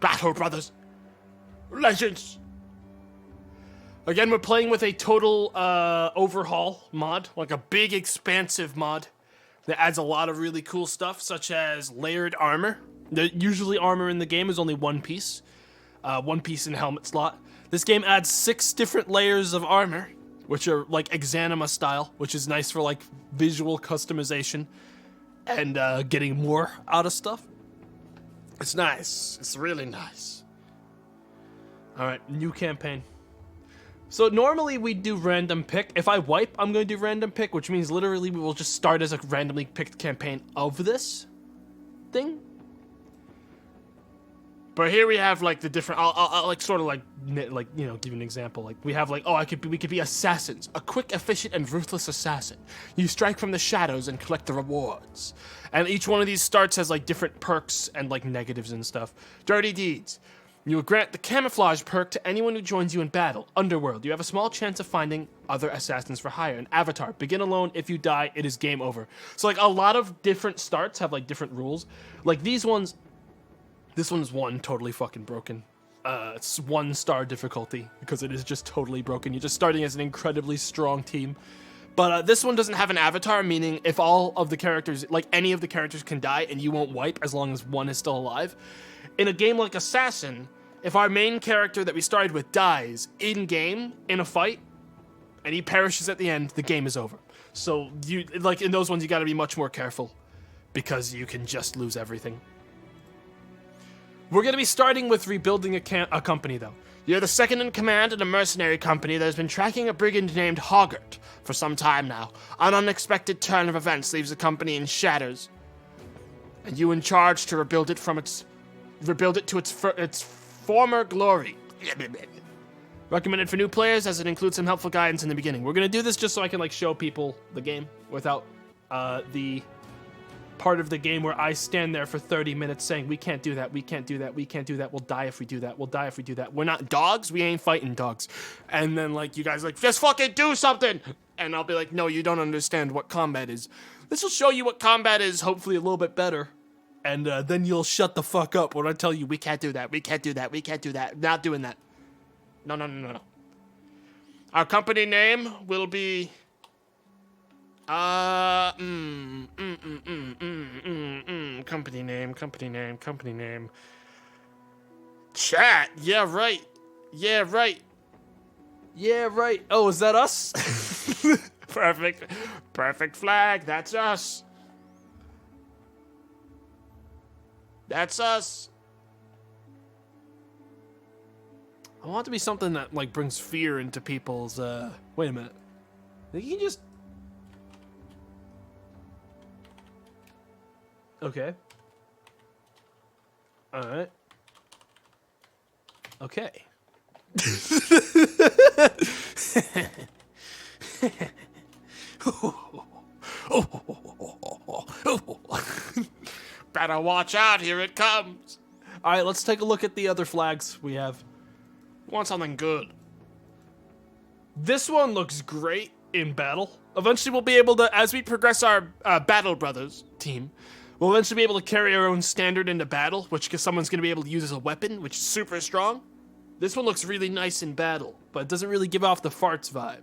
Battle Brothers. Legends. Again, we're playing with a total overhaul mod, like a big expansive mod that adds a lot of really cool stuff, such as layered armor. Usually armor in the game is only one piece in helmet slot. This game adds 6 different layers of armor, which are like Exanima style, which is nice for like visual customization and getting more out of stuff. It's nice. It's really nice. All right, new campaign. So normally we do random pick. If I wipe, I'm going to do random pick, which means literally we will just start as a randomly picked campaign of this thing. But here we have like the different. I'll like sort of like you know, give you an example. Like we have like, oh, we could be assassins, a quick, efficient, and ruthless assassin. You strike from the shadows and collect the rewards. And each one of these starts has like different perks and like negatives and stuff. Dirty deeds. You will grant the camouflage perk to anyone who joins you in battle. Underworld. You have a small chance of finding other assassins for hire. An avatar. Begin alone. If you die, it is game over. So like a lot of different starts have like different rules. Like these ones. This one's totally fucking broken. It's 1-star difficulty because it is just totally broken. You're just starting as an incredibly strong team. But this one doesn't have an avatar, meaning if all of the characters, like any of the characters can die and you won't wipe as long as one is still alive. In a game like Assassin, if our main character that we started with dies in-game, in a fight, and he perishes at the end, the game is over. So, you like in those ones, you gotta be much more careful because you can just lose everything. We're gonna be starting with rebuilding a company, though. You're the second in command in a mercenary company that has been tracking a brigand named Hoggart for some time now. An unexpected turn of events leaves the company in shatters, and you in charge to rebuild it to its former glory. Recommended for new players as it includes some helpful guidance in the beginning. We're gonna do this just so I can like show people the game without the part of the game where I stand there for 30 minutes saying we can't do that, we can't do that, we can't do that, we'll die if we do that, we'll die if we do that. We're not dogs, we ain't fighting dogs. And then like you guys are like, just fucking do something! And I'll be like, no, you don't understand what combat is. This will show you what combat is, hopefully a little bit better. And then you'll shut the fuck up when I tell you we can't do that, we can't do that, we can't do that. Not doing that. No. Our company name will be... Company name. Chat, yeah, right. Oh, is that us? Perfect flag, that's us. That's us. I want it to be something that like brings fear into people's wait a minute. You can just okay. Alright. Okay. Better watch out, here it comes. Alright, let's take a look at the other flags we have. Want something good. This one looks great in battle. Eventually we'll be able to, as we progress our Battle Brothers team, we'll eventually be able to carry our own standard into battle, which someone's going to be able to use as a weapon, which is super strong. This one looks really nice in battle, but it doesn't really give off the farts vibe.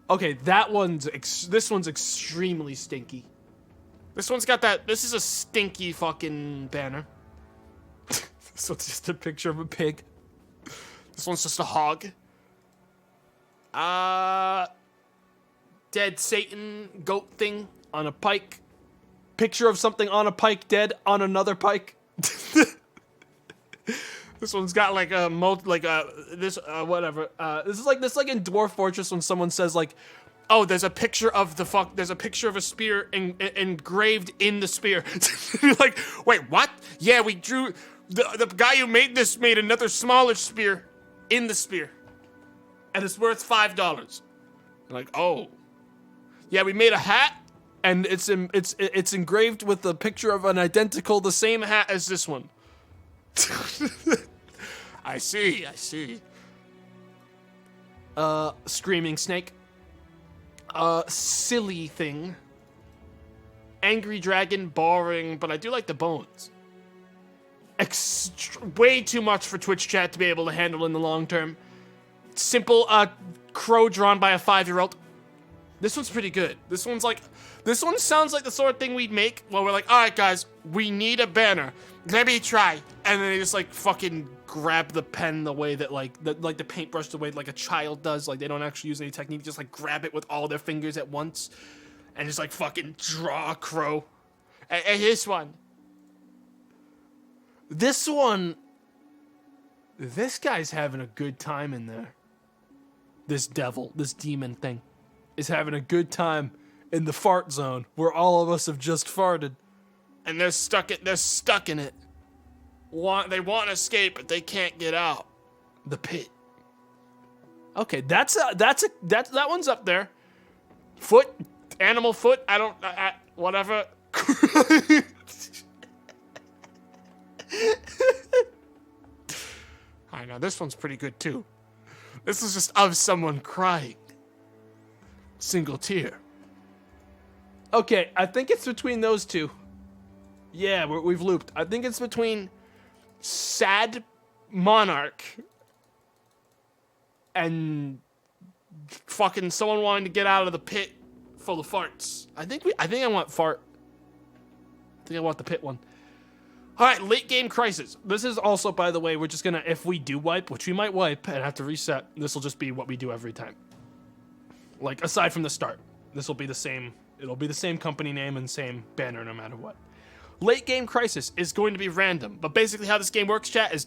Okay, this one's extremely stinky. This one's got that, this is a stinky fucking banner. This one's just a picture of a pig. This one's just a hog. Dead Satan goat thing on a pike. Picture of something on a pike dead on another pike. This one's got like a whatever. This is like in Dwarf Fortress when someone says like, oh, there's a picture of a spear engraved in the spear. You're like, wait, what? Yeah, we drew. The guy who made this made another smaller spear in the spear. And it's worth $5. I'm like, oh. Yeah, we made a hat, and it's engraved with the picture of the same hat as this one. I see. Screaming snake. Silly thing. Angry dragon, boring, but I do like the bones. way too much for Twitch chat to be able to handle in the long term. Simple crow drawn by a 5-year-old. This one's pretty good. This one sounds like the sort of thing we'd make where we're like, all right, guys, we need a banner. Let me try. And then they just like fucking grab the pen the way that like the paintbrush the way like a child does. Like they don't actually use any technique. Just like grab it with all their fingers at once and just like fucking draw a crow. And this one. This guy's having a good time in there. This demon thing is having a good time in the fart zone where all of us have just farted. And they're stuck in it. They want to escape, but they can't get out. The pit. Okay, that one's up there. Foot, animal foot, whatever. I know, this one's pretty good too. This is just of someone crying. Single tear. Okay, I think it's between those two. Yeah, we've looped. I think it's between sad monarch and fucking someone wanting to get out of the pit full of farts. I think I want fart. I think I want the pit one. All right, late game crisis. This is also, by the way, we're just gonna, if we do wipe, which we might wipe and have to reset, this will just be what we do every time. Like, aside from the start, this will be the same. It'll be the same company name and same banner no matter what. Late game crisis is going to be random, but basically how this game works, chat, is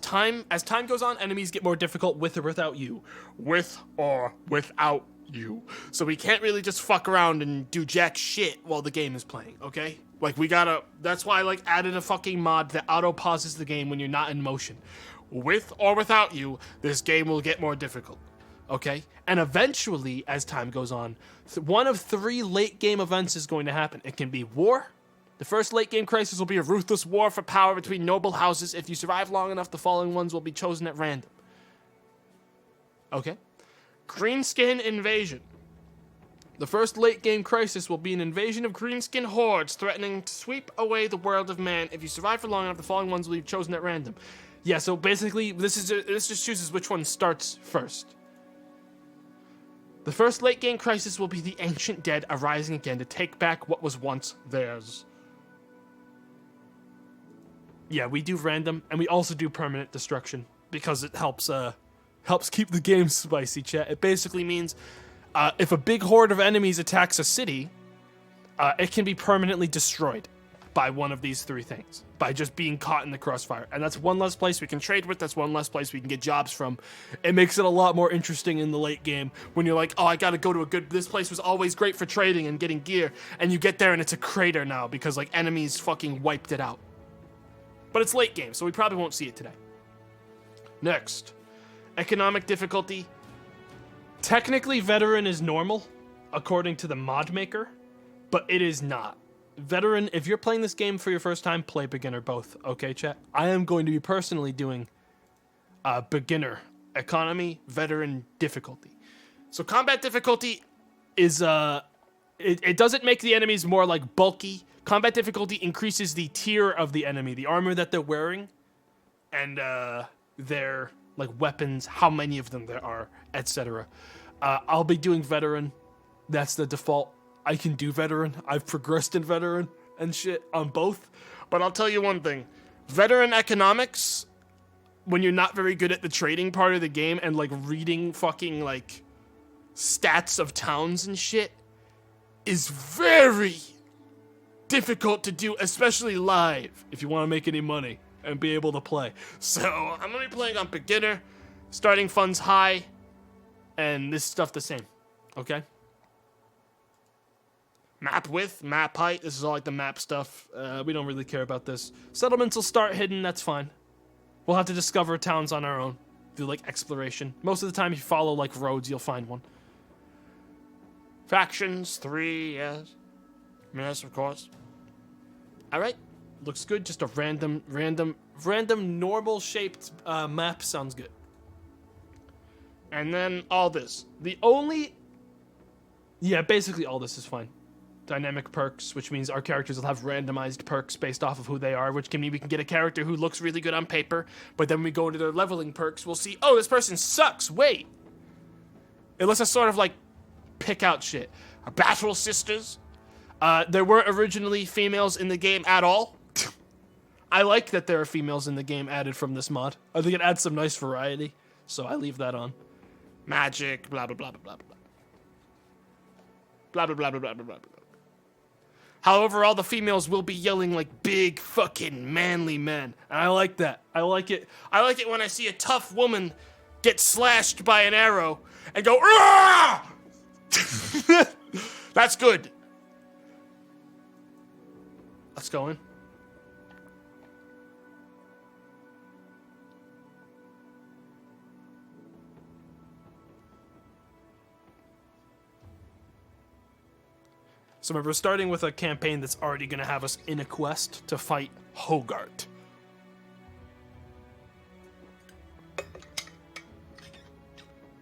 as time goes on, enemies get more difficult with or without you. With or without you. So we can't really just fuck around and do jack shit while the game is playing, okay? Like, that's why I, like, added a fucking mod that auto-pauses the game when you're not in motion. With or without you, this game will get more difficult, okay? And eventually, as time goes on, one of 3 late-game events is going to happen. It can be war. The first late-game crisis will be a ruthless war for power between noble houses. If you survive long enough, the following ones will be chosen at random. Okay? Greenskin invasion. The first late-game crisis will be an invasion of greenskin hordes threatening to sweep away the world of man. If you survive for long enough, the following ones will be chosen at random. Yeah, so basically, this just chooses which one starts first. The first late-game crisis will be the ancient dead arising again to take back what was once theirs. Yeah, we do random, and we also do permanent destruction, because it helps keep the game spicy, chat. It basically means if a big horde of enemies attacks a city, it can be permanently destroyed by one of these 3 things, by just being caught in the crossfire. And that's one less place we can trade with, that's one less place we can get jobs from. It makes it a lot more interesting in the late game when you're like, oh, I gotta go to this place was always great for trading and getting gear, and you get there and it's a crater now because, like, enemies fucking wiped it out. But it's late game, so we probably won't see it today. Next, economic difficulty. Technically, veteran is normal, according to the mod maker, but it is not. Veteran, if you're playing this game for your first time, play beginner both, okay, chat? I am going to be personally doing beginner economy, veteran difficulty. So combat difficulty is, it doesn't make the enemies more, like, bulky. Combat difficulty increases the tier of the enemy, the armor that they're wearing, and their, like, weapons, how many of them there are, etc. I'll be doing veteran. That's the default. I can do veteran. I've progressed in veteran and shit on both. But I'll tell you one thing. Veteran economics, when you're not very good at the trading part of the game and, like, reading fucking, like, stats of towns and shit, is very difficult to do, especially live, if you want to make any money and be able to play. So I'm going to be playing on beginner, starting funds high, and this stuff the same. Okay? Map width, map height, this is all like the map stuff. We don't really care about this. Settlements will start hidden, that's fine. We'll have to discover towns on our own. Do, like, exploration. Most of the time, if you follow, like, roads, you'll find one. Factions, 3, yes. Yes, of course. Alright. Looks good, just a random, normal-shaped map sounds good. And then all this. The only... Yeah, basically all this is fine. dynamic perks, which means our characters will have randomized perks based off of who they are, which can mean we can get a character who looks really good on paper, but then we go into their leveling perks, we'll see, oh, this person sucks, wait. It lets us sort of like pick out shit. Our Battle Sisters. There weren't originally females in the game at all. I like that there are females in the game added from this mod. I think it adds some nice variety, so I leave that on. Magic, blah, blah, blah, blah, blah, blah. Blah, blah, blah, blah, blah, blah, blah. However, all the females will be yelling like big fucking manly men. And I like that. I like it. I like it when I see a tough woman get slashed by an arrow and go, "Rah!" That's good. Let's go in. So remember, we're starting with a campaign that's already going to have us in a quest to fight Hogarth.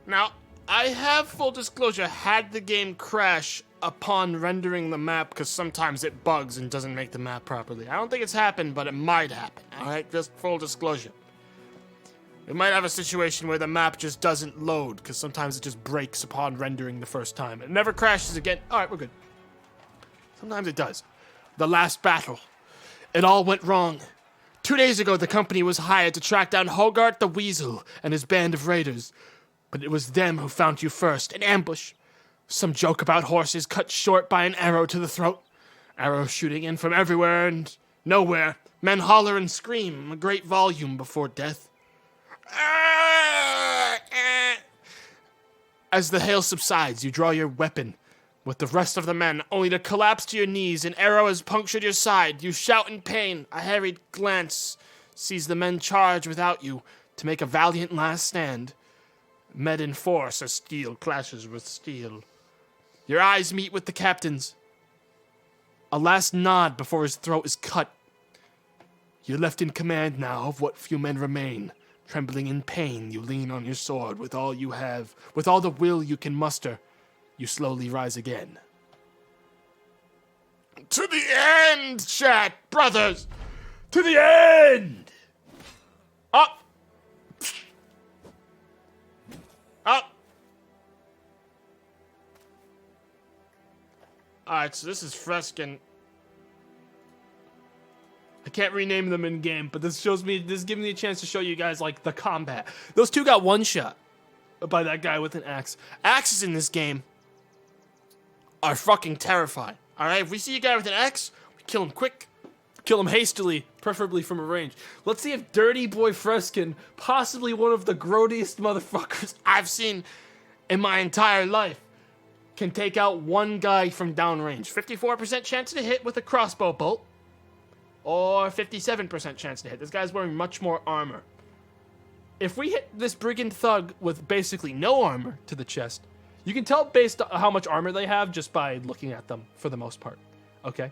Now, I have, full disclosure, had the game crash upon rendering the map because sometimes it bugs and doesn't make the map properly. I don't think it's happened, but it might happen, alright? Just full disclosure. We might have a situation where the map just doesn't load because sometimes it just breaks upon rendering the first time. It never crashes again. Alright, we're good. Sometimes it does. The last battle. It all went wrong. 2 days ago, the company was hired to track down Hogarth the Weasel and his band of raiders. But it was them who found you first. An ambush. Some joke about horses cut short by an arrow to the throat. Arrows shooting in from everywhere and nowhere. Men holler and scream a great volume before death. As the hail subsides, you draw your weapon with the rest of the men, only to collapse to your knees. An arrow has punctured your side. You shout in pain. A harried glance sees the men charge without you to make a valiant last stand. Met in force as steel clashes with steel. Your eyes meet with the captain's. A last nod before his throat is cut. You're left in command now of what few men remain. Trembling in pain, you lean on your sword with all you have, with all the will you can muster. You slowly rise again. To the end, chat, brothers! To the end! Up! Up! Alright, so this is Freskin. I can't rename them in game, but this gives me a chance to show you guys, like, the combat. Those two got one shot by that guy with an axe. Axes in this game are fucking terrifying. Alright, if we see a guy with an axe, we kill him quick. Kill him hastily, preferably from a range. Let's see if Dirty Boy Freskin, possibly one of the grodiest motherfuckers I've seen in my entire life, can take out one guy from downrange. 54% chance to hit with a crossbow bolt, or 57% chance to hit. This guy's wearing much more armor. If we hit this brigand thug with basically no armor to the chest, you can tell based on how much armor they have just by looking at them, for the most part. Okay?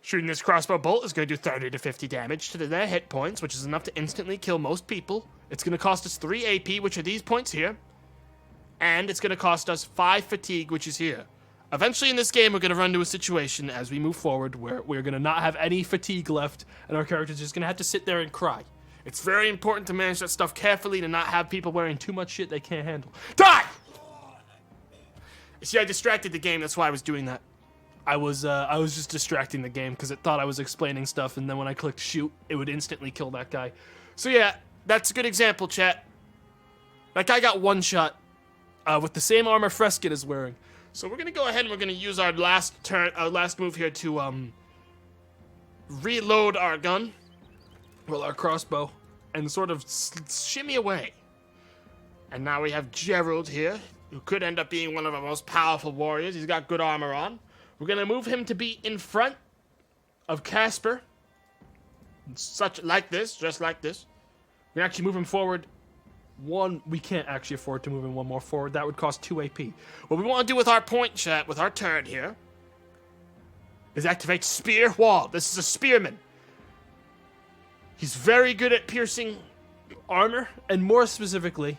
Shooting this crossbow bolt is going to do 30 to 50 damage to their hit points, which is enough to instantly kill most people. It's going to cost us 3 AP, which are these points here. And it's going to cost us 5 fatigue, which is here. Eventually in this game, we're going to run into a situation as we move forward where we're going to not have any fatigue left, and our character's just going to have to sit there and cry. It's very important to manage that stuff carefully to not have people wearing too much shit they can't handle. Die! See, I distracted the game, that's why I was doing that. I was just distracting the game because it thought I was explaining stuff, and then when I clicked shoot, it would instantly kill that guy. So yeah, that's a good example, chat. That guy got one shot with the same armor Freskin is wearing. So we're gonna go ahead and we're gonna use our last move here to reload our gun. Well, our crossbow, and sort of shimmy away. And now we have Gerald here, who could end up being one of our most powerful warriors. He's got good armor on. We're going to move him to be in front of Casper. Like this, just like this. We can actually move him forward. We can't actually afford to move him one more forward. That would cost 2 AP. What we want to do with our point chat, with our turret here, is activate Spear Wall. This is a spearman. He's very good at piercing armor, and more specifically,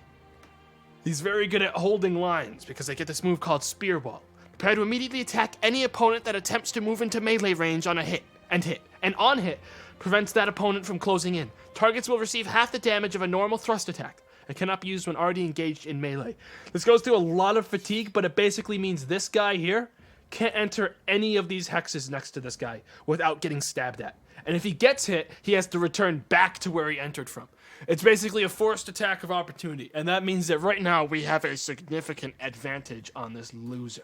he's very good at holding lines because they get this move called Spear Wall. Prepare to immediately attack any opponent that attempts to move into melee range on a hit. And on hit, prevents that opponent from closing in. Targets will receive half the damage of a normal thrust attack. It cannot be used when already engaged in melee. This goes through a lot of fatigue, but it basically means this guy here can't enter any of these hexes next to this guy without getting stabbed at. And if he gets hit, he has to return back to where he entered from. It's basically a forced attack of opportunity, and that means that right now we have a significant advantage on this loser.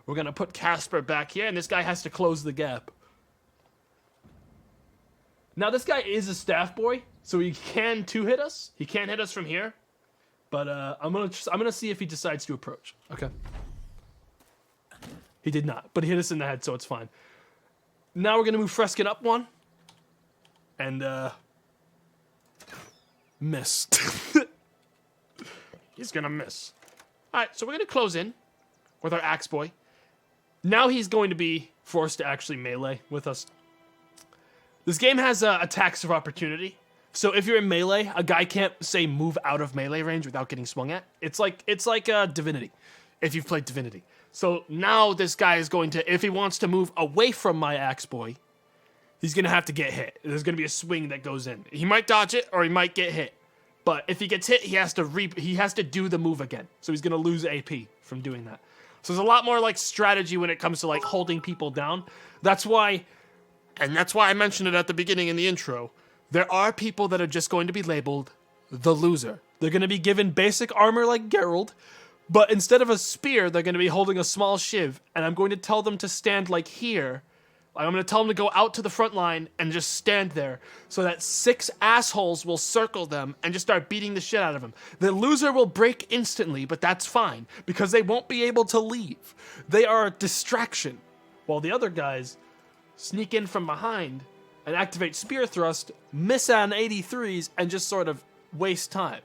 We're going to put Casper back here, and this guy has to close the gap. Now, this guy is a staff boy, so he can two-hit us. He can't hit us from here, but I'm gonna see if he decides to approach. Okay. He did not, but he hit us in the head, so it's fine. Now we're gonna move Freskin up one, and miss. He's gonna miss. All right, so we're gonna close in with our Axe Boy. Now he's going to be forced to actually melee with us. This game has attacks of opportunity. So if you're in melee, a guy can't, say, move out of melee range without getting swung at. It's like Divinity, if you've played Divinity. So now this guy is going to, if he wants to move away from my Axe Boy, he's going to have to get hit. There's going to be a swing that goes in. He might dodge it, or he might get hit. But if he gets hit, he has to do the move again. So he's going to lose AP from doing that. So there's a lot more like strategy when it comes to like holding people down. That's why I mentioned it at the beginning in the intro. There are people that are just going to be labeled the loser. They're going to be given basic armor like Geralt, but instead of a spear, they're going to be holding a small shiv, and I'm going to tell them to stand like here. I'm going to tell them to go out to the front line and just stand there so that 6 assholes will circle them and just start beating the shit out of them. The loser will break instantly, but that's fine because they won't be able to leave. They are a distraction, while the other guys sneak in from behind and activate Spear Thrust, miss on 83s, and just sort of waste time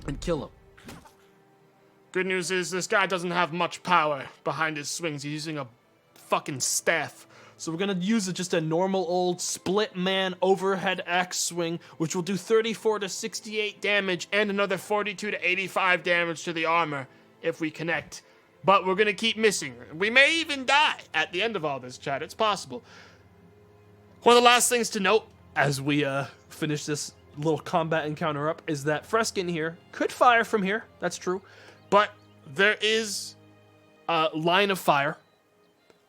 and kill him. Good news is this guy doesn't have much power behind his swings. He's using a fucking staff. So we're going to use just a normal old split man overhead axe swing, which will do 34 to 68 damage and another 42 to 85 damage to the armor if we connect. But we're going to keep missing. We may even die at the end of all this, chat. It's possible. One of the last things to note as we finish this little combat encounter up is that Freskin here could fire from here. That's true. But there is a line of fire.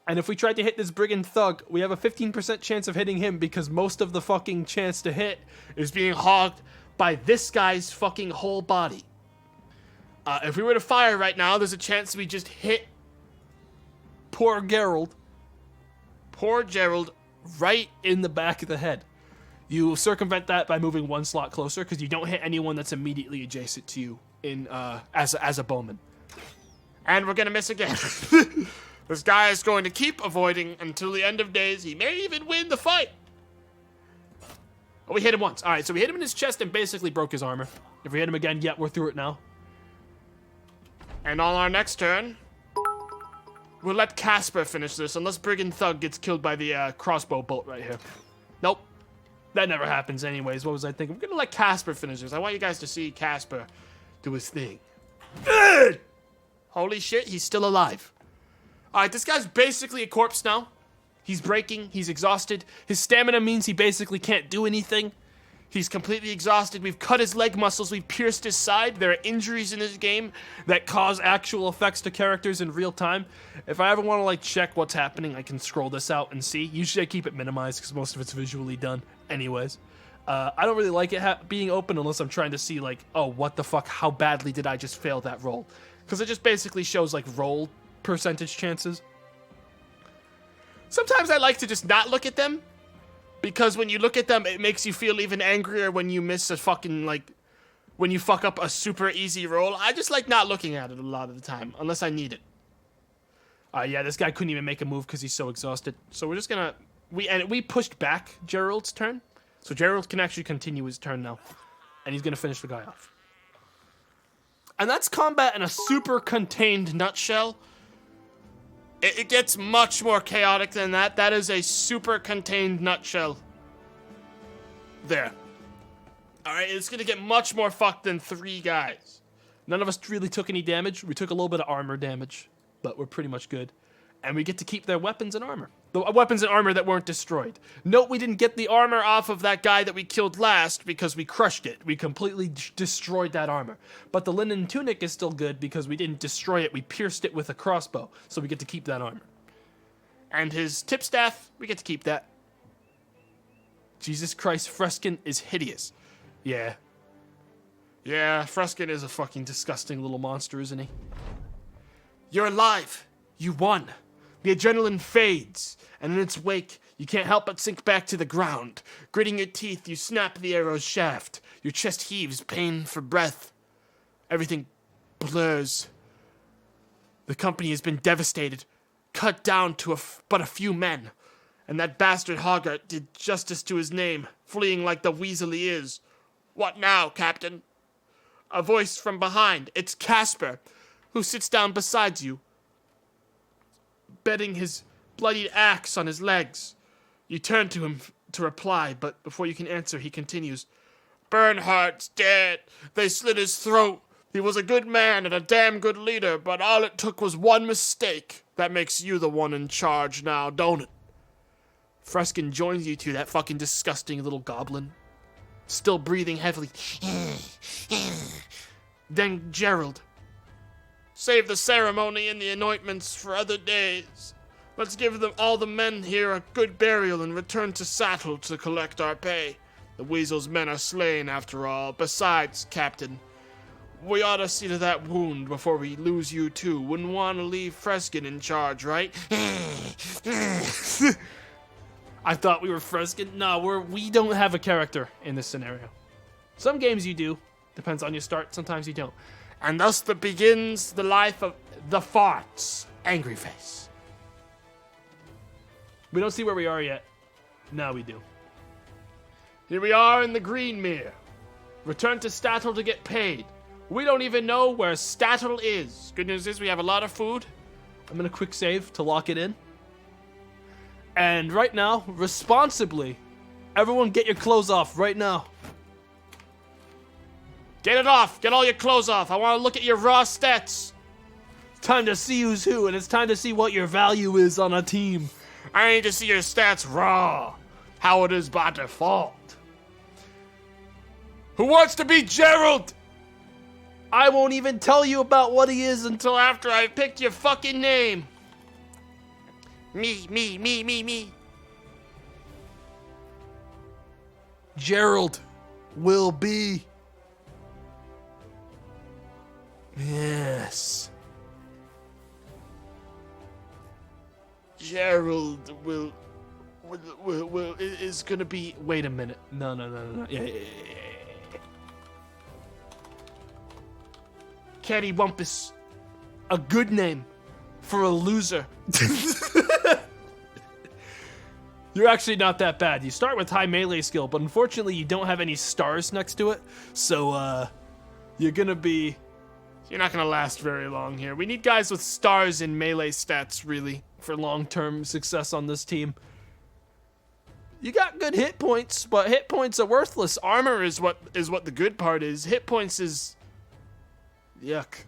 And if we tried to hit this Brigand Thug, we have a 15% chance of hitting him because most of the fucking chance to hit is being hogged by this guy's fucking whole body. If we were to fire right now, there's a chance we just hit poor Geralt. Poor Gerald right in the back of the head. You circumvent that by moving 1 slot closer because you don't hit anyone that's immediately adjacent to you in as a bowman. And we're going to miss again. This guy is going to keep avoiding until the end of days. He may even win the fight. Oh, we hit him once. All right, so we hit him in his chest and basically broke his armor. If we hit him again, yeah, we're through it now. And on our next turn, we'll let Casper finish this unless Brigand Thug gets killed by the crossbow bolt right here. Nope. That never happens anyways. What was I thinking? We're going to let Casper finish this. I want you guys to see Casper do his thing. Holy shit, he's still alive. Alright, this guy's basically a corpse now. He's breaking, he's exhausted. His stamina means he basically can't do anything. He's completely exhausted. We've cut his leg muscles, we've pierced his side. There are injuries in this game that cause actual effects to characters in real time. If I ever want to like check what's happening, I can scroll this out and see. Usually I keep it minimized because most of it's visually done anyways. I don't really like it being open unless I'm trying to see like, oh, what the fuck, how badly did I just fail that roll? Because it just basically shows like roll percentage chances. Sometimes I like to just not look at them because when you look at them, it makes you feel even angrier when you miss a fucking, like, when you fuck up a super easy roll. I just like not looking at it a lot of the time, unless I need it. Yeah, this guy couldn't even make a move because he's so exhausted. So we're just gonna, we pushed back Gerald's turn, so Gerald can actually continue his turn now, and he's gonna finish the guy off. And that's combat in a super contained nutshell. It gets much more chaotic than that. That is a super contained nutshell. There. Alright, it's gonna get much more fucked than 3 guys. None of us really took any damage. We took a little bit of armor damage. but we're pretty much good. And we get to keep their weapons and armor. The weapons and armor that weren't destroyed. Note we didn't get the armor off of that guy that we killed last because we crushed it. We completely destroyed that armor. But the linen tunic is still good because we didn't destroy it. We pierced it with a crossbow. So we get to keep that armor. And his tipstaff, we get to keep that. Jesus Christ, Freskin is hideous. Yeah. Yeah, Freskin is a fucking disgusting little monster, isn't he? You're alive. You won. The adrenaline fades, and in its wake, you can't help but sink back to the ground. Gritting your teeth, you snap the arrow's shaft. Your chest heaves, pain for breath. Everything blurs. The company has been devastated, cut down to but a few men. And that bastard Hoggart did justice to his name, fleeing like the weasel he is. What now, Captain? A voice from behind. It's Casper, who sits down beside you, bedding his bloodied axe on his legs. You turn to him to reply, but before you can answer, he continues. Bernhardt's dead. They slit his throat. He was a good man and a damn good leader, but all it took was one mistake. That makes you the one in charge now, don't it? Freskin joins you two, that fucking disgusting little goblin. Still breathing heavily. Then Gerald. Save the ceremony and the anointments for other days. Let's give them all the men here a good burial and return to Sattel to collect our pay. The weasel's men are slain after all. Besides, Captain, we ought to see to that wound before we lose you too. Wouldn't want to leave Freskin in charge, right? I thought we were Freskin. No, we don't have a character in this scenario. Some games you do. Depends on your start. Sometimes you don't. And thus begins the life of the farts. Angry face. We don't see where we are yet. Now we do. Here we are in the Greenmere. Return to Stattel to get paid. We don't even know where Stattel is. Good news is we have a lot of food. I'm gonna quick save to lock it in. And right now, responsibly, everyone get your clothes off right now. Get it off. Get all your clothes off. I want to look at your raw stats. It's time to see who's who, and it's time to see what your value is on a team. I need to see your stats raw. How it is by default. Who wants to be Gerald? I won't even tell you about what he is until after I picked your fucking name. Me. Gerald will be. Yes. Gerald is gonna be. Wait a minute. No. Yeah. Cattywampus. A good name for a loser. You're actually not that bad. You start with high melee skill, but unfortunately you don't have any stars next to it. So, you're gonna be. You're not gonna last very long here. We need guys with stars in melee stats, really, for long-term success on this team. You got good hit points, but hit points are worthless. Armor is what the good part is. Hit points is yuck.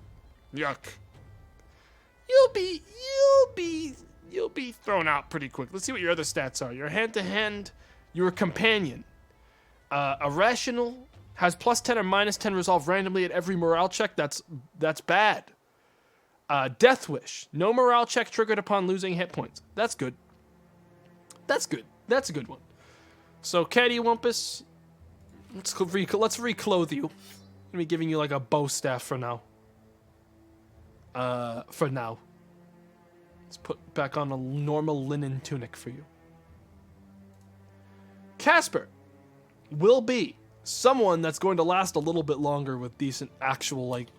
You'll be thrown out pretty quick. Let's see what your other stats are. Your hand-to-hand, your companion. Irrational has +10 or -10 resolve randomly at every morale check. That's bad. Death Wish. No morale check triggered upon losing hit points. That's good. That's a good one. So, Cattywampus, let's reclothe you. Let me giving you like a bow staff for now. Let's put back on a normal linen tunic for you. Casper will be someone that's going to last a little bit longer with decent actual, like,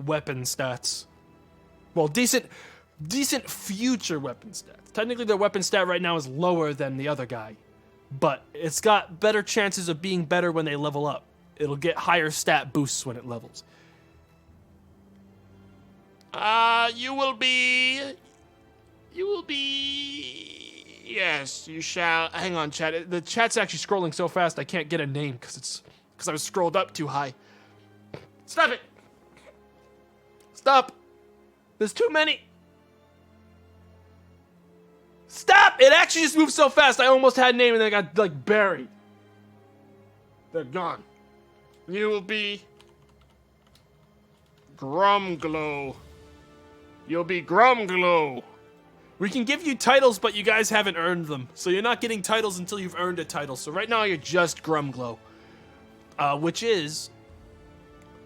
weapon stats. Well, decent future weapon stats. Technically, their weapon stat right now is lower than the other guy, but it's got better chances of being better when they level up. It'll get higher stat boosts when it levels. You will be. Yes, you shall. Hang on, chat. The chat's actually scrolling so fast I can't get a name because I was scrolled up too high. Stop it! Stop! There's too many. Stop! It actually just moved so fast. I almost had a name and then I got like buried. They're gone. You will be Grumglow. You'll be Grumglow. We can give you titles, but you guys haven't earned them. So you're not getting titles until you've earned a title. So right now you're just Grumglow. Which is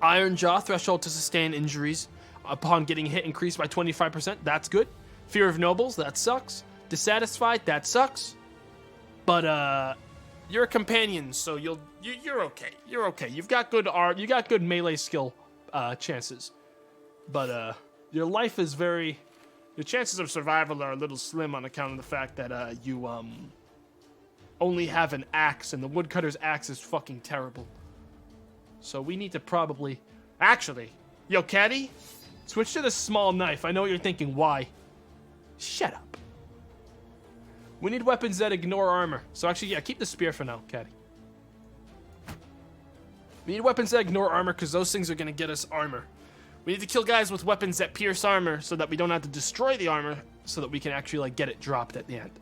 Iron Jaw, threshold to sustain injuries upon getting hit increased by 25%. That's good. Fear of Nobles, that sucks. Dissatisfied, that sucks. But you're a companion, so you're okay. You're okay. You've got good art. You got good melee skill chances. But your life is very. Your chances of survival are a little slim on account of the fact that you only have an axe, and the woodcutter's axe is fucking terrible. So we need to probably... Actually, yo, Caddy, switch to the small knife. I know what you're thinking. Why? Shut up. We need weapons that ignore armor. So actually, yeah, keep the spear for now, Caddy. We need weapons that ignore armor because those things are going to get us armor. We need to kill guys with weapons that pierce armor so that we don't have to destroy the armor so that we can actually like get it dropped at the end.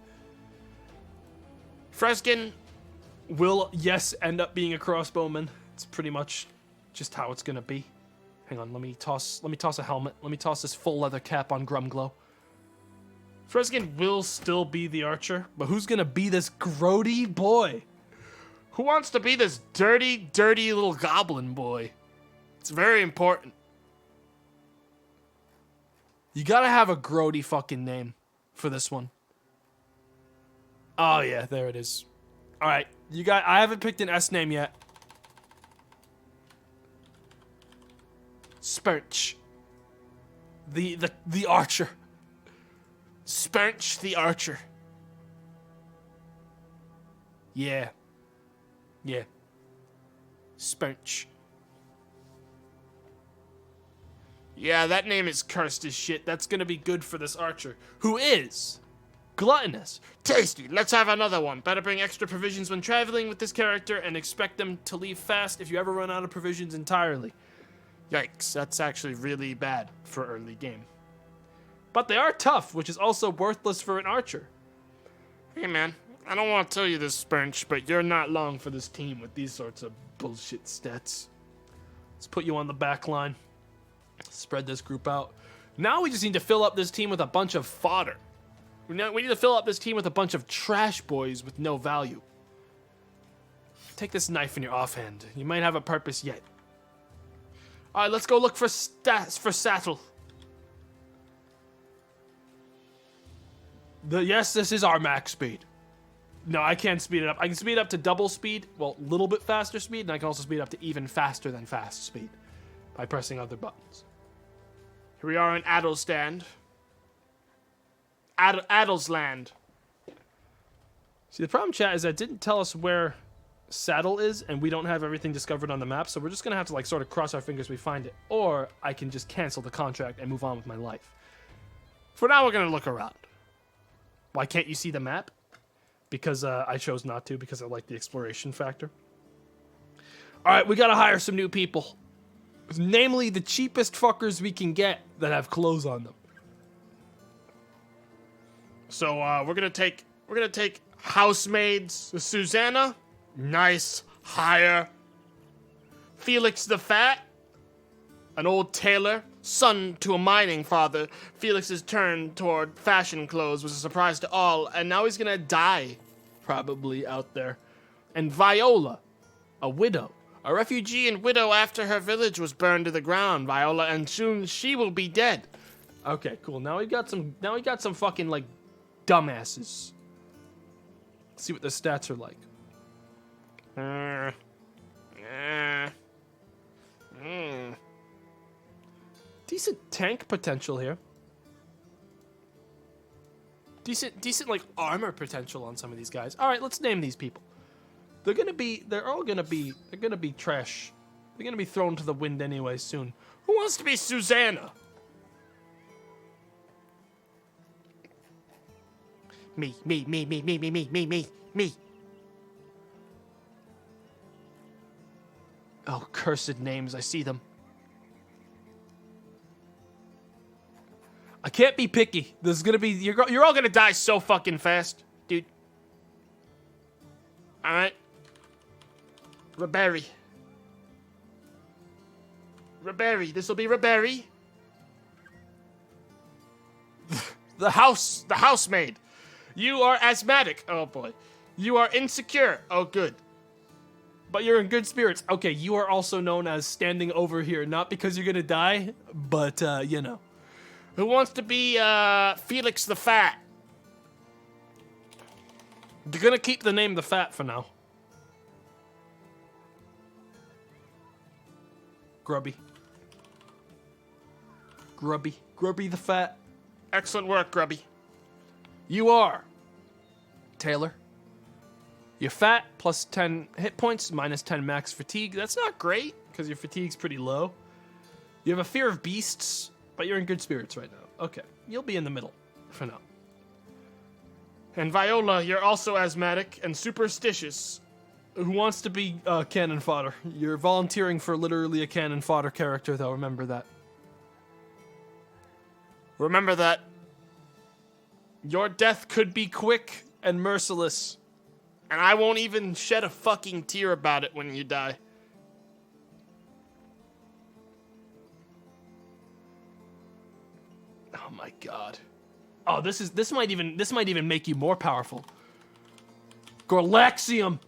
Freskin will, yes, end up being a crossbowman. It's pretty much just how it's gonna be. Hang on, let me toss a helmet. Let me toss this full leather cap on Grumglow. Freskin will still be the archer, but who's gonna be this grody boy? Who wants to be this dirty, dirty little goblin boy? It's very important. You gotta have a grody fucking name for this one. Oh yeah, there it is. Alright, I haven't picked an S name yet. Spurch. The archer. Spurch the archer. Yeah. Yeah. Spurch. Yeah, that name is cursed as shit. That's gonna be good for this archer, who is gluttonous. Tasty. Let's have another one. Better bring extra provisions when traveling with this character and expect them to leave fast if you ever run out of provisions entirely. Yikes, that's actually really bad for early game. But they are tough, which is also worthless for an archer. Hey man, I don't want to tell you this, Spurch, but you're not long for this team with these sorts of bullshit stats. Let's put you on the back line. Spread this group out. Now we just need to fill up this team with a bunch of fodder. We need to fill up this team with a bunch of trash boys with no value. Take this knife in your offhand. You might have a purpose yet. Alright, let's go look for stats for Sattel. Yes, this is our max speed. No, I can't speed it up. I can speed it up to double speed, well, a little bit faster speed, and I can also speed it up to even faster than fast speed by pressing other buttons. Here we are in Addlestand. Addlesland. See, the problem, chat, is that it didn't tell us where Saddle is, and we don't have everything discovered on the map, so we're just gonna have to like sort of cross our fingers we find it, or I can just cancel the contract and move on with my life. For now, we're gonna look around. Why can't you see the map? Because I chose not to, because I like the exploration factor. Alright, we gotta hire some new people. Namely, the cheapest fuckers we can get that have clothes on them. So we're gonna take housemaids. Susanna, nice hire. Felix the Fat, an old tailor, son to a mining father. Felix's turn toward fashion clothes was a surprise to all, and now he's gonna die, probably out there. And Viola, a widow. A refugee and widow after her village was burned to the ground, Viola, and soon she will be dead. Okay, cool. Now we got some fucking like dumbasses. Let's see what the stats are like. Decent tank potential here. Decent like armor potential on some of these guys. All right, let's name these people. They're all gonna be trash. They're gonna be thrown to the wind anyway soon. Who wants to be Susanna? Me. Oh, cursed names, I see them. I can't be picky. This is gonna be You're all gonna die so fucking fast, dude. All right. Raberry. This will be Raberry. The housemaid. You are asthmatic. Oh boy. You are insecure. Oh good. but you're in good spirits. Okay, you are also known as standing over here, not because you're gonna die, but you know. Who wants to be Felix the Fat? You're gonna keep the name the Fat for now. Grubby the Fat. Excellent work, Grubby. You are Taylor. You're fat, plus 10 hit points, minus 10 max fatigue. That's not great, because your fatigue's pretty low. You have a fear of beasts, but you're in good spirits right now. Okay, you'll be in the middle for now. And Viola, you're also asthmatic and superstitious. Who wants to be cannon fodder? You're volunteering for literally a cannon fodder character, though. Remember that. Remember that. Your death could be quick and merciless. And I won't even shed a fucking tear about it when you die. Oh my god. Oh, this might even make you more powerful. Gorlaxium,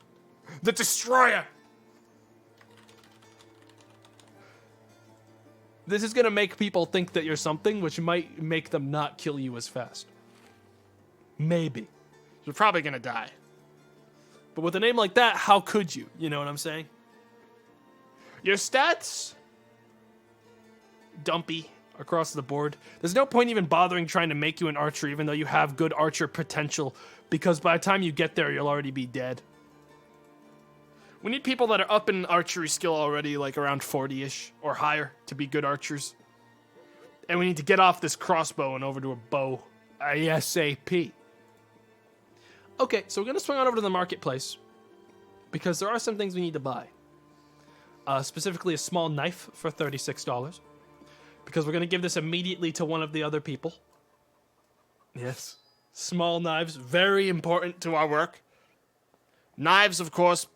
the Destroyer. This is gonna make people think that you're something, which might make them not kill you as fast. Maybe. You're probably gonna die. But with a name like that, how could you? You know what I'm saying? Your stats? Dumpy across the board. There's no point even bothering trying to make you an archer, even though you have good archer potential, because by the time you get there, you'll already be dead. We need people that are up in archery skill already, like around 40-ish or higher, to be good archers. And we need to get off this crossbow and over to a bow. ASAP. Okay, so we're going to swing on over to the marketplace, because there are some things we need to buy. Specifically a small knife for $36, because we're going to give this immediately to one of the other people. Yes. Small knives, very important to our work. Knives, of course,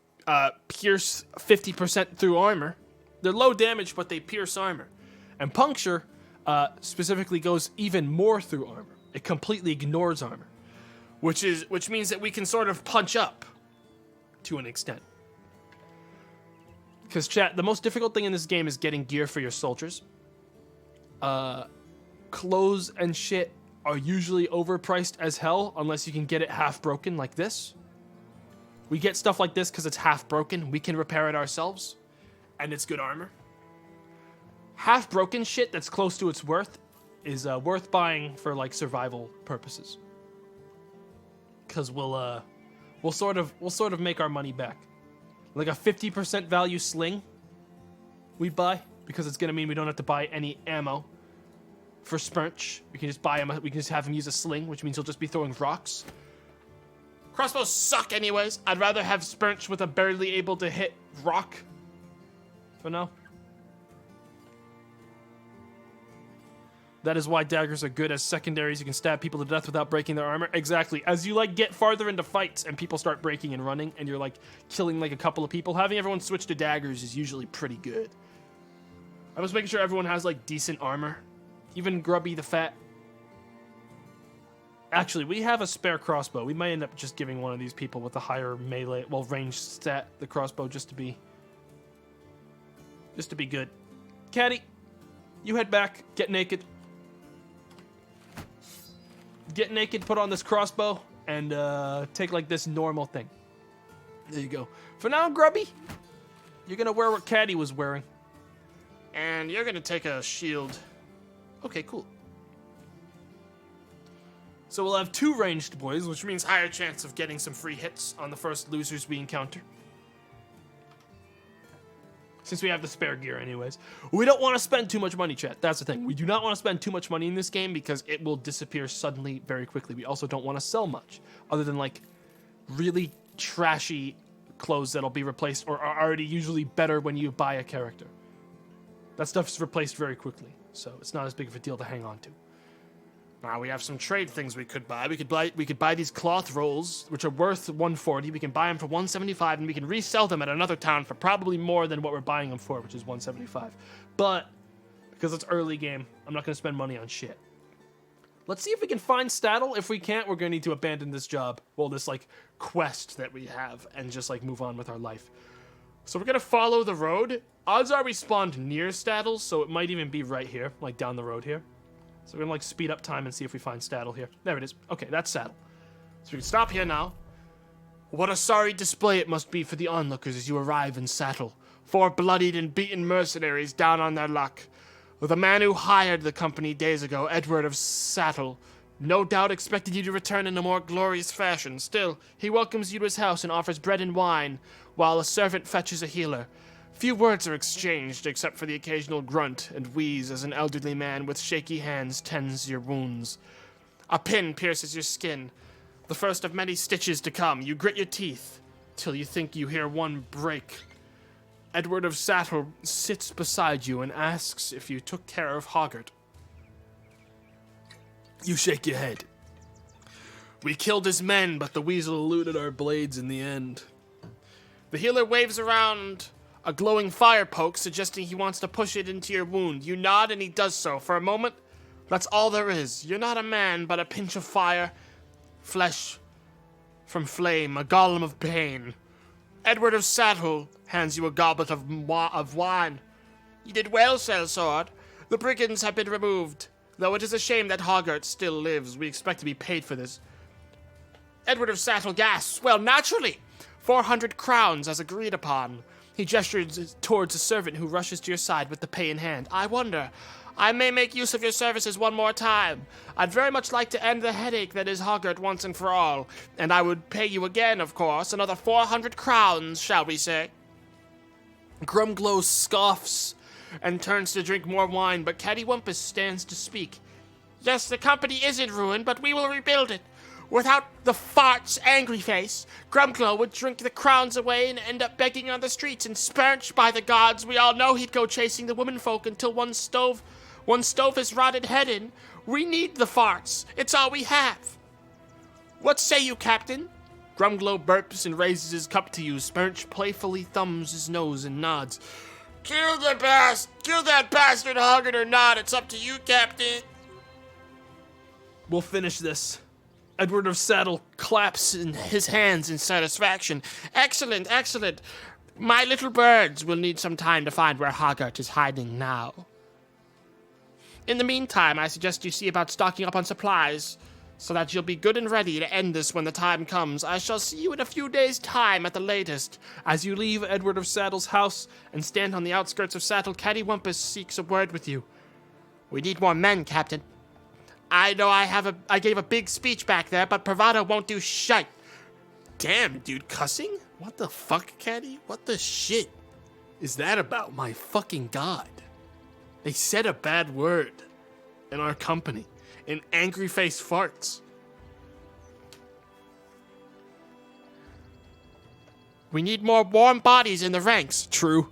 pierce 50% through armor. They're low damage, but they pierce armor. And puncture specifically goes even more through armor. It completely ignores armor. Which means that we can sort of punch up. To an extent. Because, chat, the most difficult thing in this game is getting gear for your soldiers. Clothes and shit are usually overpriced as hell, unless you can get it half broken like this. We get stuff like this because it's half broken. We can repair it ourselves. And it's good armor. Half broken shit that's close to its worth is worth buying for, like, survival purposes. Because we'll sort of make our money back. Like a 50% value sling we buy, because it's gonna mean we don't have to buy any ammo for Spurch. We can just buy him. We can just have him use a sling, which means he'll just be throwing rocks. Crossbows suck anyways. I'd rather have Spurch with a barely able to hit rock. For now. That is why daggers are good as secondaries. You can stab people to death without breaking their armor. Exactly. As you, like, get farther into fights and people start breaking and running and you're, like, killing, like, a couple of people, having everyone switch to daggers is usually pretty good. I was making sure everyone has, like, decent armor. Even Grubby the Fat. Actually, we have a spare crossbow. We might end up just giving one of these people with a higher melee, well, range stat, the crossbow, just to be good. Caddy, you head back. Get naked. Get naked, put on this crossbow, and take, like, this normal thing. There you go. For now, Grubby, you're going to wear what Caddy was wearing. And you're going to take a shield. Okay, cool. So we'll have 2 ranged boys, Which means higher chance of getting some free hits on the first losers we encounter. since we have the spare gear anyways. We don't want to spend too much money, chat. That's the thing. We do not want to spend too much money in this game because it will disappear suddenly very quickly. We also don't want to sell much other than, like, really trashy clothes that'll be replaced or are already usually better when you buy a character. That stuff's replaced very quickly, so it's not as big of a deal to hang on to. Now we have some trade things we could buy. We could buy these cloth rolls, which are worth 140. We can buy them for 175, and we can resell them at another town for probably more than what we're buying them for, which is 175. But because it's early game, I'm not going to spend money on shit. Let's see if we can find Staddle. If we can't, we're going to need to abandon this job. Well, this, like, quest that we have and just, like, move on with our life. So we're going to follow the road. Odds are we spawned near Staddle, so it might even be right here, like down the road here. So we're going to, like, speed up time and see if we find Staddle here. There it is. Okay, that's Staddle. So we can stop here now. What a sorry display it must be for the onlookers as you arrive in Staddle. 4 bloodied and beaten mercenaries down on their luck. The man who hired the company days ago, Edward of Saddle, no doubt expected you to return in a more glorious fashion. Still, he welcomes you to his house and offers bread and wine, while a servant fetches a healer. Few words are exchanged, except for the occasional grunt and wheeze as an elderly man with shaky hands tends your wounds. A pin pierces your skin, the first of many stitches to come. You grit your teeth, till you think you hear one break. Edward of Saddle sits beside you and asks if you took care of Hoggart. You shake your head. We killed his men, but the weasel eluded our blades in the end. The healer waves around a glowing fire poke, suggesting he wants to push it into your wound. You nod and he does so. For a moment, that's all there is. You're not a man, but a pinch of fire, flesh from flame, a golem of pain. Edward of Saddle hands you a goblet of wine. You did well, sellsword. The brigands have been removed, though it is a shame that Hoggart still lives. We expect to be paid for this. Edward of Saddle gasps. Well, naturally. 400 crowns, as agreed upon. He gestures towards a servant who rushes to your side with the pay in hand. I wonder. I may make use of your services one more time. I'd very much like to end the headache that is Hoggart once and for all. And I would pay you again, of course. Another 400 crowns, shall we say? Grumglow scoffs and turns to drink more wine, but Cattywampus stands to speak. Yes, the company is in ruin, but we will rebuild it. Without the fart's angry face, Grumglow would drink the crowns away and end up begging on the streets, and spurnched by the gods, we all know he'd go chasing the womenfolk until one stove his rotted head in. We need the farts. It's all we have. What say you, Captain? Grumglow burps and raises his cup to you. Spurch playfully thumbs his nose and nods. Kill that bastard, Hoggart or not. It's up to you, Captain. We'll finish this. Edward of Saddle claps in his hands in satisfaction. Excellent, excellent. My little birds will need some time to find where Hoggart is hiding now. In the meantime, I suggest you see about stocking up on supplies, so that you'll be good and ready to end this when the time comes. I shall see you in a few days' time at the latest. As you leave Edward of Saddle's house and stand on the outskirts of Saddle, Cattywampus seeks a word with you. We need more men, Captain. I know I gave a big speech back there, but bravado won't do shite. Damn, dude, cussing? What the fuck, Catty? What the shit is that about? My fucking god. They said a bad word in our company. In angry face farts. We need more warm bodies in the ranks. True.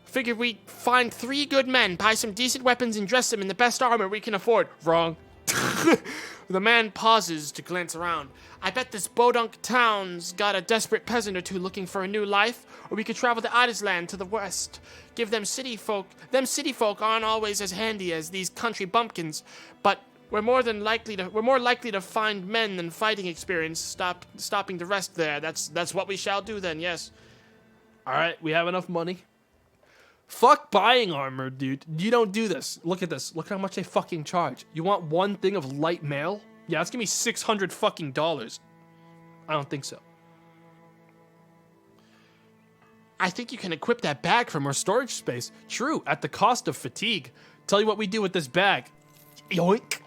Figured we'd find 3 good men, buy some decent weapons, and dress them in the best armor we can afford. Wrong. The man pauses to glance around. I bet this Bodunk town's got a desperate peasant or two looking for a new life, or we could travel to Idisland to the west. Give them city folk. Them city folk aren't always as handy as these country bumpkins, but we're more likely to find men than fighting experience. Stopping to rest there. That's what we shall do then. Yes. All right, we have enough money. Fuck buying armor, dude. You don't do this. Look at this. Look how much they fucking charge. You want one thing of light mail? Yeah, it's gonna be $600 fucking dollars. I don't think so. I think you can equip that bag for more storage space. True, at the cost of fatigue. Tell you what we do with this bag. Yoink.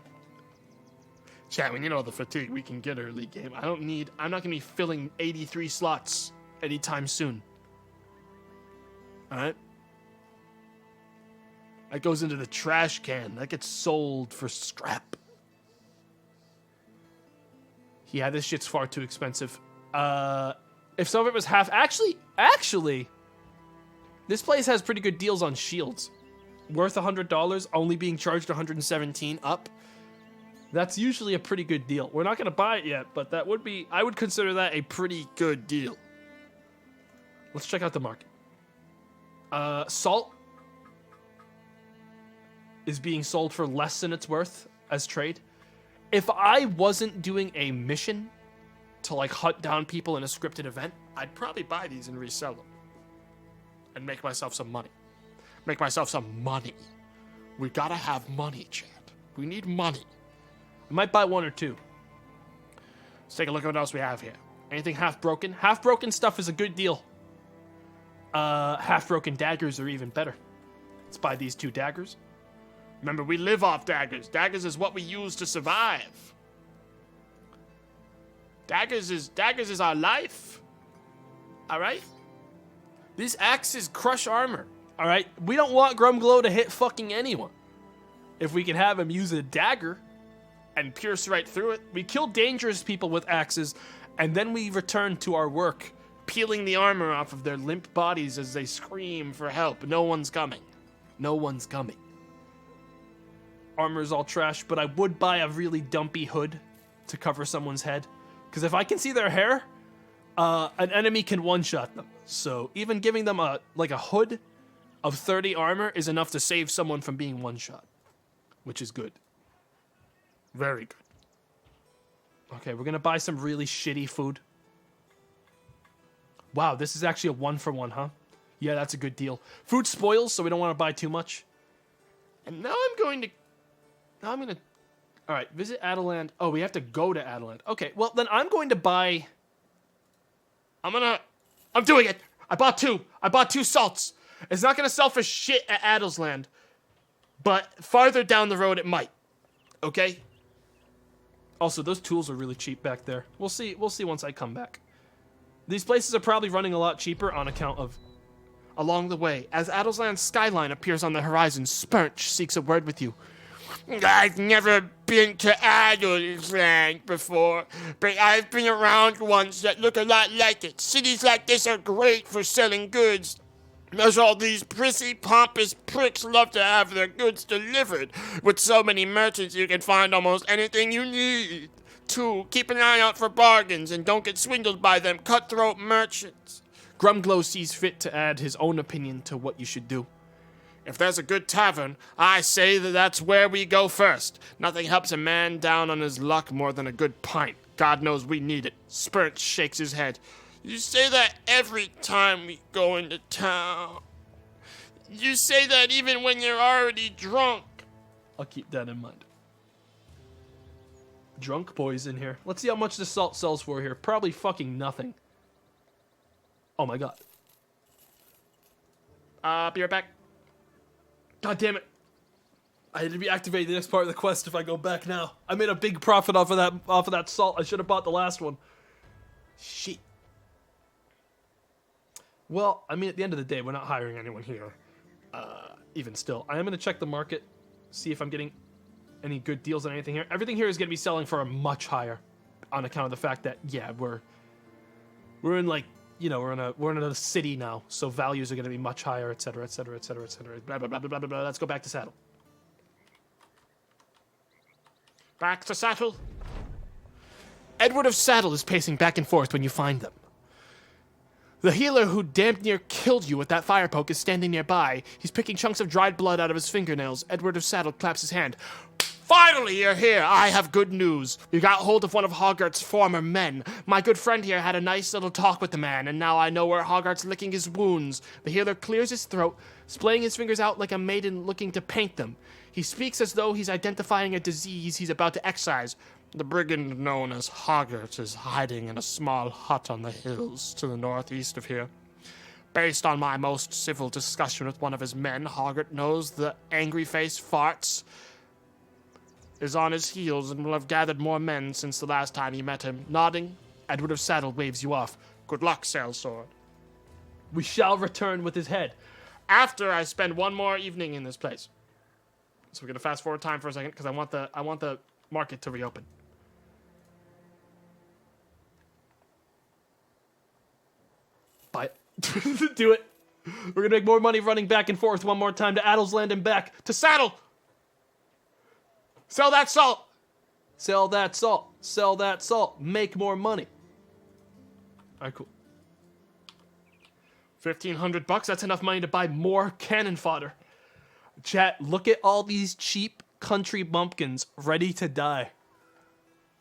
Chat, we need all the fatigue we can get early game. I'm not gonna be filling 83 slots anytime soon. Alright? That goes into the trash can. That gets sold for scrap. Yeah, this shit's far too expensive. If some of it was half... Actually, this place has pretty good deals on shields. Worth $100, only being charged $117 up. That's usually a pretty good deal. We're not going to buy it yet, but that would be... I would consider that a pretty good deal. Let's check out the market. Salt is being sold for less than it's worth as trade. If I wasn't doing a mission to like hunt down people in a scripted event, I'd probably buy these and resell them. And make myself some money. Make myself some money. We gotta have money, chat. We need money. I might buy one or two. Let's take a look at what else we have here. Anything half-broken? Half-broken stuff is a good deal. Half-broken daggers are even better. Let's buy these 2 daggers. Remember, we live off daggers. Daggers is what we use to survive. Daggers is our life. All right? These axes crush armor. All right? We don't want Grumglow to hit fucking anyone. If we can have him use a dagger and pierce right through it. We kill dangerous people with axes, and then we return to our work, peeling the armor off of their limp bodies as they scream for help. No one's coming. No one's coming. Armor's all trash, but I would buy a really dumpy hood to cover someone's head. Because if I can see their hair, an enemy can one-shot them. So even giving them a hood of 30 armor is enough to save someone from being one-shot, which is good. Very good. Okay, we're going to buy some really shitty food. Wow, this is actually a 1-for-1, huh? Yeah, that's a good deal. Food spoils, so we don't want to buy too much. And now I'm going to... All right, visit Adeland. Oh, we have to go to Adeland. Okay, well, then I'm going to buy... I'm doing it! I bought 2. I bought 2 salts. It's not going to sell for shit at Adelsland, but farther down the road it might. Okay? Also, those tools are really cheap back there. We'll see once I come back. These places are probably running a lot cheaper on account of... Along the way, as Adelsland's skyline appears on the horizon, Spurch seeks a word with you. I've never been to Adelsland before, but I've been around ones that look a lot like it. Cities like this are great for selling goods. There's all these prissy, pompous pricks love to have their goods delivered. With so many merchants, you can find almost anything you need. 2, keep an eye out for bargains and don't get swindled by them cutthroat merchants. Grumglow sees fit to add his own opinion to what you should do. If there's a good tavern, I say that's where we go first. Nothing helps a man down on his luck more than a good pint. God knows we need it. Spurch shakes his head. You say that every time we go into town. You say that even when you're already drunk. I'll keep that in mind. Drunk boys in here. Let's see how much this salt sells for here. Probably fucking nothing. Oh my god. Be right back. God damn it. I had to reactivate the next part of the quest if I go back now. I made a big profit off of that salt. I should have bought the last one. Shit. Well, I mean, at the end of the day, we're not hiring anyone here. Even still. I am going to check the market, see if I'm getting any good deals on anything here. Everything here is going to be selling for a much higher on account of the fact that, yeah, we're in, like, you know, we're in a city now, so values are going to be much higher, etc., etc., etc., etc. Blah, blah, blah, blah, blah, blah. Let's go back to Saddle. Back to Saddle. Edward of Saddle is pacing back and forth when you find them. The healer who damn near killed you with that fire poke is standing nearby. He's picking chunks of dried blood out of his fingernails. Edward of Saddle claps his hand. Finally, you're here. I have good news. You got hold of one of Hoggart's former men. My good friend here had a nice little talk with the man, and now I know where Hoggart's licking his wounds. The healer clears his throat, splaying his fingers out like a maiden looking to paint them. He speaks as though he's identifying a disease he's about to excise. The brigand known as Hoggart is hiding in a small hut on the hills to the northeast of here. Based on my most civil discussion with one of his men, Hoggart knows the angry-faced farts is on his heels and will have gathered more men since the last time you met him. Nodding, Edward of Saddle waves you off. Good luck, Sellsword. We shall return with his head. After I spend one more evening in this place. So we're gonna fast forward time for a second because I want the market to reopen. Buy it. Do it. We're gonna make more money running back and forth one more time to Adelsland and back to Saddle. Sell that salt. Sell that salt. Sell that salt. Make more money. All right, cool. $1,500. That's enough money to buy more cannon fodder. Chat, look at all these cheap country bumpkins ready to die.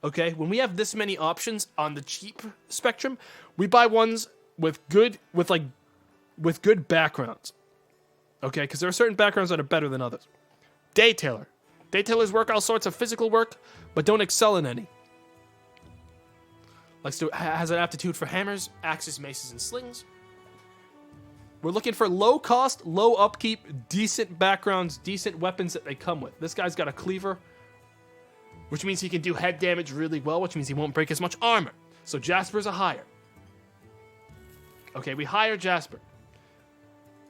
Okay, when we have this many options on the cheap spectrum, we buy ones with good backgrounds. Okay, because there are certain backgrounds that are better than others. Day tailor. Day tailors work all sorts of physical work, but don't excel in any. Has an aptitude for hammers, axes, maces, and slings. We're looking for low cost, low upkeep, decent backgrounds, decent weapons that they come with. This guy's got a cleaver, which means he can do head damage really well, which means he won't break as much armor. So Jasper's a hire. Okay, we hire Jasper.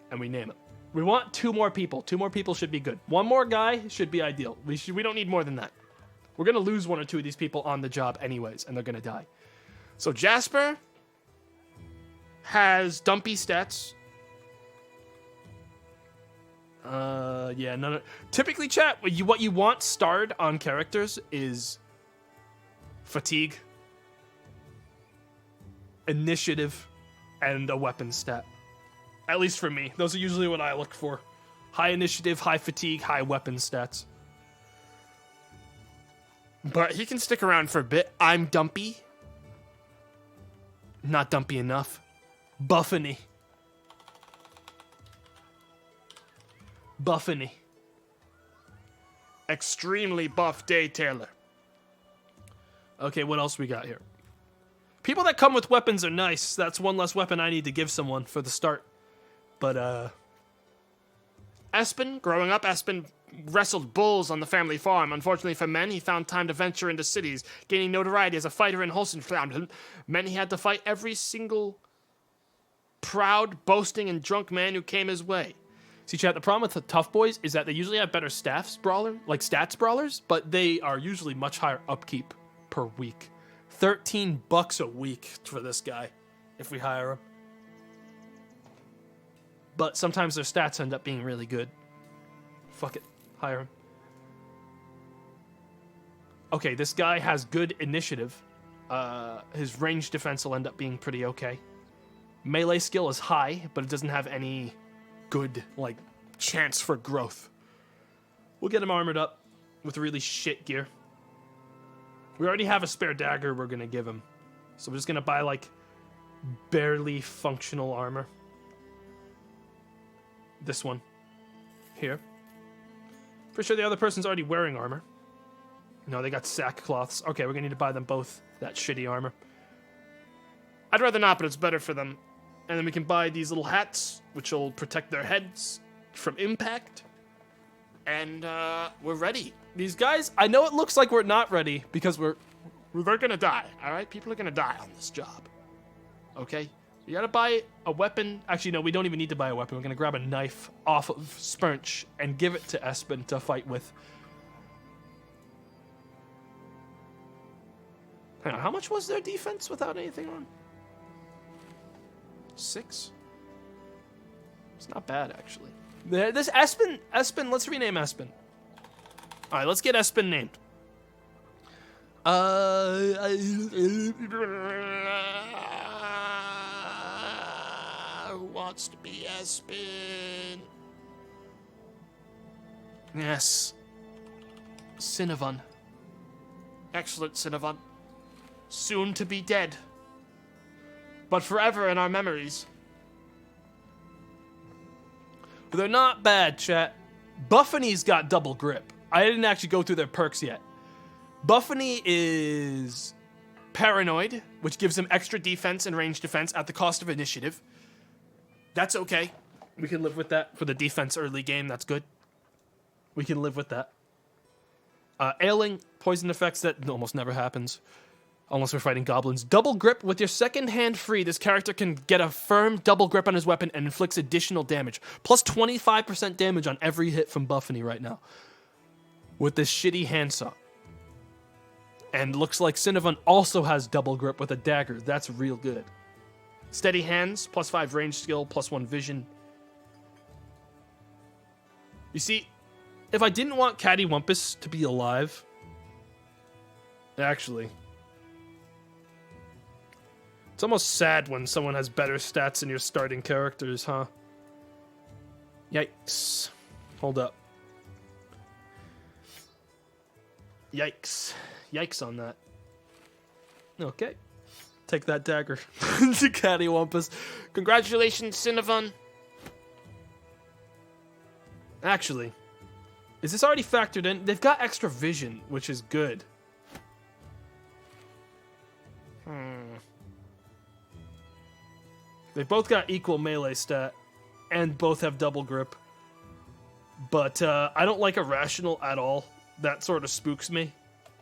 And we name him. We want 2 more people. 2 more people should be good. 1 more guy should be ideal. We don't need more than that. We're going to lose 1 or 2 of these people on the job anyways, and they're going to die. So Jasper has dumpy stats. Yeah, no. Typically, chat, what you want starred on characters is fatigue, initiative, and a weapon stat. At least for me. Those are usually what I look for. High initiative, high fatigue, high weapon stats. But he can stick around for a bit. I'm dumpy. Not dumpy enough. Buffany. Buffany. Extremely buff day tailor. Okay, what else we got here? People that come with weapons are nice. That's 1 less weapon I need to give someone for the start. But, Espen, growing up, Espen wrestled bulls on the family farm. Unfortunately for men, he found time to venture into cities, gaining notoriety as a fighter in Holstenfland. Men he had to fight every single proud, boasting, and drunk man who came his way. See, chat, the problem with the tough boys is that they usually have better stats brawlers, but they are usually much higher upkeep per week. $13 a week for this guy, if we hire him. But sometimes their stats end up being really good. Fuck it, hire him. Okay, this guy has good initiative. His range defense will end up being pretty okay. Melee skill is high, but it doesn't have any good, chance for growth. We'll get him armored up with really shit gear. We already have a spare dagger we're gonna give him. So we're just gonna buy, barely functional armor. This one. Here. Pretty sure the other person's already wearing armor. No, they got sackcloths. Okay, we're gonna need to buy them both that shitty armor. I'd rather not, but it's better for them. And then we can buy these little hats, which will protect their heads from impact. And we're ready. These guys, I know it looks like we're not ready because they're gonna die, all right? People are gonna die on this job. Okay? You gotta buy a weapon. Actually, no, we don't even need to buy a weapon. We're gonna grab a knife off of Spurnch and give it to Espen to fight with. Hang on, how much was their defense without anything on? 6? It's not bad, actually. This Espen, let's rename Espen. All right, let's get Espen named. Who wants to be Espen? Yes. Cinnavon. Excellent, Cinnavon. Soon to be dead. But forever in our memories. But they're not bad, chat. Buffany's got double grip. I didn't actually go through their perks yet. Buffany is paranoid, which gives him extra defense and range defense at the cost of initiative. That's okay. We can live with that. For the defense early game, that's good. We can live with that. Ailing, poison effects, that almost never happens. Unless we're fighting goblins. Double grip, with your second hand free, this character can get a firm double grip on his weapon and inflicts additional damage. Plus 25% damage on every hit from Buffany right now. With this shitty handsaw. And looks like Cinnavon also has double grip with a dagger. That's real good. Steady hands, plus 5 range skill, plus 1 vision. You see, if I didn't want Catty Wumpus to be alive, Actually. It's almost sad when someone has better stats than your starting characters, huh? Yikes. Hold up. Yikes. Yikes on that. Okay. Take that dagger. To Cattywampus. Congratulations, Cinnavon. Actually, is this already factored in? They've got extra vision, which is good. They both got equal melee stat, and both have double grip. But I don't like irrational at all. That sort of spooks me.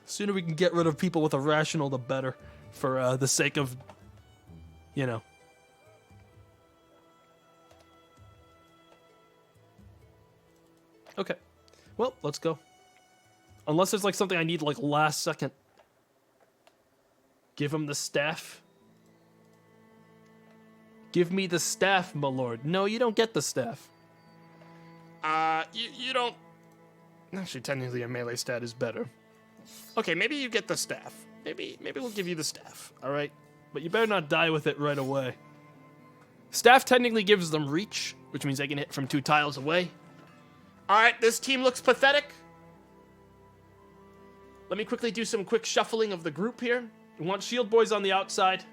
The sooner we can get rid of people with irrational, the better. For the sake of, you know. Okay. Well, let's go. Unless there's like something I need like last second. Give him the staff. Give me the staff, my lord. No, you don't get the staff. You don't... Actually, technically your melee stat is better. Okay, maybe you get the staff. Maybe we'll give you the staff, alright? But you better not die with it right away. Staff technically gives them reach, which means they can hit from 2 tiles away. Alright, this team looks pathetic. Let me quickly do some quick shuffling of the group here. We want shield boys on the outside.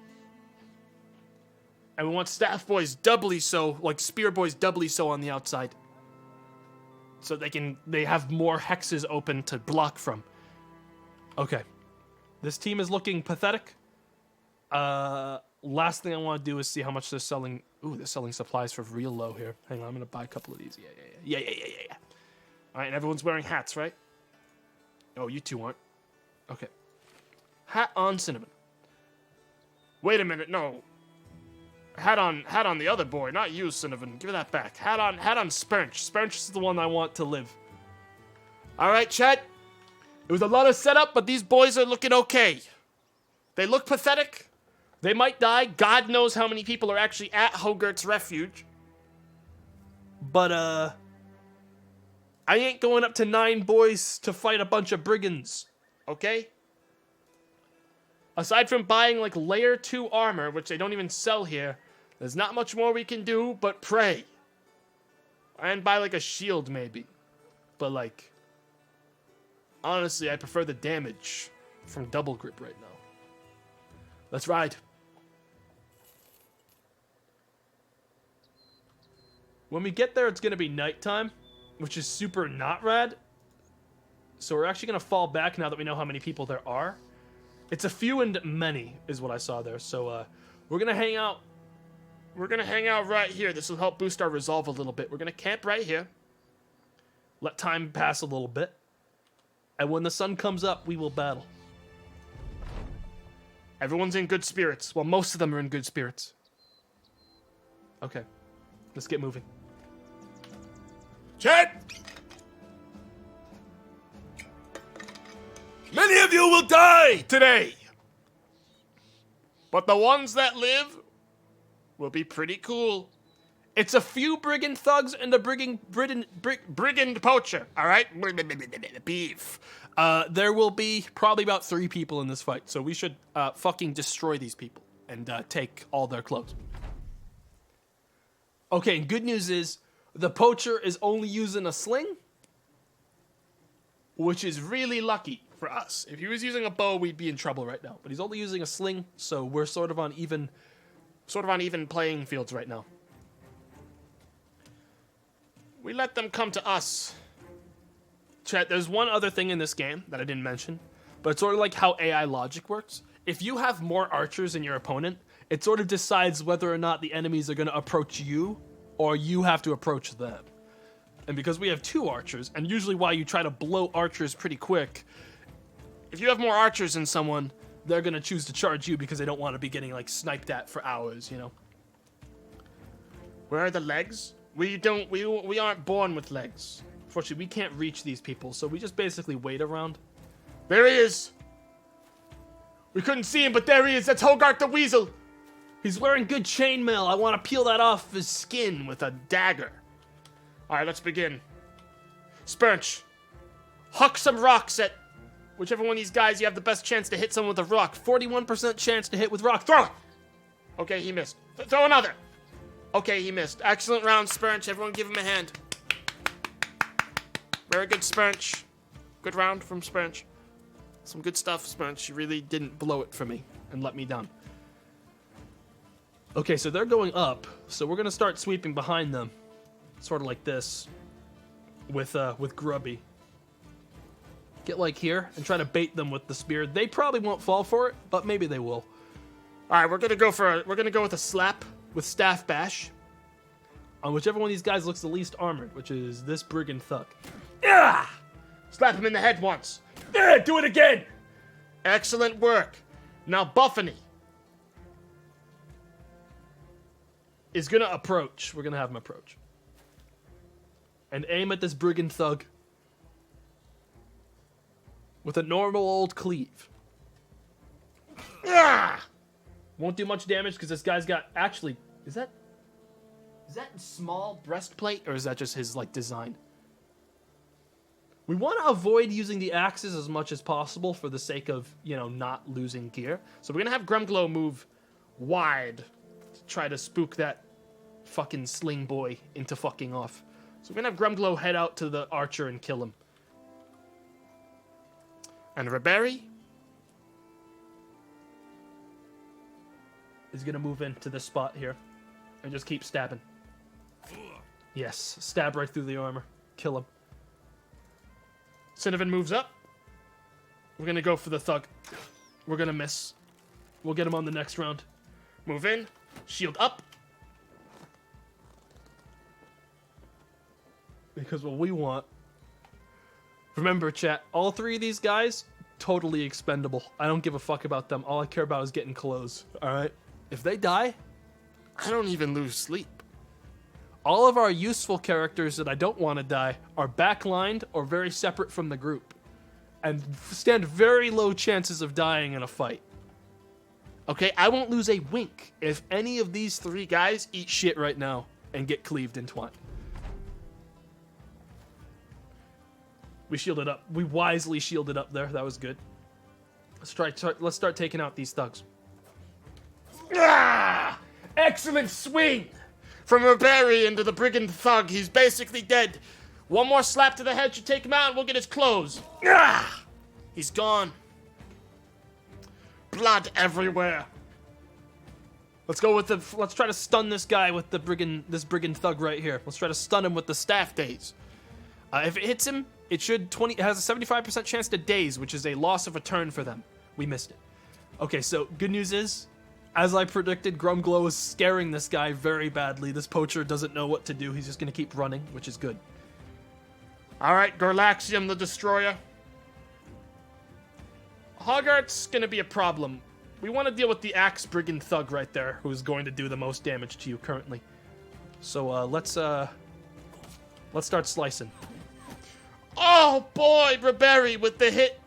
And we want staff boys doubly so, like spear boys doubly so on the outside. So they have more hexes open to block from. Okay. This team is looking pathetic. Last thing I want to do is see how much they're selling. Ooh, they're selling supplies for real low here. Hang on, I'm going to buy a couple of these. Yeah. All right, and everyone's wearing hats, right? Oh, you two aren't. Okay. Hat on Cinnamon. Wait a minute, no. Hat on the other boy, not you, Cinnamon. Give that back. Hat on Spernch. Spernch is the one I want to live. All right, Chet. It was a lot of setup, but these boys are looking okay. They look pathetic. They might die. God knows how many people are actually at Hogarth's Refuge. But, I ain't going up to 9 boys to fight a bunch of brigands. Okay? Aside from buying, like, layer 2 armor, which they don't even sell here, there's not much more we can do but pray. And buy, like, a shield, maybe. But, like... honestly, I prefer the damage from double grip right now. Let's ride. When we get there, it's going to be nighttime, which is super not rad. So we're actually going to fall back now that we know how many people there are. It's a few and many is what I saw there. So we're going to hang out. We're going to hang out right here. This will help boost our resolve a little bit. We're going to camp right here. Let time pass a little bit. And when the sun comes up, we will battle. Everyone's in good spirits. Well, most of them are in good spirits. Okay. Let's get moving. Chet! Many of you will die today. But the ones that live will be pretty cool. It's a few brigand thugs and a brigand poacher, all right? Beef. There will be probably about 3 people in this fight, so we should fucking destroy these people and take all their clothes. Okay, and good news is the poacher is only using a sling, which is really lucky for us. If he was using a bow, we'd be in trouble right now. But he's only using a sling, so we're sort of on even playing fields right now. We let them come to us. Chat, there's one other thing in this game that I didn't mention, but it's sort of like how AI logic works. If you have more archers than your opponent, it sort of decides whether or not the enemies are going to approach you or you have to approach them. And because we have 2 archers, and usually why you try to blow archers pretty quick, if you have more archers than someone, they're going to choose to charge you because they don't want to be getting like sniped at for hours, you know? Where are the legs? We aren't born with legs. Unfortunately, we can't reach these people, so we just basically wait around. There he is. We couldn't see him, but there he is. That's Hogarth the Weasel. He's wearing good chainmail. I want to peel that off his skin with a dagger. All right, let's begin. Spernch, huck some rocks at Whichever one of these guys you have the best chance to hit someone with a rock. 41% chance to hit with rock. Throw it! Okay, he missed. Throw another! Okay, he missed. Excellent round, Spurch. Everyone give him a hand. Very good, Spurch. Good round from Spurch. Some good stuff, Spurch. You really didn't blow it for me and let me down. Okay, so they're going up. So we're going to start sweeping behind them. Sort of like this. With Grubby. Get like here and try to bait them with the spear. They probably won't fall for it, but maybe they will. All right, we're gonna go with a slap with staff bash on whichever one of these guys looks the least armored, which is this brigand thug. Yeah! Slap him in the head once. Yeah, do it again. Excellent work. Now Buffany is gonna approach. We're gonna have him approach and aim at this brigand thug with a normal old cleave. Ah! Won't do much damage because this guy's got... Actually, is that small breastplate or is that just his like design? We want to avoid using the axes as much as possible for the sake of, you know, not losing gear. So we're gonna have Grumglow move wide to try to spook that fucking sling boy into fucking off. So we're gonna have Grumglow head out to the archer and kill him. And Ribery is going to move into this spot here and just keep stabbing. Yes, stab right through the armor. Kill him. Cinnavin moves up. We're going to go for the thug. We're going to miss. We'll get him on the next round. Move in. Shield up. Because what we want... Remember, chat, all three of these guys, totally expendable. I don't give a fuck about them. All I care about is getting clothes, alright? If they die, I don't even lose sleep. All of our useful characters that I don't want to die are backlined or very separate from the group. And stand very low chances of dying in a fight. Okay, I won't lose a wink if any of these three guys eat shit right now and get cleaved in twine. We shielded up. We wisely shielded up there. That was good. Let's start taking out these thugs. Ah! Excellent swing from Ribery into the brigand thug. He's basically dead. One more slap to the head should take him out and we'll get his clothes. Ah! He's gone. Blood everywhere. Let's try to stun this guy with this brigand thug right here. Let's try to stun him with the staff daze. If it hits him, it has a 75% chance to daze, which is a loss of a turn for them. We missed it. Okay, so good news is, as I predicted, Grumglow is scaring this guy very badly. This poacher doesn't know what to do. He's just going to keep running, which is good. All right, Gorlaxium the Destroyer. Hogarth's going to be a problem. We want to deal with the Axe Brigand Thug right there, who is going to do the most damage to you currently. So let's start slicing. Oh boy, Ribery with the hit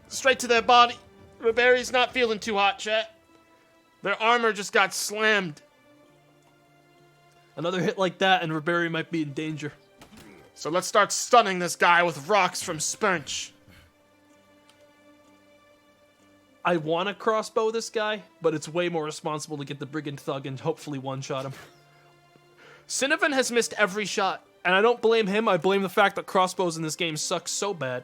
straight to their body. Ribery's not feeling too hot, chat. Their armor just got slammed. Another hit like that and Ribery might be in danger. So let's start stunning this guy with rocks from Spurch. I want to crossbow this guy, but it's way more responsible to get the Brigand Thug and hopefully one-shot him. Cinnavin has missed every shot, and I don't blame him. I blame the fact that crossbows in this game suck so bad.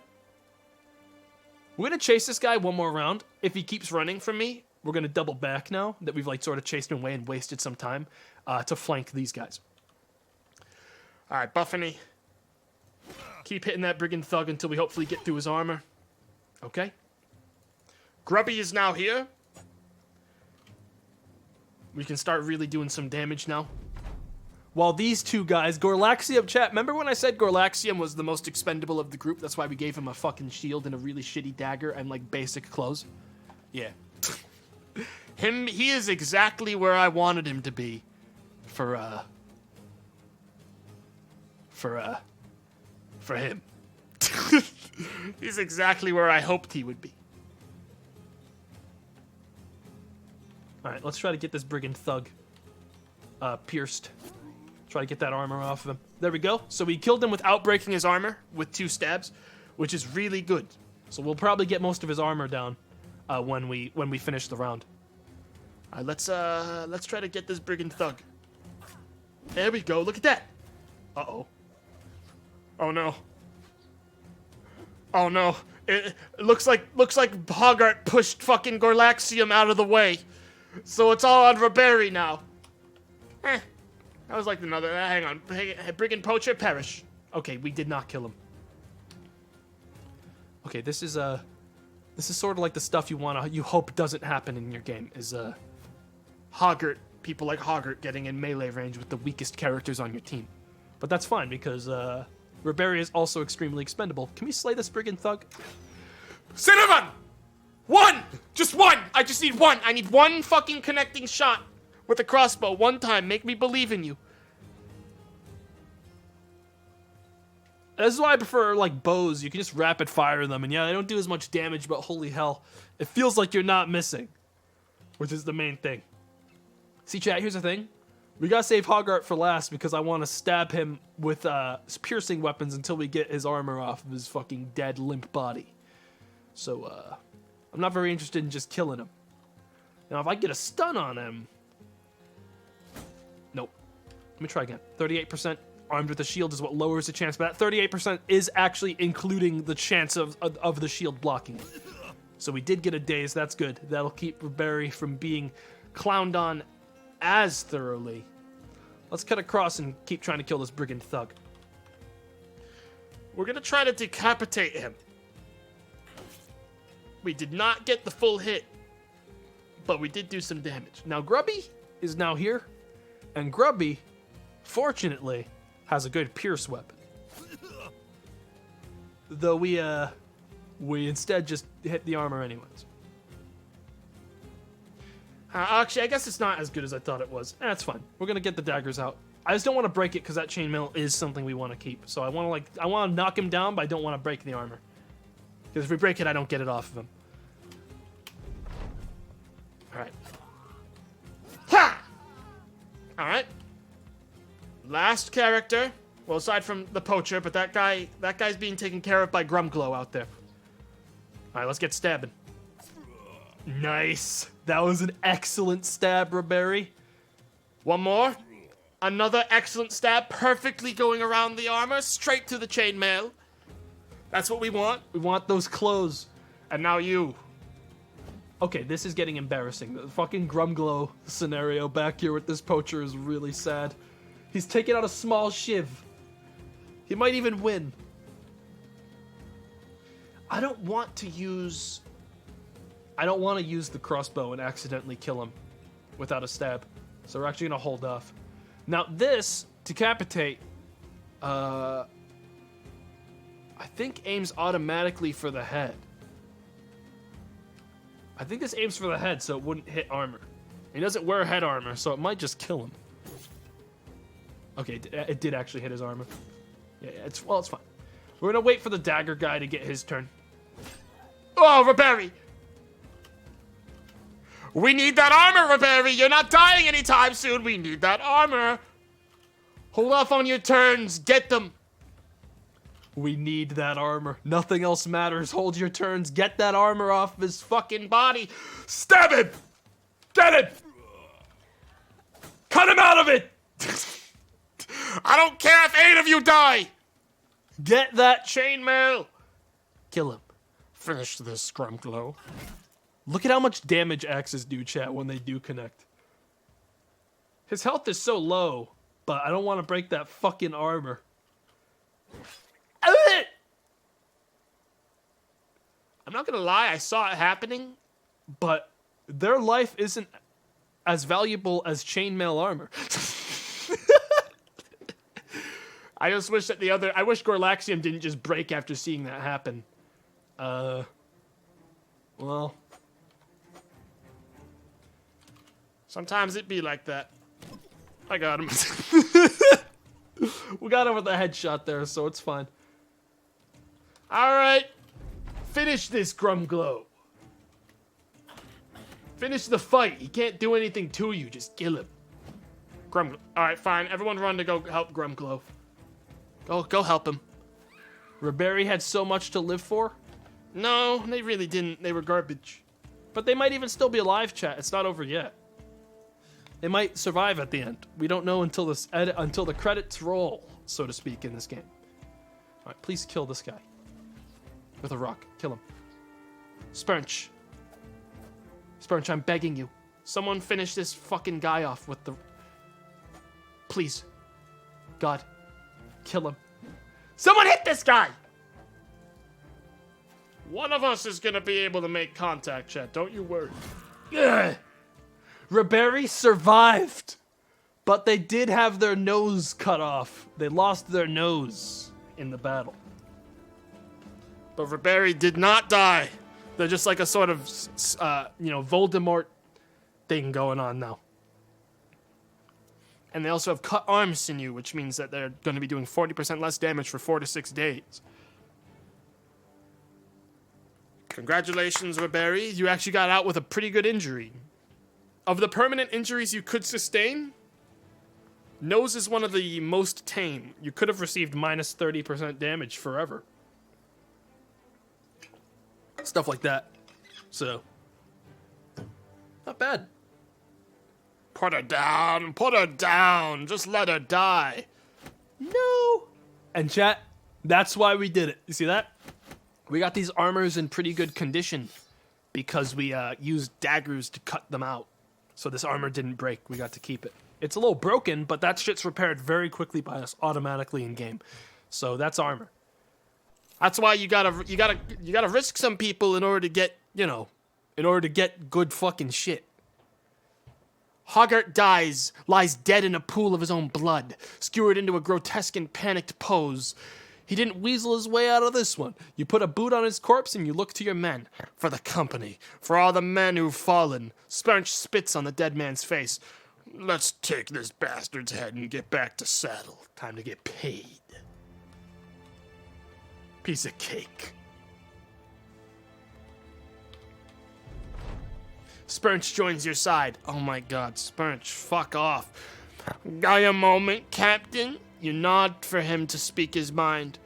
We're going to chase this guy one more round. If he keeps running from me, we're going to double back now that we've like sort of chased him away and wasted some time to flank these guys. All right, Buffany. Keep hitting that Brigand Thug until we hopefully get through his armor. Okay? Grubby is now here. We can start really doing some damage now. While these two guys, Gorlaxium, chat, remember when I said Gorlaxium was the most expendable of the group? That's why we gave him a fucking shield and a really shitty dagger and like basic clothes? Yeah. He is exactly where I wanted him to be for him. He's exactly where I hoped he would be. Alright, let's try to get this Brigand Thug pierced. Try to get that armor off of him. There we go. So we killed him without breaking his armor with 2 stabs, which is really good. So we'll probably get most of his armor down when we finish the round. All right, let's try to get this brigand thug. There we go. Look at that. Uh-oh. Oh no. Oh no. It looks like Hoggart pushed fucking Gorlaxium out of the way. So it's all on Roberi now. That was like another. Hang on. Brigand poacher perish. Okay, we did not kill him. Okay, this is sort of like the stuff you hope doesn't happen in your game. Is Hoggart, people like Hoggart getting in melee range with the weakest characters on your team. But that's fine because Roberi is also extremely expendable. Can we slay this brigand thug? Cinnamon! One! Just one! I just need one. I need one fucking connecting shot with a crossbow one time. Make me believe in you. This is why I prefer, like, bows. You can just rapid fire them, and yeah, they don't do as much damage, but holy hell, it feels like you're not missing, which is the main thing. See, chat, here's the thing. We gotta save Hoggart for last because I want to stab him with piercing weapons until we get his armor off of his fucking dead, limp body. So, I'm not very interested in just killing him. Now, if I get a stun on him... Nope. Let me try again. 38%. Armed with a shield is what lowers the chance, but that 38% is actually including the chance of the shield blocking it. So we did get a daze, that's good. That'll keep Roberi from being clowned on as thoroughly. Let's cut across and keep trying to kill this brigand thug. We're gonna try to decapitate him. We did not get the full hit, but we did do some damage. Now Grubby is now here, and Grubby, fortunately, has a good pierce weapon. Though we instead just hit the armor anyways. Actually, I guess it's not as good as I thought it was. That's fine. We're gonna get the daggers out. I just don't want to break it because that chainmail is something we want to keep. So I want to knock him down, but I don't want to break the armor. Because if we break it, I don't get it off of him. All right. Ha! All right. Last character. Well, aside from the poacher, but that guy's being taken care of by Grumglow out there. All right, let's get stabbing. Nice. That was an excellent stab, Roberi. One more. Another excellent stab, perfectly going around the armor, straight to the chainmail. That's what we want. We want those clothes. And now you. Okay, this is getting embarrassing. The fucking Grumglow scenario back here with this poacher is really sad. He's taking out a small shiv. He might even win. I don't want to use the crossbow and accidentally kill him without a stab. So we're actually going to hold off. Now this, decapitate, I think aims automatically for the head. I think this aims for the head so it wouldn't hit armor. He doesn't wear head armor, so it might just kill him. Okay, it did actually hit his armor. Yeah, it's fine. We're gonna wait for the dagger guy to get his turn. Oh, Roberi! We need that armor, Roberi! You're not dying anytime soon! We need that armor! Hold off on your turns! Get them! We need that armor. Nothing else matters. Hold your turns. Get that armor off his fucking body. Stab him! Get it! Cut him out of it! I don't care if 8 of you die! Get that Chainmail! Kill him. Finish this, Grumglow. Look at how much damage axes do, chat, when they do connect. His health is so low, but I don't want to break that fucking armor. I'm not gonna lie, I saw it happening. But their life isn't as valuable as chainmail armor. I just wish that I wish Gorlaxium didn't just break after seeing that happen. Well. Sometimes it be like that. I got him. We got him with a headshot there, so it's fine. Alright. Finish this, Grumglow. Finish the fight. He can't do anything to you. Just kill him. Grumglow. Alright, fine. Everyone run to go help Grumglow. Go help him. Roberi had so much to live for. No, they really didn't. They were garbage. But they might even still be alive, chat. It's not over yet. They might survive at the end. We don't know until until the credits roll, so to speak, in this game. All right, please kill this guy with a rock. Kill him. Spurnch. Spurnch, I'm begging you. Someone finish this fucking guy off with the... Please. God. Kill him. Someone hit this guy! One of us is gonna be able to make contact, chat. Don't you worry. Ugh. Ribery survived, but they did have their nose cut off. They lost their nose in the battle. But Ribery did not die. They're just like a sort of, Voldemort thing going on now. And they also have cut arm sinew, which means that they're going to be doing 40% less damage for 4 to 6 days. Congratulations, Ribery. You actually got out with a pretty good injury. Of the permanent injuries you could sustain, nose is one of the most tame. You could have received minus 30% damage forever. Stuff like that. So, not bad. Put her down, just let her die. No. And chat, that's why we did it. You see that? We got these armors in pretty good condition because we used daggers to cut them out. So this armor didn't break. We got to keep it. It's a little broken, but that shit's repaired very quickly by us automatically in game. So that's armor. That's why you gotta risk some people in order to get, good fucking shit. Hoggart lies dead in a pool of his own blood, skewered into a grotesque and panicked pose. He didn't weasel his way out of this one. You put a boot on his corpse and you look to your men. For the company. For all the men who've fallen. Spurnch spits on the dead man's face. Let's take this bastard's head and get back to saddle. Time to get paid. Piece of cake. Spurnch joins your side. Oh my god, Spurnch, fuck off. Got a moment, Captain? You nod for him to speak his mind.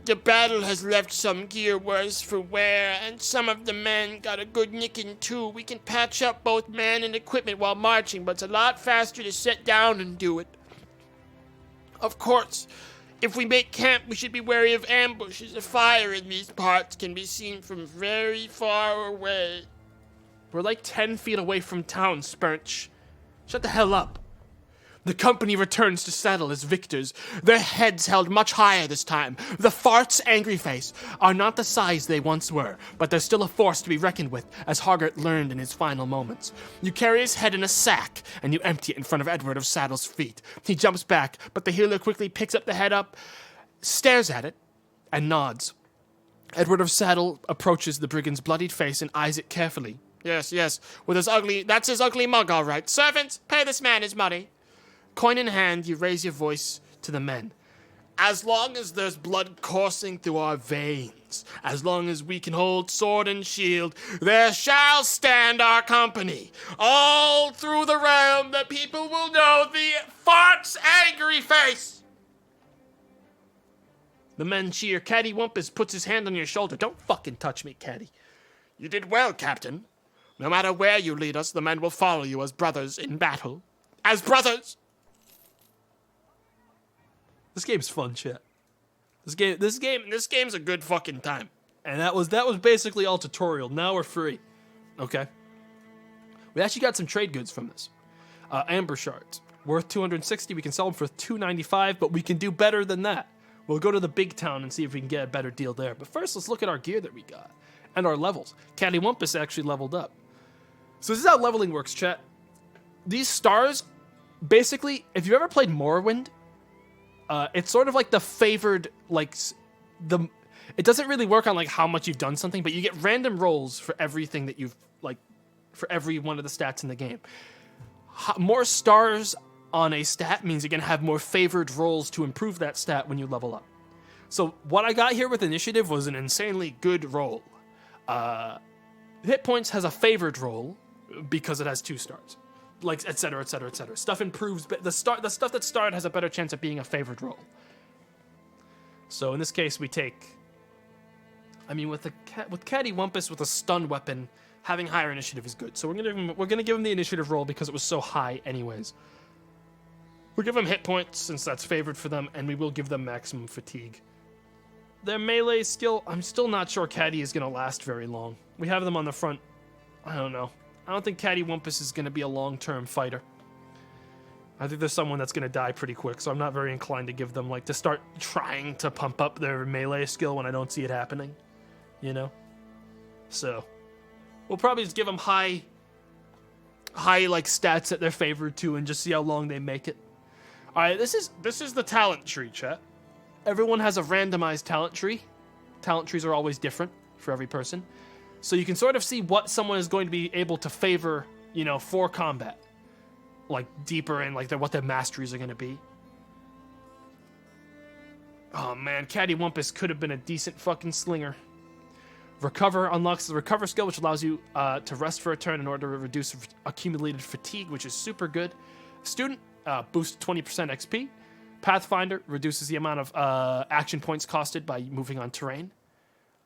The battle has left some gear worse for wear, and some of the men got a good nicking too. We can patch up both man and equipment while marching, but it's a lot faster to sit down and do it. Of course, if we make camp, we should be wary of ambushes. A fire in these parts can be seen from very far away. We're like 10 feet away from town, Spurnch. Shut the hell up. The company returns to saddle as victors, their heads held much higher this time. The farts' angry face are not the size they once were, but they're still a force to be reckoned with, as Hoggart learned in his final moments. You carry his head in a sack, and you empty it in front of Edward of Saddle's feet. He jumps back, but the healer quickly picks up the head up, stares at it, and nods. Edward of Saddle approaches the brigand's bloodied face and eyes it carefully. Yes, with his that's his ugly mug, all right. Servants, pay this man his money. Coin in hand, you raise your voice to the men. As long as there's blood coursing through our veins, as long as we can hold sword and shield, there shall stand our company. All through the realm, the people will know the fart's angry face. The men cheer. Caddy Wumpus puts his hand on your shoulder. Don't fucking touch me, Caddy. You did well, Captain. No matter where you lead us, the men will follow you as brothers in battle. As brothers! This game's fun, chat. This game's a good fucking time. And that was basically all tutorial. Now we're free. Okay. We actually got some trade goods from this. Amber shards. Worth 260. We can sell them for 295, but we can do better than that. We'll go to the big town and see if we can get a better deal there. But first, let's look at our gear that we got. And our levels. Caddy Wumpus actually leveled up. So this is how leveling works, chat. These stars, basically, if you've ever played Morrowind, it's sort of like the favored, it doesn't really work on like how much you've done something, but you get random rolls for everything that you've, for every one of the stats in the game. More stars on a stat means you're going to have more favored rolls to improve that stat when you level up. So what I got here with Initiative was an insanely good roll. Hit points has a favored roll because it has 2 stars. Like, et cetera, et cetera, et cetera. Stuff improves, but the stuff that's starred has a better chance of being a favored roll. So in this case, we take I mean, with Cattywampus with a stun weapon, having higher initiative is good. So we're gonna give him the initiative roll because it was so high, anyways. We'll give them hit points since that's favored for them, and we will give them maximum fatigue. Their melee skill, I'm still not sure Catty is gonna last very long. We have them on the front. I don't know. I don't think Cattywampus is gonna be a long-term fighter. I think there's someone that's gonna die pretty quick, so I'm not very inclined to give them, like, to start trying to pump up their melee skill when I don't see it happening. You know? So, we'll probably just give them high, like, stats that they're favored to and just see how long they make it. Alright, this is the talent tree, chat. Everyone has a randomized talent tree. Talent trees are always different for every person. So you can sort of see what someone is going to be able to favor, you know, for combat. Like, deeper in, like, what their masteries are going to be. Oh, man, Cattywampus could have been a decent fucking slinger. Recover unlocks the Recover skill, which allows you to rest for a turn in order to reduce accumulated fatigue, which is super good. Student, boosts 20% XP. Pathfinder reduces the amount of action points costed by moving on terrain.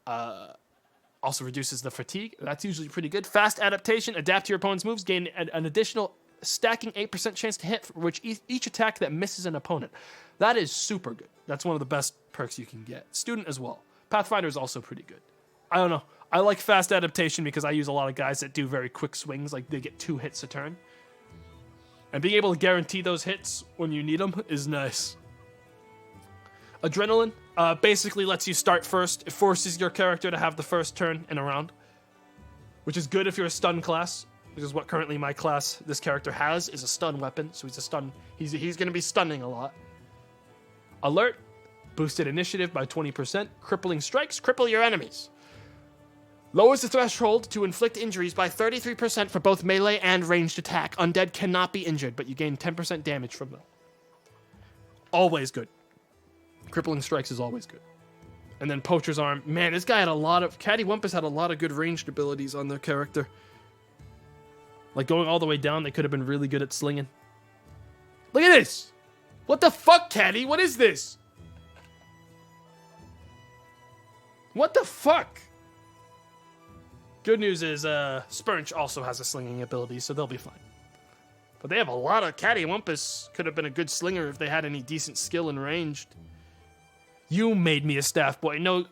Also reduces the fatigue. That's usually pretty good. Fast adaptation. Adapt to your opponent's moves. Gain an additional stacking 8% chance to hit, for which each attack that misses an opponent. That is super good. That's one of the best perks you can get. Student as well. Pathfinder is also pretty good. I don't know. I like fast adaptation because I use a lot of guys that do very quick swings. Like, they get 2 hits a turn. And being able to guarantee those hits when you need them is nice. Adrenaline basically lets you start first. It forces your character to have the first turn in a round, which is good if you're a stun class, which is what currently my class, this character has, is a stun weapon. So he's a stun. He's going to be stunning a lot. Alert, boosted initiative by 20%. Crippling strikes, cripple your enemies. Lowers the threshold to inflict injuries by 33% for both melee and ranged attack. Undead cannot be injured, but you gain 10% damage from them. Always good. Crippling strikes is always good. And then Poacher's Arm. Man, this guy had Cattywampus had a lot of good ranged abilities on their character. Like, going all the way down, they could have been really good at slinging. Look at this! What the fuck, Catty? What is this? What the fuck? Good news is, Spurnch also has a slinging ability, so they'll be fine. But they have a lot of Cattywampus. Could have been a good slinger if they had any decent skill in ranged. You made me a staff boy. No,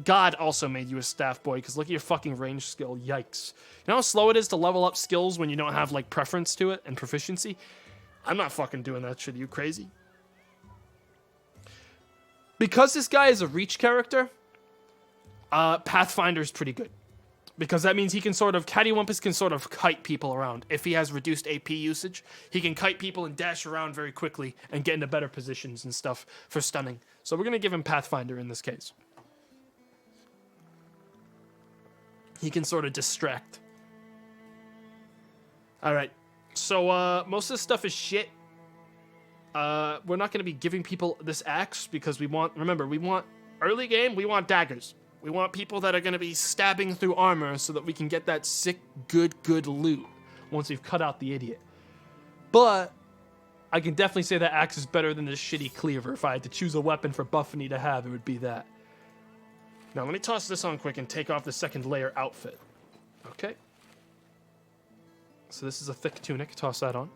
God also made you a staff boy, because look at your fucking range skill. Yikes. You know how slow it is to level up skills when you don't have, like, preference to it and proficiency? I'm not fucking doing that shit. Are you crazy? Because this guy is a reach character, Pathfinder's pretty good. Because that means he can Cattywampus can sort of kite people around. If he has reduced AP usage, he can kite people and dash around very quickly and get into better positions and stuff for stunning. So we're going to give him Pathfinder in this case. He can sort of distract. Alright, so most of this stuff is shit. We're not going to be giving people this axe because early game, we want daggers. We want people that are going to be stabbing through armor so that we can get that sick, good loot once we've cut out the idiot. But I can definitely say that axe is better than this shitty cleaver. If I had to choose a weapon for Buffany to have, it would be that. Now, let me toss this on quick and take off the second layer outfit. Okay. So this is a thick tunic. Toss that on.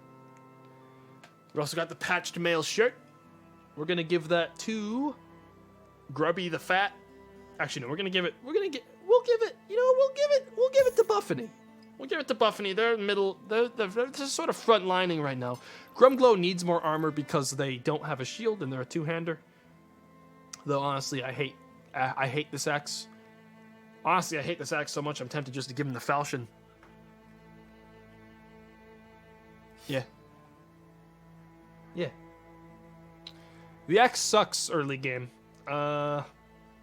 We also got the patched male shirt. We're going to give that to Grubby the Fat. Actually, no, we'll give it to Buffany. We'll give it to Buffany. They're sort of front lining right now. Grumglow needs more armor because they don't have a shield and they're a two-hander. Though, honestly, I hate this axe. Honestly, I hate this axe so much, I'm tempted just to give him the falchion. Yeah. The axe sucks early game.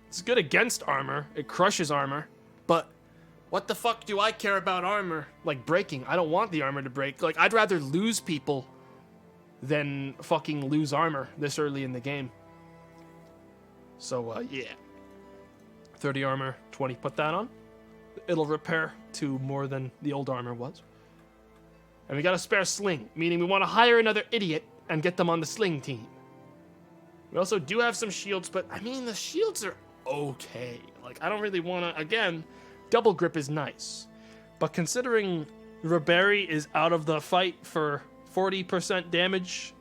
It's good against armor. It crushes armor. But what the fuck do I care about armor? Like, breaking. I don't want the armor to break. Like, I'd rather lose people than fucking lose armor this early in the game. So, yeah. 30 armor, 20. Put that on. It'll repair to more than the old armor was. And we got a spare sling, meaning we want to hire another idiot and get them on the sling team. We also do have some shields, but, I mean, the shields are okay. Like, I don't really want to... Again, double grip is nice. But considering Ribery is out of the fight for 40% damage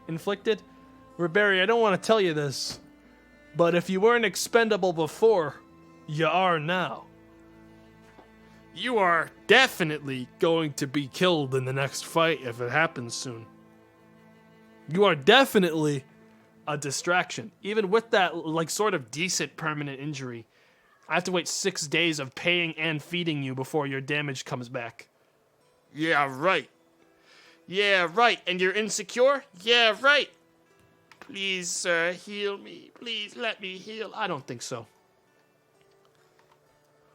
inflicted, Ribery, I don't want to tell you this, but if you weren't expendable before, you are now. You are definitely going to be killed in the next fight if it happens soon. You are definitely a distraction. Even with that, like, sort of decent permanent injury, I have to wait 6 days of paying and feeding you before your damage comes back. Yeah, right. Yeah, right. And you're insecure? Yeah, right. Please, sir, heal me. Please let me heal. I don't think so.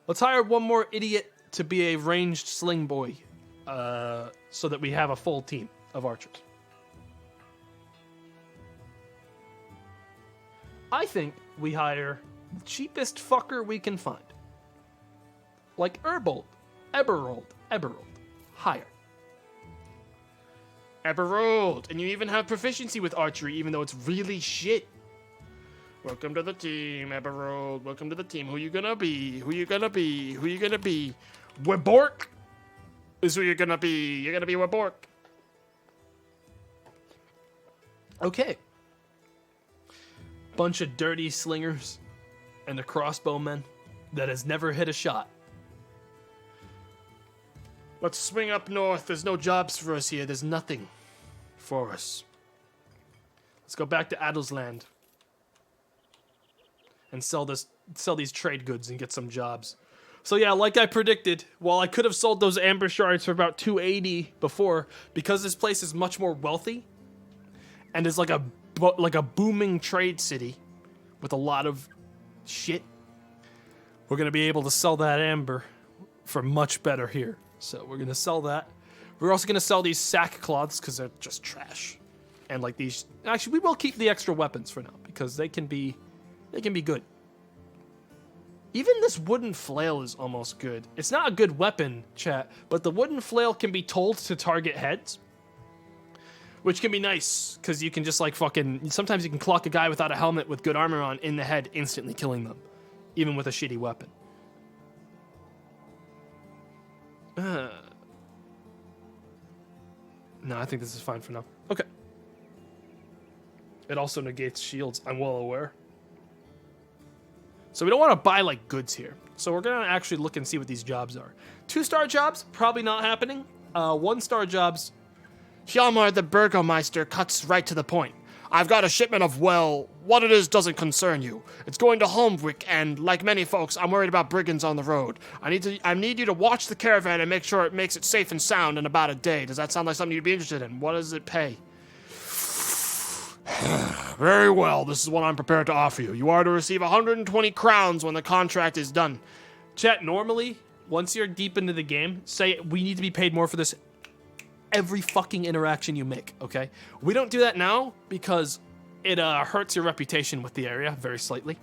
Let's hire one more idiot to be a ranged sling boy, so that we have a full team of archers. I think we hire the cheapest fucker we can find. Like Eberrold. Hire. Eberrold. And you even have proficiency with archery, even though it's really shit. Welcome to the team, Eberrold. Welcome to the team. Who you gonna be? Who you gonna be? Who you gonna be? Webork is who you're gonna be. You're gonna be Webork. Okay. Bunch of dirty slingers and a crossbowman that has never hit a shot. Let's swing up north. There's no jobs for us here. There's nothing for us. Let's go back to Adelsland and sell these trade goods and get some jobs. So yeah, like I predicted, while I could have sold those amber shards for about 280 before, because this place is much more wealthy and is like a booming trade city with a lot of shit, we're going to be able to sell that amber for much better here. So we're going to sell that. We're also going to sell these sackcloths because they're just trash. And like these... Actually, we will keep the extra weapons for now because they can be good. Even this wooden flail is almost good. It's not a good weapon, chat, but the wooden flail can be told to target heads, which can be nice because you can just like fucking... Sometimes you can clock a guy without a helmet with good armor on in the head, instantly killing them, even with a shitty weapon. No, I think this is fine for now. Okay. It also negates shields, I'm well aware. So we don't want to buy, like, goods here. So we're going to actually look and see what these jobs are. 2-star jobs, probably not happening. 1-star jobs. Hjalmar the Burgomeister cuts right to the point. I've got a shipment of, well, what it is doesn't concern you. It's going to Holmwick, and like many folks, I'm worried about brigands on the road. I need you to watch the caravan and make sure it makes it safe and sound in about a day. Does that sound like something you'd be interested in? What does it pay? Very well, this is what I'm prepared to offer you. You are to receive 120 crowns when the contract is done. Chat, normally, once you're deep into the game, say we need to be paid more for this every fucking interaction you make, okay? We don't do that now because it hurts your reputation with the area very slightly.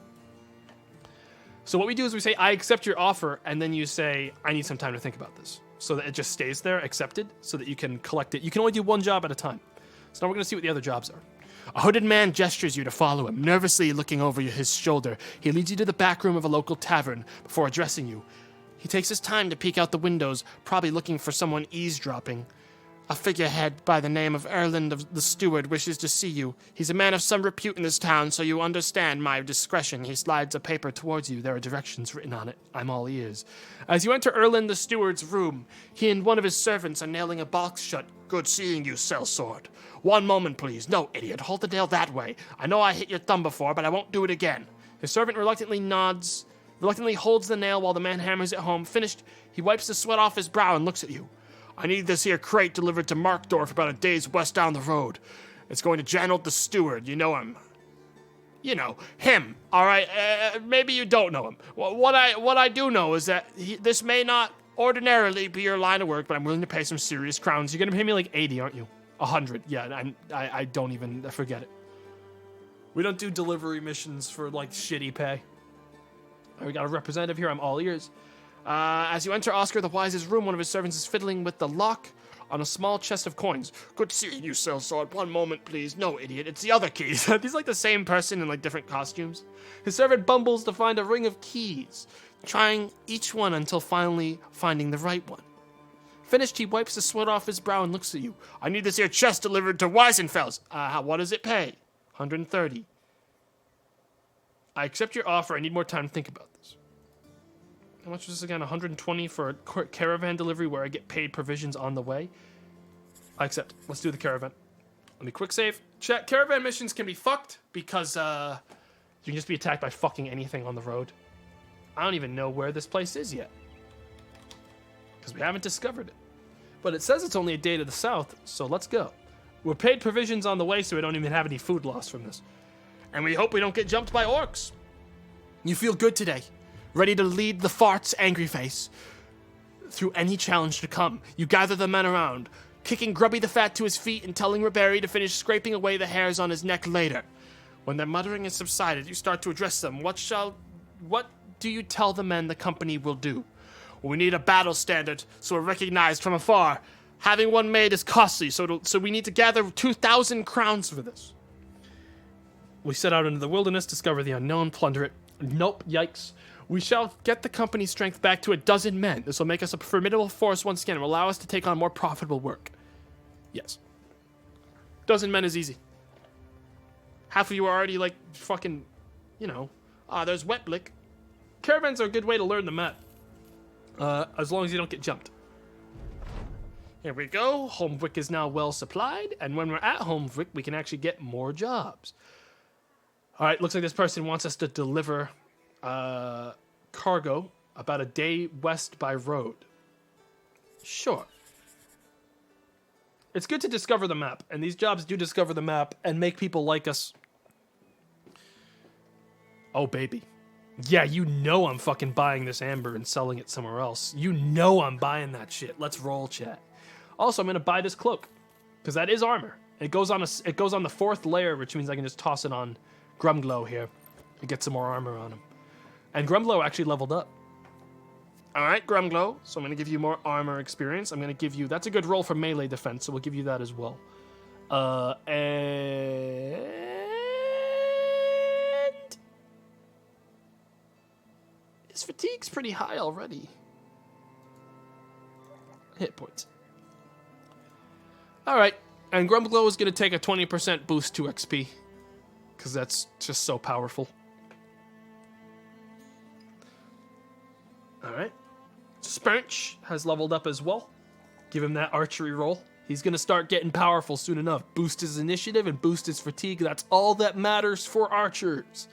So what we do is we say, I accept your offer, and then you say, I need some time to think about this. So that it just stays there, accepted, so that you can collect it. You can only do one job at a time. So now we're going to see what the other jobs are. A hooded man gestures you to follow him, nervously looking over his shoulder. He leads you to the back room of a local tavern before addressing you. He takes his time to peek out the windows, probably looking for someone eavesdropping. A figurehead by the name of Erland of the Steward wishes to see you. He's a man of some repute in this town, so you understand my discretion. He slides a paper towards you. There are directions written on it. I'm all ears. As you enter Erland the Steward's room, he and one of his servants are nailing a box shut. Good seeing you, sellsword. One moment, please. No, idiot. Hold the nail that way. I know I hit your thumb before, but I won't do it again. His servant reluctantly holds the nail while the man hammers it home. Finished, he wipes the sweat off his brow and looks at you. I need this here crate delivered to Markdorf about a day's west down the road. It's going to Janold the Steward. You know him. You know, him. All right, maybe you don't know him. What I do know is that this may not ordinarily be your line of work, but I'm willing to pay some serious crowns. You're going to pay me like 80, aren't you? 100. Yeah, I don't even forget it. We don't do delivery missions for, like, shitty pay. We got a representative here. I'm all ears. As you enter Oscar the Wise's room, one of his servants is fiddling with the lock. on a small chest of coins. Good seeing you, sellsword. One moment, please. No, idiot. It's the other keys. He's like the same person in like different costumes. His servant bumbles to find a ring of keys, trying each one until finally finding the right one. Finished, he wipes the sweat off his brow and looks at you. I need this here chest delivered to Weisenfels. What does it pay? 130. I accept your offer. I need more time to think about this. How much was this again? 120 for a caravan delivery where I get paid provisions on the way? I accept. Let's do the caravan. Let me quick save. Chat, caravan missions can be fucked because you can just be attacked by fucking anything on the road. I don't even know where this place is yet, because we haven't discovered it. But it says it's only a day to the south, so let's go. We're paid provisions on the way, so we don't even have any food loss from this. And we hope we don't get jumped by orcs. You feel good today, ready to lead the fart's angry face through any challenge to come. You gather the men around, kicking Grubby the Fat to his feet and telling Ribery to finish scraping away the hairs on his neck later. When their muttering has subsided, you start to address them. What do you tell the men the company will do? We need a battle standard, so we're recognized from afar. Having one made is costly, so we need to gather 2,000 crowns for this. We set out into the wilderness, discover the unknown, plunder it. Nope, yikes. We shall get the company's strength back to 12 men. This will make us a formidable force once again and will allow us to take on more profitable work. Yes. 12 men is easy. Half of you are already, like, fucking, there's Wetblick. Caravans are a good way to learn the map. As long as you don't get jumped. Here we go. Holmvik is now well supplied, and when we're at Holmvik, we can actually get more jobs. All right, looks like this person wants us to deliver cargo about a day west by road. Sure. It's good to discover the map, and these jobs do discover the map and make people like us. Oh, baby. Yeah, I'm fucking buying this amber and selling it somewhere else. I'm buying that shit. Let's roll, chat. Also, I'm gonna buy this cloak because that is armor. It goes on the 4th layer, which means I can just toss it on Grumglow here and get some more armor on him. And Grumglow actually leveled up. All right, Grumglow. So I'm gonna give you more armor experience. I'm gonna give you. That's a good roll for melee defense, so we'll give you that as well. And his fatigue's pretty high already. Hit points. All right, and Grumglow is going to take a 20% boost to XP, because that's just so powerful. All right. Spurch has leveled up as well. Give him that archery roll. He's going to start getting powerful soon enough. Boost his initiative and boost his fatigue. That's all that matters for archers.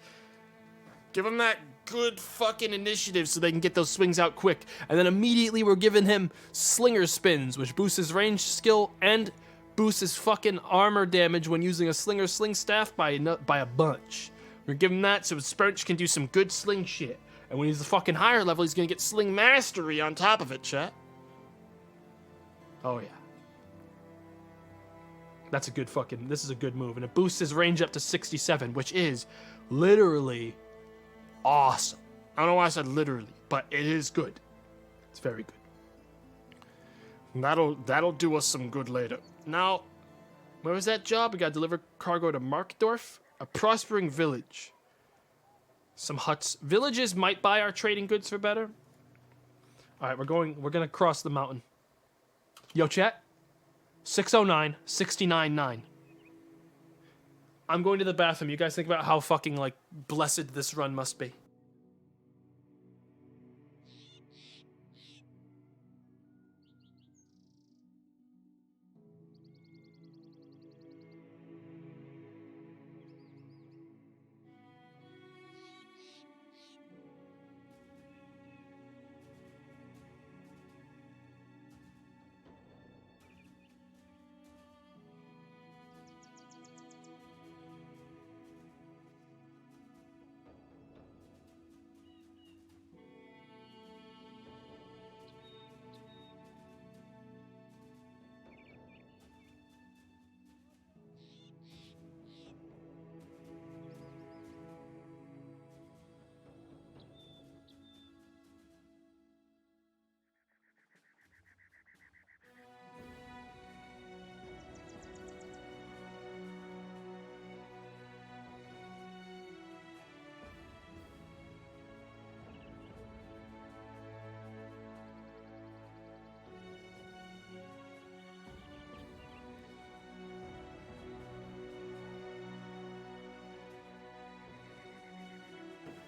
Give him that good fucking initiative so they can get those swings out quick. And then immediately we're giving him Slinger Spins, which boosts his range skill and boosts his fucking armor damage when using a Slinger Sling Staff by a bunch. We're giving that so Spurch can do some good sling shit. And when he's a fucking higher level, he's gonna get Sling Mastery on top of it, chat. Oh yeah. This is a good move. And it boosts his range up to 67, which is literally awesome. I don't know why I said literally, but it is good. It's very good. And that'll do us some good later. Now, where was that job? We gotta deliver cargo to Markdorf, a prospering village. Some huts. Villages might buy our trading goods for better. All right, we're gonna cross the mountain. Yo, chat. 609 699. I'm going to the bathroom. You guys think about how fucking, like, blessed this run must be.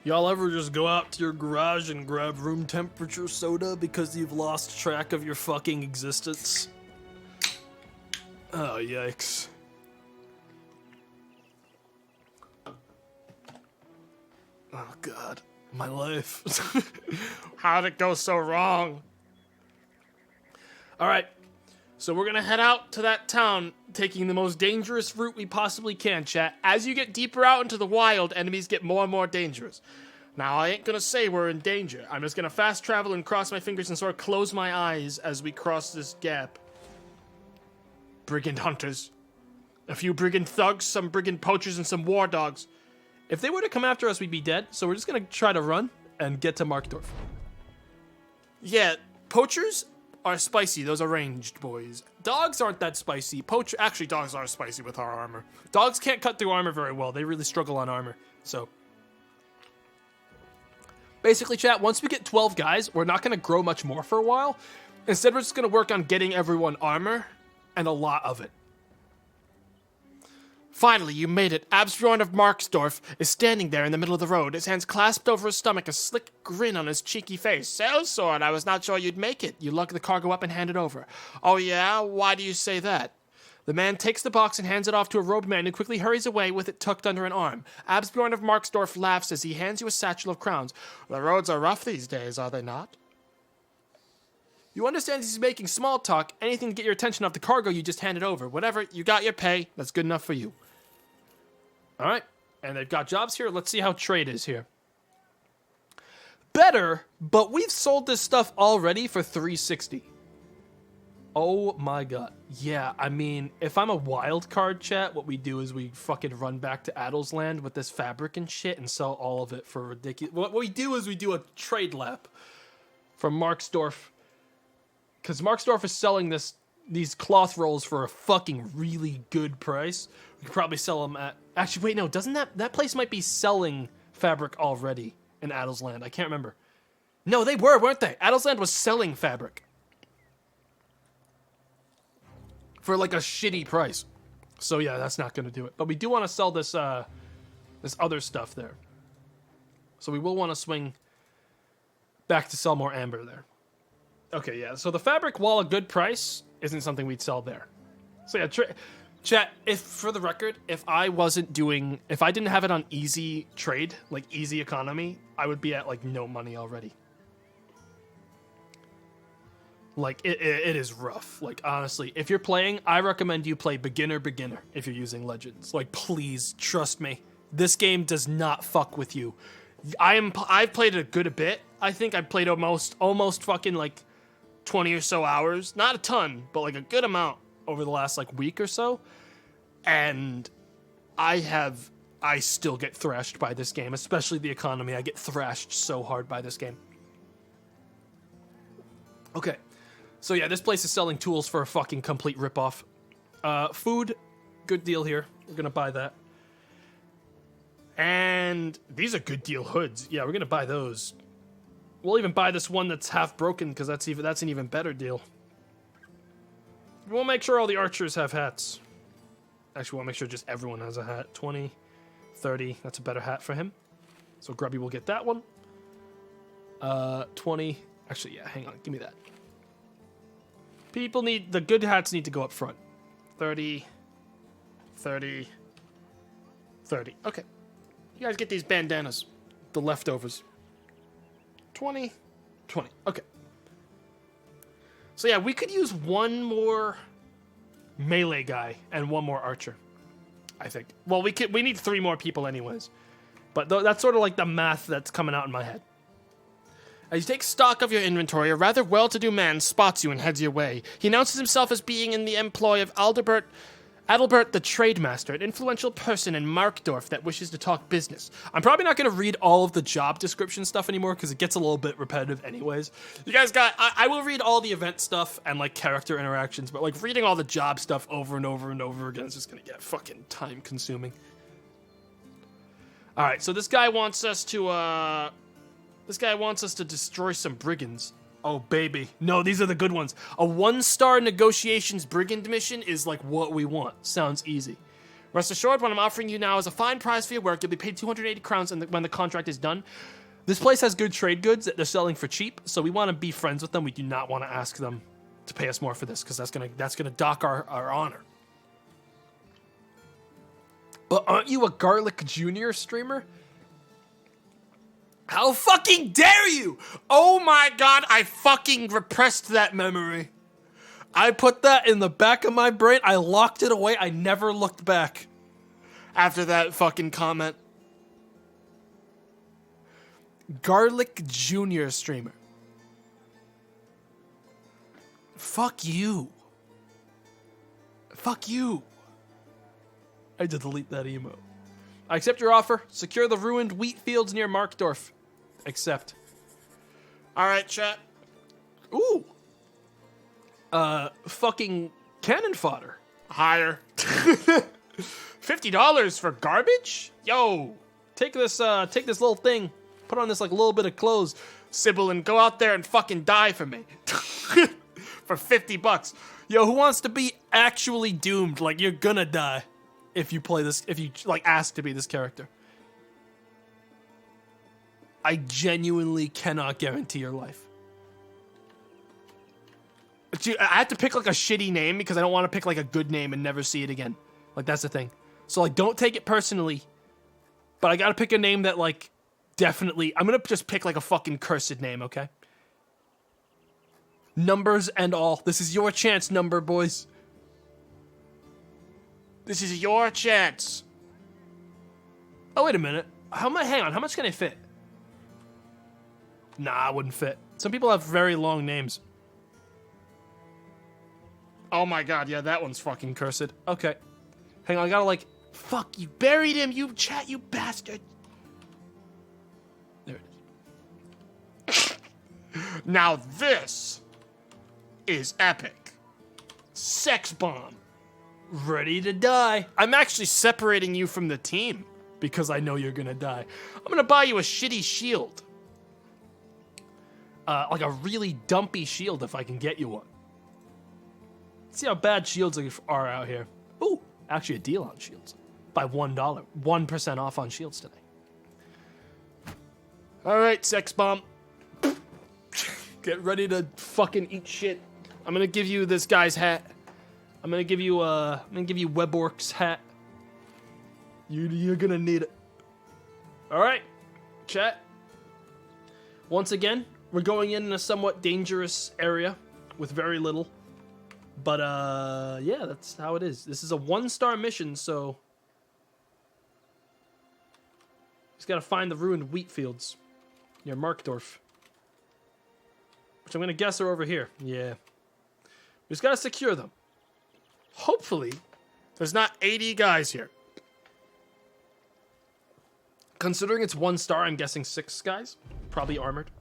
Y'all ever just go out to your garage and grab room temperature soda because you've lost track of your fucking existence? Oh, yikes. Oh, God. My life. How'd it go so wrong? All right. So we're going to head out to that town, taking the most dangerous route we possibly can, chat. As you get deeper out into the wild, enemies get more and more dangerous. Now, I ain't going to say we're in danger. I'm just going to fast travel and cross my fingers and sort of close my eyes as we cross this gap. Brigand hunters. A few brigand thugs, some brigand poachers, and some war dogs. If they were to come after us, we'd be dead, so we're just going to try to run and get to Markdorf. Yeah, poachers are spicy. Those are ranged boys. Dogs aren't that spicy. Actually, dogs are spicy with our armor. Dogs can't cut through armor very well. They really struggle on armor. So, basically, chat, once we get 12 guys, we're not going to grow much more for a while. Instead, we're just going to work on getting everyone armor and a lot of it. Finally, you made it. Absbjorn of Marksdorf is standing there in the middle of the road, his hands clasped over his stomach, a slick grin on his cheeky face. Sellsword, I was not sure you'd make it. You lug the cargo up and hand it over. Oh yeah? Why do you say that? The man takes the box and hands it off to a robed man who quickly hurries away with it tucked under an arm. Absbjorn of Marksdorf laughs as he hands you a satchel of crowns. The roads are rough these days, are they not? You understand he's making small talk, anything to get your attention off the cargo you just handed over. Whatever, you got your pay. That's good enough for you. All right, and they've got jobs here. Let's see how trade is here. Better, but we've sold this stuff already for 360. Oh my god. Yeah, I mean, if I'm a wild card, chat, what we do is we fucking run back to Adelsland with this fabric and shit and sell all of it for ridiculous. What we do is we do a trade lap from Marksdorf, because Marksdorf is selling these cloth rolls for a fucking really good price. We could probably sell them at... Actually, wait, no. Doesn't that place might be selling fabric already in Adelsland? I can't remember. No, they were, weren't they? Adelsland was selling fabric. For like a shitty price. So yeah, that's not going to do it. But we do want to sell this this other stuff there. So we will want to swing back to sell more amber there. Okay, yeah. So the fabric, while a good price, isn't something we'd sell there. So yeah, chat, if for the record, if I didn't have it on easy trade, like easy economy, I would be at like no money already. Like it is rough. Like honestly, if you're playing, I recommend you play beginner if you're using Legends. Like please trust me, this game does not fuck with you. I've played it a bit. I think I've played almost fucking like 20 or so hours. Not a ton, but like a good amount over the last like week or so. And I still get thrashed by this game, especially the economy. I get thrashed so hard by this game. Okay. So yeah, this place is selling tools for a fucking complete ripoff. Food, good deal here. We're gonna buy that. And these are good deal hoods. Yeah, we're gonna buy those. We'll even buy this one that's half broken because that's an even better deal. We'll make sure all the archers have hats. Actually, we'll make sure just everyone has a hat. 20, 30. That's a better hat for him. So Grubby will get that one. 20. Actually, yeah, hang on. Give me that. The good hats need to go up front. 30, 30, 30. Okay. You guys get these bandanas. The leftovers. 20, 20. Okay. So yeah, we could use one more melee guy and one more archer, I think. Well, we need 3 more people anyways. But that's sort of like the math that's coming out in my head. As you take stock of your inventory, a rather well-to-do man spots you and heads your way. He announces himself as being in the employ of Adalbert the Trademaster, an influential person in Markdorf that wishes to talk business. I'm probably not going to read all of the job description stuff anymore because it gets a little bit repetitive anyways. You guys I will read all the event stuff and like character interactions, but like reading all the job stuff over and over and over again is just going to get fucking time consuming. All right, so this guy wants us to destroy some brigands. Oh, baby. No, these are the good ones. A 1-star negotiations brigand mission is like what we want. Sounds easy. Rest assured, what I'm offering you now is a fine price for your work. You'll be paid 280 crowns when the contract is done. This place has good trade goods that they're selling for cheap, so we want to be friends with them. We do not want to ask them to pay us more for this, because that's gonna dock our honor. But aren't you a Garlic Jr. streamer? How fucking dare you! Oh my god, I fucking repressed that memory. I put that in the back of my brain. I locked it away. I never looked back. After that fucking comment. Garlic Jr. streamer. Fuck you. Fuck you. I had to delete that emo. I accept your offer. Secure the ruined wheat fields near Markdorf. Accept. Alright, chat. Ooh. Fucking cannon fodder. Higher. $50 for garbage? Yo. Take this little thing. Put on this like little bit of clothes. Sybil, and go out there and fucking die for me. For $50. Yo, who wants to be actually doomed? Like, you're gonna die if you play this, if you like ask to be this character. I genuinely cannot guarantee your life. Dude, I had to pick like a shitty name because I don't want to pick like a good name and never see it again. Like, that's the thing. So like, don't take it personally, but I gotta pick a name that like definitely, I'm gonna just pick like a fucking cursed name, okay? Numbers and all. This is your chance, number boys. This is your chance. Oh, wait a minute. Hang on, how much can I fit? Nah, I wouldn't fit. Some people have very long names. Oh my god, yeah, that one's fucking cursed. Okay. Hang on, I gotta like... Fuck, you buried him, you bastard. There it is. Now this is epic. Sex bomb. Ready to die. I'm actually separating you from the team. Because I know you're gonna die. I'm gonna buy you a shitty shield. Like a really dumpy shield if I can get you one. See how bad shields are out here. Ooh, actually a deal on shields. By $1. 1% off on shields today. Alright, sex bomb. Get ready to fucking eat shit. I'm gonna give you this guy's hat. I'm gonna give you Webork's hat. You're gonna need it. Alright, chat. Once again, we're going in a somewhat dangerous area with very little. But, yeah, that's how it is. This is a 1-star mission, so... Just gotta find the ruined wheat fields near Markdorf. Which I'm gonna guess are over here. Yeah. We just gotta secure them. Hopefully, there's not 80 guys here. Considering it's 1 star, I'm guessing 6 guys. Probably armored.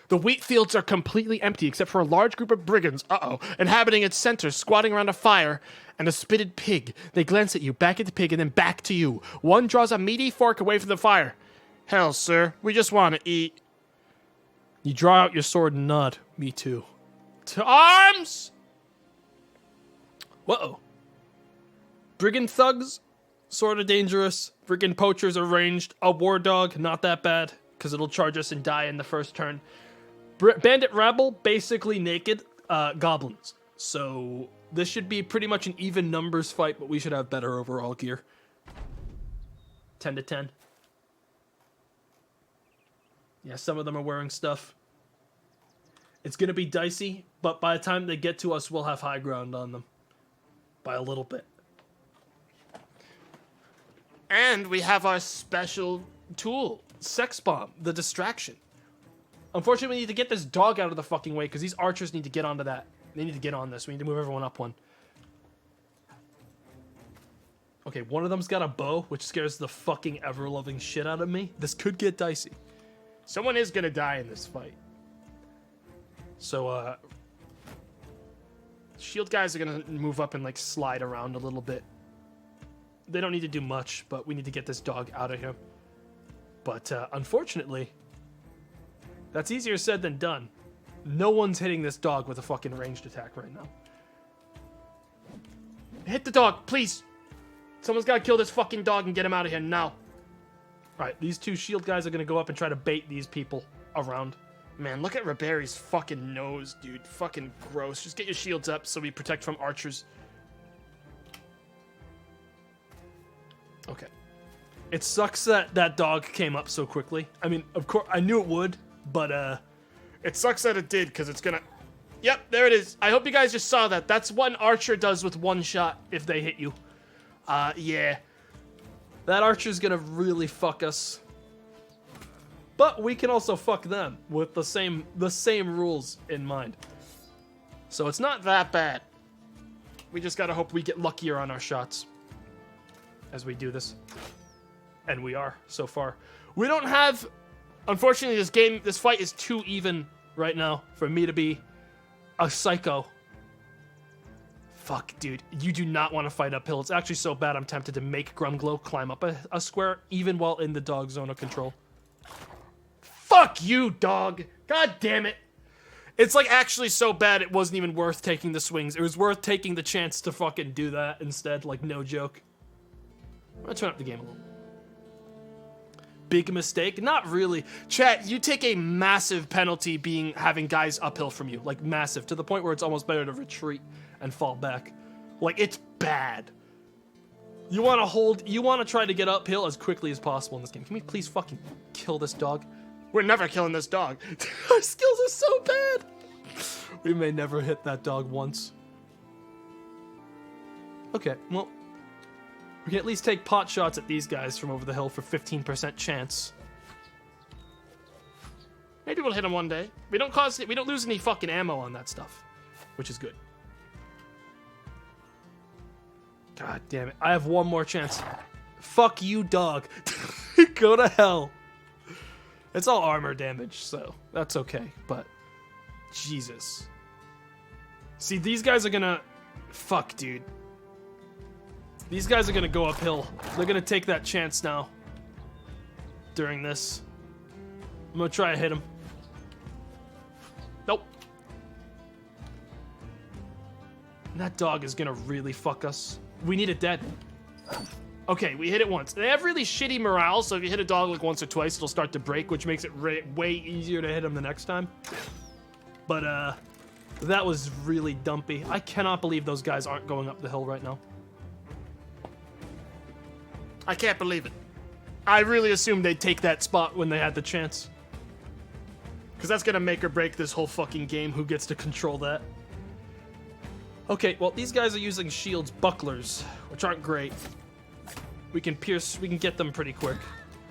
The wheat fields are completely empty except for a large group of brigands, inhabiting its center, squatting around a fire, and a spitted pig. They glance at you, back at the pig, and then back to you. One draws a meaty fork away from the fire. Hell, sir, we just want to eat. You draw out your sword and nod. Me too. To arms! Whoa. Brigand thugs, sort of dangerous. Brigand poachers are ranged. A war dog, not that bad, because it'll charge us and die in the first turn. Bandit rabble, basically naked, goblins. So this should be pretty much an even numbers fight, but we should have better overall gear. 10 to 10. Yeah, some of them are wearing stuff. It's going to be dicey, but by the time they get to us, we'll have high ground on them. By a little bit. And we have our special tool. Sex bomb, the distraction. Unfortunately, we need to get this dog out of the fucking way, because these archers need to get onto that. They need to get on this. We need to move everyone up one. Okay, one of them's got a bow, which scares the fucking ever-loving shit out of me. This could get dicey. Someone is gonna die in this fight. So, shield guys are gonna move up and, like, slide around a little bit. They don't need to do much, but we need to get this dog out of here. But, unfortunately, that's easier said than done. No one's hitting this dog with a fucking ranged attack right now. Hit the dog, please. Someone's got to kill this fucking dog and get him out of here now. All right, these two shield guys are going to go up and try to bait these people around. Man, look at Ribery's fucking nose, dude. Fucking gross. Just get your shields up so we protect from archers. Okay. It sucks that that dog came up so quickly. I mean, of course, I knew it would, but it sucks that it did, because it's gonna... Yep, there it is. I hope you guys just saw that. That's what an archer does with one shot if they hit you. Yeah. That archer's gonna really fuck us. But we can also fuck them with the same rules in mind. So it's not that bad. We just gotta hope we get luckier on our shots as we do this. And we are, so far. We don't have... Unfortunately, this fight is too even right now for me to be a psycho. Fuck, dude. You do not want to fight uphill. It's actually so bad I'm tempted to make Grumglow climb up a square even while in the dog zone of control. Fuck you, dog. God damn it. It's like actually so bad it wasn't even worth taking the swings. It was worth taking the chance to fucking do that instead, like no joke. I'm gonna turn up the game a little. Big mistake? Not really. Chat, you take a massive penalty Having guys uphill from you. Like massive. To the point where it's almost better to retreat and fall back. Like it's bad. You want to try to get uphill as quickly as possible in this game. Can we please fucking kill this dog? We're never killing this dog. Our skills are so bad. We may never hit that dog once. Okay, well, we can at least take pot shots at these guys from over the hill for 15% chance. Maybe we'll hit them one day. We don't lose any fucking ammo on that stuff, which is good. God damn it. I have one more chance. Fuck you, dog. Go to hell. It's all armor damage, so that's okay, but Jesus. See, these guys are gonna... Fuck, dude. These guys are gonna go uphill. They're gonna take that chance now. During this. I'm gonna try to hit him. Nope. And that dog is gonna really fuck us. We need it dead. Okay, we hit it once. They have really shitty morale, so if you hit a dog like once or twice, it'll start to break, which makes it way easier to hit him the next time. But, that was really dumpy. I cannot believe those guys aren't going up the hill right now. I can't believe it. I really assumed they'd take that spot when they had the chance. Because that's going to make or break this whole fucking game, who gets to control that. Okay, well, these guys are using shields bucklers, which aren't great. We can get them pretty quick.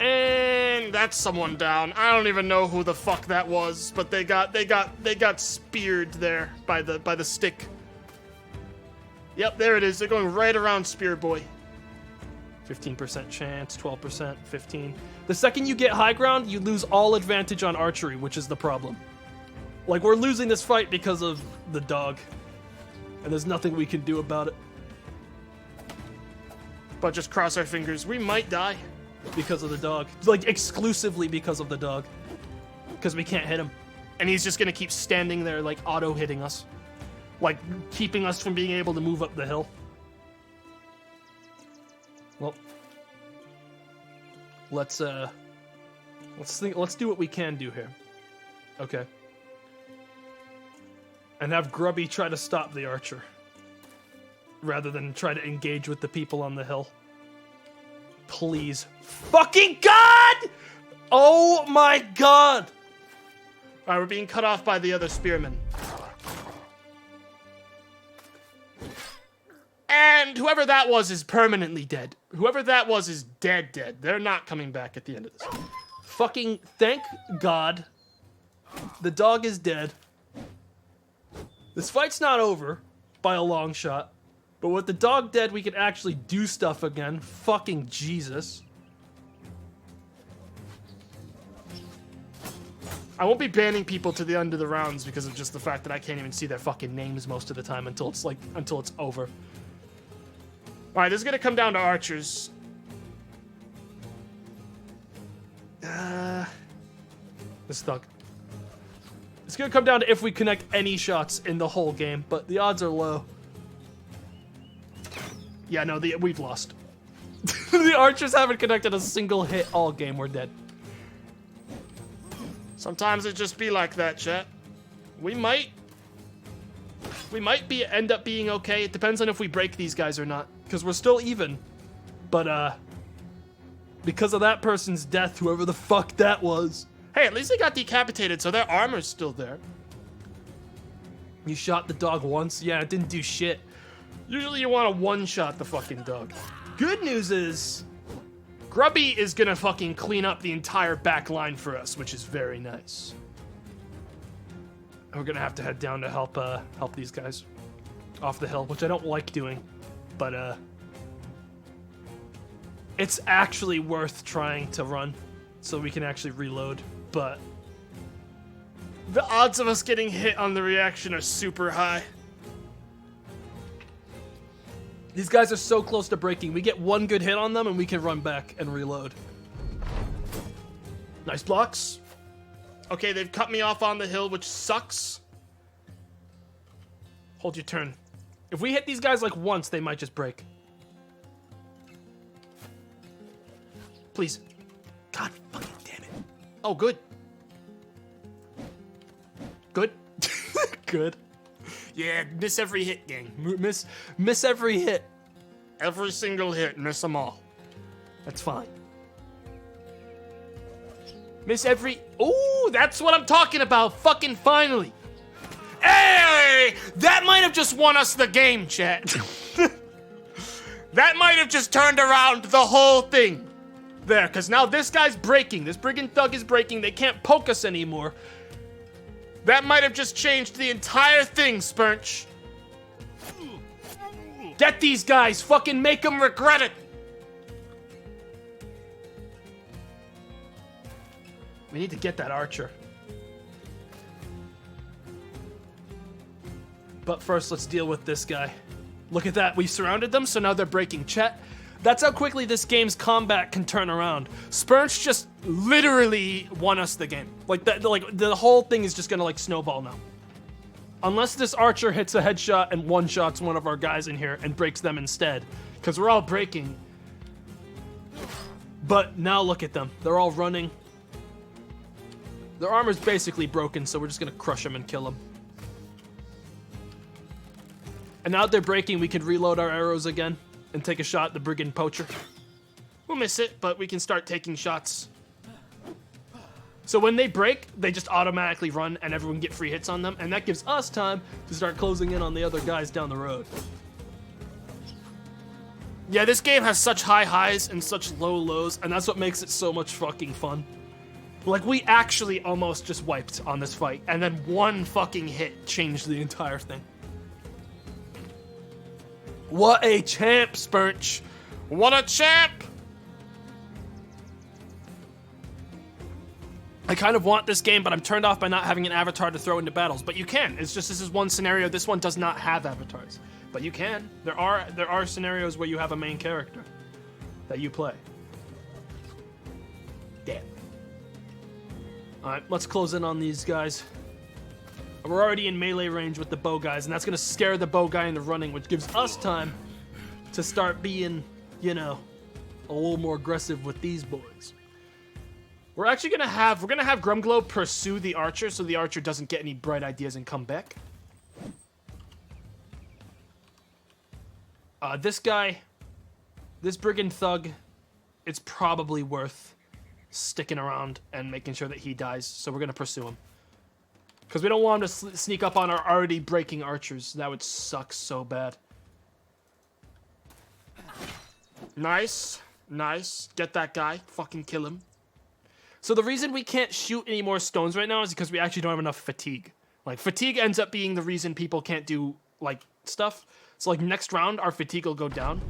And that's someone down. I don't even know who the fuck that was, but they got speared there by the stick. Yep, there it is. They're going right around Spear Boy. 15% chance, 12%, 15. The second you get high ground, you lose all advantage on archery, which is the problem. Like, we're losing this fight because of the dog. And there's nothing we can do about it. But just cross our fingers. We might die. Because of the dog. Like, exclusively because of the dog. Because we can't hit him. And he's just gonna keep standing there, like, auto-hitting us. Like, keeping us from being able to move up the hill. Well, let's do what we can do here. Okay. And have Grubby try to stop the archer. Rather than try to engage with the people on the hill. Please. Fucking God! Oh my God! Alright, we're being cut off by the other spearmen. And whoever that was is permanently dead. Whoever that was is dead. They're not coming back at the end of this. Fucking thank God. The dog is dead. This fight's not over by a long shot. But with the dog dead, we can actually do stuff again. Fucking Jesus. I won't be banning people to the end of the rounds because of just the fact that I can't even see their fucking names most of the time until it's over. All right, this is gonna come down to archers. This thug. It's gonna come down to if we connect any shots in the whole game, but the odds are low. Yeah, no, we've lost. The archers haven't connected a single hit all game. We're dead. Sometimes it just be like that, chat. We might end up being okay. It depends on if we break these guys or not. Because we're still even. But, because of that person's death, whoever the fuck that was. Hey, at least they got decapitated, so their armor's still there. You shot the dog once? Yeah, it didn't do shit. Usually you want to one-shot the fucking dog. Good news is, Grubby is gonna fucking clean up the entire back line for us, which is very nice. we're gonna have to head down to help these guys off the hill, which I don't like doing, but it's actually worth trying to run so we can actually reload, but the odds of us getting hit on the reaction are super high. These guys are so close to breaking. We get one good hit on them and we can run back and reload. Nice blocks. Okay, they've cut me off on the hill, which sucks. Hold your turn. If we hit these guys like once, they might just break. Please. God fucking damn it. Oh, good. Good? Good. Yeah, miss every hit, gang. Miss every hit. Every single hit, miss them all. That's fine. Miss every... Ooh, that's what I'm talking about. Fucking finally. Hey! That might have just won us the game, chat. That might have just turned around the whole thing. There, because now this guy's breaking. This brigand thug is breaking. They can't poke us anymore. That might have just changed the entire thing, Spurch. Get these guys. Fucking make them regret it. We need to get that archer. But first, let's deal with this guy. Look at that. We surrounded them, so now they're breaking. Chet, that's how quickly this game's combat can turn around. Spurch just literally won us the game. Like the whole thing is just gonna like snowball now. Unless this archer hits a headshot and one-shots one of our guys in here and breaks them instead. Because we're all breaking. But now look at them. They're all running. Their armor's basically broken, so we're just gonna crush them and kill them. And now that they're breaking, we can reload our arrows again and take a shot at the brigand poacher. We'll miss it, but we can start taking shots. So when they break, they just automatically run and everyone get free hits on them, and that gives us time to start closing in on the other guys down the road. Yeah, this game has such high highs and such low lows, And that's what makes it so much fucking fun. Like, we actually almost just wiped on this fight, and then one fucking hit changed the entire thing. What a champ, Spurch. What a champ! I kind of want this game, but I'm turned off by not having an avatar to throw into battles. But you can. It's just this is one scenario. This one does not have avatars. But you can. There are scenarios where you have a main character that you play. Damn. Alright, let's close in on these guys. We're already in melee range with the bow guys, and that's going to scare the bow guy into running, which gives us time to start being, you know, a little more aggressive with these boys. We're actually gonna have Grumglow pursue the archer so the archer doesn't get any bright ideas and come back. This guy, this brigand thug, it's probably worth sticking around and making sure that he dies, so we're gonna pursue him. Because we don't want him to sneak up on our already breaking archers. That would suck so bad. Nice. Nice. Get that guy. Fucking kill him. So the reason we can't shoot any more stones right now is because we actually don't have enough fatigue. Like, fatigue ends up being the reason people can't do, like, stuff. So, like, next round, our fatigue will go down.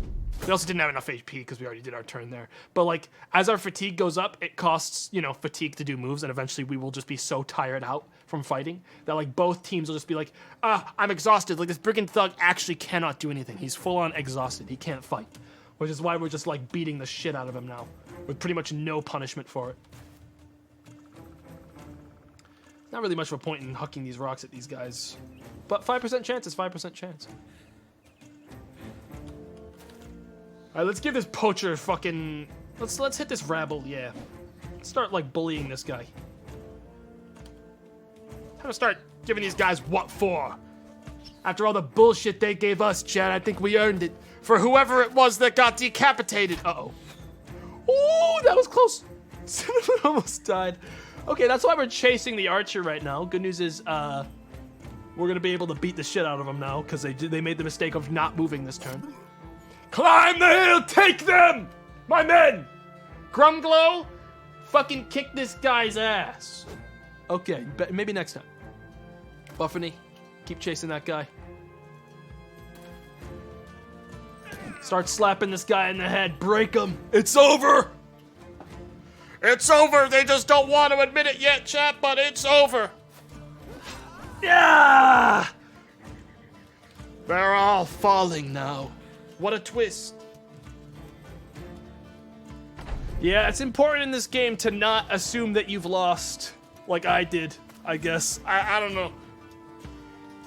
We also didn't have enough HP because we already did our turn there. But, like, as our fatigue goes up, it costs, you know, fatigue to do moves, and eventually we will just be so tired out from fighting that, like, both teams will just be like, I'm exhausted. Like, this brigand thug actually cannot do anything. He's full-on exhausted. He can't fight. Which is why we're just, like, beating the shit out of him now with pretty much no punishment for it. Not really much of a point in hucking these rocks at these guys. But 5% chance is 5% chance. Alright, let's give this poacher fucking... Let's hit this rabble, yeah. Let's start, like, bullying this guy. I'm gonna start giving these guys what for. After all the bullshit they gave us, Chad, I think we earned it. For whoever it was that got decapitated. Uh-oh. Ooh, that was close. Cinnamon almost died. Okay, that's why we're chasing the archer right now. Good news is, we're gonna be able to beat the shit out of them now, because they made the mistake of not moving this turn. Climb the hill, take them! My men! Grumglow, fucking kick this guy's ass. Okay, maybe next time. Buffany, keep chasing that guy. Start slapping this guy in the head. Break him. It's over. It's over. They just don't want to admit it yet, chap, but it's over. Yeah! They're all falling now. What a twist. Yeah, it's important in this game to not assume that you've lost, like I did, I guess. I don't know.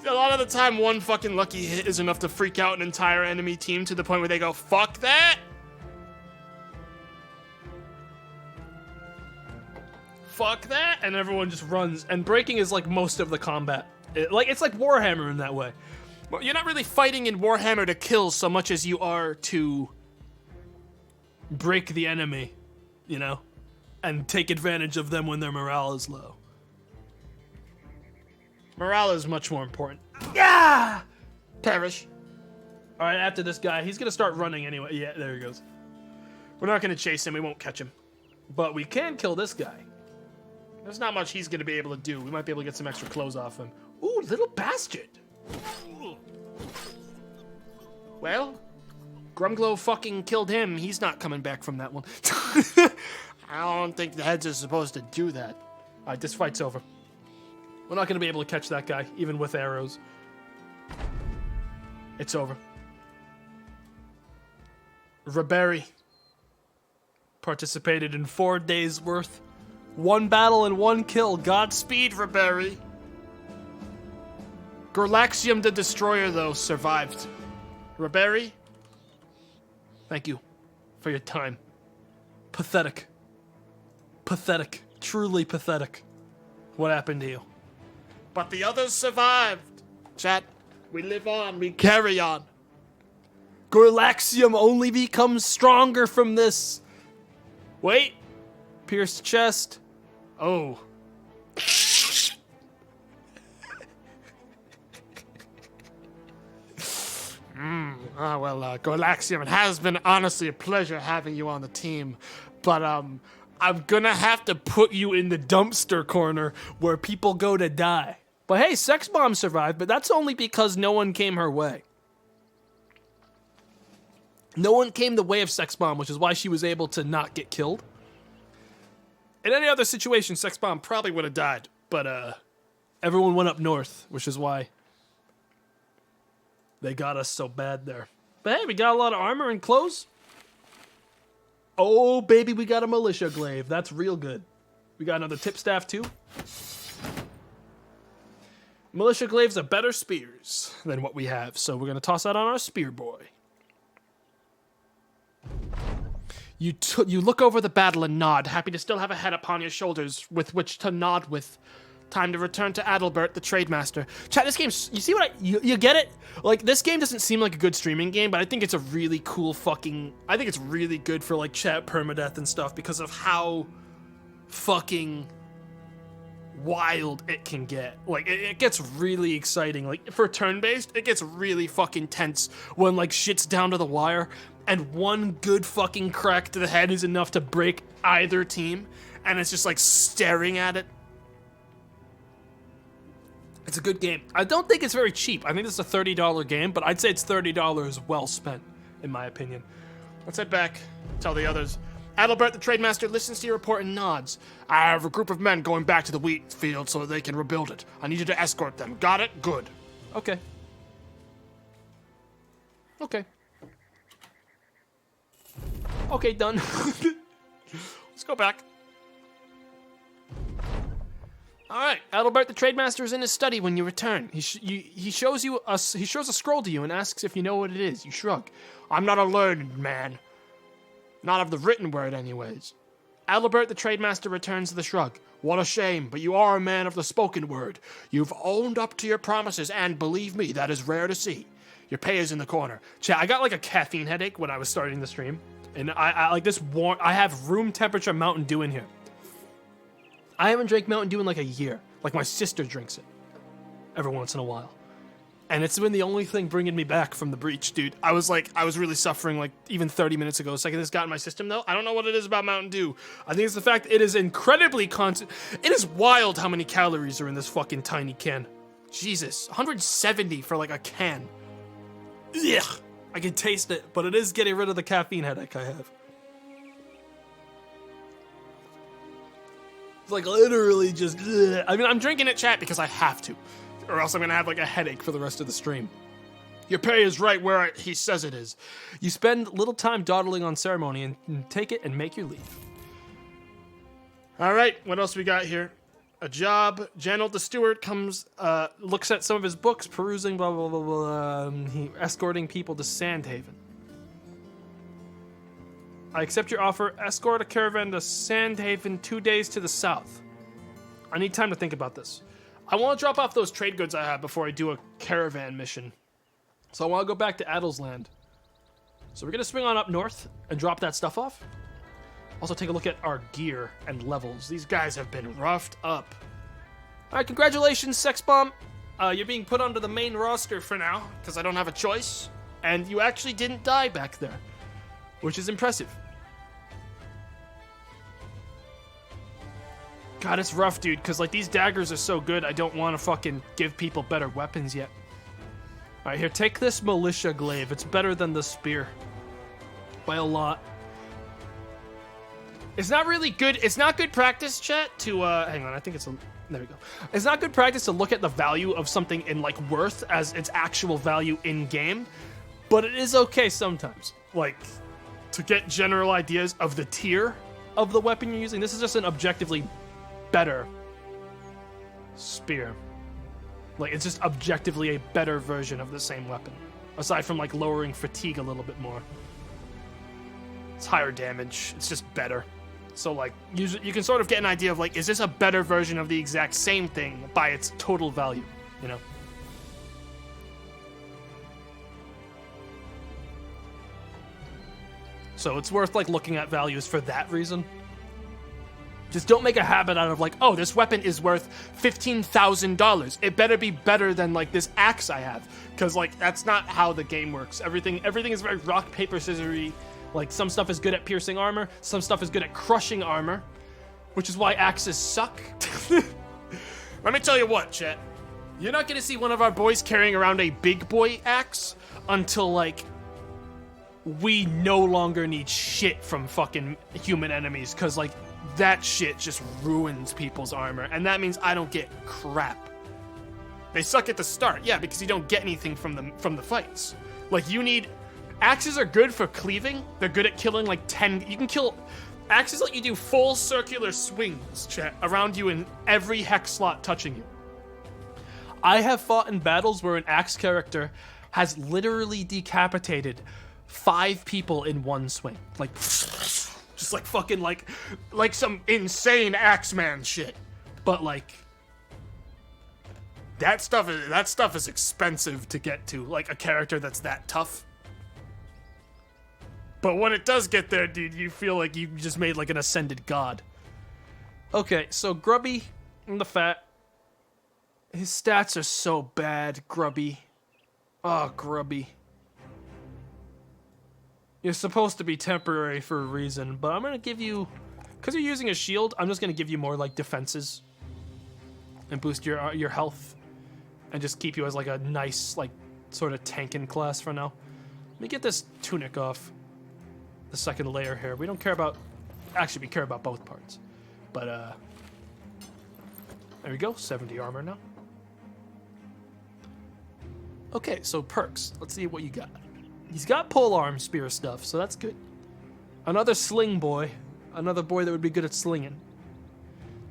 A lot of the time, one fucking lucky hit is enough to freak out an entire enemy team to the point where they go, fuck that! Fuck that! And everyone just runs. And breaking is like most of the combat. It's like Warhammer in that way. Well, you're not really fighting in Warhammer to kill so much as you are to break the enemy, you know? And take advantage of them when their morale is low. Morale is much more important. Yeah! Perish. Alright, after this guy, he's gonna start running anyway. Yeah, there he goes. We're not gonna chase him, we won't catch him. But we can kill this guy. There's not much he's gonna be able to do. We might be able to get some extra clothes off him. Ooh, little bastard. Well, Grumglow fucking killed him. He's not coming back from that one. I don't think the heads are supposed to do that. Alright, this fight's over. We're not going to be able to catch that guy, even with arrows. It's over. Raberry participated in 4 days' worth. 1 battle and 1 kill. Godspeed, Raberry. Gorlaxium the Destroyer, though, survived. Raberry, thank you for your time. Pathetic. Pathetic. Truly pathetic. What happened to you? But the others survived. Chat, we live on, we carry on. Gorlaxium only becomes stronger from this. Wait. Pierced chest. Oh. Well, Gorlaxium, it has been honestly a pleasure having you on the team. But, I'm gonna have to put you in the dumpster corner where people go to die. But hey, Sex Bomb survived, but that's only because no one came her way. No one came the way of Sex Bomb, which is why she was able to not get killed. In any other situation, Sex Bomb probably would have died, but everyone went up north, which is why they got us so bad there. But hey, we got a lot of armor and clothes. Oh, baby, we got a militia glaive. That's real good. We got another tipstaff, too. Militia glaives are better spears than what we have, so we're going to toss that on our spear boy. You look over the battle and nod, happy to still have a head upon your shoulders with which to nod with. Time to return to Adalbert, the Trademaster. Chat, this game, you see what you get it? Like, this game doesn't seem like a good streaming game, but I think it's a really cool I think it's really good for, like, chat permadeath and stuff because of how fucking wild it can get. Like, it gets really exciting. Like, for turn-based, it gets really fucking tense when, like, shit's down to the wire, and one good fucking crack to the head is enough to break either team, and it's just, like, staring at it. It's a good game. I don't think it's very cheap. I think this is a $30 game, but I'd say it's $30 well spent, in my opinion. Let's head back, tell the others. Adalbert, the Trademaster, listens to your report and nods. I have a group of men going back to the wheat field so that they can rebuild it. I need you to escort them. Got it? Good. Okay. Okay. Okay, done. Let's go back. All right, Adalbert the Trademaster is in his study when you return. He shows a scroll to you and asks if you know what it is. You shrug. I'm not a learned man. Not of the written word, anyways. Adalbert the Trademaster returns the shrug. What a shame, but you are a man of the spoken word. You've owned up to your promises, and believe me, that is rare to see. Your pay is in the corner. Chat, I got like a caffeine headache when I was starting the stream. And I like this warm, I have room temperature Mountain Dew in here. I haven't drank Mountain Dew in like a year. Like my sister drinks it every once in a while. And it's been the only thing bringing me back from the breach, dude. I was really suffering like even 30 minutes ago. The second this got in my system though, I don't know what it is about Mountain Dew. I think it's the fact it is incredibly It is wild how many calories are in this fucking tiny can. Jesus, 170 for like a can. Ugh, I can taste it, but it is getting rid of the caffeine headache I have. It's like literally just, ugh. I mean, I'm drinking it, chat, because I have to. Or else I'm going to have like a headache for the rest of the stream. Your pay is right where he says it is. You spend little time dawdling on ceremony and take it and make your leave. All right, what else we got here? A job. Janel the steward comes, looks at some of his books, perusing, blah, blah, blah, blah, escorting people to Sandhaven. I accept your offer. Escort a caravan to Sandhaven 2 days to the south. I need time to think about this. I want to drop off those trade goods I have before I do a caravan mission. So I want to go back to Adelsland. So we're going to swing on up north and drop that stuff off. Also take a look at our gear and levels. These guys have been roughed up. All right, congratulations, Sex Bomb. You're being put onto the main roster for now, because I don't have a choice. And you actually didn't die back there, which is impressive. God, it's rough, dude, because like these daggers are so good, I don't want to fucking give people better weapons yet. All right, here, take this militia glaive. It's better than the spear. By a lot. It's not really good. It's not good practice, chat, to, hang on, I think it's a, there we go. It's not good practice to look at the value of something in, like, worth as its actual value in-game, but it is okay sometimes. Like, to get general ideas of the tier of the weapon you're using. This is just an objectively better spear. Like, it's just objectively a better version of the same weapon. Aside from, like, lowering fatigue a little bit more. It's higher damage. It's just better. So, like, you can sort of get an idea of, like, is this a better version of the exact same thing by its total value, you know? So it's worth, like, looking at values for that reason. Just don't make a habit out of, like, oh, this weapon is worth $15,000. It better be better than, like, this axe I have. Because, like, that's not how the game works. Everything is very rock, paper, scissors-y. Like, some stuff is good at piercing armor, some stuff is good at crushing armor, which is why axes suck. Let me tell you what, chat. You're not gonna see one of our boys carrying around a big boy axe until, like, we no longer need shit from fucking human enemies, because, like, that shit just ruins people's armor, and that means I don't get crap. They suck at the start, yeah, because you don't get anything from the fights. Like, you need... Axes are good for cleaving. They're good at killing, like, 10... You can kill... Axes let you do full circular swings, chat, around you in every hex slot touching you. I have fought in battles where an axe character has literally decapitated 5 people in one swing. Like, just like fucking, like some insane Axeman shit. But, like... That stuff is expensive to get to, like, a character that's that tough. But when it does get there, dude, you feel like you just made, like, an ascended god. Okay, so Grubby and the Fat. His stats are so bad, Grubby. Oh, Grubby. You're supposed to be temporary for a reason, but I'm gonna give you... Because you're using a shield, I'm just gonna give you more, like, defenses. And boost your health. And just keep you as, like, a nice, like, sort of tanking class for now. Let me get this tunic off. The second layer here. We don't care about... Actually, we care about both parts. But, there we go. 70 armor now. Okay, so perks. Let's see what you got. He's got polearm spear stuff, so that's good. Another sling boy. Another boy that would be good at slinging.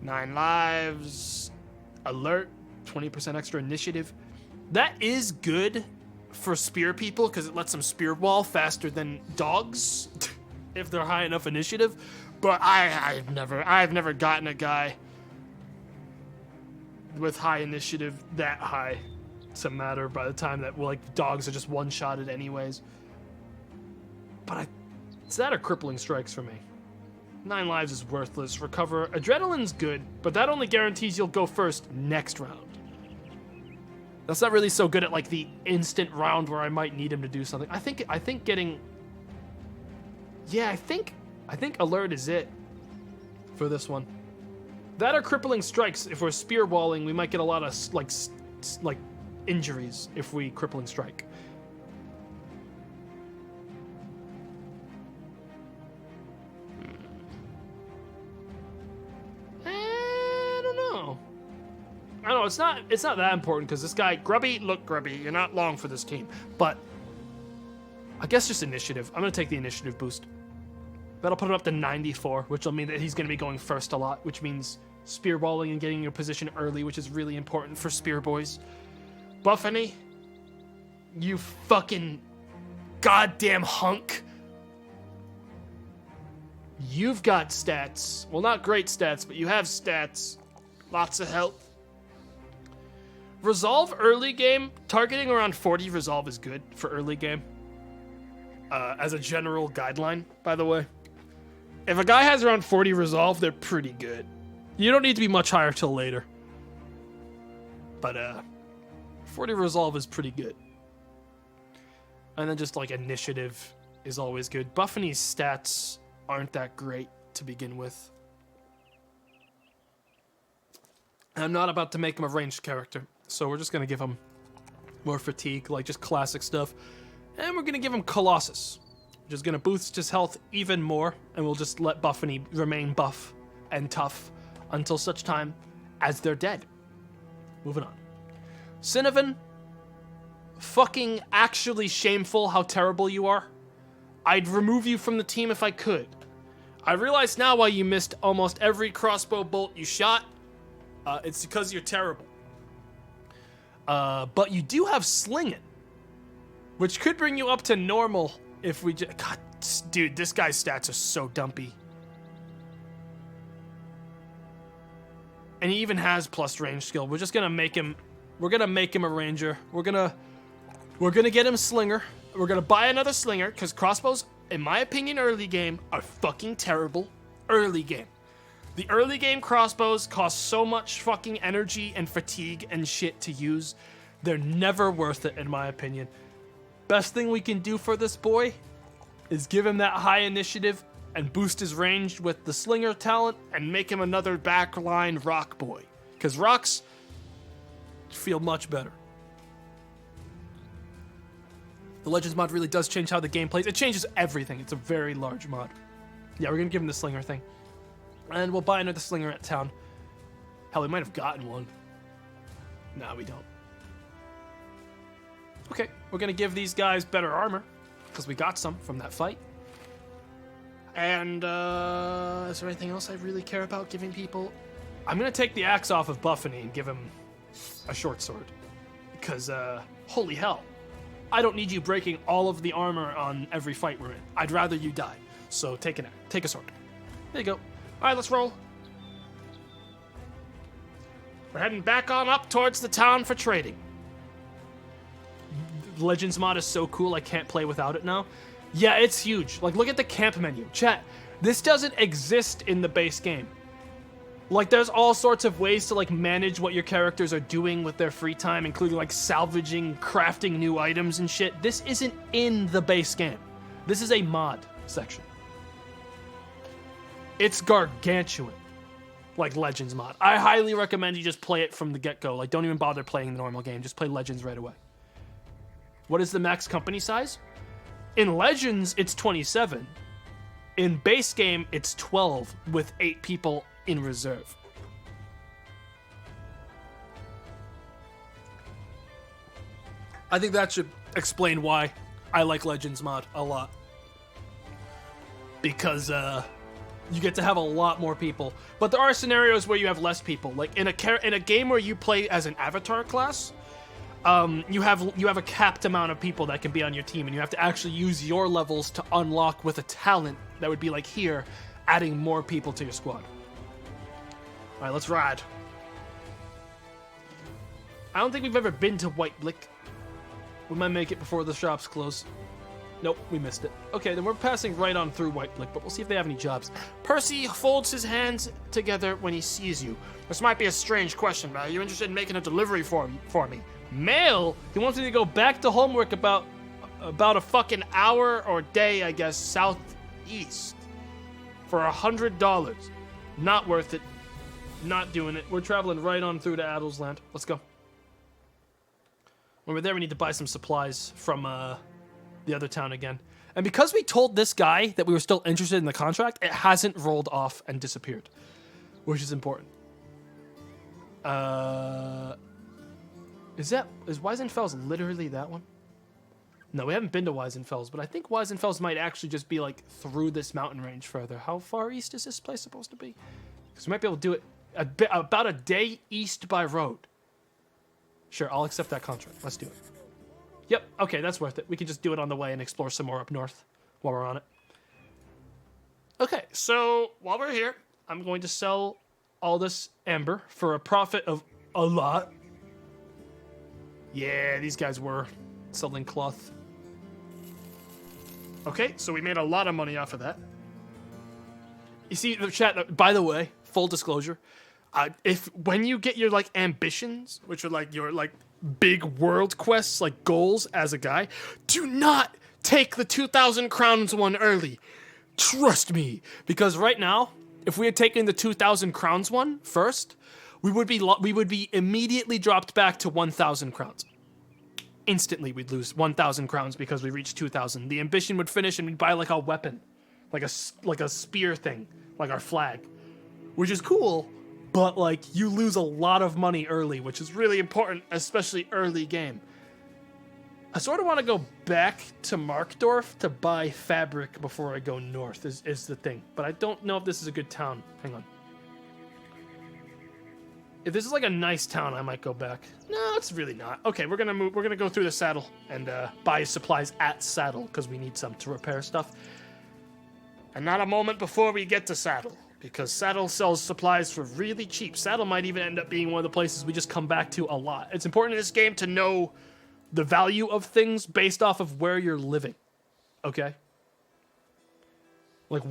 9 lives. Alert, 20% extra initiative. That is good for spear people because it lets them spear wall faster than dogs if they're high enough initiative. But I've never gotten a guy with high initiative that high to matter by the time that, like, dogs are just one-shotted anyways. But it's that or crippling strikes for me. 9 lives is worthless. Recover. Adrenaline's good, but that only guarantees you'll go first next round. That's not really so good at, like, the instant round where I might need him to do something. I think getting... Yeah, I think alert is it for this one. That or crippling strikes. If we're spear walling, we might get a lot of, like injuries if we crippling strike. I don't know. It's not that important because this guy, Grubby, look Grubby, you're not long for this team. But I guess just initiative. I'm gonna take the initiative boost. That'll put him up to 94, which will mean that he's gonna be going first a lot, which means spear walling and getting your position early, which is really important for spear boys. Buffany, you fucking goddamn hunk. You've got stats. Well, not great stats, but you have stats. Lots of health. Resolve early game. Targeting around 40 resolve is good for early game. As a general guideline, by the way. If a guy has around 40 resolve, they're pretty good. You don't need to be much higher till later. But 40 resolve is pretty good. And then just like initiative is always good. Buffany's stats aren't that great to begin with. I'm not about to make him a ranged character, so we're just going to give him more fatigue, like just classic stuff. And we're going to give him Colossus, which is going to boost his health even more, and we'll just let Buffany remain buff and tough until such time as they're dead. Moving on. Cinnavon, fucking actually shameful how terrible you are. I'd remove you from the team if I could. I realize now why you missed almost every crossbow bolt you shot. It's because you're terrible. But you do have slinging, which could bring you up to normal if we just... God, dude, this guy's stats are so dumpy. And he even has plus range skill. We're just gonna make him... We're gonna make him a ranger. We're gonna get him slinger. We're gonna buy another slinger, because crossbows, in my opinion, early game, are fucking terrible. Early game. The early game crossbows cost so much fucking energy and fatigue and shit to use. They're never worth it, in my opinion. Best thing we can do for this boy is give him that high initiative and boost his range with the slinger talent and make him another backline rock boy. Because rocks feel much better. The Legends mod really does change how the game plays. It changes everything. It's a very large mod. Yeah, we're going to give him the slinger thing. And we'll buy another slinger at town. Hell, we might have gotten one. Nah, we don't. Okay, we're going to give these guys better armor, because we got some from that fight. And, is there anything else I really care about giving people? I'm going to take the axe off of Buffany and give him a short sword. Because, holy hell. I don't need you breaking all of the armor on every fight we're in. I'd rather you die. So take a sword. There you go. Alright, let's roll. We're heading back on up towards the town for trading. Legends mod is so cool, I can't play without it now. Yeah, it's huge. Like, look at the camp menu. Chat, this doesn't exist in the base game. Like, there's all sorts of ways to, like, manage what your characters are doing with their free time, including, like, salvaging, crafting new items and shit. This isn't in the base game. This is a mod section. It's gargantuan, like Legends mod. I highly recommend you just play it from the get-go. Like, don't even bother playing the normal game. Just play Legends right away. What is the max company size? In Legends, it's 27. In base game, it's 12 with 8 people in reserve. I think that should explain why I like Legends mod a lot. Because, you get to have a lot more people. But there are scenarios where you have less people. Like in a game where you play as an avatar class, you have a capped amount of people that can be on your team, and you have to actually use your levels to unlock with a talent that would be like here, adding more people to your squad. All right, let's ride. I don't think we've ever been to White Blick. We might make it before the shops close. Nope, we missed it. Okay, then we're passing right on through White Blick, but we'll see if they have any jobs. Percy folds his hands together when he sees you. This might be a strange question, but are you interested in making a delivery for me? Mail? He wants me to go back to homework about a fucking hour or day, I guess, southeast. For $100. Not worth it. Not doing it. We're traveling right on through to Adelsland. Let's go. When we're there, we need to buy some supplies from the other town again. And because we told this guy that we were still interested in the contract, it hasn't rolled off and disappeared, which is important. Is Weisenfels literally that one? No, we haven't been to Weisenfels, but I think Weisenfels might actually just be like through this mountain range further. How far east is this place supposed to be? Because we might be able to do it about a day east by road. Sure, I'll accept that contract. Let's do it. Yep, okay, that's worth it. We can just do it on the way and explore some more up north while we're on it. Okay, so while we're here, I'm going to sell all this amber for a profit of a lot. Yeah, these guys were selling cloth. Okay, so we made a lot of money off of that. You see, the chat, by the way, full disclosure, when you get your like ambitions, which are like your like big world quests, like goals as a guy, do not take the 2,000 crowns one early. Trust me, because right now, if we had taken the 2,000 crowns one first, we would be immediately dropped back to 1,000 crowns. Instantly, we'd lose 1,000 crowns because we reached 2,000. The ambition would finish, and we'd buy like a weapon, like a spear thing, like our flag, which is cool. But, like, you lose a lot of money early, which is really important, especially early game. I sort of want to go back to Markdorf to buy fabric before I go north, is the thing. But I don't know if this is a good town. Hang on. If this is, like, a nice town, I might go back. No, it's really not. Okay, we're gonna move. We're gonna go through the saddle and buy supplies at saddle, because we need some to repair stuff. And not a moment before we get to saddle. Because Saddle sells supplies for really cheap. Saddle might even end up being one of the places we just come back to a lot. It's important in this game to know the value of things based off of where you're living. Okay? Like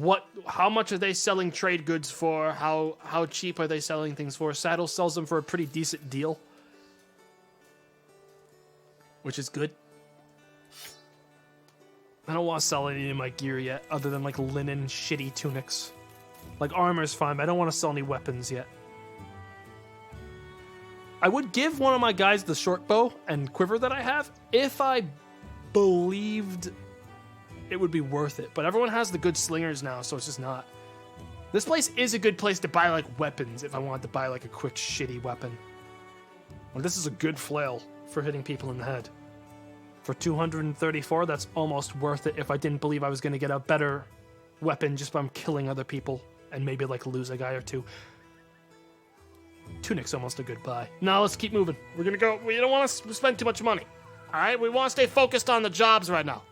how much are they selling trade goods for? How cheap are they selling things for? Saddle sells them for a pretty decent deal. Which is good. I don't want to sell any of my gear yet, other than like linen shitty tunics. Like, armor's fine, but I don't want to sell any weapons yet. I would give one of my guys the short bow and quiver that I have if I believed it would be worth it. But everyone has the good slingers now, so it's just not. This place is a good place to buy, like, weapons if I wanted to buy, like, a quick, shitty weapon. Well, this is a good flail for hitting people in the head. For 234, that's almost worth it if I didn't believe I was going to get a better weapon just by killing other people. And maybe, like, lose a guy or two. Tunic's almost a good buy. Now let's keep moving. We're gonna go. We don't want to spend too much money. All right? We want to stay focused on the jobs right now.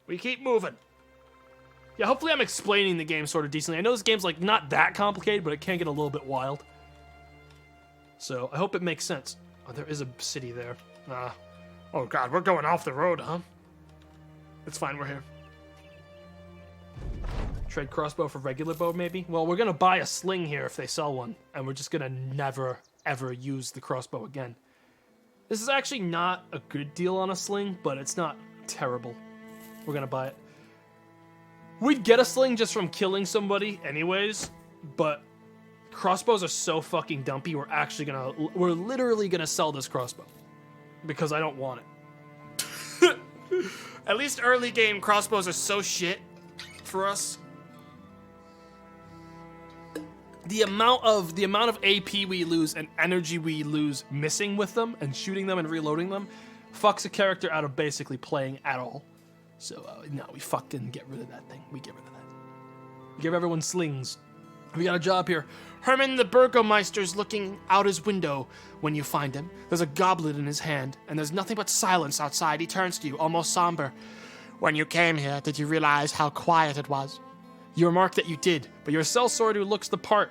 We keep moving. Yeah, hopefully I'm explaining the game sort of decently. I know this game's, like, not that complicated, but it can get a little bit wild. So, I hope it makes sense. Oh, there is a city there. Oh, God, we're going off the road, huh? It's fine, we're here. Trade crossbow for regular bow, maybe? Well, we're gonna buy a sling here if they sell one, and we're just gonna never, ever use the crossbow again. This is actually not a good deal on a sling, but it's not terrible. We're gonna buy it. We'd get a sling just from killing somebody anyways, but crossbows are so fucking dumpy, we're literally gonna sell this crossbow. Because I don't want it. At least early game crossbows are so shit for us. The amount of AP we lose and energy we lose missing with them and shooting them and reloading them fucks a character out of basically playing at all. So, no, we fucking get rid of that thing. We get rid of that. We give everyone slings. We got a job here. Herman the Burgomeister's looking out his window when you find him. There's a goblet in his hand, and there's nothing but silence outside. He turns to you, almost somber. When you came here, did you realize how quiet it was? You remark that you did, but you're a sellsword who looks the part.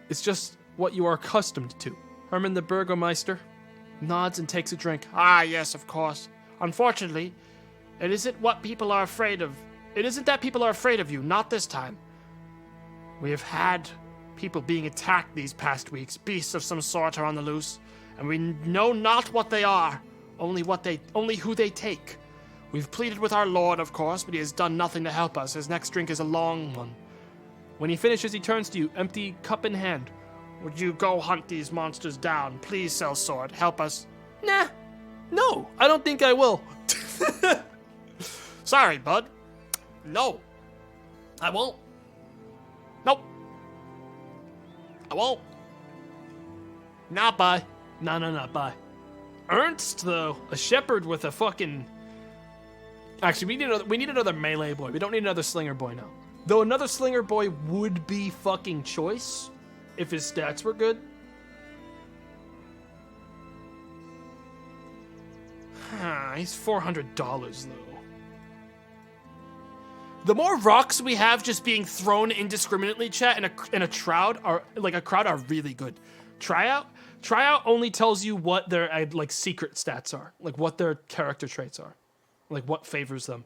It's just what you are accustomed to. Herman the Burgomeister nods and takes a drink. Ah, yes, of course. Unfortunately, it isn't what people are afraid of. It isn't that people are afraid of you, not this time. We have had people being attacked these past weeks. Beasts of some sort are on the loose, and we know not what they are, only who they take. We've pleaded with our lord, of course, but he has done nothing to help us. His next drink is a long one. When he finishes, he turns to you, empty cup in hand. Would you go hunt these monsters down? Please, sellsword, help us. Nah. No, I don't think I will. Sorry, bud. No. I won't. Nope. I won't. Nah, bye. No, bye. Ernst, though, a shepherd with a fucking... Actually, we need another melee boy. We don't need another slinger boy now. Though another slinger boy would be fucking choice if his stats were good. He's $400, though. The more rocks we have just being thrown indiscriminately, chat, in a crowd are really good. Tryout only tells you what their like secret stats are, like what their character traits are, like what favors them.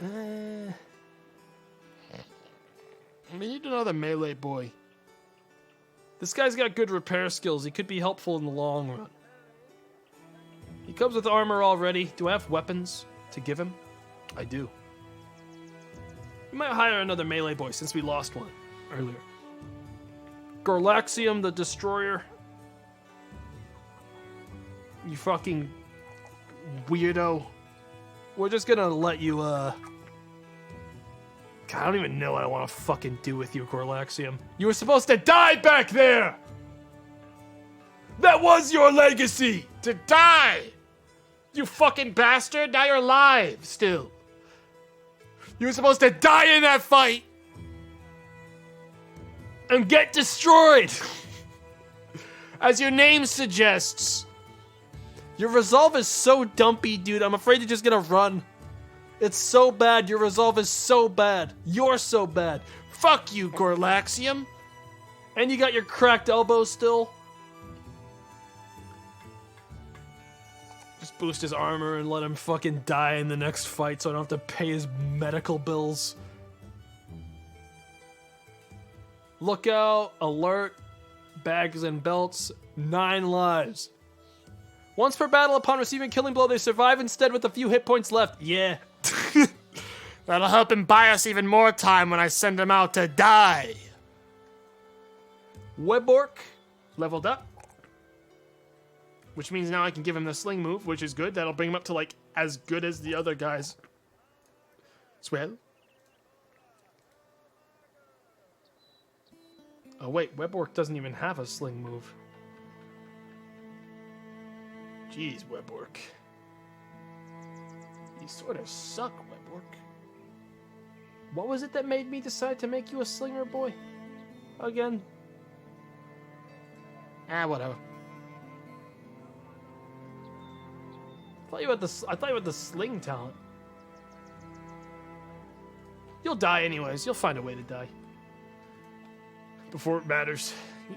We need another melee boy. This guy's got good repair skills. He could be helpful in the long run. He comes with armor already. Do I have weapons to give him? I do. We might hire another melee boy since we lost one earlier. Gorlaxium the Destroyer. You fucking weirdo. We're just gonna let you, God, I don't even know what I want to fucking do with you, Gorlaxium. You were supposed to die back there! That was your legacy! To die! You fucking bastard! Now you're alive still. You were supposed to die in that fight! And get destroyed! As your name suggests. Your resolve is so dumpy, dude. I'm afraid you're just gonna run. It's so bad. Your resolve is so bad. You're so bad. Fuck you, Gorlaxium. And you got your cracked elbow still. Just boost his armor and let him fucking die in the next fight so I don't have to pay his medical bills. Lookout, alert, bags and belts, 9 lives. Once per battle, upon receiving a killing blow, they survive instead with a few hit points left. Yeah. That'll help him buy us even more time when I send him out to die. Webork, leveled up. Which means now I can give him the sling move, which is good. That'll bring him up to, like, as good as the other guys. Swell. Oh, wait. Webork doesn't even have a sling move. Jeez, Webork. You sort of suck, Webork. What was it that made me decide to make you a slinger boy? Again? Whatever. I thought you had the sling talent. You'll die anyways. You'll find a way to die. Before it matters.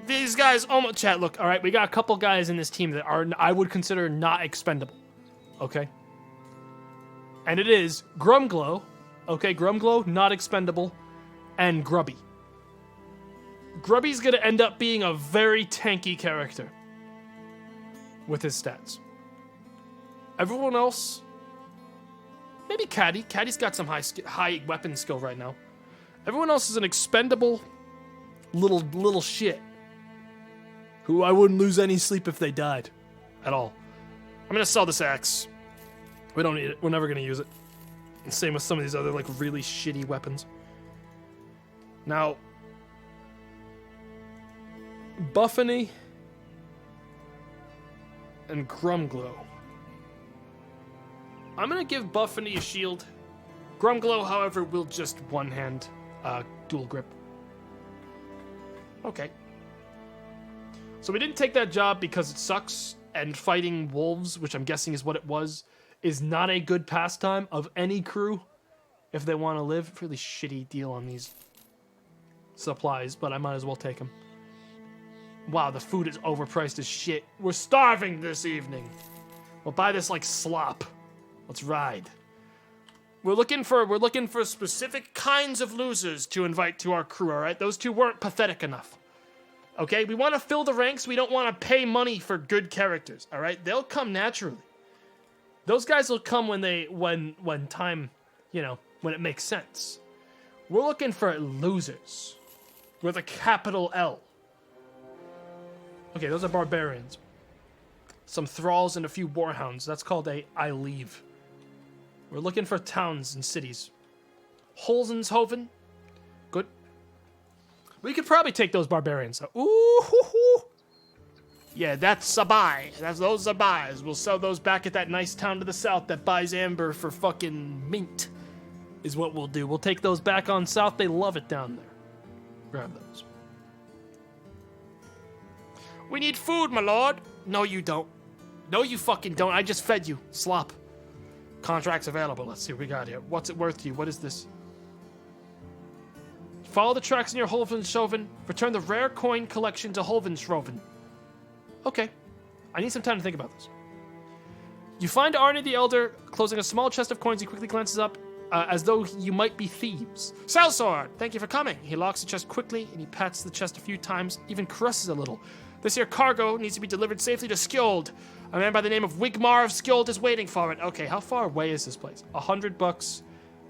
These guys almost... Chat, look, all right, we got a couple guys in this team that are, I would consider, not expendable. Okay? And it is Grumglow. Okay, Grumglow, not expendable. And Grubby. Grubby's going to end up being a very tanky character. With his stats. Everyone else... Maybe Caddy. Caddy's got some high weapon skill right now. Everyone else is an expendable little shit. Who I wouldn't lose any sleep if they died. At all. I'm gonna sell this axe. We don't need it. We're never gonna use it. Same with some of these other, like, really shitty weapons. Now... Buffany... and Grumglow. I'm gonna give Buffany a shield. Grumglow, however, will just one-hand dual grip. Okay. So we didn't take that job because it sucks, and fighting wolves, which I'm guessing is what it was, is not a good pastime of any crew if they want to live. Really shitty deal on these supplies, but I might as well take them. Wow, the food is overpriced as shit. We're starving this evening. We'll buy this like slop. Let's ride. We're looking for specific kinds of losers to invite to our crew, all right? Those two weren't pathetic enough. Okay, we want to fill the ranks. We don't want to pay money for good characters, all right? They'll come naturally. Those guys will come when time, when it makes sense. We're looking for losers with a capital L. Okay, those are barbarians. Some thralls and a few warhounds. That's called a I leave. We're looking for towns and cities. Holzenshoven. Good. We could probably take those barbarians. Ooh, hoo, hoo. Yeah, that's a buy. Those are buys. We'll sell those back at that nice town to the south that buys amber for fucking mint. Is what we'll do. We'll take those back on south. They love it down there. Grab those. We need food, my lord. No, you don't. No, you fucking don't. I just fed you. Slop. Contracts available. Let's see what we got here. What's it worth to you? What is this? Follow the tracks in your Holvenshoven. Return the rare coin collection to Holvenshoven. Okay. I need some time to think about this. You find Arnie the Elder closing a small chest of coins. He quickly glances up as though you might be thieves. Sellsword, thank you for coming. He locks the chest quickly and he pats the chest a few times, even caresses a little. This here cargo needs to be delivered safely to Skjold. A man by the name of Wigmar of Skjold is waiting for it. Okay, how far away is this place? $100.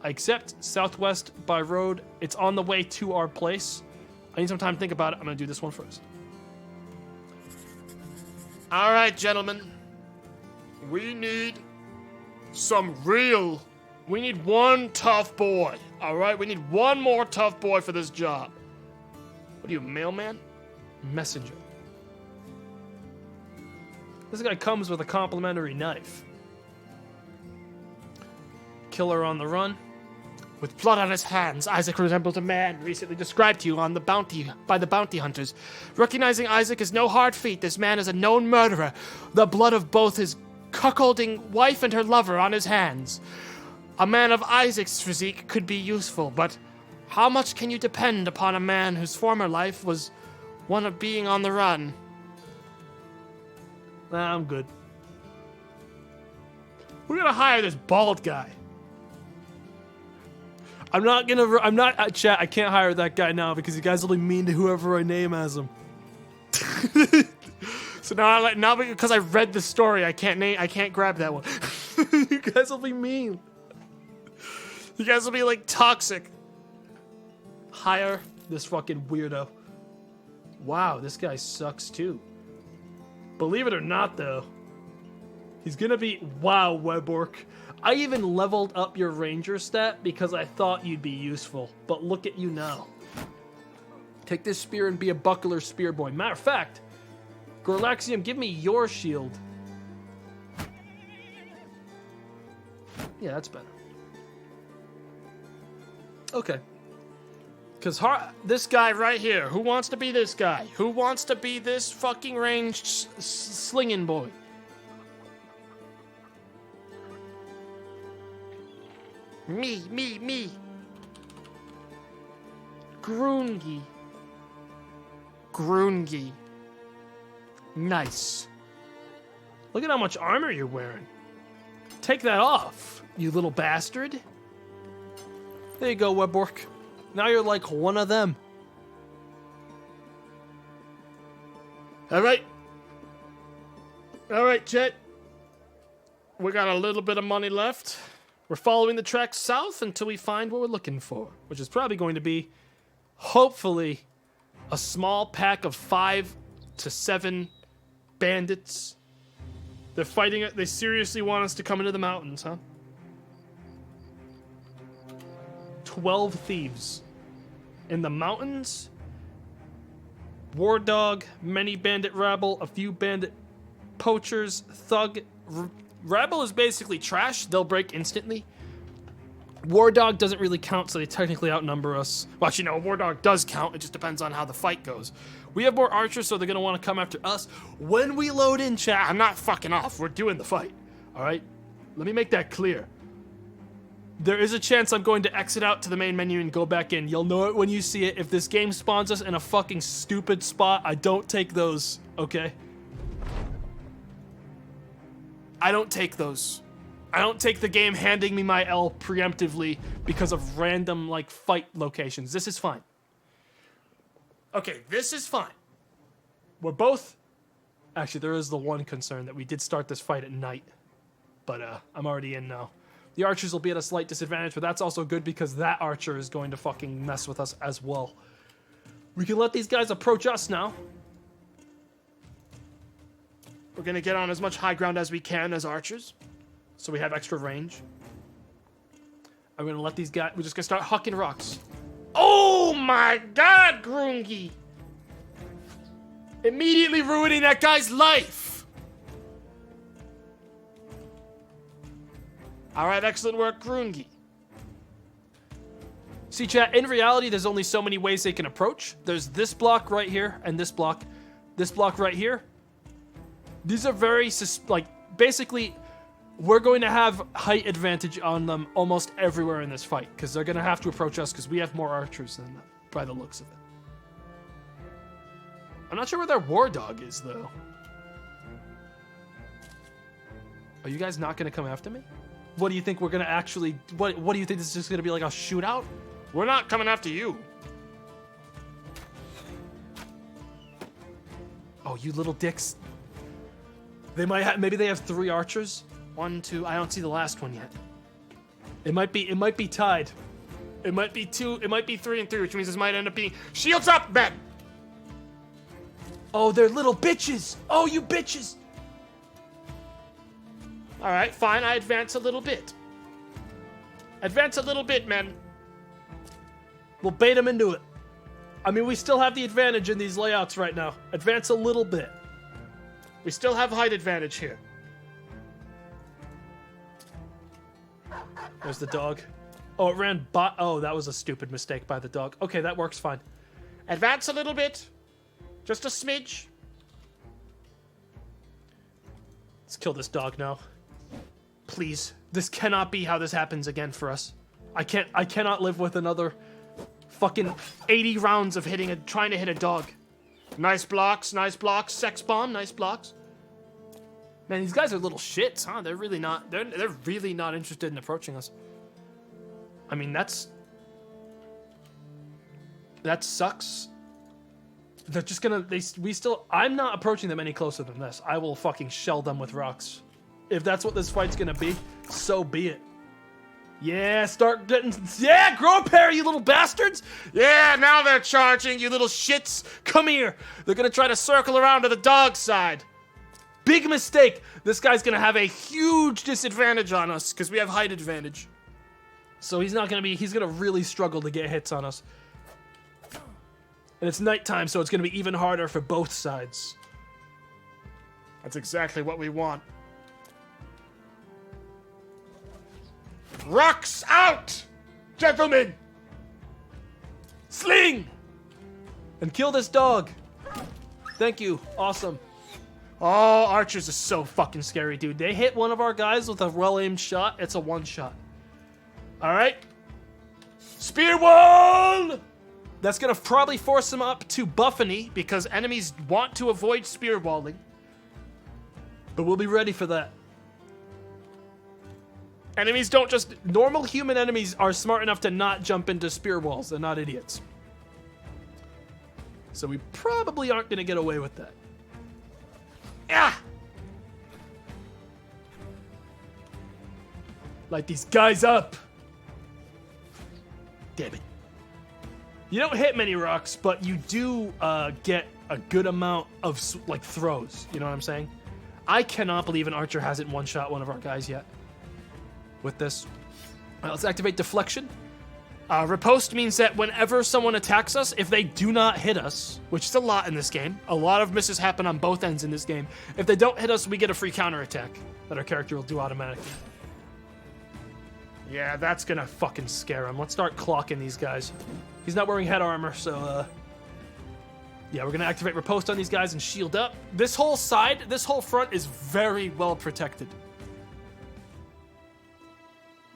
I accept. Southwest by road. It's on the way to our place. I need some time to think about it. I'm going to do this one first. All right, gentlemen. We need we need one tough boy. All right, we need one more tough boy for this job. What are you, mailman? Messenger. This guy comes with a complimentary knife. Killer on the run. With blood on his hands, Isaac resembles a man recently described to you by the bounty hunters. Recognizing Isaac is no hard feat. This man is a known murderer. The blood of both his cuckolding wife and her lover on his hands. A man of Isaac's physique could be useful, but how much can you depend upon a man whose former life was one of being on the run? Nah, I'm good. We're gonna hire this bald guy. Chat, I can't hire that guy now because you guys will be mean to whoever I name as him. So now because I read the story, I can't grab that one. You guys will be mean. You guys will be like toxic. Hire this fucking weirdo. Wow, this guy sucks too. Believe it or not, though, he's gonna be... Wow, Webork. I even leveled up your ranger stat because I thought you'd be useful. But look at you now. Take this spear and be a buckler spear boy. Matter of fact, Gorlaxium, give me your shield. Yeah, that's better. Okay. Because this guy right here, who wants to be this guy? Who wants to be this fucking ranged slinging boy? Me. Grungi. Nice. Look at how much armor you're wearing. Take that off, you little bastard. There you go, Webork. Now you're like one of them. All right, Chet. We got a little bit of money left. We're following the track south until we find what we're looking for, which is probably going to be, hopefully, a small pack of 5 to 7 bandits. They're fighting it. They seriously want us to come into the mountains, huh? 12 thieves. In the mountains, war dog, many bandit rabble, a few bandit poachers, thug. Rebel is basically trash. They'll break instantly. War Dog doesn't really count, so they technically outnumber us. Well, actually, no, War Dog does count. It just depends on how the fight goes. We have more archers, so they're going to want to come after us. When we load in, chat, I'm not fucking off. We're doing the fight. All right? Let me make that clear. There is a chance I'm going to exit out to the main menu and go back in. You'll know it when you see it. If this game spawns us in a fucking stupid spot, I don't take those, okay? I don't take those. I don't take the game handing me my L preemptively because of random, like, fight locations. This is fine. Okay, this is fine. We're both... Actually, there is the one concern that we did start this fight at night. But, I'm already in now. The archers will be at a slight disadvantage, but that's also good because that archer is going to fucking mess with us as well. We can let these guys approach us now. We're gonna get on as much high ground as we can as archers, so we have extra range. I'm gonna let these guys... We're just gonna start hucking rocks. Oh my god, Grungy! Immediately ruining that guy's life! Alright, excellent work, Grungy. See, chat, in reality, there's only so many ways they can approach. There's this block right here, and this block right here. These are very, basically, we're going to have height advantage on them almost everywhere in this fight, because they're going to have to approach us, because we have more archers than them, by the looks of it. I'm not sure where their war dog is, though. Are you guys not going to come after me? What do you think we're going to actually... What do you think this is just going to be like a shootout? We're not coming after you. Oh, you little dicks. They might have... Maybe they have 3 archers. 1, 2... I don't see the last one yet. It might be tied. It might be 2... It might be 3 and 3, which means this might end up being... Shields up, Ben! Oh, they're little bitches! Oh, you bitches! Alright, fine. I advance a little bit. Advance a little bit, man. We'll bait them into it. I mean, we still have the advantage in these layouts right now. Advance a little bit. We still have height advantage here. There's the dog. Oh, it ran bot. Oh, that was a stupid mistake by the dog. Okay, that works fine. Advance a little bit. Just a smidge. Let's kill this dog now. Please. This cannot be how this happens again for us. I cannot live with another fucking 80 rounds of trying to hit a dog. Nice blocks, sex bomb, nice blocks. Man, these guys are little shits, huh? They're really not interested in approaching us. I mean, that sucks. They're just gonna, I'm not approaching them any closer than this. I will fucking shell them with rocks. If that's what this fight's gonna be, so be it. Yeah, grow a pair, you little bastards! Yeah, now they're charging, you little shits! Come here! They're gonna try to circle around to the dog side. Big mistake! This guy's gonna have a huge disadvantage on us, because we have height advantage. So he's gonna really struggle to get hits on us. And it's nighttime, so it's gonna be even harder for both sides. That's exactly what we want. Rocks out! Gentlemen! Sling! And kill this dog. Thank you. Awesome. Oh, archers are so fucking scary, dude. They hit one of our guys with a well-aimed shot. It's a one-shot. Alright. Spear wall! That's gonna probably force him up to Buffany, because enemies want to avoid spear walling. But we'll be ready for that. Enemies don't just... Normal human enemies are smart enough to not jump into spear walls. They're not idiots. So we probably aren't going to get away with that. Ah! Light these guys up. Damn it. You don't hit many rocks, but you do get a good amount of, throws. You know what I'm saying? I cannot believe an archer hasn't one-shot one of our guys yet. With this. Let's activate deflection. Riposte means that whenever someone attacks us, if they do not hit us, which is a lot in this game, a lot of misses happen on both ends in this game. If they don't hit us, we get a free counterattack that our character will do automatically. Yeah, that's gonna fucking scare him. Let's start clocking these guys. He's not wearing head armor, so yeah, we're gonna activate riposte on these guys and shield up. This whole side, this whole front is very well protected.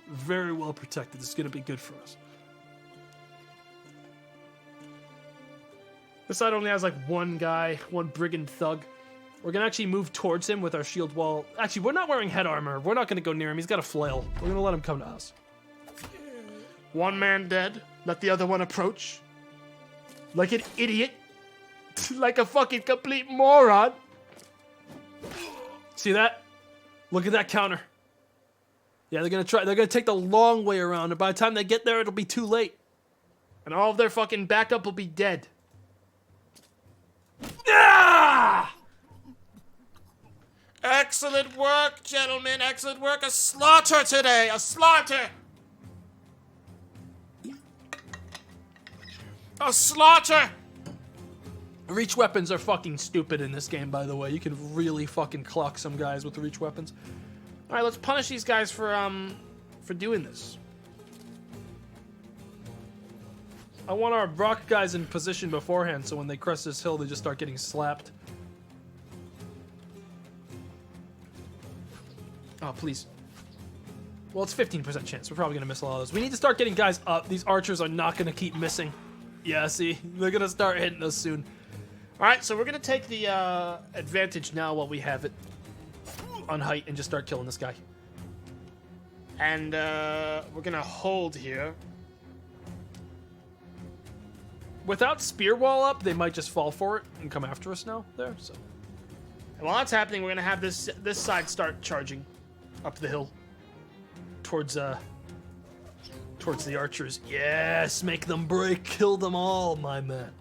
Very well protected. This is gonna be good for us. This side only has like one guy, one brigand thug. We're gonna actually move towards him with our shield wall. Actually, we're not wearing head armor. We're not gonna go near him. He's got a flail. We're gonna let him come to us. One man dead. Let the other one approach. Like an idiot. Like a fucking complete moron. See that? Look at that counter. Yeah, they're gonna take the long way around, and by the time they get there, it'll be too late. And all of their fucking backup will be dead. Ah! Excellent work, gentlemen. Excellent work. A slaughter today. A slaughter. A slaughter. Reach weapons are fucking stupid in this game, by the way. You can really fucking clock some guys with the reach weapons. All right, let's punish these guys for doing this. I want our rock guys in position beforehand, so when they crest this hill, they just start getting slapped. Oh, please. Well, it's 15% chance. We're probably going to miss a lot of those. We need to start getting guys up. These archers are not going to keep missing. Yeah, see? They're going to start hitting us soon. All right, so we're going to take the advantage now while we have it On height and just start killing this guy. And we're going to hold here. Without spear wall up, they might just fall for it and come after us now. There, so. And while that's happening, we're going to have this side start charging up the hill. Towards the archers. Yes, make them break, kill them all, my man.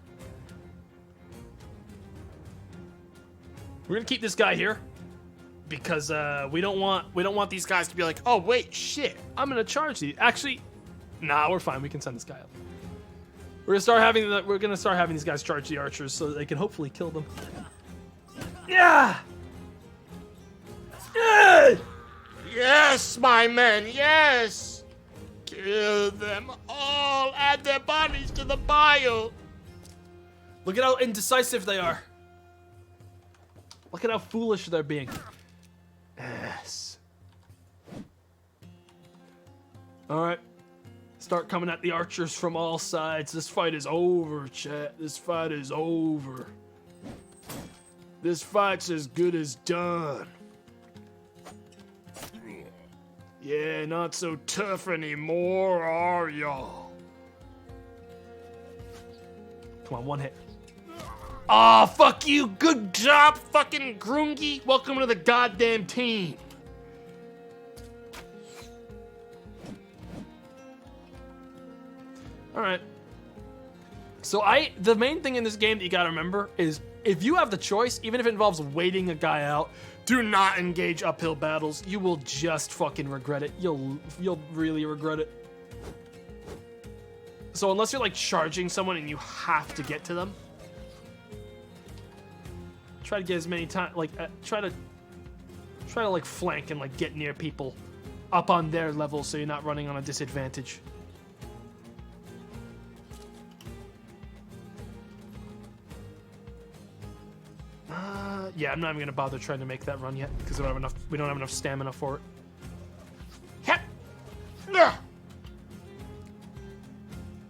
We're gonna keep this guy here because we don't want these guys to be like, oh wait, shit, I'm gonna charge these. Actually, nah, we're fine. We can send this guy up. We're gonna start having these guys charge the archers so that they can hopefully kill them. Yeah. Yeah. Yes, my men, yes! Kill them all, add their bodies to the pile! Look at how indecisive they are. Look at how foolish they're being. Yes. Alright. Start coming at the archers from all sides. This fight is over, chat. This fight is over. This fight's as good as done. Yeah, not so tough anymore, are y'all? Come on, one hit. Aw, oh, fuck you! Good job, fucking Grungy! Welcome to the goddamn team! Alright. So the main thing in this game that you gotta remember is if you have the choice, even if it involves waiting a guy out, do not engage uphill battles. You will just fucking regret it. You'll really regret it. So unless you're like charging someone and you have to get to them, try to get as many times, like try to like flank and like get near people up on their level so you're not running on a disadvantage. Yeah, I'm not even gonna bother trying to make that run yet because we don't have enough stamina for it. Yep.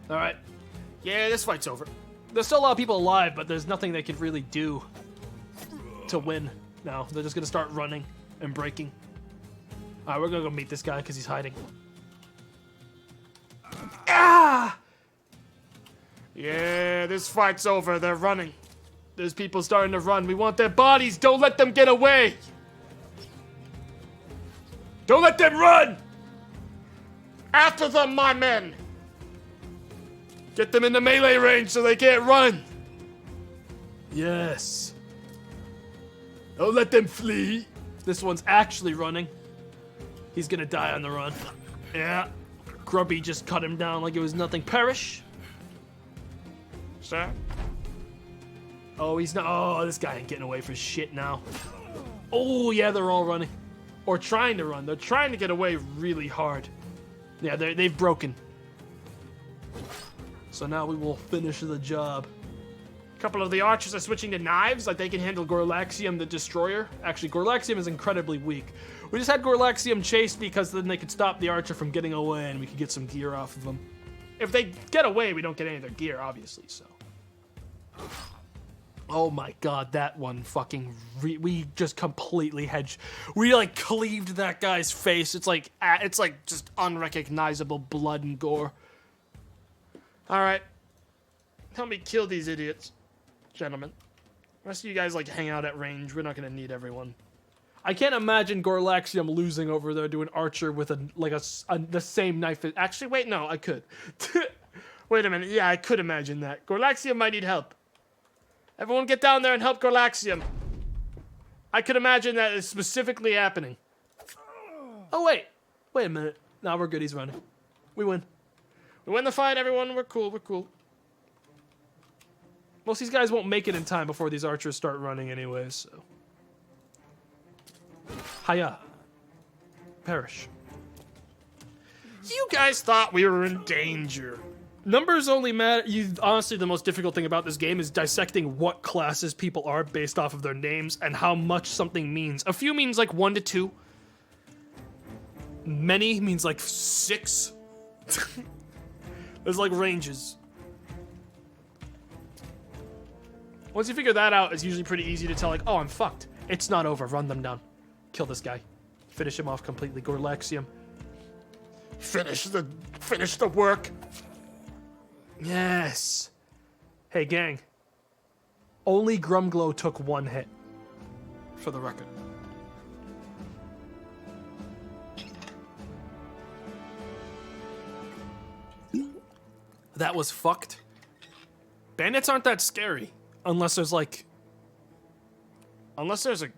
All right. Yeah, this fight's over. There's still a lot of people alive, but there's nothing they could really do to win now. They're just gonna start running and breaking. All right, we're gonna go meet this guy because he's hiding. Ah! Yeah, this fight's over. They're running. There's people starting to run. We want their bodies. Don't let them get away. Don't let them run! After them, my men. Get them in the melee range so they can't run. Yes. Don't let them flee. This one's actually running. He's gonna die on the run. Yeah. Grubby just cut him down like it was nothing. Perish. Sir? Oh, he's not. Oh, this guy ain't getting away for shit now. Oh, yeah, they're all running. Or trying to run. They're trying to get away really hard. Yeah, they've broken. So now we will finish the job. A couple of the archers are switching to knives, like they can handle Gorlaxium the Destroyer. Actually, Gorlaxium is incredibly weak. We just had Gorlaxium chased because then they could stop the archer from getting away and we could get some gear off of them. If they get away, we don't get any of their gear, obviously, so. Oh my god, that one fucking... we just completely hedged. We, like, cleaved that guy's face. It's like just unrecognizable blood and gore. Alright. Help me kill these idiots, gentlemen. The rest of you guys, like, hang out at range. We're not gonna need everyone. I can't imagine Gorlaxium losing over there to an archer with the same knife. Actually, wait, no, I could. Wait a minute. Yeah, I could imagine that. Gorlaxium might need help. Everyone get down there and help Gorlaxium. I could imagine that is specifically happening. Oh, wait. Wait a minute. Nah, we're good. He's running. We win. We win the fight, everyone. We're cool. We're cool. Most of these guys won't make it in time before these archers start running anyways, so... Hiya. Perish. You guys thought we were in danger. Numbers only matter. Honestly, the most difficult thing about this game is dissecting what classes people are based off of their names and how much something means. A few means like 1 to 2. Many means like 6. There's like ranges. Once you figure that out, it's usually pretty easy to tell, like, oh, I'm fucked. It's not over. Run them down. Kill this guy. Finish him off completely. Gorlaxium. Finish the work. Yes. Hey, gang. Only Grumglow took 1 hit. For the record. That was fucked. Bandits aren't that scary. Unless there's like... Unless there's a...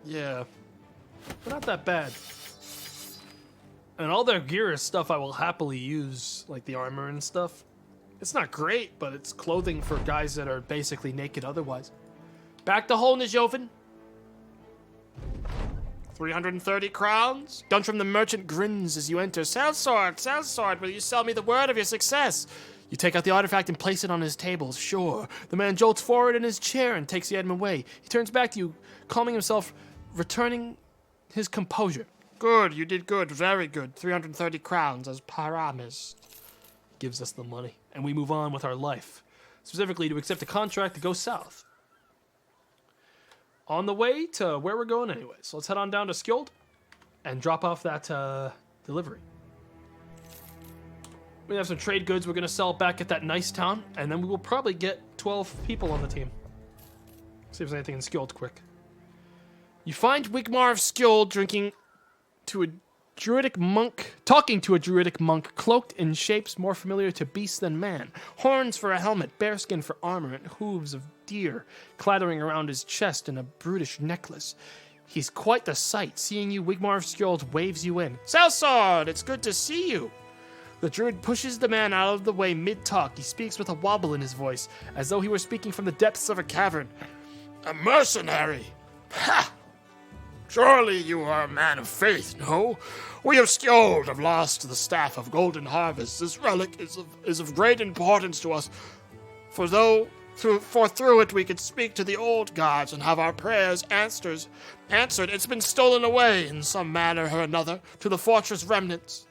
yeah. They're not that bad. And all their gear is stuff I will happily use. Like the armor and stuff. It's not great, but it's clothing for guys that are basically naked otherwise. Back to Holnish, Joven. 330 crowns. Done from the merchant grins as you enter. Sell sword, will you sell me the word of your success? You take out the artifact and place it on his table. Sure. The man jolts forward in his chair and takes the item away. He turns back to you, calming himself, returning his composure. Good, you did good, very good. 330 crowns as promised. Gives us the money, and we move on with our life. Specifically to accept a contract to go south. On the way to where we're going anyway. So let's head on down to Skjold and drop off that delivery. We have some trade goods we're going to sell back at that nice town, and then we will probably get 12 people on the team. See if there's anything in Skjold quick. You find Wigmar of Skjold talking to a druidic monk cloaked in shapes more familiar to beast than man. Horns for a helmet, bearskin for armor, and hooves of deer clattering around his chest in a brutish necklace. He's quite the sight. Seeing you, Wigmar of Skjold waves you in. Sellsword, it's good to see you. The druid pushes the man out of the way mid-talk. He speaks with a wobble in his voice, as though he were speaking from the depths of a cavern. A mercenary? Ha! Surely you are a man of faith, no? We of Skjold have lost the staff of Golden Harvest. This relic is of great importance to us, for through it we could speak to the old gods and have our prayers answered. It's been stolen away in some manner or another to the fortress remnants.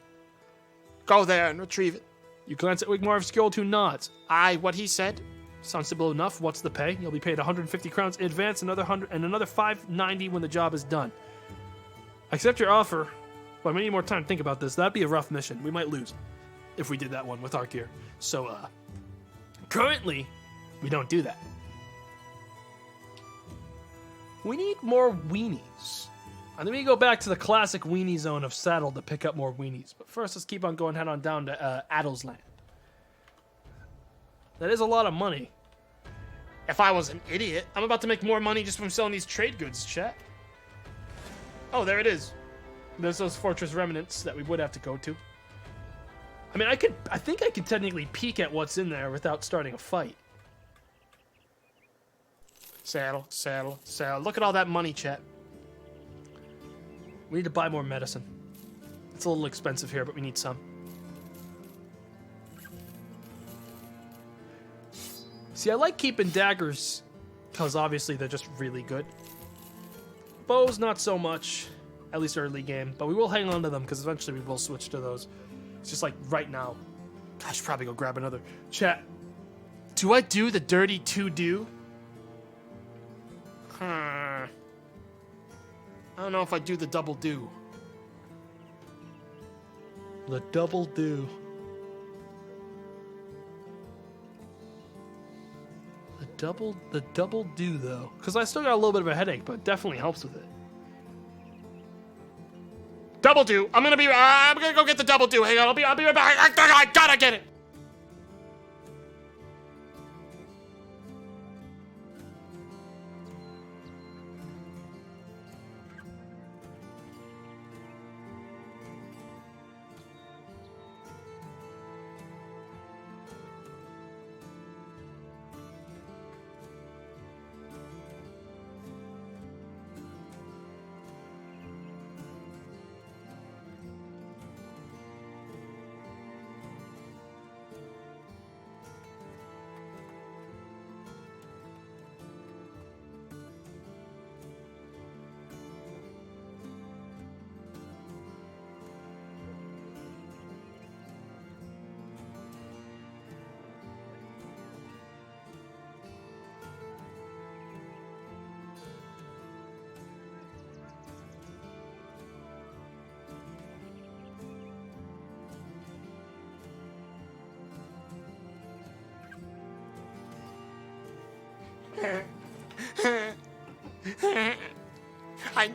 Go there and retrieve it. You glance at Wigmar of Skjold, who nods. Aye, what he said. Sounds simple enough. What's the pay? You'll be paid 150 crowns in advance, another 590 when the job is done. I accept your offer, but I may need more time to think about this. That'd be a rough mission. We might lose if we did that one with our gear. So, currently, we don't do that. We need more weenies. And then we go back to the classic weenie zone of Saddle to pick up more weenies. But first, let's keep on going, head on down to Addle's Land. That is a lot of money. If I was an idiot, I'm about to make more money just from selling these trade goods, chat. Oh, there it is. There's those fortress remnants that we would have to go to. I mean, I think I could technically peek at what's in there without starting a fight. Saddle, saddle, saddle. Look at all that money, chat. We need to buy more medicine. It's a little expensive here, but we need some. See, I like keeping daggers because obviously they're just really good. Bows, not so much, at least early game, but we will hang on to them because eventually we will switch to those. It's just like right now. I should probably go grab another. Chat, do I do the dirty to-do? I don't know if I do the double do. The double do. The double do though, because I still got a little bit of a headache, but it definitely helps with it. Double do. I'm gonna go get the double do. Hang on, I'll be right back. I gotta get it.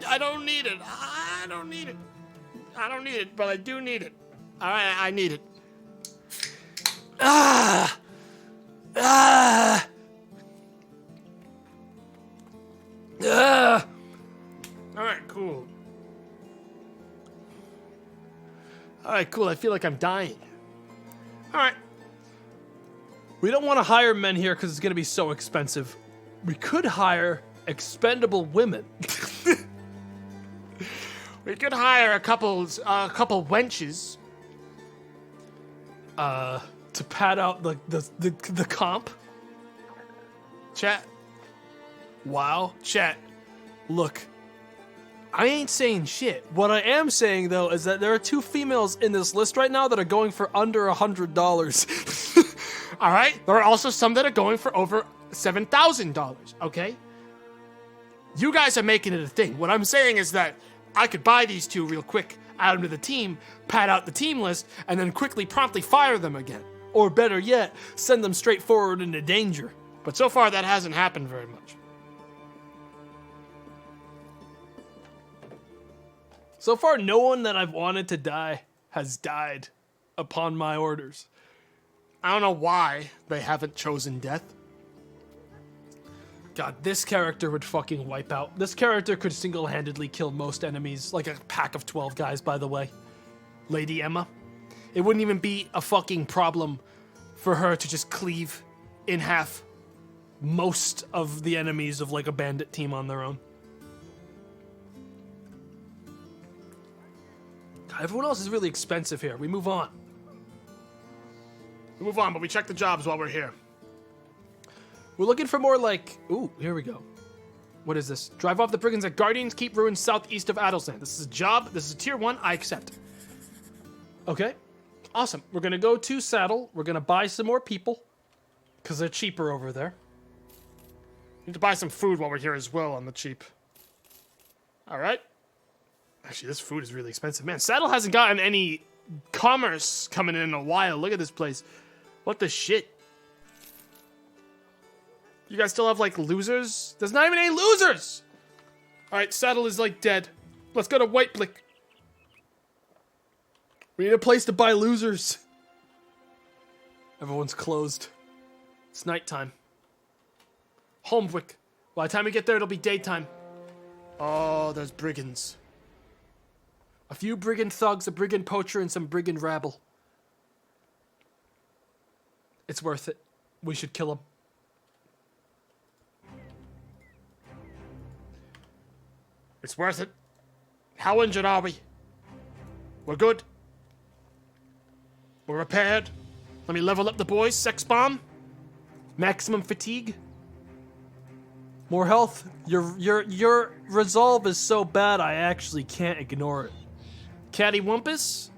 I don't need it. I don't need it. I don't need it, but I do need it. All right, I need it. Ah! Ah! Ah! All right, cool. All right, cool. I feel like I'm dying. All right. We don't want to hire men here because it's going to be so expensive. We could hire expendable women. We could hire a couple wenches. To pad out the comp. Chat. Wow. Chat. Look, I ain't saying shit. What I am saying though is that there are 2 females in this list right now that are going for under $100. All right. There are also some that are going for over $7,000. Okay. You guys are making it a thing. What I'm saying is that I could buy these 2 real quick, add them to the team, pad out the team list, and then promptly fire them again. Or better yet, send them straight forward into danger. But so far, that hasn't happened very much. So far, no one that I've wanted to die has died upon my orders. I don't know why they haven't chosen death. God, this character would fucking wipe out. This character could single-handedly kill most enemies, like a pack of 12 guys, by the way. Lady Emma. It wouldn't even be a fucking problem for her to just cleave in half most of the enemies of like a bandit team on their own. God, everyone else is really expensive here. We move on. We move on, but we check the jobs while we're here. We're looking for more like... Ooh, here we go. What is this? Drive off the brigands at Guardians Keep ruins southeast of Adelsland. This is a job. This is a tier 1. I accept. Okay. Awesome. We're going to go to Saddle. We're going to buy some more people. Because they're cheaper over there. Need to buy some food while we're here as well on the cheap. All right. Actually, this food is really expensive. Man, Saddle hasn't gotten any commerce coming in a while. Look at this place. What the shit? You guys still have, like, losers? There's not even any losers! Alright, Saddle is, like, dead. Let's go to White Blick. We need a place to buy losers. Everyone's closed. It's nighttime. Holmwick. By the time we get there, it'll be daytime. Oh, there's brigands. A few brigand thugs, a brigand poacher, and some brigand rabble. It's worth it. We should kill him. It's worth it. How injured are we? We're good. We're repaired. Let me level up the boys. Sex bomb. Maximum fatigue. More health. Your resolve is so bad I actually can't ignore it. Catty Wumpus.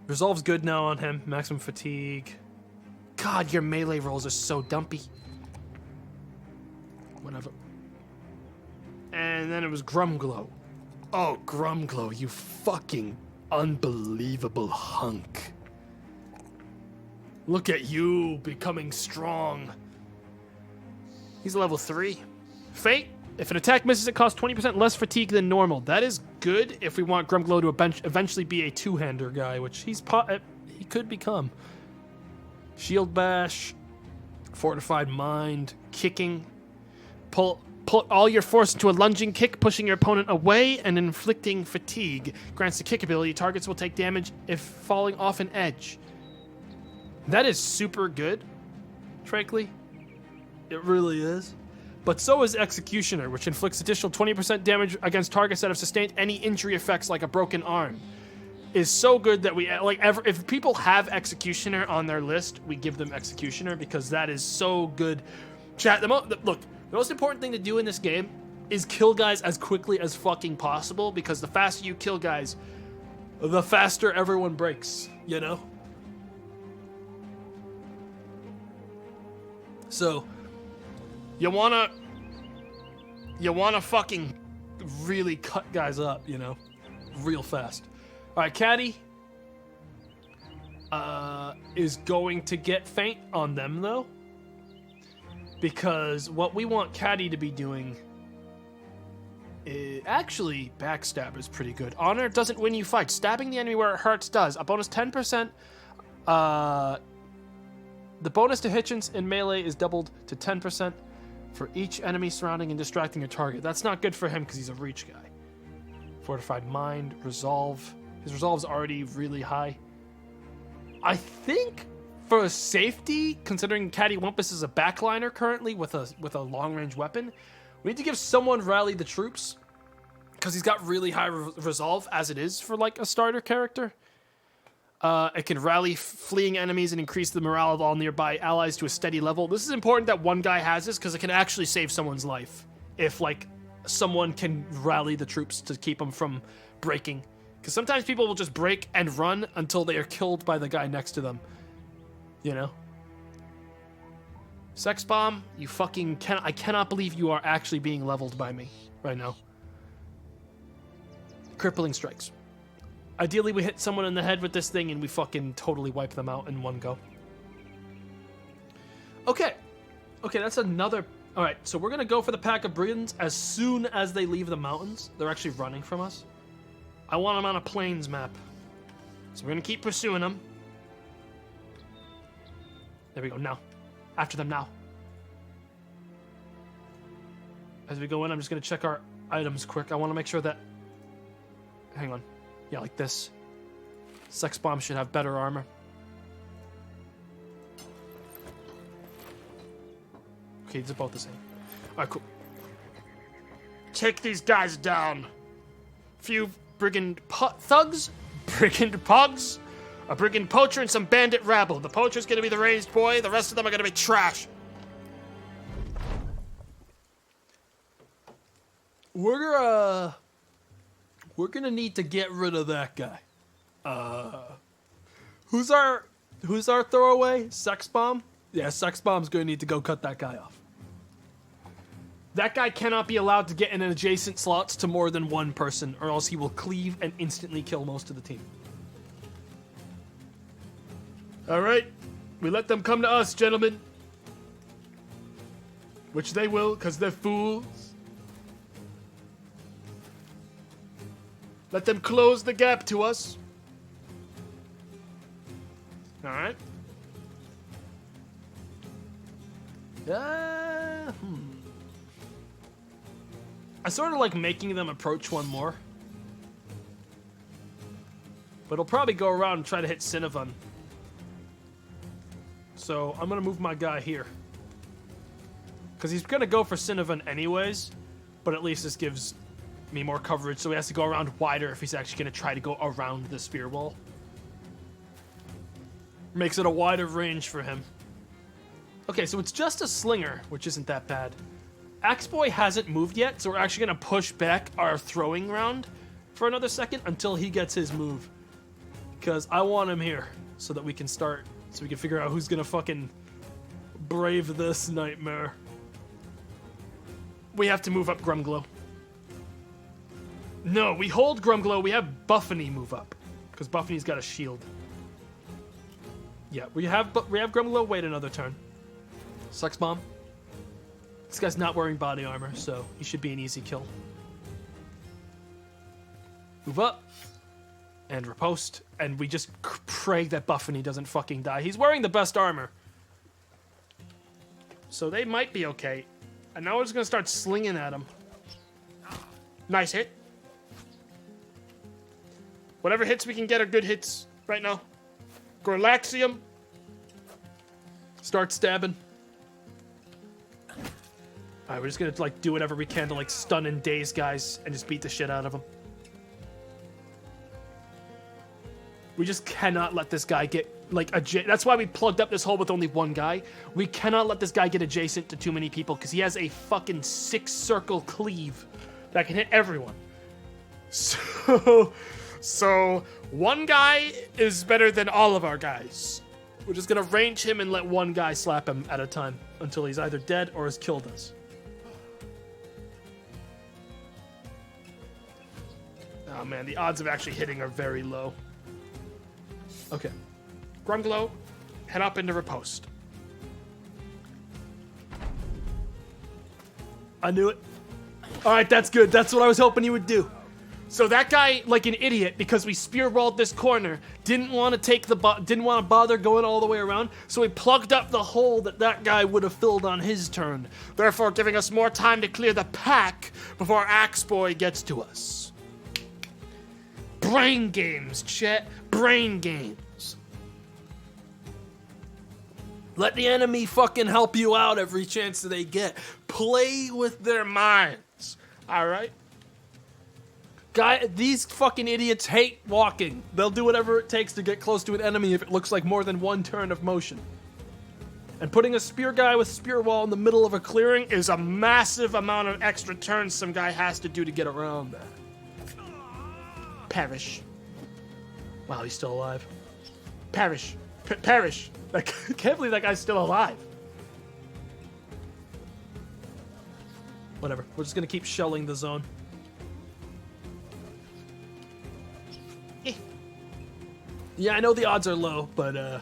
Resolve's good now on him. Maximum fatigue. God, your melee rolls are so dumpy. Whatever. And then it was Grumglow. Oh, Grumglow, you fucking unbelievable hunk. Look at you becoming strong. He's level 3. Fate. If an attack misses, it costs 20% less fatigue than normal. That is good if we want Grumglow to eventually be a two-hander guy, which he could become. Shield Bash, Fortified Mind, Kicking. Put all your force into a lunging kick, pushing your opponent away and inflicting fatigue. Grants the kick ability. Targets will take damage if falling off an edge. That is super good, frankly. It really is. But so is Executioner, which inflicts additional 20% damage against targets that have sustained any injury effects like a broken arm. Is so good that we, if people have Executioner on their list, we give them Executioner because that is so good. Chat, look, the most important thing to do in this game is kill guys as quickly as fucking possible because the faster you kill guys, the faster everyone breaks, you know? So, you wanna fucking really cut guys up, you know, real fast. All right, Caddy is going to get faint on them though, because what we want Caddy to be doing is actually Backstab is pretty good. Honor doesn't win you fights. Stabbing the enemy where it hurts does. A bonus 10%. The bonus to Hitchens in melee is doubled to 10%. For each enemy surrounding and distracting a target. That's not good for him because he's a reach guy. Fortified Mind, Resolve. His Resolve's already really high. I think for safety, considering Catty Wumpus is a backliner currently with a long-range weapon, we need to give someone Rally the Troops because he's got really high Resolve as it is for like a starter character. It can rally fleeing enemies and increase the morale of all nearby allies to a steady level. This is important that one guy has this because it can actually save someone's life if, like, someone can rally the troops to keep them from breaking. Because sometimes people will just break and run until they are killed by the guy next to them. You know? Sex Bomb, you fucking I cannot believe you are actually being leveled by me right now. Crippling Strikes. Ideally, we hit someone in the head with this thing and we fucking totally wipe them out in one go. Okay, that's another... Alright, so we're going to go for the pack of brigands as soon as they leave the mountains. They're actually running from us. I want them on a plains map. So we're going to keep pursuing them. There we go, now. After them now. As we go in, I'm just going to check our items quick. I want to make sure that... Hang on. Yeah, like this. Sex Bomb should have better armor. Okay, these are both the same. Alright, cool. Take these guys down. Few brigand thugs, brigand pugs, a brigand poacher, and some bandit rabble. The poacher's gonna be the raised boy, the rest of them are gonna be trash. We're gonna need to get rid of that guy. Who's our throwaway? Sex Bomb? Yeah, Sex Bomb's gonna need to go cut that guy off. That guy cannot be allowed to get in adjacent slots To more than one person, or else he will cleave and instantly kill most of the team. Alright, we let them come to us, gentlemen. Which they will, because they're fools. Let them close the gap to us. Alright. I sort of like making them approach one more. But he'll probably go around and try to hit Cinnavon. So I'm gonna move my guy here. Because he's gonna go for Cinnavon anyways, but at least this gives me more coverage, so he has to go around wider if he's actually gonna try to go around the spear wall. Makes it a wider range for him. Okay, so it's just a slinger, which isn't that bad. Axeboy hasn't moved yet, so we're actually gonna push back our throwing round for another second until he gets his move. Because I want him here so that we can start, so we can figure out who's gonna fucking brave this nightmare. We have to move up Grumglow. No, we hold Grumglow. We have Buffany move up because Buffany's got a shield. Yeah, we have Grumglow wait another turn. Sucks bomb. This guy's not wearing body armor, so he should be an easy kill. Move up. And riposte. And we just pray that Buffany doesn't fucking die. He's wearing the best armor. So they might be okay. And now we're just going to start slinging at him. Nice hit. Whatever hits we can get are good hits right now. Gorlaxium. Start stabbing. Alright, we're just gonna like do whatever we can to like stun and daze guys and just beat the shit out of them. We just cannot let this guy get like that's why we plugged up this hole with only one guy. We cannot let this guy get adjacent to too many people because he has a fucking 6-circle cleave that can hit everyone. So one guy is better than all of our guys. We're just gonna range him and let one guy slap him at a time until he's either dead or has killed us. Oh man, the odds of actually hitting are very low. Okay. Grumglow, head up into riposte. I knew it. Alright, that's good. That's what I was hoping you would do. So that guy, like an idiot, because we spear walled this corner, didn't want to bother going all the way around, so he plugged up the hole that guy would have filled on his turn, therefore giving us more time to clear the pack before Axeboy gets to us. Brain games, Chet. Brain games. Let the enemy fucking help you out every chance that they get. Play with their minds. All right? These fucking idiots hate walking. They'll do whatever it takes to get close to an enemy if it looks like more than one turn of motion. And putting a spear guy with spear wall in the middle of a clearing is a massive amount of extra turns some guy has to do to get around that. Perish. Wow, he's still alive. Perish. Perish. I can't believe that guy's still alive. Whatever. We're just gonna keep shelling the zone. Yeah, I know the odds are low, but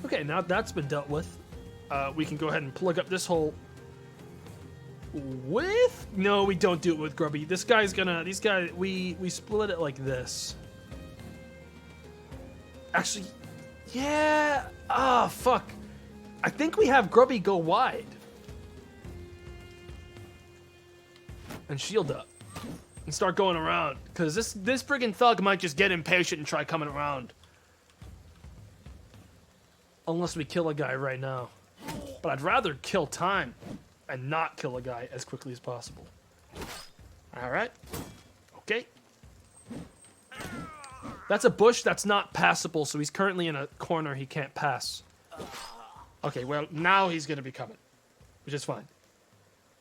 okay, now that's been dealt with. We can go ahead and plug up this hole with... No, we don't do it with Grubby. These guys, we split it like this. Actually, yeah. Ah, fuck. I think we have Grubby go wide. And shield up. And start going around. Because this friggin' thug might just get impatient and try coming around. Unless we kill a guy right now. But I'd rather kill time and not kill a guy as quickly as possible. Alright. Okay. That's a bush that's not passable, so he's currently in a corner he can't pass. Okay, well, now he's gonna be coming. Which is fine.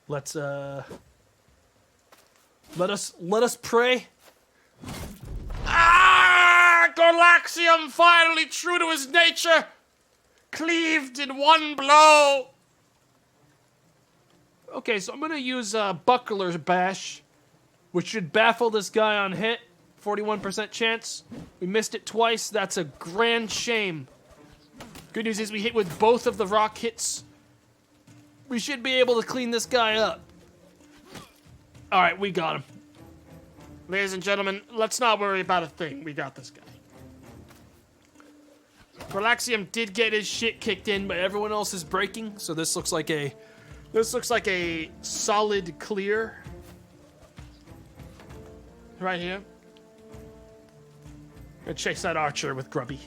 Let's, Let us pray. Ah! Gorlaxium, finally true to his nature, cleaved in one blow. Okay, so I'm gonna use Buckler's Bash, which should baffle this guy on hit. 41% chance. We missed it twice. That's a grand shame. Good news is we hit with both of the rock hits. We should be able to clean this guy up. All right, we got him. Ladies and gentlemen, let's not worry about a thing. We got this guy. Gorlaxium did get his shit kicked in, but Everyone else is breaking, so this looks like a solid clear. Right here. Gonna chase that archer with Grubby.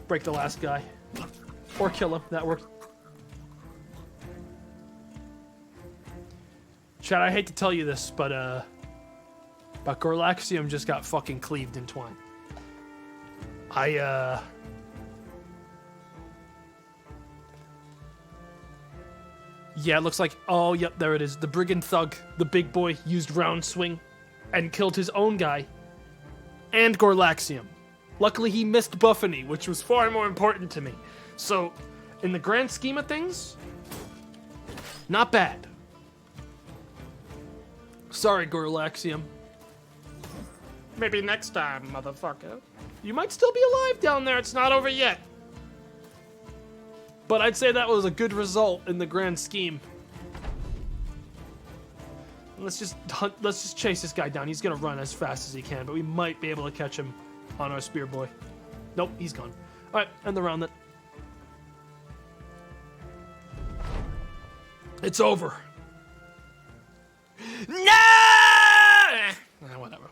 break the last guy. Or kill him. That works. Chad, I hate to tell you this, but Gorlaxium just got fucking cleaved in twine. Yeah, it looks like... Oh, yep, there it is. The Brigand Thug, the big boy, used round swing and killed his own guy and Gorlaxium. Luckily, he missed Buffany, which was far more important to me. So, in the grand scheme of things, not bad. Sorry, Gorlaxium. Maybe next time, motherfucker. You might still be alive down there. It's not over yet. But I'd say that was a good result in the grand scheme. Let's just chase this guy down. He's gonna run as fast as he can, but we might be able to catch him on our spear boy. Nope, he's gone. All right, end the round then. It's over. No! Whatever.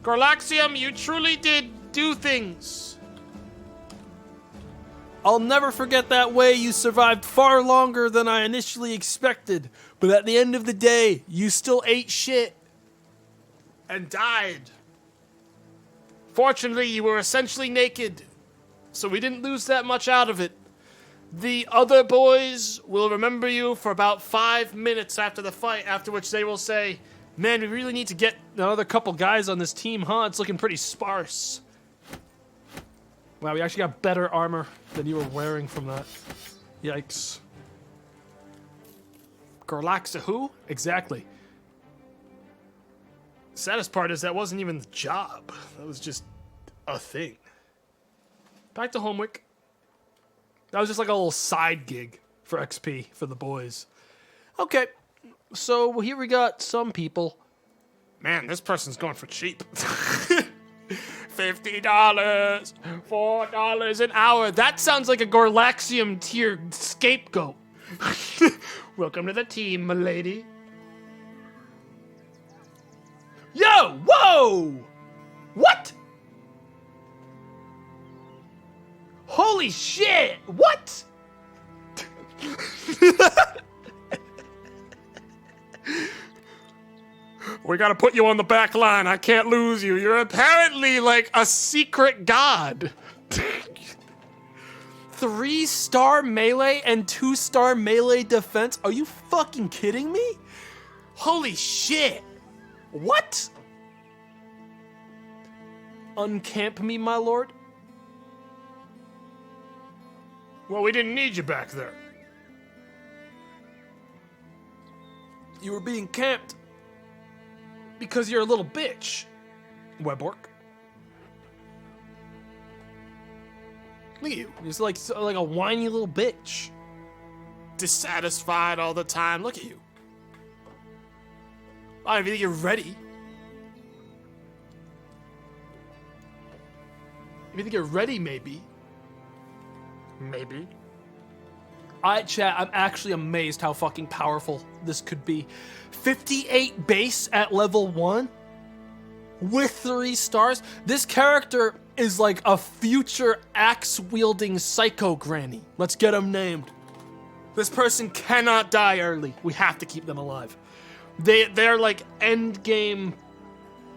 Gorlaxium, you truly did do things. I'll never forget that way. You survived far longer than I initially expected. But at the end of the day, you still ate shit. And died. Fortunately, you were essentially naked, so we didn't lose that much out of it. The other boys will remember you for about 5 minutes after the fight, after which they will say, man, we really need to get Another couple guys on this team, huh? It's looking pretty sparse. Wow, we actually got better armor than you were wearing from that. Yikes. Gorlaxa who? Exactly. The saddest part is that wasn't even the job. That was just a thing. Back to Homewick. That was just like a little side gig for XP for the boys. Okay, so here we got some people. Man, this person's going for cheap. $50, $4 an hour. That sounds like a Gorlaxium tier scapegoat. Welcome to the team, milady. Yo, whoa! What? Holy shit! What? We gotta put you on the back line. I can't lose you. You're apparently like a secret god. 3-star melee and 2-star melee defense? Are you fucking kidding me? Holy shit! What? Uncamp me, my lord? Well, we didn't need you back there. You were being camped because you're a little bitch, Webork. Look at you. You're like a whiny little bitch. Dissatisfied all the time. Look at you. I don't even think you're ready. If you think you're ready, maybe. Maybe. Alright, chat, I'm actually amazed how fucking powerful this could be. 58 base at level 1? With 3 stars? This character is like a future axe-wielding psycho granny. Let's get him named. This person cannot die early. We have to keep them alive. They're like endgame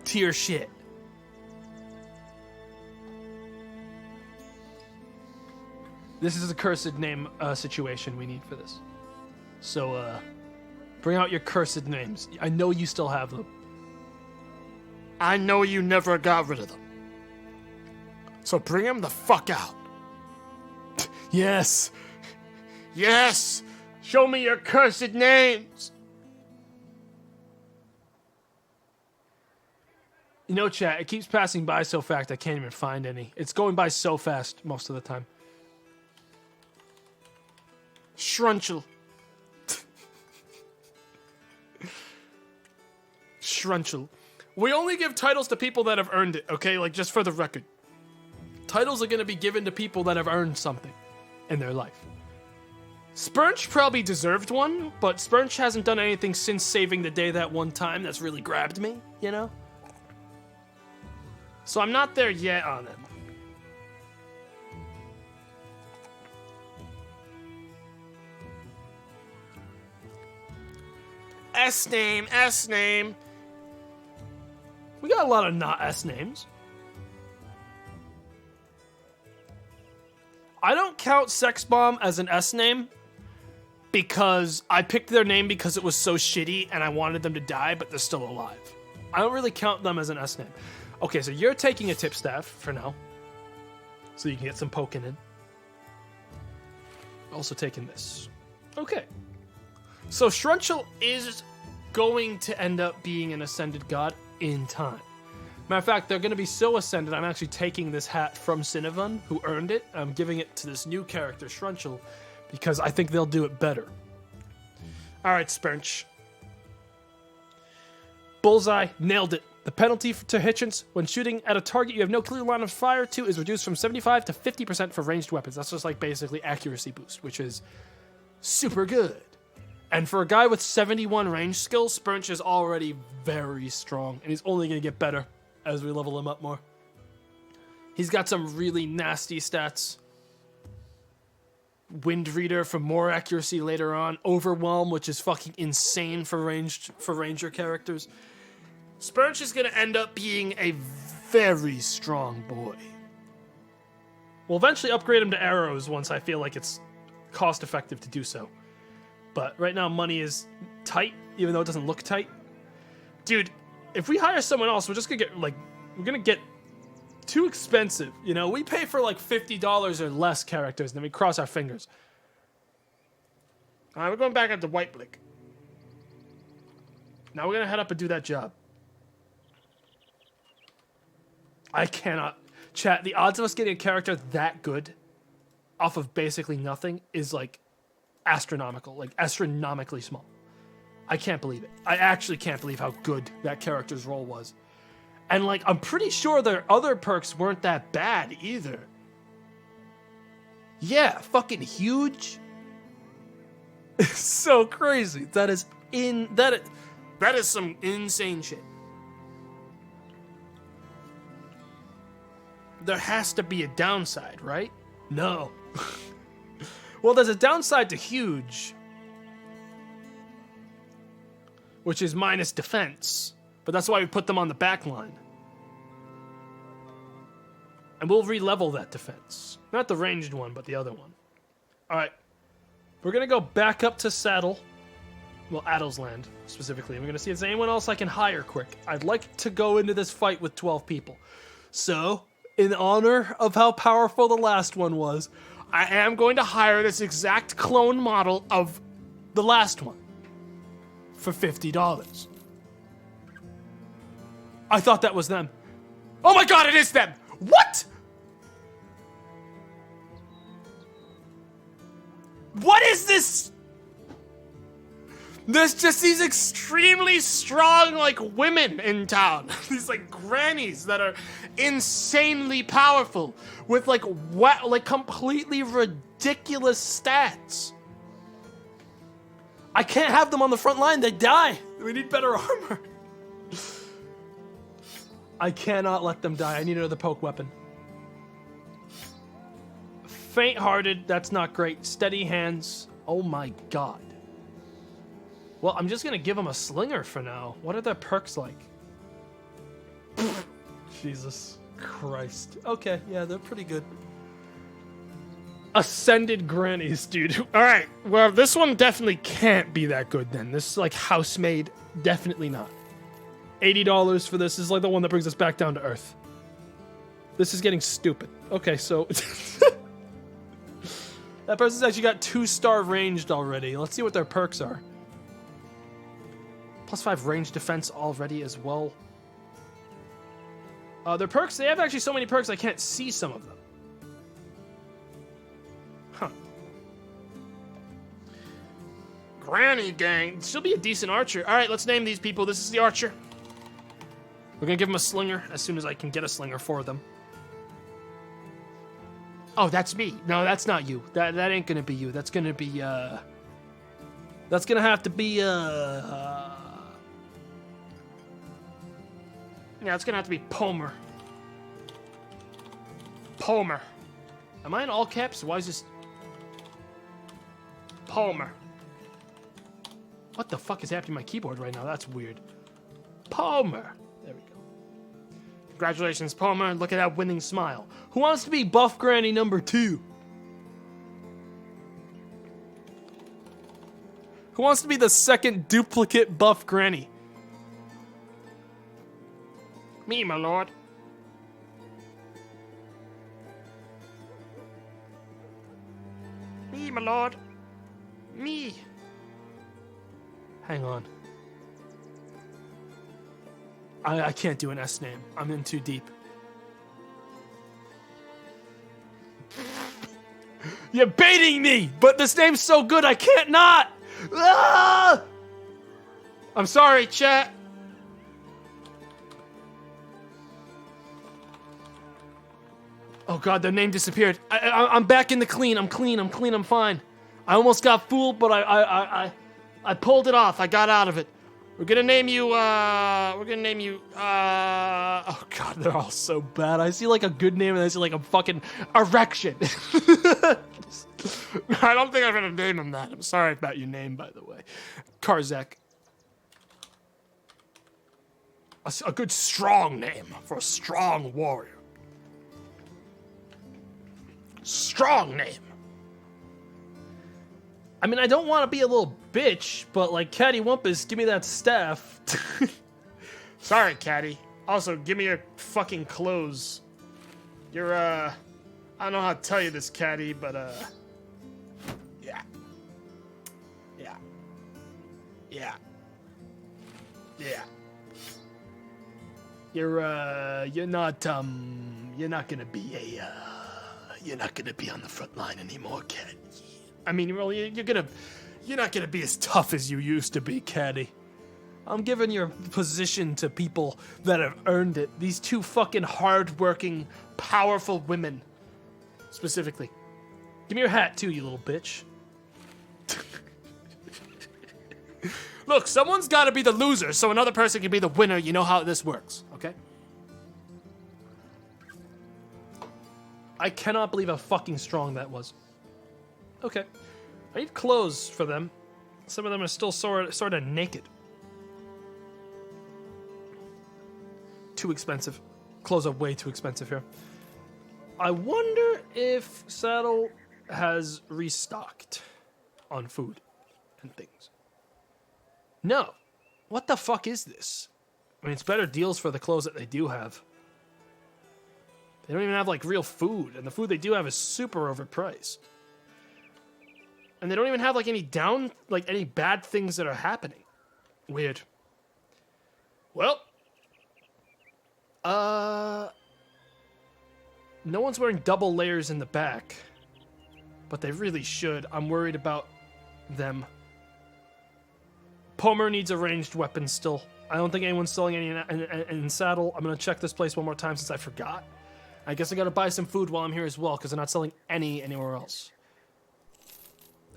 tier shit. This is a cursed name situation we need for this. So, bring out your cursed names. I know you still have them. I know you never got rid of them. So bring them the fuck out. Yes. Yes! Show me your cursed names! You know, chat, it keeps passing by so fast I can't even find any. It's going by so fast most of the time. Shrunchel. Shrunchel. We only give titles to people that have earned it, okay? Like, just for the record. Titles are going to be given to people that have earned something in their life. Spurnch probably deserved one, but Spurnch hasn't done anything since saving the day that one time that's really grabbed me, you know? So I'm not there yet on it. S name, S name. We got a lot of not S names. I don't count Sex Bomb as an S name because I picked their name because it was so shitty and I wanted them to die, but they're still alive. I don't really count them as an S name. Okay, so you're taking a tip staff for now, so you can get some poking in. Also taking this. Okay. So Shrunchel is going to end up being an ascended god in time. Matter of fact, they're going to be so ascended, I'm actually taking this hat from Cinnavon, who earned it. I'm giving it to this new character, Shrunchel, because I think they'll do it better. All right, Spernch. Bullseye, nailed it. The penalty to Hitchens when shooting at a target you have no clear line of fire to is reduced from 75 to 50% for ranged weapons. That's just like basically accuracy boost, which is super good. And for a guy with 71 range skills, Spernch is already very strong, and he's only going to get better as we level him up more. He's got some really nasty stats. Wind Reader for more accuracy later on. Overwhelm, which is fucking insane for ranger characters. Spernch is going to end up being a very strong boy. We'll eventually upgrade him to arrows once I feel like it's cost effective to do so. But right now money is tight, even though it doesn't look tight. Dude, if we hire someone else, we're just gonna get we're gonna get too expensive. You know, we pay for like $50 or less characters, and then we cross our fingers. All right, we're going back up to White Blick. Now we're gonna head up and do that job. I cannot. Chat, the odds of us getting a character that good off of basically nothing is like astronomical, like astronomically small. I can't believe it. I actually can't believe how good that character's role was. And like, I'm pretty sure their other perks weren't that bad either. Yeah, fucking huge. It's so crazy. That is some insane shit. There has to be a downside, right? No. Well, there's a downside to huge, which is minus defense. But that's why we put them on the back line. And we'll re-level that defense. Not the ranged one, but the other one. Alright. We're going to go back up to Saddle. Well, Addle's Land, specifically. And we're going to see if there's anyone else I can hire quick. I'd like to go into this fight with 12 people. So, in honor of how powerful the last one was, I am going to hire this exact clone model of the last one for $50. I thought that was them. Oh my god, it is them! What? What is this? There's just these extremely strong, like, women in town. These, like, grannies that are insanely powerful with, like, completely ridiculous stats. I can't have them on the front line. They die. We need better armor. I cannot let them die. I need another poke weapon. Faint-hearted. That's not great. Steady hands. Oh, my God. Well, I'm just going to give him a slinger for now. What are their perks like? Jesus Christ. Okay, yeah, they're pretty good. Ascended grannies, dude. All right, well, this one definitely can't be that good then. This is like house-made. Definitely not. $80 for this. This is like the one that brings us back down to earth. This is getting stupid. Okay, so... that person's actually got 2-star ranged already. Let's see what their perks are. +5 range defense already as well. Their perks, they have actually so many perks I can't see some of them. Huh. Granny gang. She'll be a decent archer. All right, let's name these people. This is the archer. We're going to give them a slinger as soon as I can get a slinger for them. Oh, that's me. No, that's not you. That ain't going to be you. That's going to be, That's going to have to be, yeah, it's gonna have to be Palmer. Palmer. Am I in all caps? Why is this... Palmer. What the fuck is happening to my keyboard right now? That's weird. Palmer. There we go. Congratulations, Palmer. Look at that winning smile. Who wants to be Buff Granny number 2? Who wants to be the second duplicate Buff Granny? Me, my lord. Me, my lord. Me. Hang on. I can't do an S name. I'm in too deep. You're baiting me, but this name's so good I can't not. Ah! I'm sorry, chat. Oh god, their name disappeared. I'm back in the clean. I'm clean. I'm fine. I almost got fooled, but I pulled it off. I got out of it. We're gonna name you, oh god, they're all so bad. I see like a good name and I see like a fucking erection. I don't think I'm gonna name him that. I'm sorry about your name, by the way. Karzak. A good strong name for a strong warrior. Strong name. I mean, I don't want to be a little bitch, but like, Catty Wumpus, give me that staff. Sorry, Catty. Also, give me your fucking clothes. You're, I don't know how to tell you this, Catty, but, yeah. Yeah. Yeah. Yeah. You're not gonna be you're not gonna be on the front line anymore, Cat. I mean, well, you're not gonna be as tough as you used to be, Caddy. I'm giving your position to people that have earned it. These two fucking hard-working, powerful women, specifically. Give me your hat too, you little bitch. Look, someone's got to be the loser so another person can be the winner. You know how this works, okay? I cannot believe how fucking strong that was. Okay. I need clothes for them. Some of them are still sort of naked. Too expensive. Clothes are way too expensive here. I wonder if Saddle has restocked on food and things. No. What the fuck is this? I mean, it's better deals for the clothes that they do have. They don't even have, like, real food, and the food they do have is super overpriced. And they don't even have, like, any bad things that are happening. Weird. Well. No one's wearing double layers in the back. But they really should. I'm worried about them. Palmer needs a ranged weapon still. I don't think anyone's selling any in Saddle. I'm going to check this place one more time since I forgot. I guess I got to buy some food while I'm here as well because they're not selling anywhere else.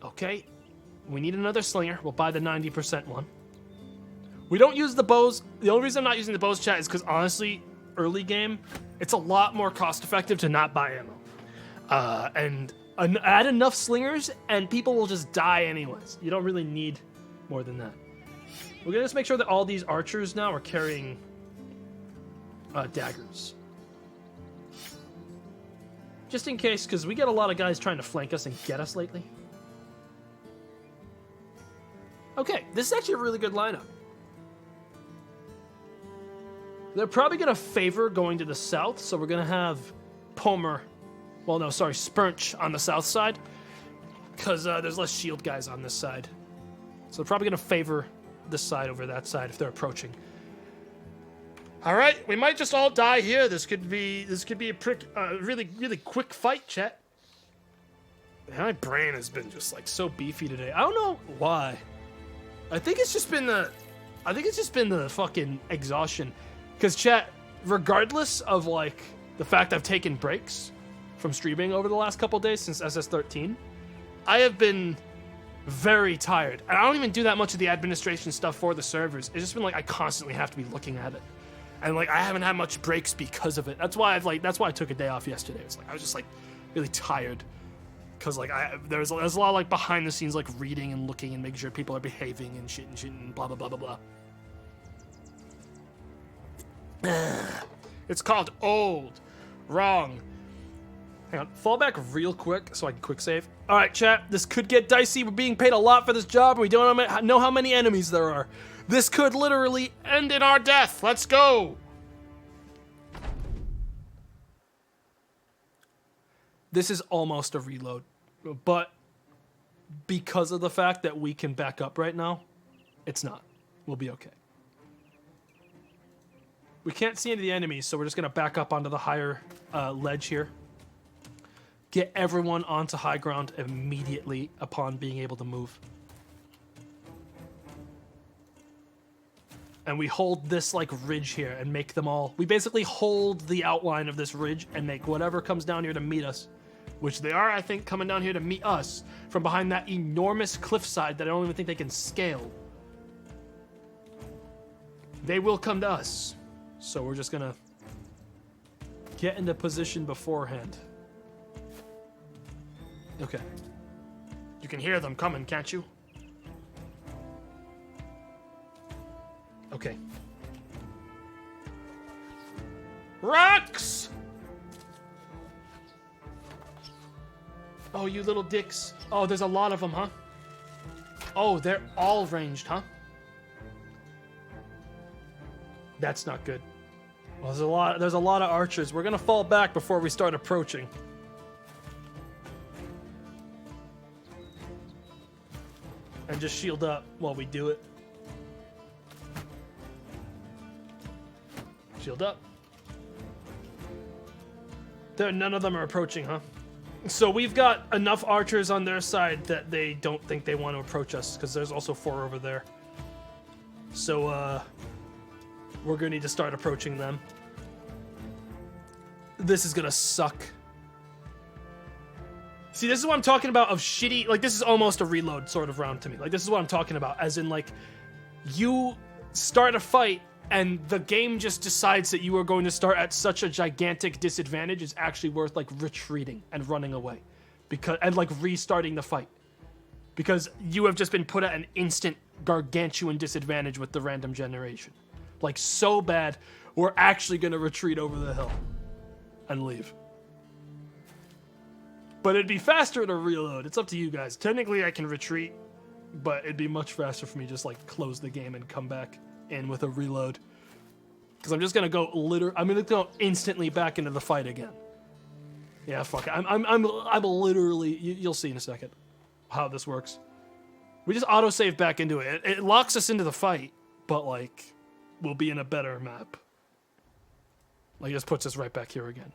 Okay. We need another slinger. We'll buy the 90% one. We don't use the bows. The only reason I'm not using the bows, chat, is because honestly, early game, it's a lot more cost effective to not buy ammo. And add enough slingers and people will just die anyways. You don't really need more than that. We're going to just make sure that all these archers now are carrying daggers. Just in case, because we get a lot of guys trying to flank us and get us lately. Okay, this is actually a really good lineup. They're probably going to favor going to the south, so we're going to have Palmer, Spurch on the south side, because there's less shield guys on this side. So they're probably going to favor this side over that side if they're approaching. All right, we might just all die here. This could be a really quick fight, chat. My brain has been just like so beefy today. I don't know why. I think it's just been the fucking exhaustion. Because chat, regardless of like the fact I've taken breaks from streaming over the last couple days since SS13, I have been very tired. And I don't even do that much of the administration stuff for the servers. It's just been like I constantly have to be looking at it. And like I haven't had much breaks because of it. That's why I took a day off yesterday. It's like I was just like really tired. Cause like there's a lot of like behind the scenes like reading and looking and making sure people are behaving and shit and blah blah blah blah blah. It's called old. Wrong. Hang on, fall back real quick so I can quick save. All right, chat, this could get dicey. We're being paid a lot for this job, and we don't know how many enemies there are. This could literally End in our death. Let's go. This is almost a reload, but because of the fact that we can back up right now, it's not. We'll be okay. We can't see any of the enemies, so we're just going to back up onto the higher ledge here. Get everyone onto high ground immediately upon being able to move. And we hold this like ridge here and make them all... We basically hold the outline of this ridge and make whatever comes down here to meet us. Which they are, I think, coming down here to meet us from behind that enormous cliffside that I don't even think they can scale. They will come to us. So we're just gonna get into position beforehand. Okay. You can hear them coming, can't you? Okay. Rocks! Oh, you little dicks. Oh, there's a lot of them, huh? Oh, they're all ranged, huh? That's not good. Well, there's a lot of archers. We're gonna fall back before we start approaching. And just shield up while we do it. Shield up. None of them are approaching, huh? So we've got enough archers on their side that they don't think they want to approach us, because there's also 4 over there. So, we're gonna need to start approaching them. This is gonna suck. See, this is what I'm talking about of shitty... Like, this is almost a reload sort of round to me. Like, this is what I'm talking about. As in, like, you start a fight, and the game just decides that you are going to start at such a gigantic disadvantage, it's actually worth, like, retreating and running away. And, like, restarting the fight. Because you have just been put at an instant gargantuan disadvantage with the random generation. Like, so bad, we're actually going to retreat over the hill. And leave. But it'd be faster to reload. It's up to you guys. Technically, I can retreat. But it'd be much faster for me just like close the game and come back in with a reload. Because I'm just gonna go I'm gonna go instantly back into the fight again. Yeah, fuck it. I'm literally. You'll see in a second how this works. We just autosave back into it. It locks us into the fight, but like we'll be in a better map. Like it just puts us right back here again.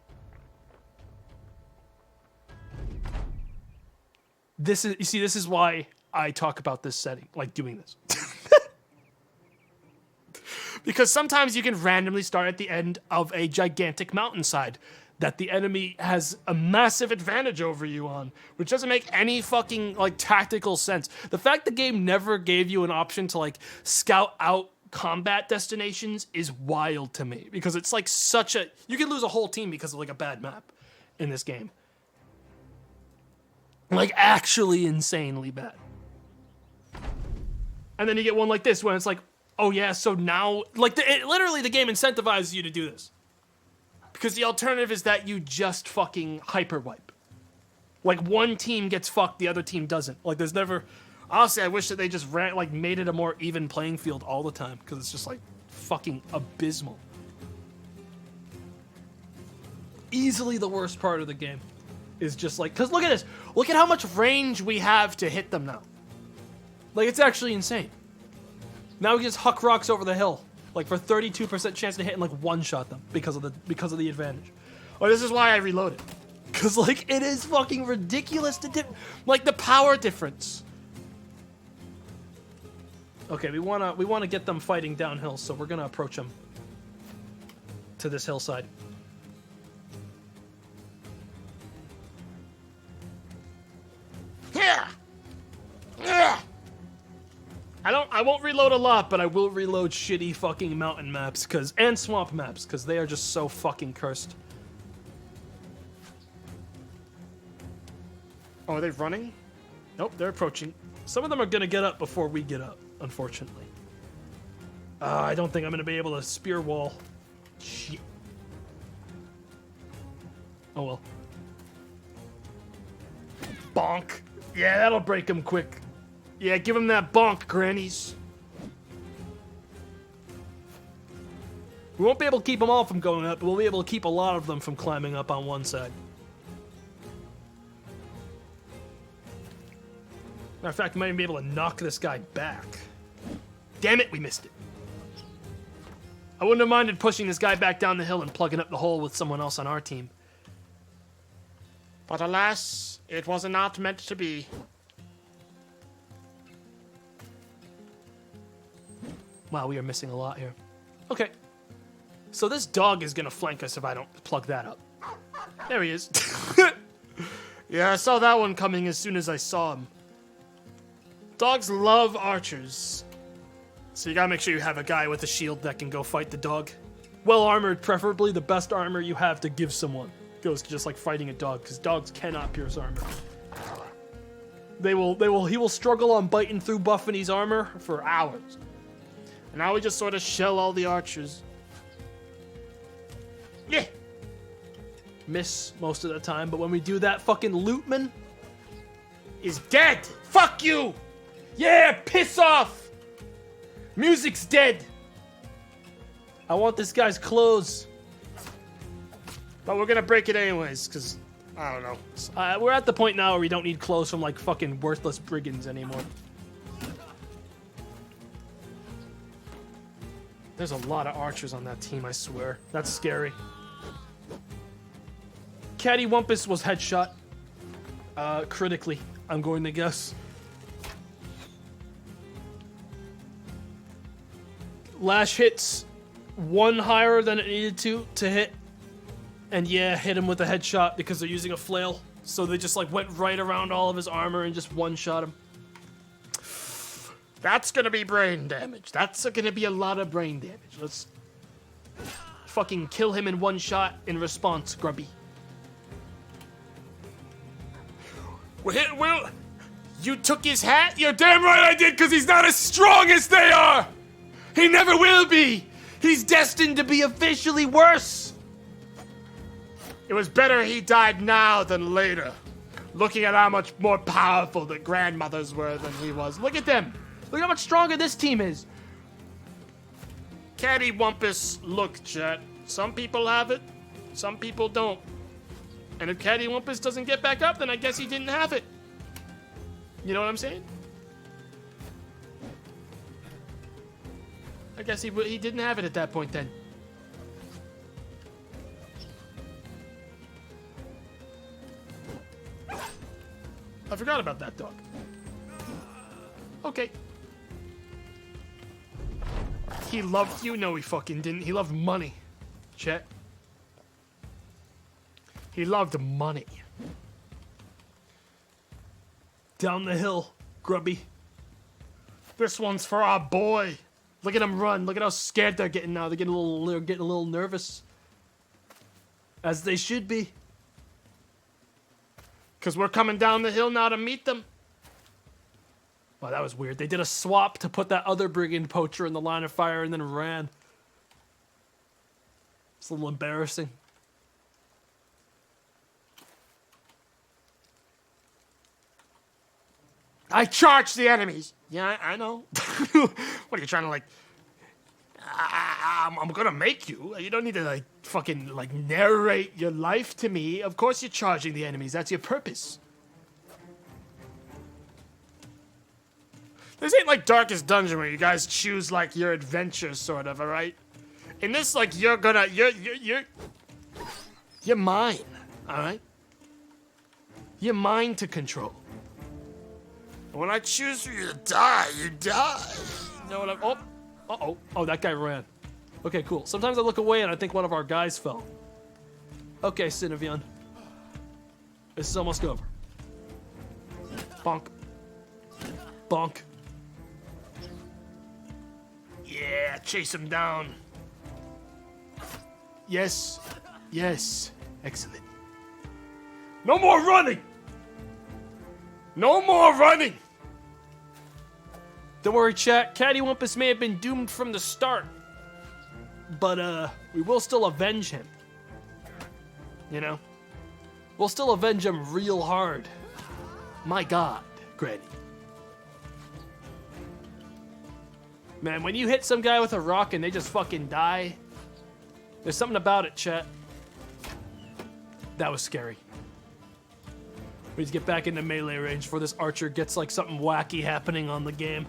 This is why I talk about this setting, like doing this. Because sometimes you can randomly start at the end of a gigantic mountainside that the enemy has a massive advantage over you on, which doesn't make any fucking like tactical sense. The fact the game never gave you an option to like scout out combat destinations is wild to me, because it's like you can lose a whole team because of like a bad map in this game. Like actually insanely bad. And then you get one like this when it's like, oh yeah, so now like literally the game incentivizes you to do this. Because the alternative is that you just fucking hyper wipe. Like one team gets fucked, the other team doesn't. Like there's never. Honestly, I wish that they just made it a more even playing field all the time, because it's just like fucking abysmal. Easily the worst part of the game is just like, because look at this. Look at how much range we have to hit them now. Like it's actually insane. Now we can just huck rocks over the hill. Like for 32% chance to hit and like one-shot them because of the advantage. Oh, this is why I reloaded. Because like it is fucking ridiculous to like the power difference. Okay, we wanna get them fighting downhill, so we're gonna approach them to this hillside. Yeah. Yeah. I won't reload a lot, but I will reload shitty fucking mountain maps and swamp maps, because they are just so fucking cursed. Oh, are they running? Nope, they're approaching. Some of them are gonna get up before we get up, unfortunately. I don't think I'm gonna be able to spear wall. Shit. Oh well. Bonk. Yeah, that'll break them quick. Yeah, give him that bonk, grannies. We won't be able to keep them all from going up, but we'll be able to keep a lot of them from climbing up on one side. Matter of fact, we might even be able to knock this guy back. Damn it, we missed it. I wouldn't have minded pushing this guy back down the hill and plugging up the hole with someone else on our team. But alas, it was not meant to be. Wow, we are missing a lot here. Okay. So this dog is gonna flank us if I don't plug that up. There he is. Yeah, I saw that one coming as soon as I saw him. Dogs love archers. So you gotta make sure you have a guy with a shield that can go fight the dog. Well armored, preferably the best armor you have to give someone. Goes just like fighting a dog, because dogs cannot pierce armor. He will struggle on biting through Buffany's armor for hours. And now we just sort of shell all the archers. Yeah. Miss most of the time, but when we do that, fucking lootman Is dead. Fuck you. Yeah, piss off. Music's dead. I want this guy's clothes. But we're gonna break it anyways, because, I don't know. We're at the point now where we don't need clothes from like fucking worthless brigands anymore. There's a lot of archers on that team, I swear. That's scary. Cattywampus was headshot. Critically, I'm going to guess. Lash hits one higher than it needed to hit. And yeah, hit him with a headshot because they're using a flail. So they just like went right around all of his armor and just one-shot him. That's gonna be brain damage. That's gonna be a lot of brain damage. Let's fucking kill him in one shot in response, Grubby. Well, you took his hat? You're damn right I did, because he's not as strong as they are! He never will be! He's destined to be officially worse! It was better he died now than later. Looking at how much more powerful the grandmothers were than he was. Look at them! Look how much stronger this team is! Cattywampus, look, chat. Some people have it, some people don't. And if Cattywampus doesn't get back up, then I guess he didn't have it. You know what I'm saying? I guess he didn't have it at that point then. I forgot about that dog. Okay. He loved you? No, he fucking didn't. He loved money. Chet. He loved money. Down the hill, Grubby. This one's for our boy. Look at him run. Look at how scared they're getting now. They're getting a little nervous. As they should be. Because we're coming down the hill now to meet them. Wow, that was weird. They did a swap to put that other brigand poacher in the line of fire and then ran. It's a little embarrassing. I charged the enemies. Yeah, I know. What are you trying to, like... I'm gonna make you. You don't need to, like, fucking, like, narrate your life to me. Of course you're charging the enemies. That's your purpose. This ain't like Darkest Dungeon where you guys choose, like, your adventure, sort of, alright? In this, like, you're mine, alright? You're mine to control. When I choose for you to die, you die. You know what I'm... Oh! Uh-oh. Oh, that guy ran. Okay, cool. Sometimes I look away and I think one of our guys fell. Okay, Cinevion. This is almost over. Bonk. Bonk. Yeah, chase him down. Yes. Yes. Excellent. No more running! No more running! Don't worry, chat. Cattywampus may have been doomed from the start. But, we will still avenge him. You know? We'll still avenge him real hard. My God, Granny. Man, when you hit some guy with a rock and they just fucking die, there's something about it, chat. That was scary. We need to get back into melee range before this archer gets like something wacky happening on the game.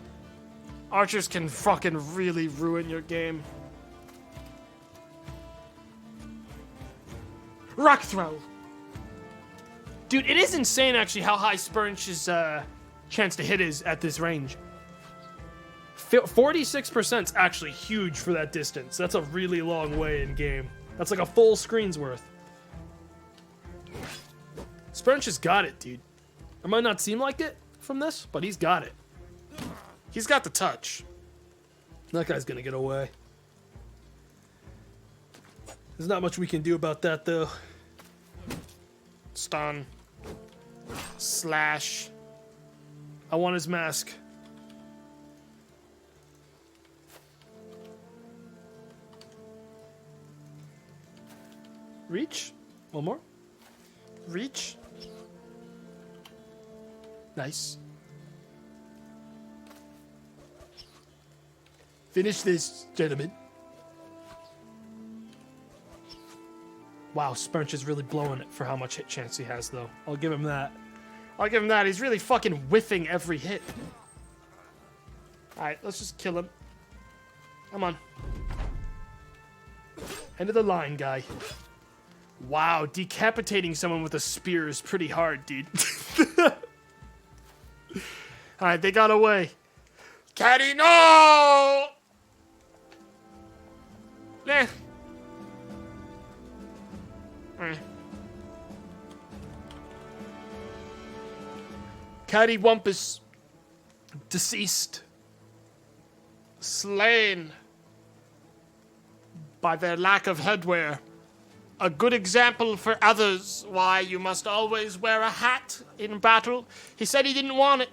Archers can fucking really ruin your game. Rock throw. Dude, it is insane actually how high Spurnch's chance to hit is at this range. 46% is actually huge for that distance. That's a really long way in game. That's like a full screen's worth. Spurnch has got it, dude. It might not seem like it from this, but he's got it. He's got the touch. That guy's gonna get away. There's not much we can do about that, though. Stun. Slash. I want his mask. Reach. One more. Reach. Nice. Finish this, gentlemen. Wow, Spurnch is really blowing it for how much hit chance he has, though. I'll give him that. I'll give him that. He's really fucking whiffing every hit. Alright, let's just kill him. Come on. End of the line, guy. Wow, decapitating someone with a spear is pretty hard, dude. Alright, they got away. Caddy, no! Eh. Cattywampus deceased. Slain by their lack of headwear. A good example for others why you must always wear a hat in battle. He said he didn't want it.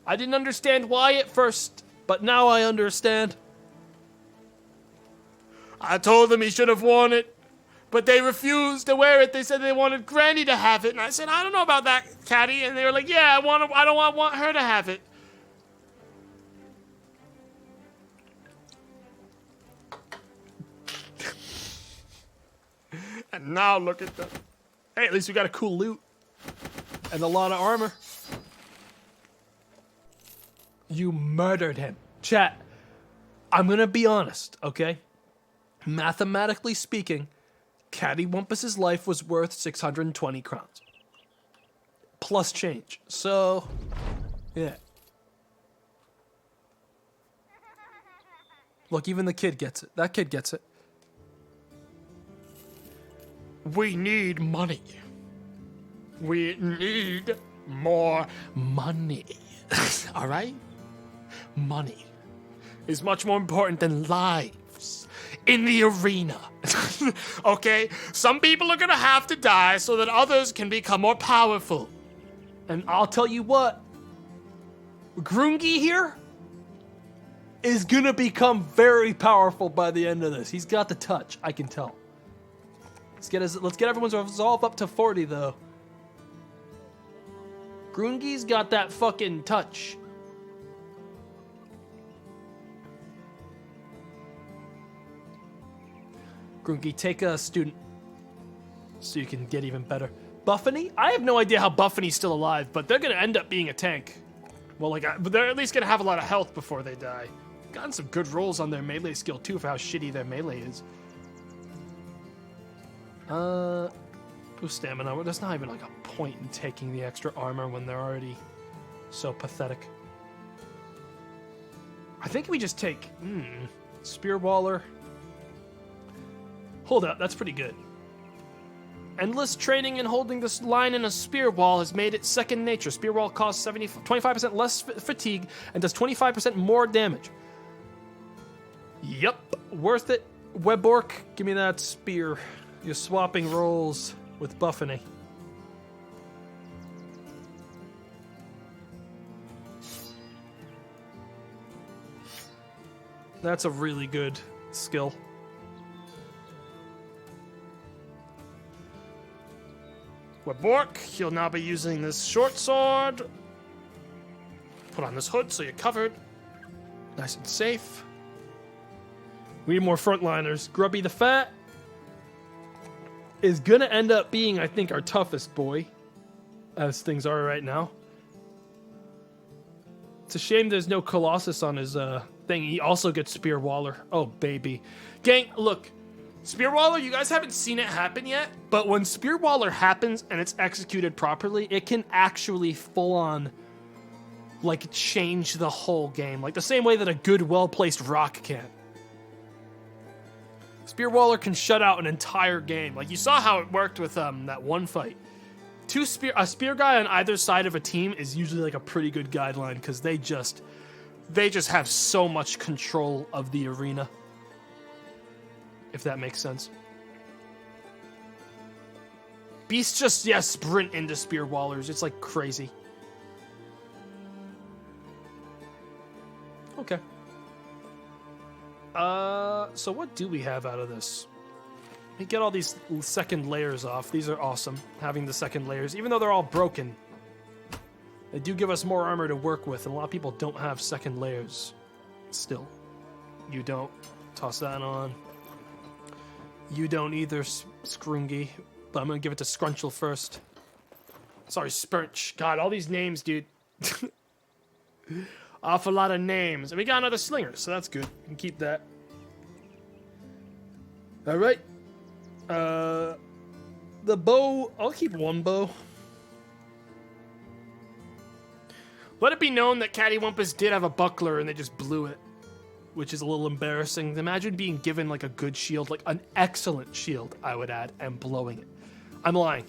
I didn't understand why at first, but now I understand. I told them he should have worn it, but they refused to wear it. They said they wanted Granny to have it, and I said, I don't know about that, Caddy. And they were like, yeah, I don't want her to have it. And now look at them. Hey, at least we got a cool loot. And a lot of armor. You murdered him. Chat, I'm gonna be honest, okay? Mathematically speaking, Cattywampus's life was worth 620 crowns. Plus change. So, yeah. Look, even the kid gets it. That kid gets it. We need money. We need more money. All right? Money is much more important than lives in the arena. Okay? Some people are gonna have to die so that others can become more powerful. And I'll tell you what, Grungy here is gonna become very powerful by the end of this. He's got the touch, I can tell. Let's get everyone's resolve up to 40 though. Grungy's got that fucking touch. Grungy, take a student so you can get even better. Buffany? I have no idea how Buffany's still alive, but they're gonna end up being a tank. Well, but they're at least gonna have a lot of health before they die. Gotten some good rolls on their melee skill too for how shitty their melee is. Boost stamina. Well, there's not even like a point in taking the extra armor when they're already so pathetic. I think we just take Spear Waller. Hold up, that's pretty good. Endless training and holding this line in a spear wall has made it second nature. Spear wall costs 25% less fatigue and does 25% more damage. Yup, worth it. Webork, give me that spear. You're swapping roles with Buffany. That's a really good skill. Wabork, he'll now be using this short sword. Put on this hood so you're covered. Nice and safe. We need more frontliners. Grubby the Fat is gonna end up being, I think, our toughest boy, as things are right now. It's a shame there's no Colossus on his thing. He also gets Spear Waller. Oh, baby. Gang, look. Spear Waller, you guys haven't seen it happen yet, but when Spear Waller happens and it's executed properly, it can actually full-on, like, change the whole game. Like, the same way that a good, well-placed rock can. Spear Waller can shut out an entire game. Like, you saw how it worked with that one fight. A spear guy on either side of a team is usually, like, a pretty good guideline, because they just have so much control of the arena. If that makes sense. Beasts just, sprint into Spear Wallers. It's like crazy. Okay. So what do we have out of this? We get all these second layers off. These are awesome, having the second layers. Even though they're all broken, they do give us more armor to work with, and a lot of people don't have second layers. Still. You don't. Toss that on. You don't either, Scroongy. But I'm gonna give it to Scrunchel first. Sorry, Spurch. God, all these names, dude. Awful lot of names. And we got another slinger, so that's good. We can keep that. Alright. The bow, I'll keep one bow. Let it be known that Cattywampus did have a buckler and they just blew it, which is a little embarrassing. Imagine being given like a good shield, like an excellent shield, I would add, and blowing it. I'm lying.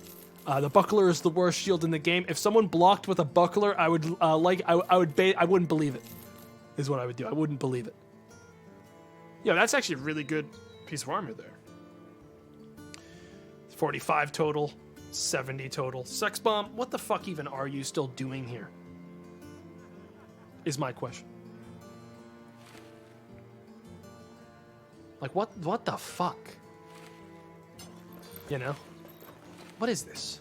The buckler is the worst shield in the game. If someone blocked with a buckler, I would I wouldn't believe it. Is what I would do. I wouldn't believe it. Yeah, that's actually a really good piece of armor there. 45 total, 70 total. Sex Bomb, what the fuck even are you still doing here? Is my question. Like, what the fuck? You know? What is this?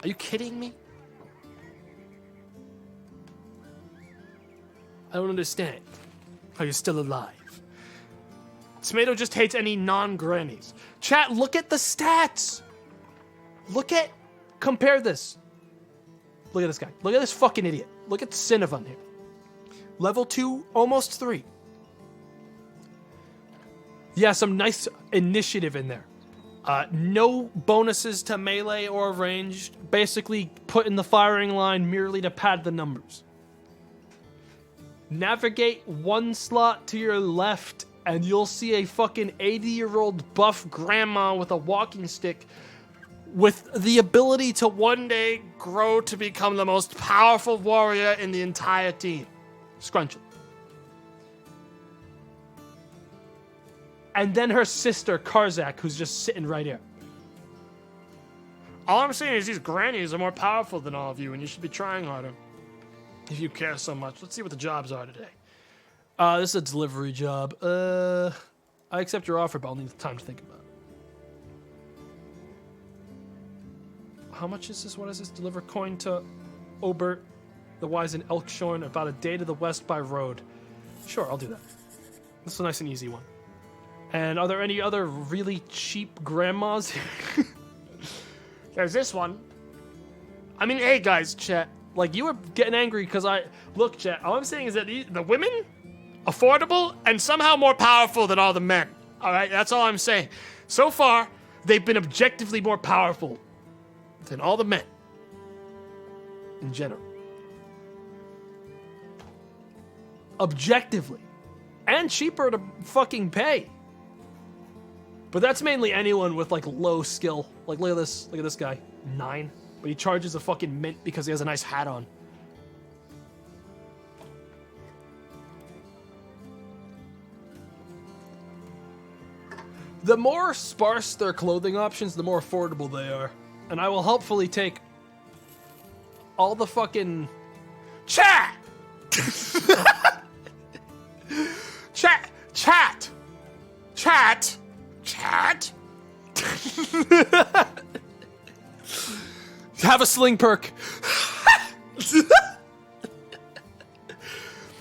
Are you kidding me? I don't understand how you're still alive. Tomato just hates any non-grannies. Chat, look at the stats! Compare this. Look at this guy. Look at this fucking idiot. Look at Cinnavon here. Level 2, almost 3. Yeah, some nice initiative in there. No bonuses to melee or ranged. Basically put in the firing line merely to pad the numbers. Navigate one slot to your left and you'll see a fucking 80-year-old buff grandma with a walking stick with the ability to one day grow to become the most powerful warrior in the entire team. Scrunchel. And then her sister, Karzak, who's just sitting right here. All I'm saying is these grannies are more powerful than all of you, and you should be trying harder. If you care so much. Let's see what the jobs are today. This is a delivery job. I accept your offer, but I'll need time to think about it. How much is this? What is this? Deliver coin to Obert, the Wise in Elkshorn, about a day to the west by road. Sure, I'll do that. This is a nice and easy one. And are there any other really cheap grandmas? There's this one. I mean, hey guys, chat. Like, you were getting angry because look, chat, all I'm saying is that the women, affordable, and somehow more powerful than all the men. Alright, that's all I'm saying. So far, they've been objectively more powerful than all the men. In general. Objectively. And cheaper to fucking pay. But that's mainly anyone with, like, low skill. Like, look at this guy. 9. But he charges a fucking mint because he has a nice hat on. The more sparse their clothing options, the more affordable they are. And I will hopefully take all the fucking... Chat! Chat! Have a sling perk.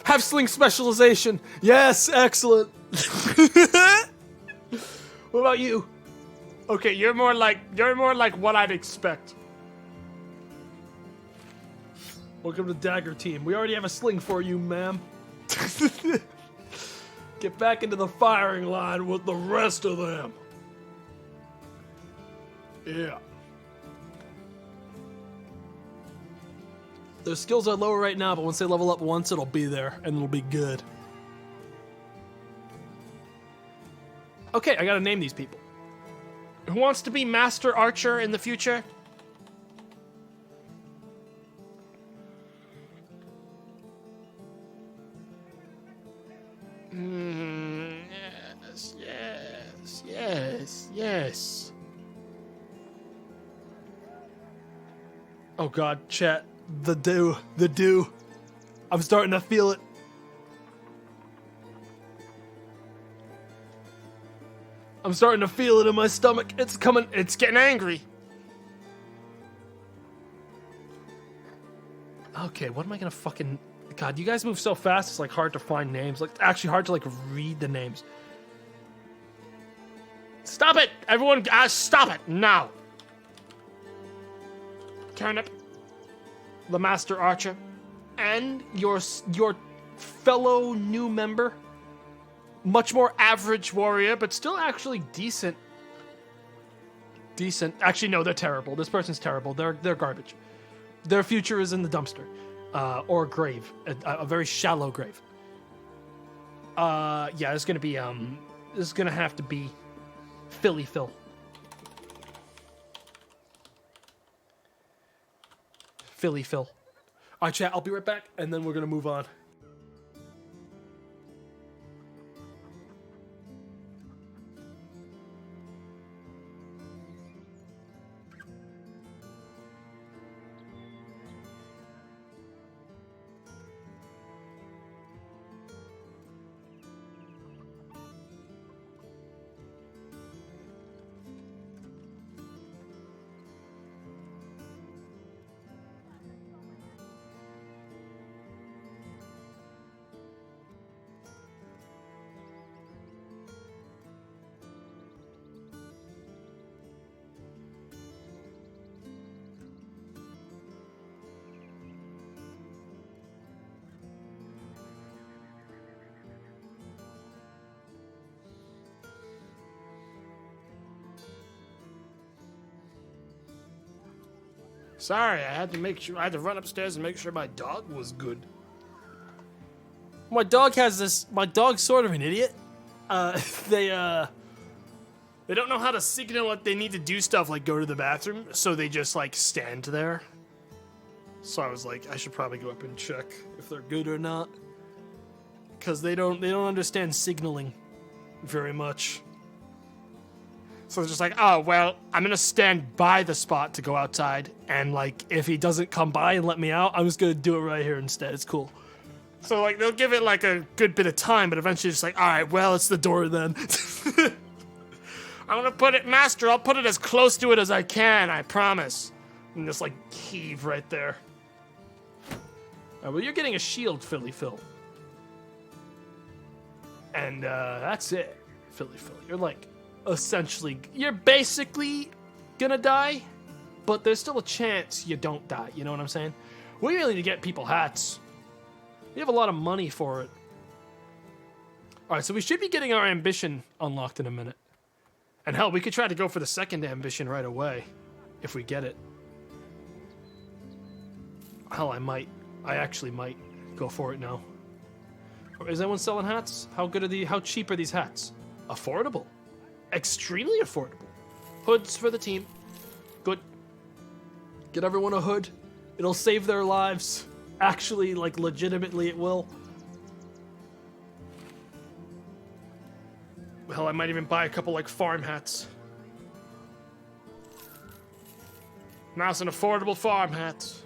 Have sling specialization. Yes, excellent. What about you? Okay, you're more like what I'd expect. Welcome to Dagger Team. We already have a sling for you, ma'am. Get back into the firing line with the rest of them. Yeah. Their skills are lower right now, but once they level up once, it'll be there, and it'll be good. Okay, I gotta name these people. Who wants to be Master Archer in the future? Yes. Oh god, chat. The dew. I'm starting to feel it. I'm starting to feel it in my stomach. It's coming. It's getting angry. Okay, what am I gonna fucking... God, you guys move so fast, it's like hard to find names. Like, actually hard to like read the names. Stop it! Everyone, stop it now! Turnip, the Master Archer, And your fellow new member, much more average warrior, but still actually decent. Actually, no, they're terrible. This person's terrible. They're garbage. Their future is in the dumpster, or a grave, a very shallow grave. Yeah, it's gonna be this is gonna have to be Philly Phil. Philly Phil. All right, chat. I'll be right back, and then we're gonna move on. sorry, I had to run upstairs and make sure my dog was good. My dog's sort of an idiot. They don't know how to signal that they need to do stuff like go to the bathroom, so they just like stand there. So I was like, I should probably go up and check if they're good or not. Cause they don't understand signaling very much. So they're just like, oh, well, I'm gonna stand by the spot to go outside, and like, If he doesn't come by and let me out, I'm just gonna do it right here instead. It's cool. so like they'll give it like a good bit of time, but eventually it's like, all right, well, it's the door then. I'm gonna put it, Master, I'll put it as close to it as I can, I promise. And just like heave right there. Alright, well, you're getting a shield, Philly Phil. And that's it, Philly Phil. You're like, essentially, you're basically gonna die, but there's still a chance you don't die. You know what I'm saying? We really need to get people hats. We have a lot of money for it. Alright, so we should be getting our ambition unlocked in a minute. And hell, we could try to go for the second ambition right away, if we get it. Hell, I actually might go for it now. Is anyone selling hats? How cheap are these hats? Affordable. Extremely affordable. Hoods for the team. Good. Get everyone a hood. It'll save their lives. Actually, like, legitimately it will. Hell, I might even buy a couple, like, farm hats. Nice and affordable farm hats.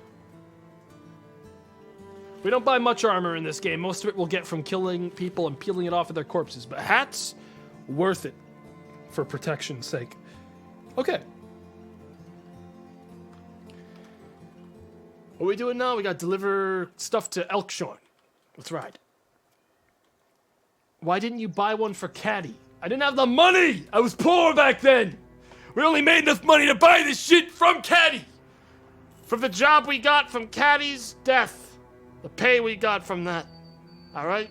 We don't buy much armor in this game. Most of it we'll get from killing people and peeling it off of their corpses. But hats, worth it for protection's sake. Okay. What are we doing now? We got to deliver stuff to Elkshorn. That's right. Why didn't you buy one for Caddy? I didn't have the money! I was poor back then! We only made enough money to buy this shit from Caddy! From the job we got from Caddy's death. The pay we got from that. Alright?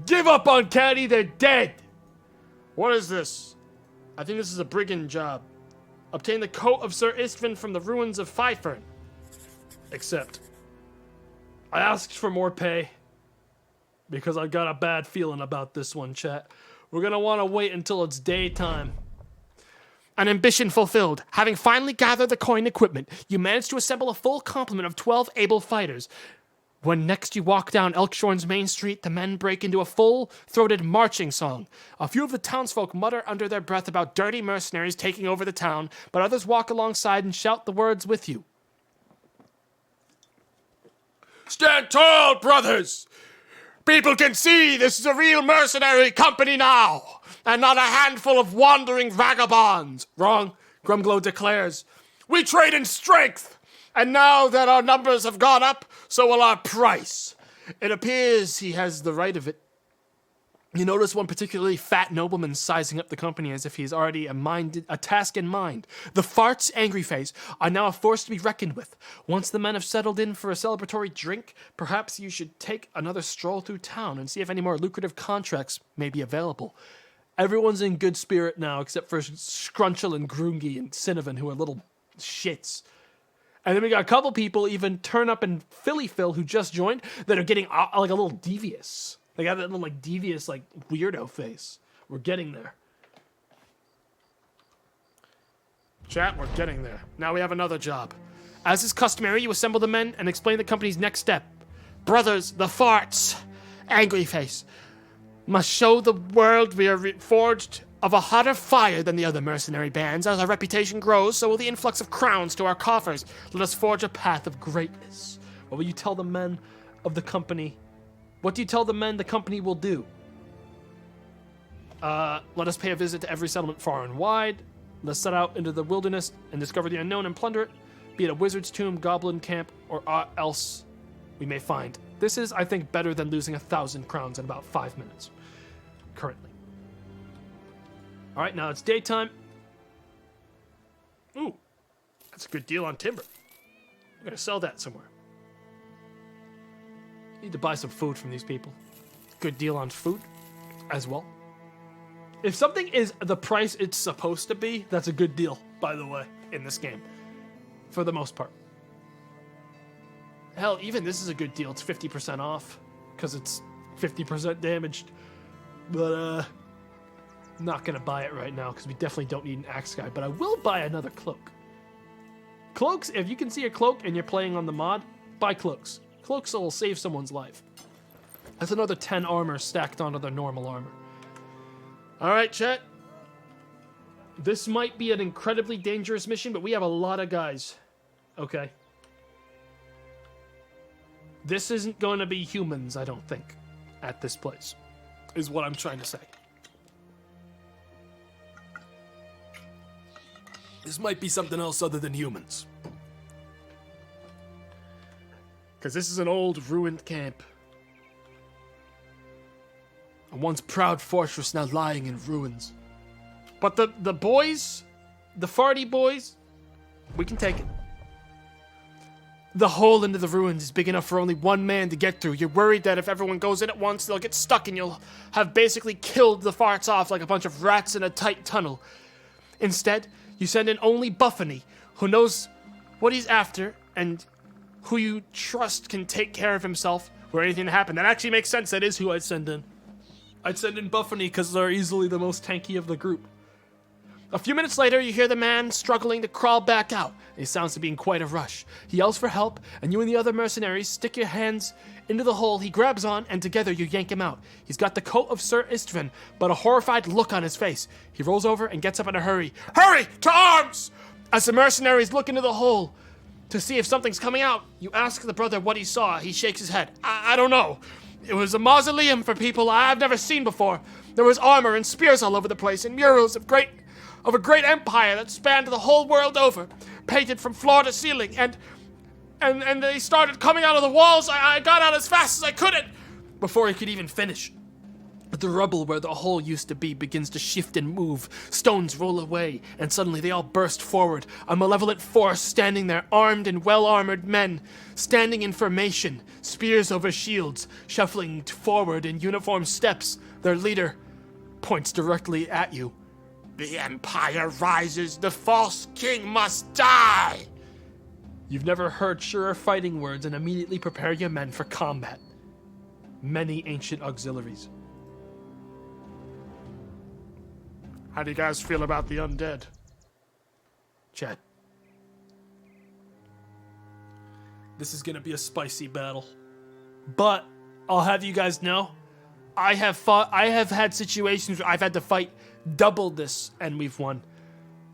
Give up on Caddy, they're dead! What is this? I think this is a brigand job. Obtain the coat of Sir Istvan from the ruins of Pfeiffer. Except, I asked for more pay because I got a bad feeling about this one, chat. We're gonna want to wait until it's daytime. An ambition fulfilled. Having finally gathered the coin equipment, you managed to assemble a full complement of 12 able fighters. When next you walk down Elkshorn's main street, the men break into a full-throated marching song. A few of the townsfolk mutter under their breath about dirty mercenaries taking over the town, but others walk alongside and shout the words with you. Stand tall, brothers! People can see this is a real mercenary company now, and not a handful of wandering vagabonds. Wrong, Grumglow declares. We trade in strength, and now that our numbers have gone up, so will our price. It appears he has the right of it. You notice one particularly fat nobleman sizing up the company as if he's already a task in mind. The farts, angry face, are now a force to be reckoned with. Once the men have settled in for a celebratory drink, perhaps you should take another stroll through town and see if any more lucrative contracts may be available. Everyone's in good spirit now, except for Scrunchel and Grungy and Cinnavon, who are little shits. And then we got a couple people, even Turn Up and Philly Phil, who just joined, that are getting like a little devious. They got that little like devious like weirdo face. We're getting there. Chat, we're getting there. Now we have another job. As is customary, you assemble the men and explain the company's next step. Brothers, the farts, angry face, must show the world we are forged of a hotter fire than the other mercenary bands. As our reputation grows, so will the influx of crowns to our coffers. Let us forge a path of greatness. What will you tell the men of the company? What do you tell the men the company will do? Let us pay a visit to every settlement far and wide. Let us set out into the wilderness and discover the unknown and plunder it, be it a wizard's tomb, goblin camp, or aught else we may find. This is, I think, better than losing 1,000 crowns in about 5 minutes, currently. All right, now it's daytime. Ooh, that's a good deal on timber. I'm gonna sell that somewhere. Need to buy some food from these people. Good deal on food as well. If something is the price it's supposed to be, that's a good deal, by the way, in this game. For the most part. Hell, even this is a good deal. It's 50% off Because it's 50% damaged. But, not gonna buy it right now, because we definitely don't need an axe guy. But I will buy another cloak. Cloaks, if you can see a cloak and you're playing on the mod, buy cloaks. Cloaks will save someone's life. That's another 10 armor stacked onto their normal armor. All right, chat. This might be an incredibly dangerous mission, but we have a lot of guys. Okay. This isn't going to be humans, I don't think, at this place, is what I'm trying to say. This might be something else other than humans. Because this is an old, ruined camp. A once proud fortress now lying in ruins. But the boys, the farty boys, we can take it. The hole into the ruins is big enough for only one man to get through. You're worried that if everyone goes in at once, they'll get stuck and you'll have basically killed the farts off like a bunch of rats in a tight tunnel. Instead, you send in only Buffany, who knows what he's after and who you trust can take care of himself were anything to happen. That actually makes sense. That is who I'd send in. I'd send in Buffany because they're easily the most tanky of the group. A few minutes later, you hear the man struggling to crawl back out. He sounds to be in quite a rush. He yells for help, and you and the other mercenaries stick your hands into the hole he grabs on, and together you yank him out. He's got the coat of Sir Istvan, but a horrified look on his face. He rolls over and gets up in a hurry. Hurry! To arms! As the mercenaries look into the hole to see if something's coming out, you ask the brother what he saw. He shakes his head. I don't know. It was a mausoleum for people I've never seen before. There was armor and spears all over the place, and murals of a great empire that spanned the whole world over, painted from floor to ceiling, and they started coming out of the walls. I got out as fast as I could, and before he could even finish, the rubble where the hole used to be begins to shift and move. Stones roll away, and suddenly they all burst forward. A malevolent force standing there, armed and well-armored men, standing in formation, spears over shields, shuffling forward in uniform steps. Their leader points directly at you. The Empire rises, the false king must die! You've never heard surer fighting words, and immediately prepare your men for combat. Many ancient auxiliaries. How do you guys feel about the undead? Chad. This is gonna be a spicy battle. But I'll have you guys know, I have had situations where I've had to fight double this and we've won.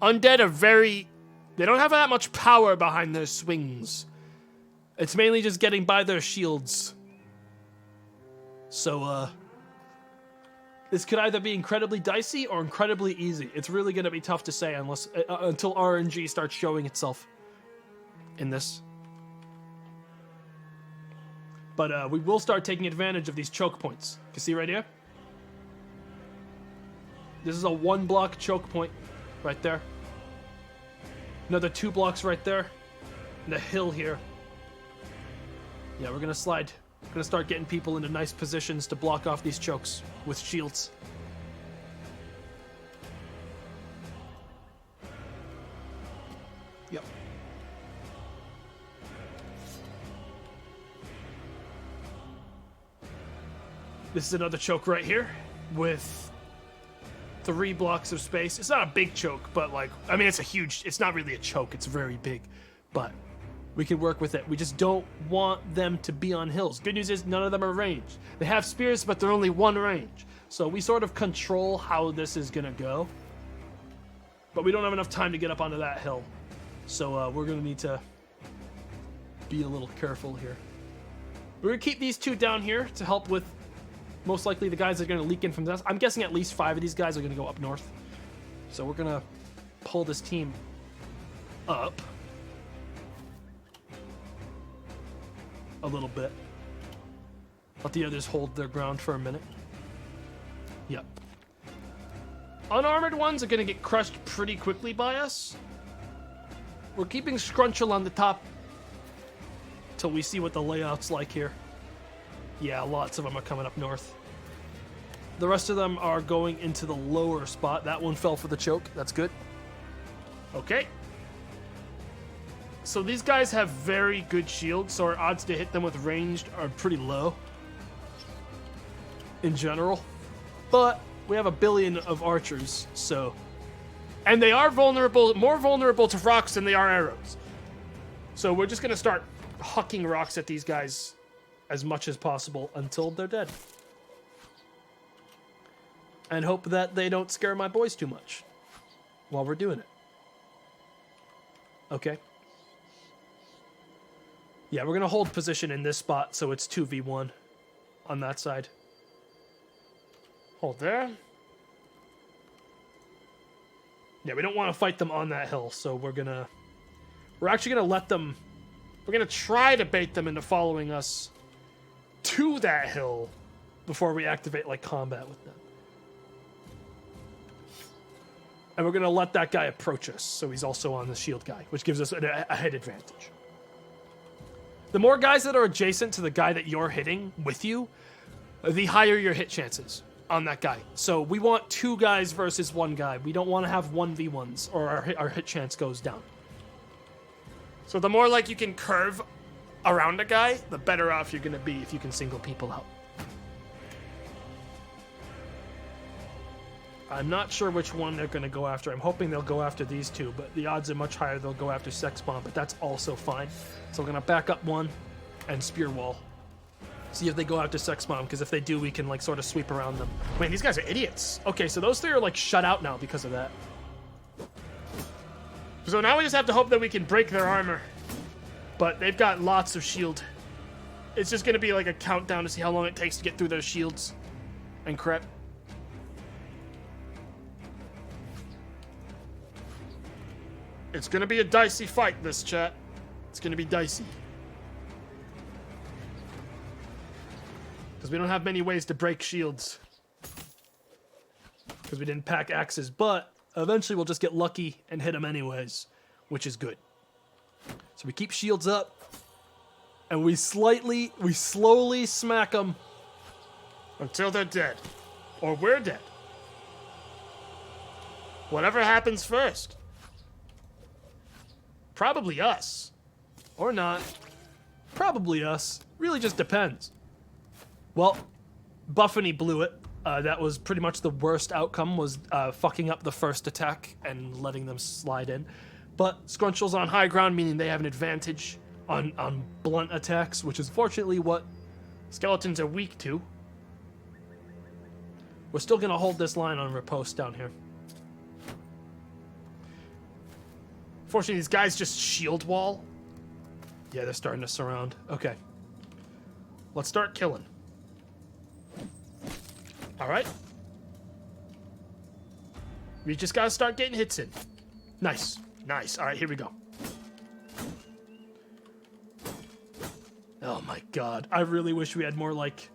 Undead are they don't have that much power behind their swings. It's mainly just getting by their shields. So, this could either be incredibly dicey or incredibly easy. It's really going to be tough to say until RNG starts showing itself in this. But we will start taking advantage of these choke points. You see right here? This is a 1-block choke point right there. Another 2 blocks right there. And a hill here. Yeah, we're going to slide. We're going to start getting people into nice positions to block off these chokes with shields. Yep. This is another choke right here with 3 blocks of space. It's not a big choke, but it's not really a choke. It's very big, but we can work with it. We just don't want them to be on hills. Good news is none of them are ranged. They have spears, but they're only 1 range. So we sort of control how this is gonna go. But we don't have enough time to get up onto that hill. So we're gonna need to be a little careful here. We're gonna keep these 2 down here to help with most likely the guys that are gonna leak in from this. I'm guessing at least 5 of these guys are gonna go up north. So we're gonna pull this team up a little bit. Let the others hold their ground for a minute. Yep. Unarmored ones are gonna get crushed pretty quickly by us. We're keeping Scrunchel on the top till we see what the layout's like here. Yeah, lots of them are coming up north. The rest of them are going into the lower spot. That one fell for the choke. That's good. Okay. So these guys have very good shields, so our odds to hit them with ranged are pretty low in general. But we have a billion of archers, so... And they are vulnerable, more vulnerable to rocks than they are arrows. So we're just going to start hucking rocks at these guys as much as possible until they're dead. And hope that they don't scare my boys too much while we're doing it. Okay. Yeah, we're going to hold position in this spot so it's 2v1 on that side. Hold there. Yeah, we don't want to fight them on that hill, so we're actually going to let them... We're going to try to bait them into following us to that hill before we activate, like, combat with them. And we're going to let that guy approach us, so he's also on the shield guy, which gives us a hit advantage. The more guys that are adjacent to the guy that you're hitting with you, the higher your hit chances on that guy. So we want 2 guys versus 1 guy. We don't want to have 1v1s, or our hit chance goes down. So the more like you can curve around a guy, the better off you're going to be if you can single people out. I'm not sure which one they're going to go after. I'm hoping they'll go after these 2, but the odds are much higher they'll go after Sex Bomb, but that's also fine. So we're going to back up 1 and Spear Wall. See if they go after Sex Bomb, because if they do, we can, like, sort of sweep around them. Man, these guys are idiots. Okay, so those 3 are, like, shut out now because of that. So now we just have to hope that we can break their armor. But they've got lots of shield. It's just going to be, like, a countdown to see how long it takes to get through those shields and crap. It's gonna be a dicey fight, this chat. It's gonna be dicey. Because we don't have many ways to break shields. Because we didn't pack axes, but eventually we'll just get lucky and hit them anyways, which is good. So we keep shields up, and we slowly smack them. Until they're dead. Or we're dead. Whatever happens first. Probably us. Or not. Probably us. Really just depends. Well, Buffany blew it. That was pretty much the worst outcome, was fucking up the first attack and letting them slide in. But Scrunchel's on high ground, meaning they have an advantage on blunt attacks, which is fortunately what skeletons are weak to. We're still going to hold this line on riposte down here. Fortunately, these guys just shield wall. Yeah, they're starting to surround. Okay. Let's start killing. All right. We just gotta start getting hits in. Nice. Nice. All right, here we go. Oh my god. I really wish we had more, like,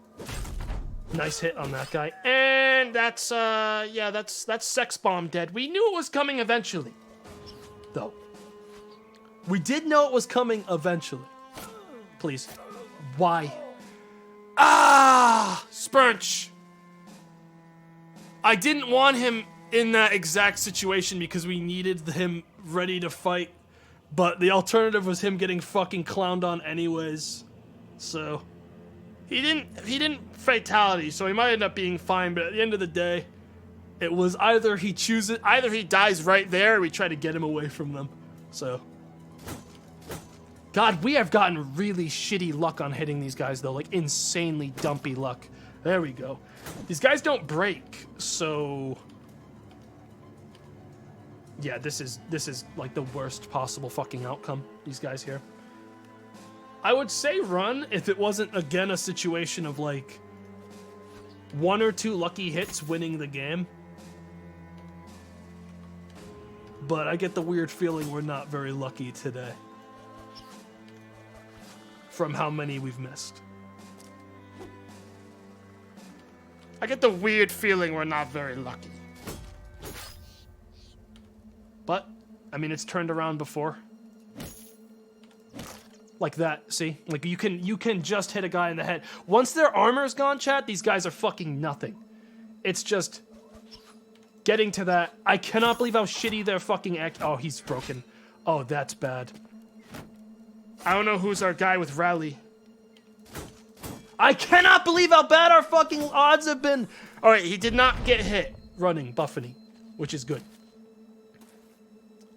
nice hit on that guy. And that's, yeah, that's Sex Bomb dead. We knew it was coming eventually, though. We did know it was coming eventually. Please. Why? Ah! Spurch! I didn't want him in that exact situation because we needed Him ready to fight, but the alternative was him getting fucking clowned on anyways. So he didn't fatality, so he might end up being fine, but at the end of the day, it was either he dies right there or we try to get him away from them. So God, we have gotten really shitty luck on hitting these guys though, like insanely dumpy luck. There we go. These guys don't break, so yeah, this is like the worst possible fucking outcome, these guys here. I would say run if it wasn't again a situation of like 1 or 2 lucky hits winning the game. But I get the weird feeling we're not very lucky today. From how many we've missed. I get the weird feeling we're not very lucky. But, I mean, it's turned around before. Like that, see? Like, you can just hit a guy in the head. Once their armor's gone, chat, these guys are fucking nothing. It's just getting to that. I cannot believe how shitty their fucking oh, he's broken. Oh, that's bad. I don't know who's our guy with rally. I cannot believe how bad our fucking odds have been. All right, he did not get hit. Running, Buffany, which is good.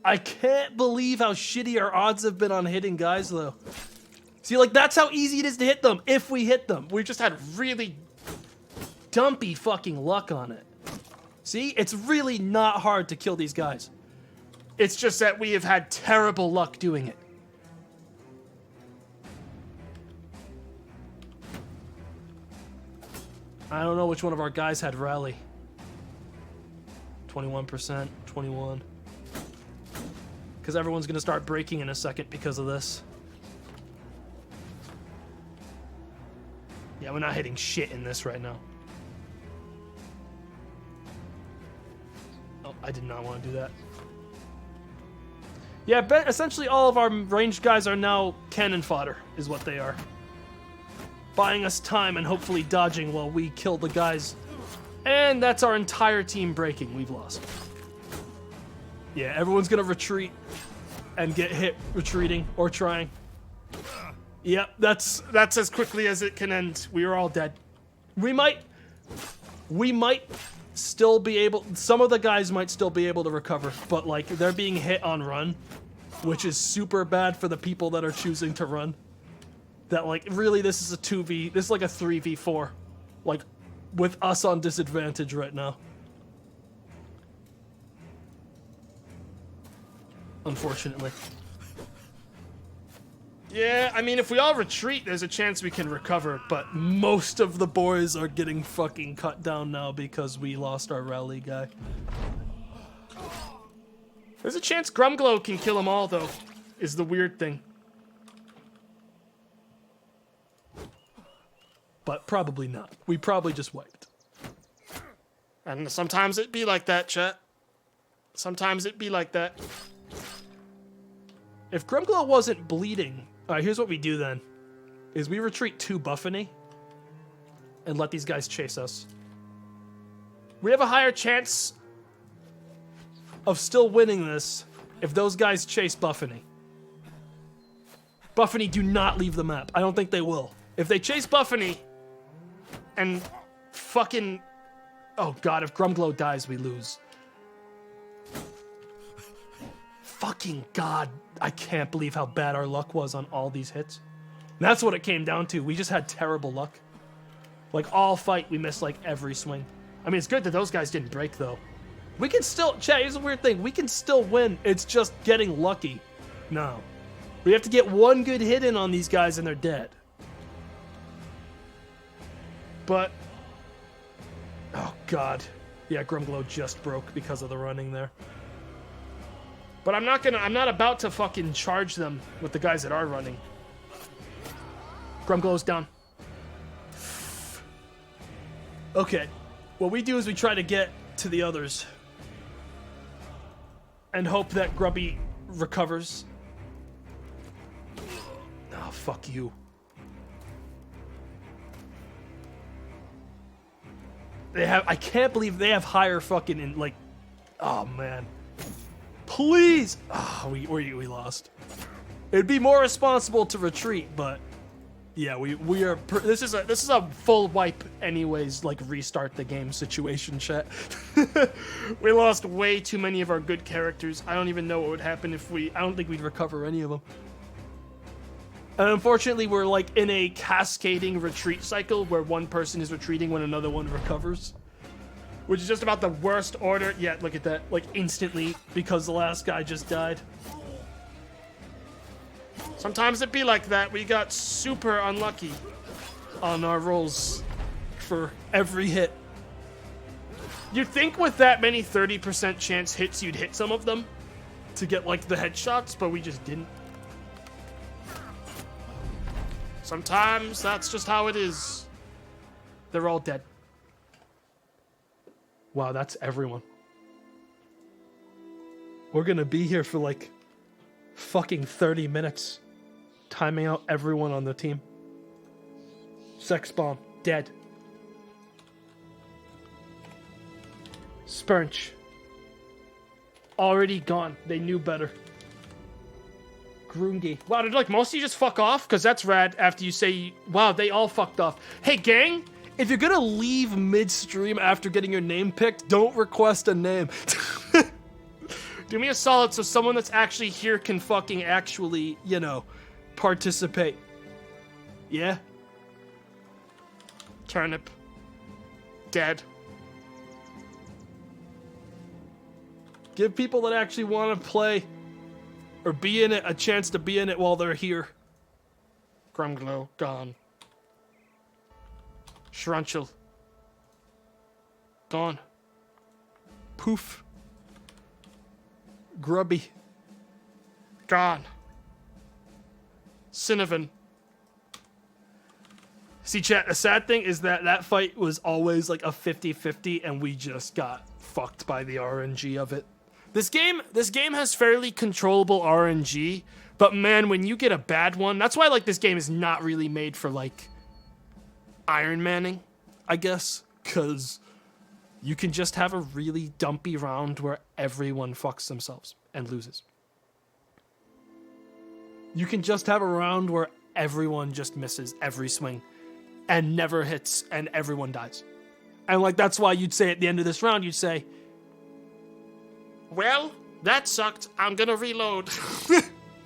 I can't believe how shitty our odds have been on hitting guys, though. See, like, that's how easy it is to hit them, if we hit them. We just had really dumpy fucking luck on it. See? It's really not hard to kill these guys. It's just that we have had terrible luck doing it. I don't know which one of our guys had rally. 21%, 21. Because everyone's going to start breaking in a second because of this. Yeah, we're not hitting shit in this right now. Oh, I did not want to do that. Yeah, essentially all of our ranged guys are now cannon fodder, is what they are. Buying us time and hopefully dodging while we kill the guys. And that's our entire team breaking. We've lost. Yeah, everyone's gonna retreat and get hit retreating or trying. Yep, that's as quickly as it can end. We are all dead. We might still be able, some of the guys might still be able to recover, but like they're being hit on run, which is super bad for the people that are choosing to run. That like really this is a 2v, this is like a 3v4. Like with us on disadvantage right now. Unfortunately. Yeah, I mean, if we all retreat, there's a chance we can recover, but most of the boys are getting fucking cut down now because we lost our rally guy. There's a chance Grumglow can kill them all, though, is the weird thing. But probably not. We probably just wiped. And sometimes it be like that, chat. Sometimes it be like that. If Grumglow wasn't bleeding... Alright, here's what we do then. Is we retreat to Buffany and let these guys chase us. We have a higher chance of still winning this if those guys chase Buffany. Buffany, do not leave the map. I don't think they will. If they chase Buffany and fucking... Oh god, if Grumglow dies, we lose. Fucking god, I can't believe how bad our luck was on all these hits. That's what it came down to. We just had terrible luck. Like, all fight, we missed, like, every swing. I mean, it's good that those guys didn't break, though. We can still... Chat, here's a weird thing. We can still win. It's just getting lucky. No. We have to get one good hit in on these guys and they're dead. But... Oh, God. Yeah, Grumglow just broke because of the running there. But I'm not about to fucking charge them with the guys that are running. Grumglow's down. Okay. What we do is we try to get to the others. And hope that Grubby recovers. Oh, fuck you. They have... I can't believe they have higher fucking... like... Oh, man. Please! Oh, we lost. It'd be more responsible to retreat, but... Yeah, we are... This is a full wipe anyways, like, restart the game situation, chat. We lost way too many of our good characters. I don't even know what would happen if we... I don't think we'd recover any of them. And unfortunately, we're, like, in a cascading retreat cycle where one person is retreating when another one recovers. Which is just about the worst order. Yeah, look at that. Like, instantly, because the last guy just died. Sometimes it be like that. We got super unlucky on our rolls for every hit. You'd think with that many 30% chance hits, you'd hit some of them to get, like, the headshots, but we just didn't. Sometimes that's just how it is. They're all dead. Wow, that's everyone. We're gonna be here for like fucking 30 minutes. Timing out everyone on the team. Sex bomb, dead. Spurnch. Already gone. They knew better. Grungy. Wow, did like most of you just fuck off? Because that's rad after you say, wow, they all fucked off. Hey, gang, if you're gonna leave midstream after getting your name picked, don't request a name. do me a solid so someone that's actually here can fucking actually, you know, participate. Yeah? Turnip. Dead. Give people that actually want to play or be in it a chance to be in it while they're here. Grumglow, gone. Shrunchel. Gone. Poof. Grubby. Gone. Cinnavon. See, chat, a sad thing is that that fight was always like a 50-50 and we just got fucked by the RNG of it. This game has fairly controllable RNG, but man, when you get a bad one, that's why like this game is not really made for like Iron Manning, I guess, because you can just have a really dumpy round where everyone fucks themselves and loses. You can just have a round where everyone just misses every swing and never hits and everyone dies. And like that's why you'd say at the end of this round, you'd say, well, that sucked. I'm gonna reload.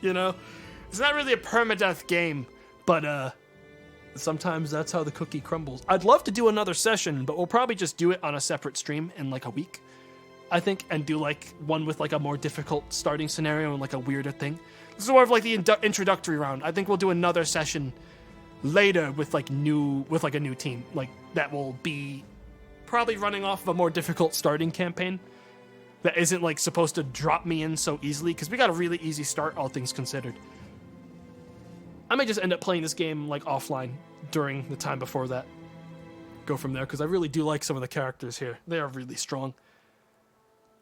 You know? It's not really a permadeath game, but sometimes that's how the cookie crumbles. I'd love to do another session, but we'll probably just do it on a separate stream in like a week, I think, and do like one with like a more difficult starting scenario and like a weirder thing. This is more of like the introductory round. I think we'll do another session later with like a new team, like that will be probably running off of a more difficult starting campaign. that isn't like supposed to drop me in so easily, because we got a really easy start, all things considered. I may just end up playing this game like offline during the time before that. Go from there, because I really do like some of the characters here. They are really strong.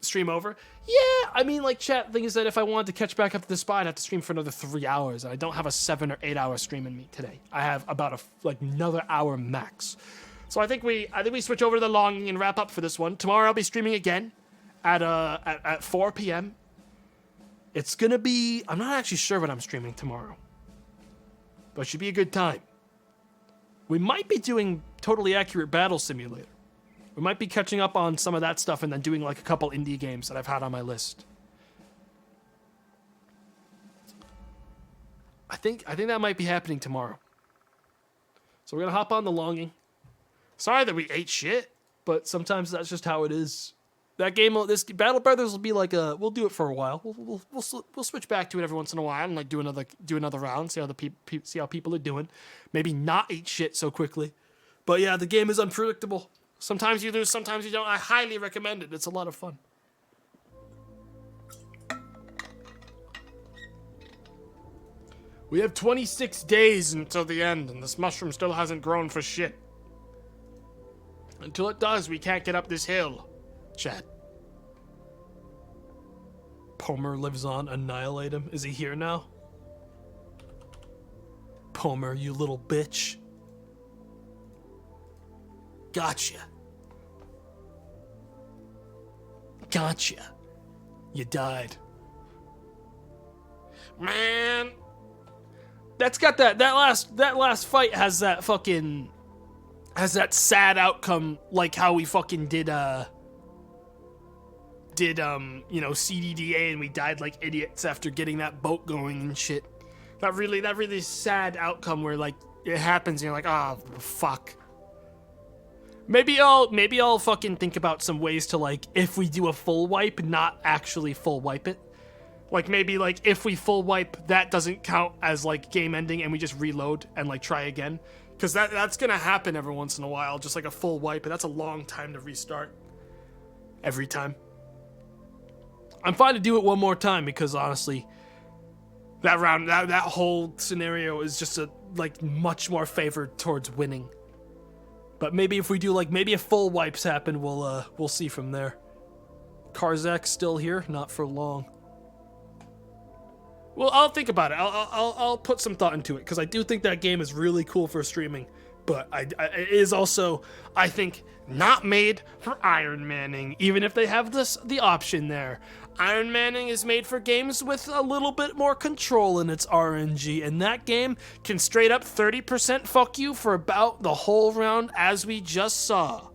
Stream over? Yeah, I mean, like, chat, thing is that if I wanted to catch back up to the spot, I'd have to stream for another 3 hours. I don't have a 7 or 8 hour stream in me today. I have about another hour max. So I think we switch over to the longing and wrap up for this one. Tomorrow I'll be streaming again at 4 p.m. It's gonna be, I'm not actually sure what I'm streaming tomorrow, but it should be a good time. We might be doing Totally Accurate Battle Simulator. We might be catching up on some of that stuff and then doing like a couple indie games that I've had on my list. I think that might be happening tomorrow. So we're gonna hop on the longing. Sorry that we ate shit, but sometimes that's just how it is. That game, this Battle Brothers will be like we'll do it for a while. We'll switch back to it every once in a while and like do another round, see how people are doing. Maybe not eat shit so quickly. But yeah, the game is unpredictable. Sometimes you lose, sometimes you don't. I highly recommend it. It's a lot of fun. We have 26 days until the end, and this mushroom still hasn't grown for shit. Until it does, we can't get up this hill. Chat. Pomer lives on. Annihilate him. Is he here now? Pomer, you little bitch. Gotcha. Gotcha. You died. Man. That's got that last fight has that fucking sad outcome, like how we fucking did CDDA and we died like idiots after getting that boat going and shit. That really sad outcome where like it happens and you're like, oh fuck. Maybe I'll fucking think about some ways to, like, if we do a full wipe, not actually full wipe it. Like, maybe, like, if we full wipe, that doesn't count as, like, game ending and we just reload and, like, try again. Because that's gonna happen every once in a while, just like a full wipe, and that's a long time to restart. Every time. I'm fine to do it one more time because, honestly, that round, that whole scenario is just, much more favored towards winning. But maybe if we do, maybe if full wipes happen, we'll see from there. Karzak's still here? Not for long. Well, I'll think about it. I'll put some thought into it, because I do think that game is really cool for streaming. But it is also, I think, not made for Iron Manning, even if they have the option there. Iron Manning is made for games with a little bit more control in its RNG, and that game can straight up 30% fuck you for about the whole round, as we just saw.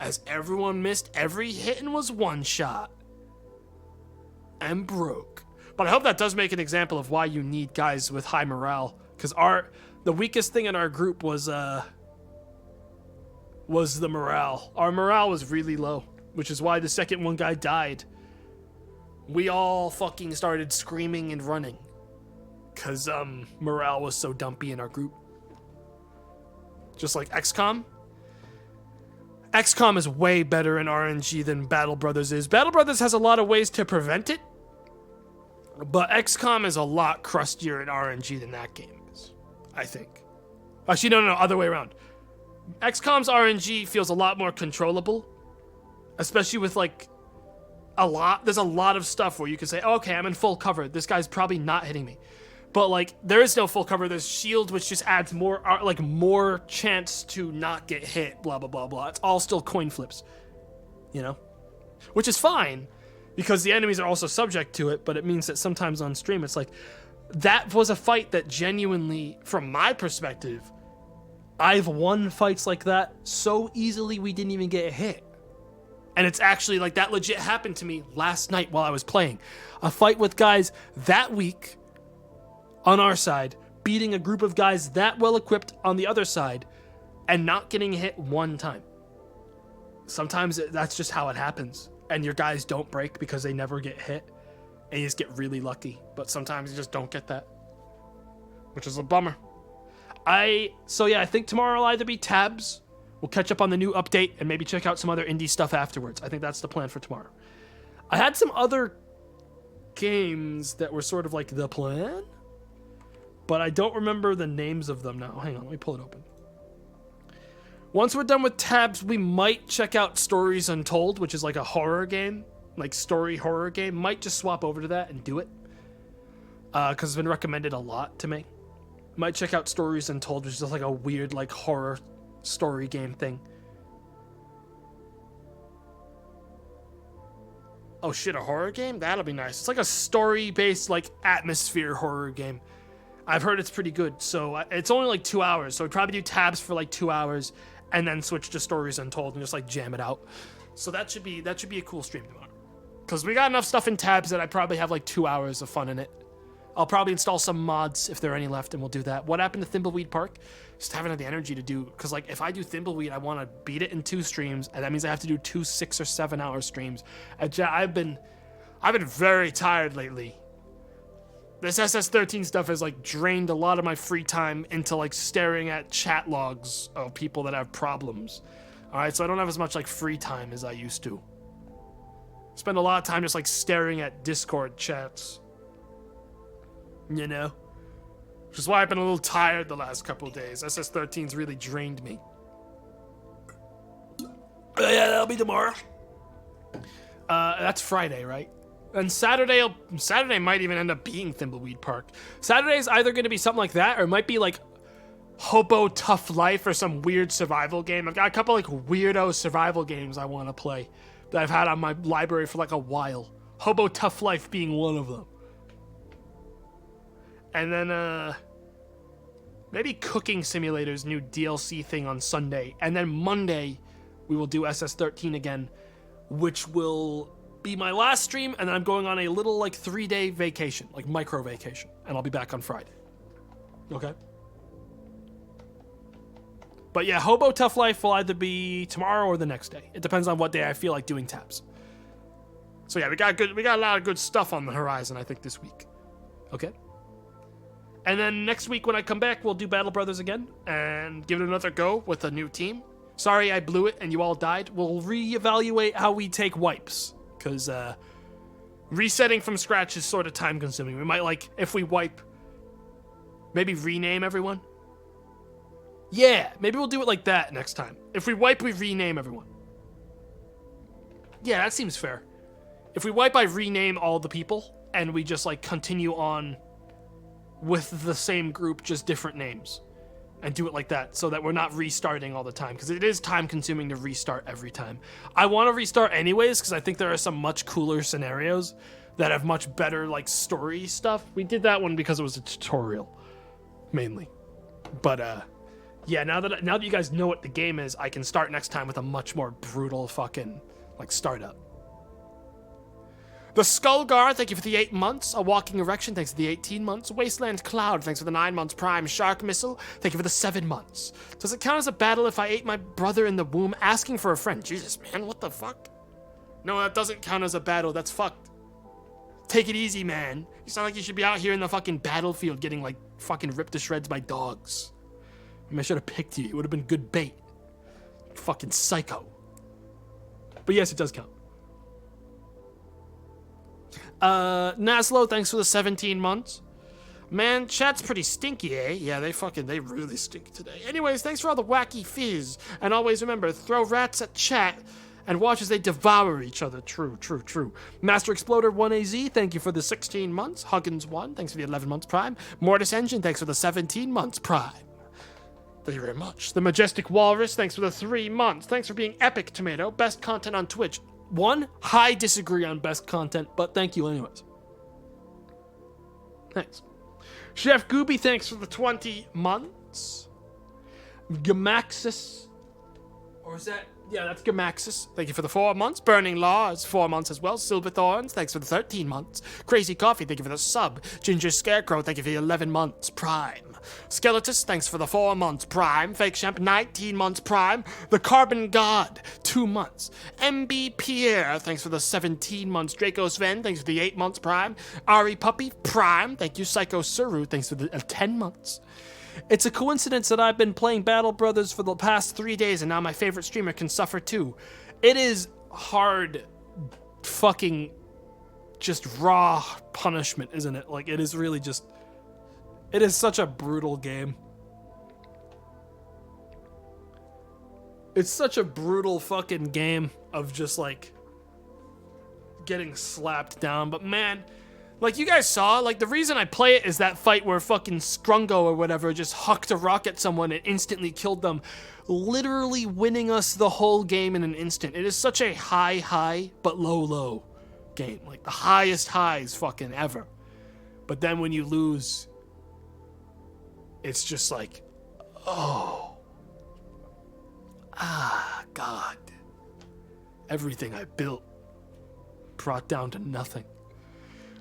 As everyone missed every hit and was one shot. And broke. But I hope that does make an example of why you need guys with high morale, because the weakest thing in our group was the morale. Our morale was really low, which is why the second one guy died. We all fucking started screaming and running, because morale was so dumpy in our group. Just like XCOM. XCOM is way better in RNG than Battle Brothers is. Battle Brothers has a lot of ways to prevent it, but XCOM is a lot crustier in RNG than that game is, I think. Actually, no, other way around. XCOM's RNG feels a lot more controllable, especially with, there's a lot of stuff where you can say, oh, okay, I'm in full cover. This guy's probably not hitting me. But, there is no full cover. There's shield, which just adds more chance to not get hit, blah, blah, blah, blah. It's all still coin flips, Which is fine, because the enemies are also subject to it, but it means that sometimes on stream, it's like, that was a fight that genuinely, from my perspective, I've won fights like that so easily we didn't even get hit. And it's actually, that legit happened to me last night while I was playing. A fight with guys that weak on our side, beating a group of guys that well equipped on the other side, and not getting hit one time. Sometimes that's just how it happens. And your guys don't break because they never get hit. And you just get really lucky. But sometimes you just don't get that. Which is a bummer. I think tomorrow will either be tabs. We'll catch up on the new update and maybe check out some other indie stuff afterwards. I think that's the plan for tomorrow. I had some other games that were sort of like the plan, but I don't remember the names of them now. Hang on, let me pull it open. Once we're done with tabs, we might check out Stories Untold, which is like a horror game, like story horror game. Might just swap over to that and do it, because it's been recommended a lot to me. Might check out Stories Untold, which is just like a weird like horror story game thing. Oh shit, a horror game? That'll be nice. It's like a story-based, like, atmosphere horror game. I've heard it's pretty good, so it's only like 2 hours, so I'd probably do tabs for like 2 hours, and then switch to Stories Untold and just like jam it out. So that should be a cool stream tomorrow. Because we got enough stuff in tabs that I probably have like 2 hours of fun in it. I'll probably install some mods if there are any left, and we'll do that. What happened to Thimbleweed Park? Just haven't had the energy to do, because like if I do Thimbleweed, I want to beat it in 2 streams, and that means I have to do 2 6 or 7 hour streams. I've been very tired lately. This SS13 stuff has like drained a lot of my free time into like staring at chat logs of people that have problems. All right, so I don't have as much like free time as I used to. Spend a lot of time just like staring at Discord chats. You know? Which is why I've been a little tired the last couple of days. SS13's really drained me. Yeah, that'll be tomorrow. That's Friday, right? And Saturday might even end up being Thimbleweed Park. Saturday's either going to be something like that, or it might be like Hobo Tough Life or some weird survival game. I've got a couple like weirdo survival games I want to play that I've had on my library for like a while. Hobo Tough Life being one of them. And then, maybe Cooking Simulator's new DLC thing on Sunday. And then Monday, we will do SS13 again, which will be my last stream. And then I'm going on a little, like, 3-day vacation, like, micro vacation. And I'll be back on Friday. Okay? But yeah, Hobo Tough Life will either be tomorrow or the next day. It depends on what day I feel like doing tabs. So yeah, we got a lot of good stuff on the horizon, I think, this week. Okay? And then next week when I come back, we'll do Battle Brothers again and give it another go with a new team. Sorry I blew it and you all died. We'll reevaluate how we take wipes, because resetting from scratch is sort of time consuming. We might, like, if we wipe, maybe rename everyone. Yeah, maybe we'll do it like that next time. If we wipe, we rename everyone. Yeah, that seems fair. If we wipe, I rename all the people and we just like continue on with the same group, just different names, and do it like that so that we're not restarting all the time, because it is time consuming to restart every time. I want to restart anyways because I think there are some much cooler scenarios that have much better like story stuff. We did that one because it was a tutorial mainly, but yeah, now that you guys know what the game is, I can start next time with a much more brutal fucking like startup. The Skullgar, thank you for the 8 months. A Walking Erection, thanks for the 18 months. Wasteland Cloud, thanks for the 9 months. Prime Shark Missile, thank you for the 7 months. Does it count as a battle if I ate my brother in the womb asking for a friend? Jesus, man, what the fuck? No, that doesn't count as a battle. That's fucked. Take it easy, man. You sound like you should be out here in the fucking battlefield getting, like, fucking ripped to shreds by dogs. I mean, I should have picked you. It would have been good bait. Fucking psycho. But yes, it does count. Naslo, thanks for the 17 months. Man, chat's pretty stinky, eh? Yeah, they really stink today. Anyways, thanks for all the wacky fizz. And always remember, throw rats at chat and watch as they devour each other. True. Master Exploder 1AZ, thank you for the 16 months. Huggins1, thanks for the 11 months Prime. Mortis Engine, thanks for the 17 months Prime. Thank you very much. The Majestic Walrus, thanks for the 3 months. Thanks for being Epic Tomato. Best content on Twitch. I disagree on best content, but thank you anyways. Thanks. Chef Gooby, thanks for the 20 months. Gamaxis. Or is that? Yeah, that's Gamaxis. Thank you for the 4 months. Burning Law is 4 months as well. Silverthorns, thanks for the 13 months. Crazy Coffee, thank you for the sub. Ginger Scarecrow, thank you for the 11 months. Prime. Skeletus, thanks for the 4 months Prime. Fake Champ, 19 months Prime. The Carbon God, 2 months. MB Pierre, thanks for the 17 months. Draco Sven, thanks for the 8 months Prime. Ari Puppy, Prime. Thank you. Psycho Suru, thanks for the 10 months. It's a coincidence that I've been playing Battle Brothers for the past 3 days, and now my favorite streamer can suffer too. It is hard fucking just raw punishment, isn't it? Like, it is really just... It is such a brutal game. It's such a brutal fucking game of just, like, getting slapped down. But, man, like, you guys saw, like, the reason I play it is that fight where fucking Scrungo or whatever just hucked a rock at someone and instantly killed them, literally winning us the whole game in an instant. It is such a high, but low game. Like, the highest highs fucking ever. But then when you lose, it's just like, oh. Ah, God. Everything I built brought down to nothing.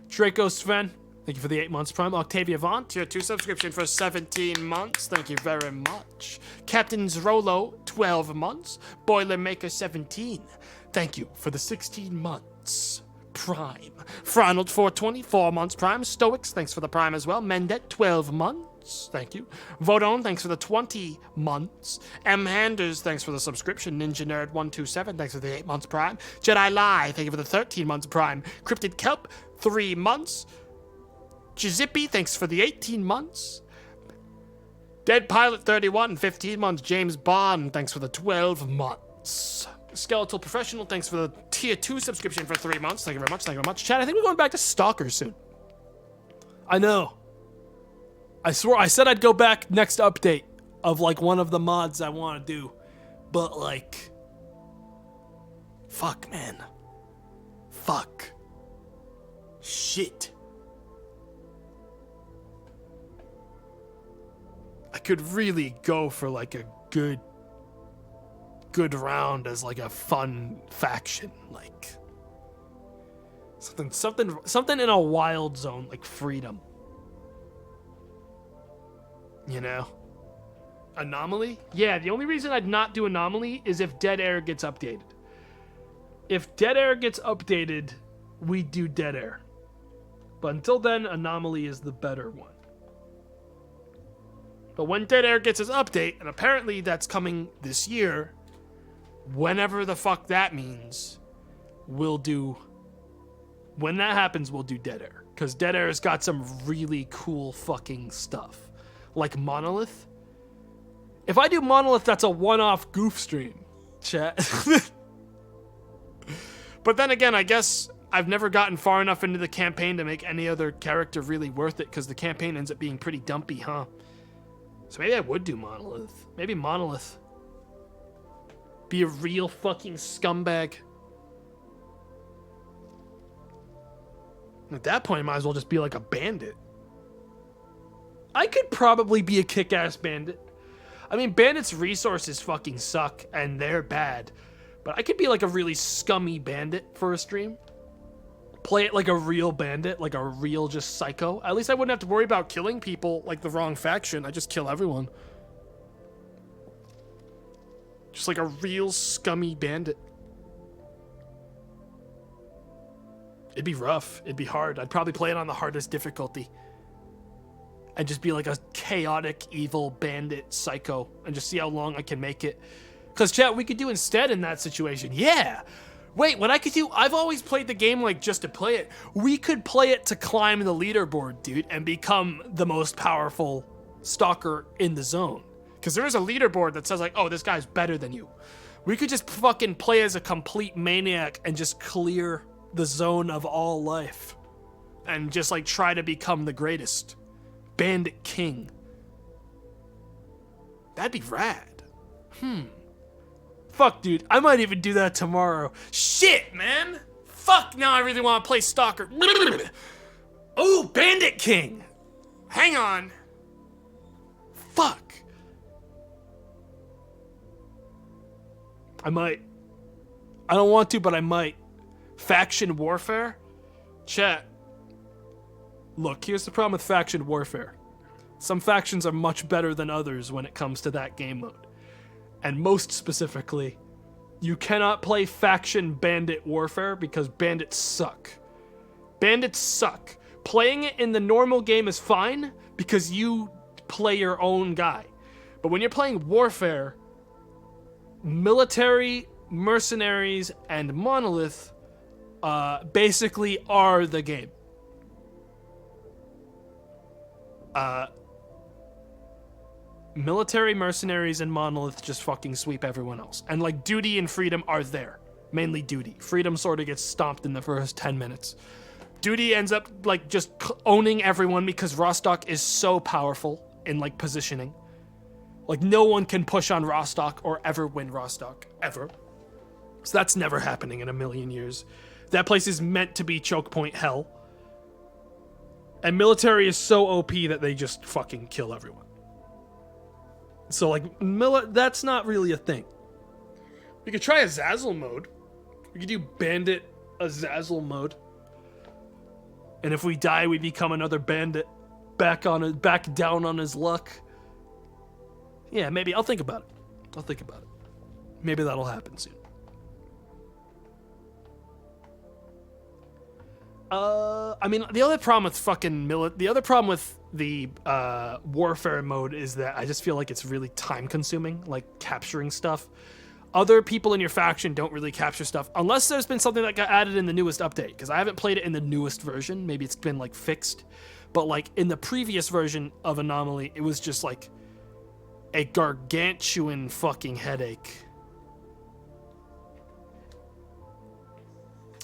Draco Sven, thank you for the 8 months Prime. Octavia Vaughn, Tier 2 subscription for 17 months. Thank you very much. Captain's Rolo, 12 months. Boilermaker, 17. Thank you for the 16 months Prime. Fronald, 420, 4 months Prime. Stoics, thanks for the Prime as well. Mendet, 12 months. Thank you. Vodone, thanks for the 20 months. M. Handers, thanks for the subscription. Ninja Nerd 127, thanks for the 8 months Prime. Jedi Lie, thank you for the 13 months Prime. Cryptid Kelp, 3 months. Jizippy, thanks for the 18 months. Dead Pilot 31, 15 months. James Bond, thanks for the 12 months. Skeletal Professional, thanks for the Tier 2 subscription for 3 months. Thank you very much. Thank you very much. Chad, I think we're going back to Stalker soon. I know. I swore I said I'd go back next update of like one of the mods I want to do. But like, fuck, man. Fuck. Shit. I could really go for like a good round as like a fun faction, like something in a wild zone, like Freedom. You know? Anomaly? Yeah, the only reason I'd not do Anomaly is if Dead Air gets updated. If Dead Air gets updated, we do Dead Air. But until then, Anomaly is the better one. But when Dead Air gets his update, and apparently that's coming this year, whenever the fuck that means, we'll do... When that happens, we'll do Dead Air. Because Dead Air's got some really cool fucking stuff. Like Monolith. If I do Monolith, that's a one-off goof stream. Chat. But then again, I guess I've never gotten far enough into the campaign to make any other character really worth it, because the campaign ends up being pretty dumpy, huh? So maybe I would do Monolith. Maybe Monolith. Be a real fucking scumbag. At that point, I might as well just be like a bandit. I could probably be a kick-ass bandit. I mean, bandits' resources fucking suck, and they're bad. But I could be like a really scummy bandit for a stream. Play it like a real bandit, like a real just psycho. At least I wouldn't have to worry about killing people like the wrong faction. I just kill everyone. Just like a real scummy bandit. It'd be rough. It'd be hard. I'd probably play it on the hardest difficulty. And just be like a chaotic, evil bandit psycho. And just see how long I can make it. Because, chat, we could do instead in that situation. Yeah! Wait, what I could do... I've always played the game like just to play it. We could play it to climb the leaderboard, dude. And become the most powerful stalker in the zone. Because there is a leaderboard that says like, oh, this guy's better than you. We could just fucking play as a complete maniac and just clear the zone of all life. And just like try to become the greatest. Bandit King. That'd be rad. Fuck, dude. I might even do that tomorrow. Shit, man. Fuck, now I really want to play Stalker. Oh, Bandit King. Hang on. Fuck. I might. I don't want to, but I might. Faction warfare? Chat. Look, here's the problem with faction warfare. Some factions are much better than others when it comes to that game mode. And most specifically, you cannot play faction bandit warfare because bandits suck. Bandits suck. Playing it in the normal game is fine because you play your own guy. But when you're playing warfare, military, mercenaries, and monolith basically are the game. Military, mercenaries, and monolith just fucking sweep everyone else. And like duty and freedom are there. Mainly duty. Freedom sort of gets stomped in the first 10 minutes. Duty ends up like just owning everyone because Rostock is so powerful in like positioning. Like no one can push on Rostock or ever win Rostock. Ever. So that's never happening in a million years. That place is meant to be choke point hell. And military is so OP that they just fucking kill everyone. So, like, that's not really a thing. We could try Azazel mode. We could do Bandit Azazel mode. And if we die, we become another bandit. Back down on his luck. Yeah, maybe. I'll think about it. Maybe that'll happen soon. I mean, the other problem with the warfare mode is that I just feel like it's really time consuming, like capturing stuff. Other people in your faction don't really capture stuff unless there's been something that got added in the newest update, because I haven't played it in the newest version. Maybe it's been like fixed, but like in the previous version of Anomaly, it was just like a gargantuan fucking headache.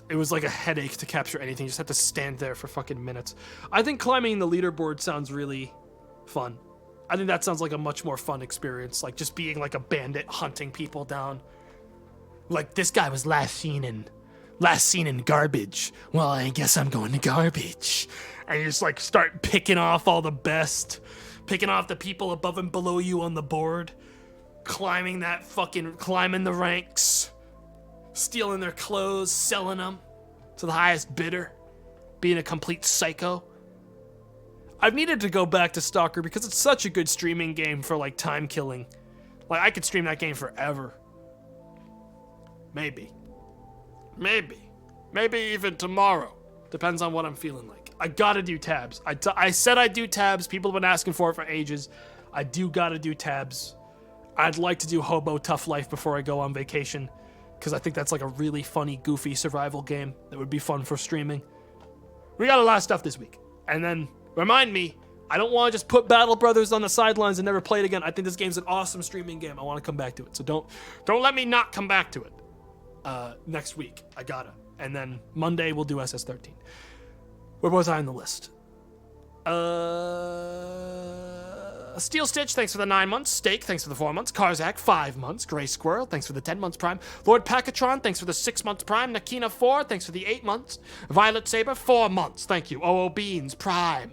It was like a headache to capture anything. You just had to stand there for fucking minutes. I think climbing the leaderboard sounds really fun. I think that sounds like a much more fun experience. Like just being like a bandit hunting people down. Like, this guy was last seen in garbage. Well, I guess I'm going to garbage. And you just like start picking off all the best. Picking off the people above and below you on the board. Climbing the ranks. Stealing their clothes, selling them to the highest bidder, being a complete psycho. I've needed to go back to Stalker because it's such a good streaming game for like time killing. Like, I could stream that game forever. Maybe even tomorrow. Depends on what I'm feeling like. I gotta do tabs. I said I'd do tabs. People have been asking for it for ages. I do gotta do tabs. I'd like to do Hobo Tough Life before I go on vacation, because I think that's like a really funny, goofy survival game that would be fun for streaming. We got a lot of stuff this week. And then, remind me, I don't want to just put Battle Brothers on the sidelines and never play it again. I think this game's an awesome streaming game. I want to come back to it. So don't let me not come back to it. Next week, I gotta. And then Monday, we'll do SS13. Where was I on the list? Steel Stitch, thanks for the 9 months. Steak, thanks for the 4 months. Karzak, 5 months. Gray Squirrel, thanks for the 10 months Prime. Lord Pacatron, thanks for the 6 months Prime. Nakina, 4, thanks for the 8 months. Violet Saber, 4 months. Thank you. OO Beans, Prime.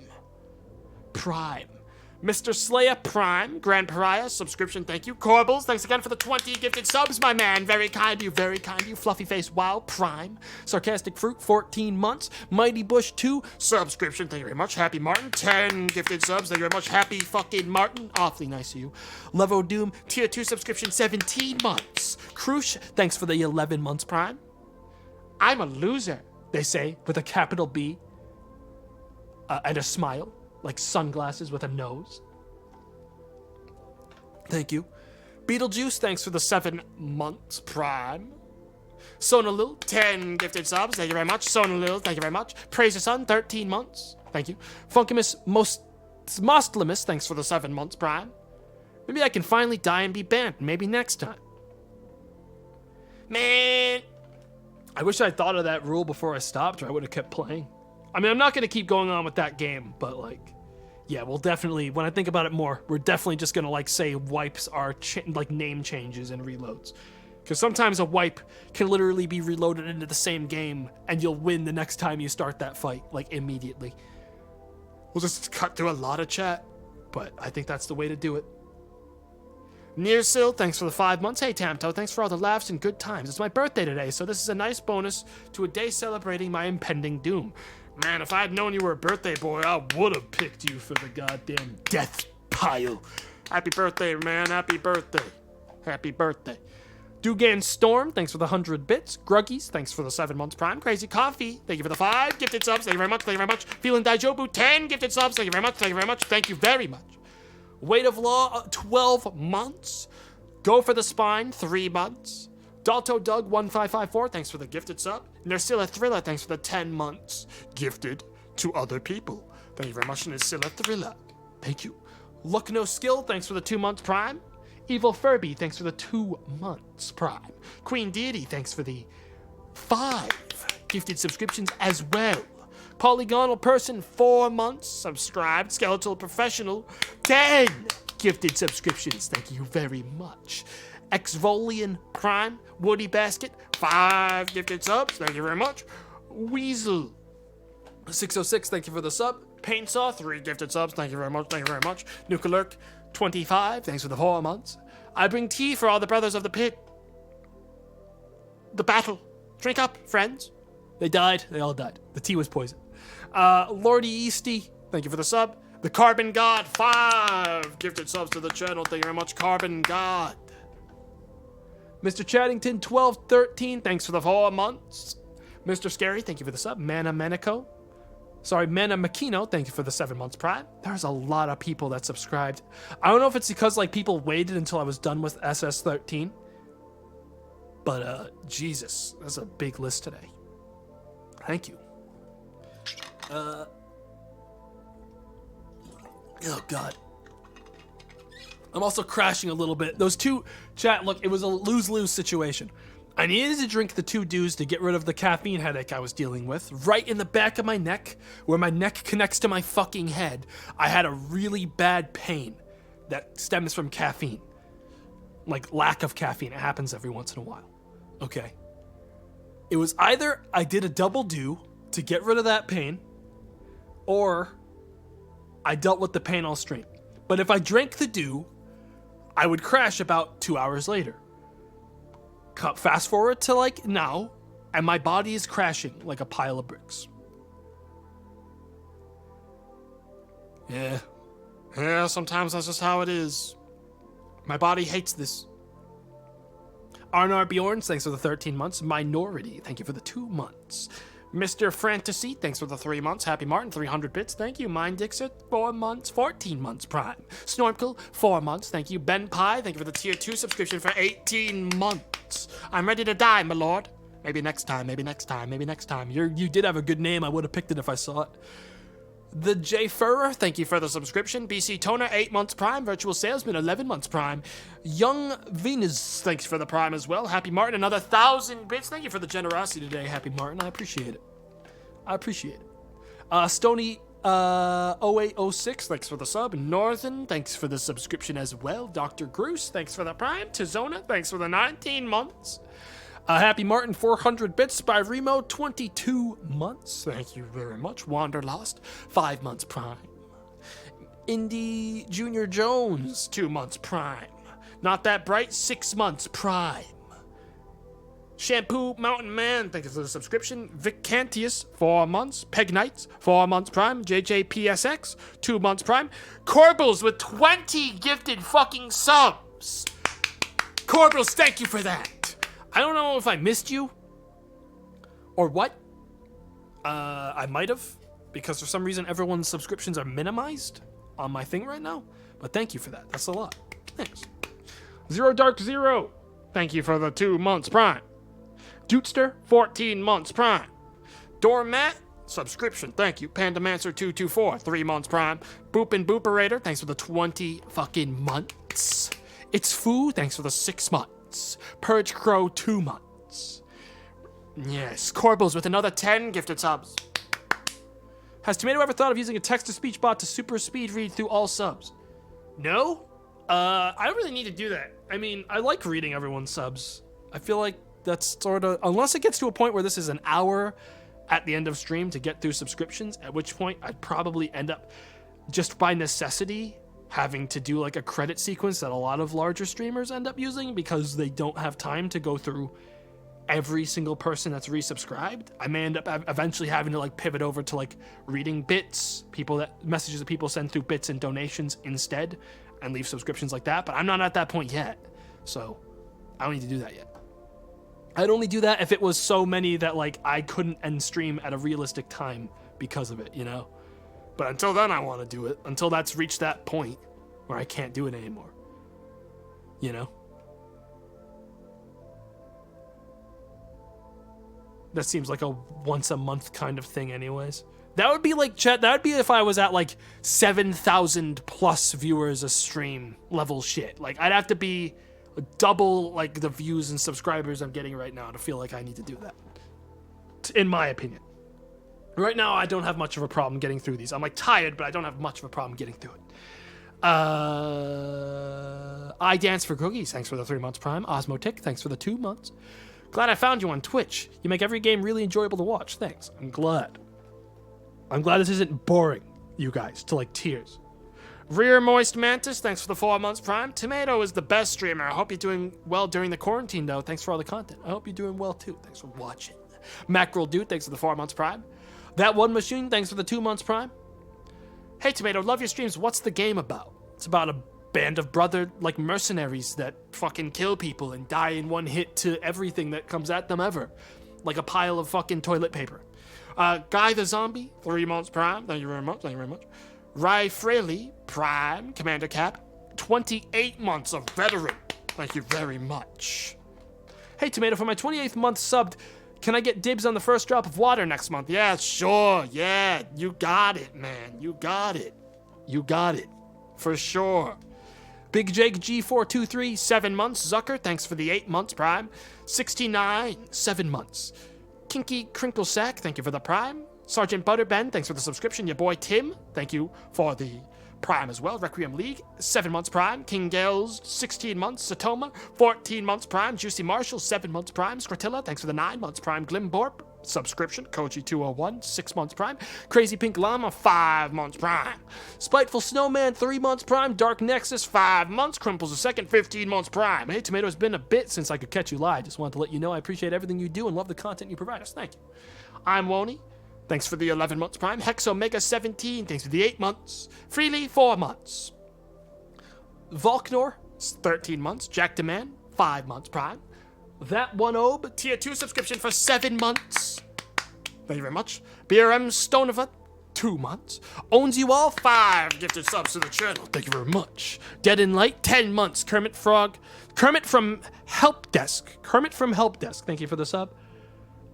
Mr. Slayer, Prime. Grand Pariah, subscription, thank you. Corbles, thanks again for the 20 gifted subs, my man. Very kind of you. Fluffy Face, Wow, Prime. Sarcastic Fruit, 14 months. Mighty Bush, 2, subscription, thank you very much. Happy Martin, 10 gifted subs, thank you very much. Happy fucking Martin, awfully nice of you. Levo Doom, tier 2 subscription, 17 months. Krush, thanks for the 11 months Prime. I'm a loser, they say, with a capital B and a smile. Like sunglasses with a nose. Thank you. Beetlejuice, thanks for the 7 months Prime. Sonalil, 10 gifted subs. Thank you very much. Sonalil, thank you very much. Praise your Son, 13 months. Thank you. Funkimus Mostlimus, thanks for the 7 months Prime. Maybe I can finally die and be banned. Maybe next time. Man. I wish I thought of that rule before I stopped, or I would have kept playing. I mean, I'm not going to keep going on with that game, but, like, yeah, we'll definitely, when I think about it more, we're definitely just going to, like, say wipes are, name changes and reloads. Because sometimes a wipe can literally be reloaded into the same game, and you'll win the next time you start that fight, like, immediately. We'll just cut through a lot of chat, but I think that's the way to do it. Nearsil, thanks for the 5 months. Hey, Tamto, thanks for all the laughs and good times. It's my birthday today, so this is a nice bonus to a day celebrating my impending doom. Man, if I had known you were a birthday boy, I would have picked you for the goddamn death pile. Happy birthday, man. Happy birthday. Happy birthday. Dugan Storm, thanks for the 100 bits. Gruggies, thanks for the 7 months Prime. Crazy Coffee, thank you for the 5 gifted subs. Thank you very much. Thank you very much. Feeling Daijobu, 10 gifted subs. Thank you very much. Thank you very much. Thank you very much. Weight of Law, 12 months. Go for the Spine, 3 months. Dalto Doug 1554, thanks for the gifted sub. Nursilla Thriller, thanks for the 10 months. Gifted to other people. Thank you very much, Nursilla Thriller. Thank you. Look No Skill, thanks for the 2 months prime. Evil Furby, thanks for the 2 months prime. Queen Deity, thanks for the 5 gifted subscriptions as well. Polygonal Person, 4 months subscribed. Skeletal Professional, 10 gifted subscriptions. Thank you very much. Exvolian Prime, Woody Basket, 5 gifted subs. Thank you very much. Weasel 606, thank you for the sub. Paintsaw, 3 gifted subs. Thank you very much. Thank you very much. Nukalurk 25, thanks for the 4 months. I bring tea for all the brothers of the pit. The battle. Drink up, friends. They died. They all died. The tea was poison. Lordy Easty, thank you for the sub. The Carbon God, 5 gifted subs to the channel. Thank you very much, Carbon God. Mr. Chaddington 1213, thanks for the 4 months. Mr. Scary, thank you for the sub. Mana Makino, thank you for the 7 months prime. There's a lot of people that subscribed. I don't know if it's because like people waited until I was done with SS13. But Jesus, that's a big list today. Thank you. Oh God. I'm also crashing a little bit. Those two, chat, look, it was a lose-lose situation. I needed to drink the 2 dews to get rid of the caffeine headache I was dealing with. Right in the back of my neck, where my neck connects to my fucking head, I had a really bad pain that stems from caffeine. Like lack of caffeine. It happens every once in a while. Okay. It was either I did a double dew to get rid of that pain, or I dealt with the pain all stream. But if I drank the dew, I would crash about 2 hours later. Fast forward to like now, and my body is crashing like a pile of bricks. Yeah, sometimes that's just how it is. My body hates this. Arnar Bjorn, thanks for the 13 months. Minority, thank you for the 2 months. Mr. Fantasy, thanks for the 3 months. Happy Martin, 300 bits, thank you. Mind Dixit, 4 months, 14 months prime. Snorkel, 4 months, thank you. Ben Pie, thank you for the tier 2 subscription for 18 months. I'm ready to die, my lord. Maybe next time, maybe next time, maybe next time. You did have a good name. I would have picked it if I saw it. The J Furrer, thank you for the subscription. BC Toner, 8 months prime. Virtual Salesman, 11 months prime. Young Venus, thanks for the prime as well. Happy Martin, another 1,000 bits. Thank you for the generosity today, Happy Martin. I appreciate it. Stony 0806, thanks for the sub. Northern, thanks for the subscription as well. Dr. Groose, thanks for the prime. Tizona, thanks for the 19 months. Happy Martin, 400 bits by Remo, 22 months. Thank you very much. Wanderlost, 5 months prime. Indy Junior Jones, 2 months prime. Not That Bright, 6 months prime. Shampoo Mountain Man, thank you for the subscription. Vic Cantius, 4 months. Peg Knights, 4 months prime. JJPSX, 2 months prime. Corbels with 20 gifted fucking subs. Corbels, thank you for that. I don't know if I missed you or what. I might have, because for some reason everyone's subscriptions are minimized on my thing right now. But thank you for that. That's a lot. Thanks. Zero Dark Zero, thank you for the 2 months prime. Dutester, 14 months prime. Doormat, subscription, thank you. Pandamancer224, 3 months prime. Boop and Booperator, thanks for the 20 fucking months. It's Foo, thanks for the 6 months. Purge Crow, 2 months. Yes, Corbels with another 10 gifted subs. Has Tomato ever thought of using a text-to-speech bot to super speed read through all subs? No? I don't really need to do that. I mean, I like reading everyone's subs. I feel like that's sort of, unless it gets to a point where this is an hour at the end of stream to get through subscriptions, at which point I'd probably end up just by necessity having to do like a credit sequence that a lot of larger streamers end up using because they don't have time to go through every single person that's resubscribed. I may end up eventually having to like pivot over to like reading bits, messages that people send through bits and donations instead, and leave subscriptions like that. But I'm not at that point yet, so I don't need to do that yet. I'd only do that if it was so many that like I couldn't end stream at a realistic time because of it, you know? But until then, I want to do it. Until that's reached that point where I can't do it anymore. You know? That seems like a once a month kind of thing anyways. That would be like, chat, that would be if I was at like 7,000 plus viewers a stream level shit. Like, I'd have to be double like the views and subscribers I'm getting right now to feel like I need to do that. In my opinion. Right now, I don't have much of a problem getting through these. I'm like tired, but I don't have much of a problem getting through it. I Dance for Cookies, thanks for the 3 months Prime. Osmotic, thanks for the 2 months. Glad I found you on Twitch. You make every game really enjoyable to watch. Thanks. I'm glad. I'm glad this isn't boring, you guys, to like tears. Rear Moist Mantis, thanks for the 4 months Prime. Tomato is the best streamer. I hope you're doing well during the quarantine, though. Thanks for all the content. I hope you're doing well, too. Thanks for watching. Mackerel Dude, thanks for the 4 months Prime. That One Machine, thanks for the 2 months Prime. Hey, Tomato, love your streams. What's the game about? It's about a band of brother, like, mercenaries that fucking kill people and die in one hit to everything that comes at them ever. Like a pile of fucking toilet paper. Guy the Zombie, 3 months Prime. Thank you very much. Thank you very much. Rye Fraley, Prime. Commander Cap, 28 months of veteran. Thank you very much. Hey, Tomato, for my 28th month subbed, can I get dibs on the first drop of water next month? Yeah, sure. Yeah, you got it, man. You got it. You got it. For sure. Big Jake G423, 7 months. Zucker, thanks for the 8 months Prime. 69, 7 months. Kinky Crinkle Sack, thank you for the Prime. Sergeant Butterben, thanks for the subscription. Your boy Tim, thank you for the Prime as well. Requiem League, 7 months Prime. King Gales, 16 months. Satoma, 14 months Prime. Juicy Marshall, 7 months Prime. Scratilla, thanks for the 9 months Prime. Glimborp, subscription. Koji201, 6 months Prime. Crazy Pink Llama, 5 months Prime. Spiteful Snowman, 3 months Prime. Dark Nexus, 5 months. Crimples the second, 15 months Prime. Hey, Tomato, it's been a bit since I could catch you live. Just wanted to let you know I appreciate everything you do and love the content you provide us. Thank you. I'm Woney. Thanks for the 11 months Prime. Hex Omega 17, thanks for the 8 months. Freely, 4 months. Volknor, 13 months. Jack Demand, 5 months Prime. That One Obe, Tier 2 subscription for 7 months. Thank you very much. BRM Stonova, 2 months. Owns You All, 5 gifted subs to the channel. Thank you very much. Dead in Light, 10 months. Kermit Frog. Kermit from Help Desk. Kermit from Help Desk, thank you for the sub.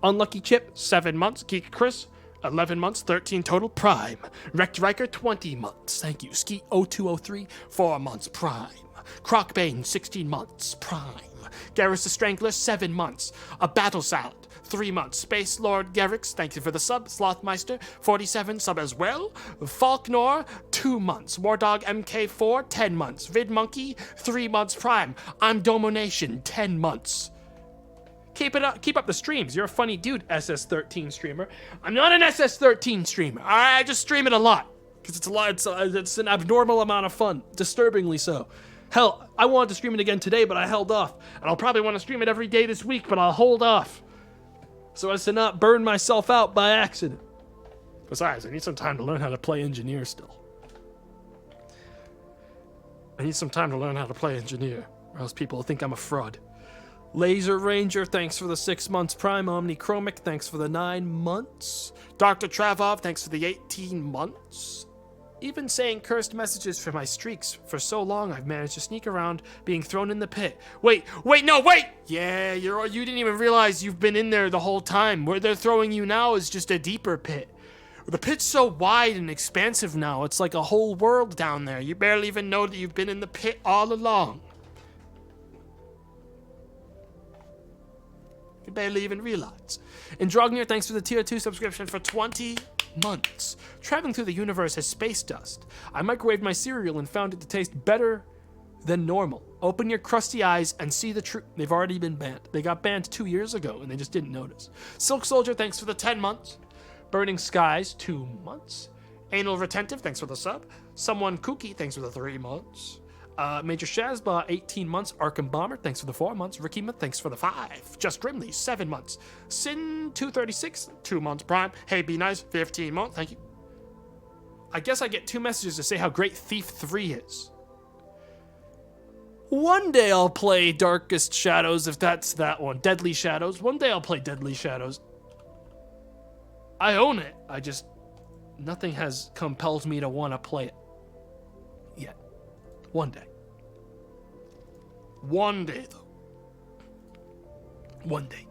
Unlucky Chip, 7 months. Geek Chris, 11 months, 13 total Prime. Wrecked Riker, 20 months. Thank you. Ski 0203, 4 months Prime. Crocbane, 16 months Prime. Garrus the Strangler, 7 months. A Battle Salad, 3 months. Space Lord Garrix, thank you for the sub. Slothmeister, 47 sub as well. Falknor, 2 months. Wardog MK4, 10 months. Vid Monkey, 3 months Prime. I'm Domination, 10 months. Keep it up. Keep up the streams. You're a funny dude, SS13 streamer. I'm not an SS13 streamer. I just stream it a lot because it's a lot. It's an abnormal amount of fun, disturbingly so. Hell, I wanted to stream it again today, but I held off. And I'll probably want to stream it every day this week, but I'll hold off so as to not burn myself out by accident. Besides, I need some time to learn how to play engineer still. I need some time to learn how to play engineer, or else people will think I'm a fraud. Laser Ranger, thanks for the 6 months Prime. Omnichromic, thanks for the 9 months. Dr. Travov, thanks for the 18 months. Even saying cursed messages for my streaks. For so long, I've managed to sneak around being thrown in the pit. Wait! Yeah, you didn't even realize you've been in there the whole time. Where they're throwing you now is just a deeper pit. The pit's so wide and expansive now, it's like a whole world down there. You barely even know that you've been in the pit all along. You barely even realize. And Drognir, thanks for the tier 2 subscription for 20 months. Traveling through the universe as space dust. I microwaved my cereal and found it to taste better than normal. Open your crusty eyes and see the truth. They've already been banned. They got banned 2 years ago and they just didn't notice. Silk Soldier, thanks for the 10 months. Burning Skies, 2 months. Anal Retentive, thanks for the sub. Someone Kooky, thanks for the 3 months. Major Shazba, 18 months. Arkham Bomber, thanks for the 4 months. Rikima, thanks for the 5. Just Grimly, 7 months. Sin 236, 2 months Prime. Hey, Be Nice, 15 months. Thank you. I guess I get 2 messages to say how great Thief 3 is. One day I'll play Darkest Shadows, if that's that one. Deadly Shadows. One day I'll play Deadly Shadows. I own it. Nothing has compelled me to want to play it yet. One day. One day, though. One day.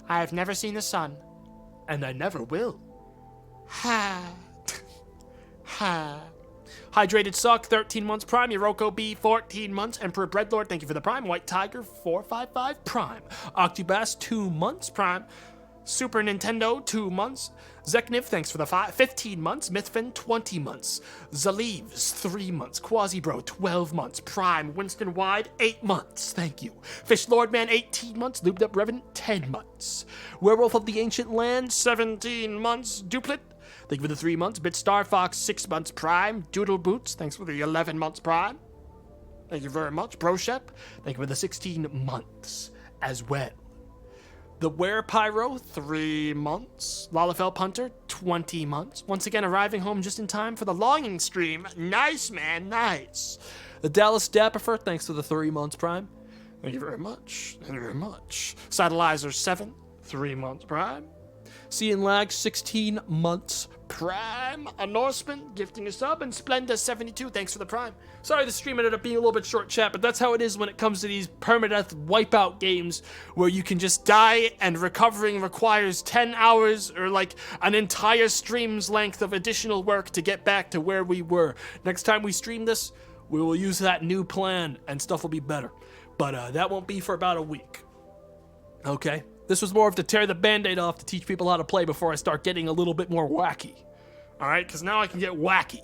I have never seen the sun. And I never will. Ha. Ha. Hydrated Suck, 13 months Prime. Yoroko B, 14 months. Emperor Breadlord, thank you for the Prime. White Tiger, 455 Prime. Octubas, 2 months Prime. Super Nintendo, 2 months. Zekniv, thanks for the 15 months. Mythfin, 20 months. Zaleeves, 3 months. Quasibro, 12 months. Prime. Winston Wide, 8 months. Thank you. Fish Lordman, 18 months. Lubed Up Revenant, 10 months. Werewolf of the Ancient Land, 17 months. Duplet, thank you for the 3 months. Bitstar Fox, 6 months Prime. Doodle Boots, thanks for the 11 months Prime. Thank you very much. Broshep, thank you for the 16 months as well. The Were Pyro, 3 months. Lalafel Punter, 20 months. Once again, arriving home just in time for the longing stream. Nice, man, nice. The Dallas Dapper, thanks for the 3 months Prime. Thank you very much. Thank you very much. Saddleizer, 7, 3 months Prime. Sea and Lag, 16 months Prime. A Norseman, gifting a sub. And Splenda, 72, thanks for the Prime. Sorry the stream ended up being a little bit short, chat, but that's how it is when it comes to these permadeath wipeout games where you can just die and recovering requires 10 hours or like an entire stream's length of additional work to get back to where we were. Next time we stream this, we will use that new plan and stuff will be better. But that won't be for about a week. Okay? This was more of to tear the band-aid off to teach people how to play before I start getting a little bit more wacky. Alright? Because now I can get wacky.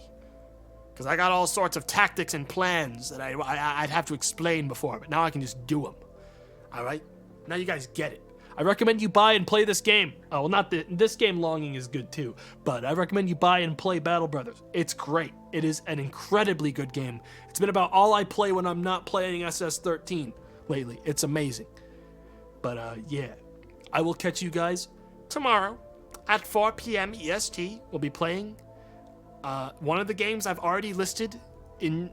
Because I got all sorts of tactics and plans that I'd have to explain before, but now I can just do them. Alright? Now you guys get it. I recommend you buy and play this game. Oh, well, not this game, Longing, is good too, but I recommend you buy and play Battle Brothers. It's great. It is an incredibly good game. It's been about all I play when I'm not playing SS13 lately. It's amazing. But yeah. I will catch you guys tomorrow at 4 p.m. EST. We'll be playing one of the games I've already listed in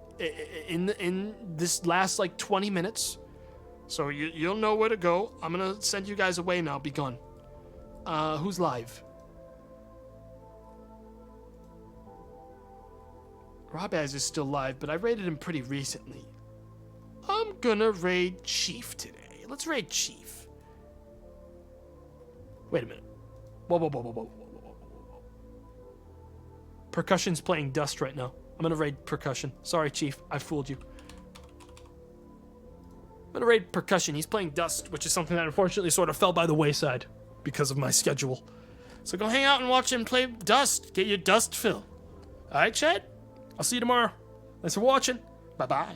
this last like 20 minutes. So you'll know where to go. I'm gonna send you guys away now. Be gone. Who's live? Robaz is still live, but I raided him pretty recently. I'm gonna raid Chief today. Let's raid Chief. Wait a minute. Whoa. Percussion's playing Dust right now. I'm gonna raid Percussion. Sorry, Chief. I fooled you. I'm gonna raid Percussion. He's playing Dust, which is something that unfortunately sort of fell by the wayside because of my schedule. So go hang out and watch him play Dust. Get your Dust fill. Alright, Chad? I'll see you tomorrow. Thanks for watching. Bye-bye.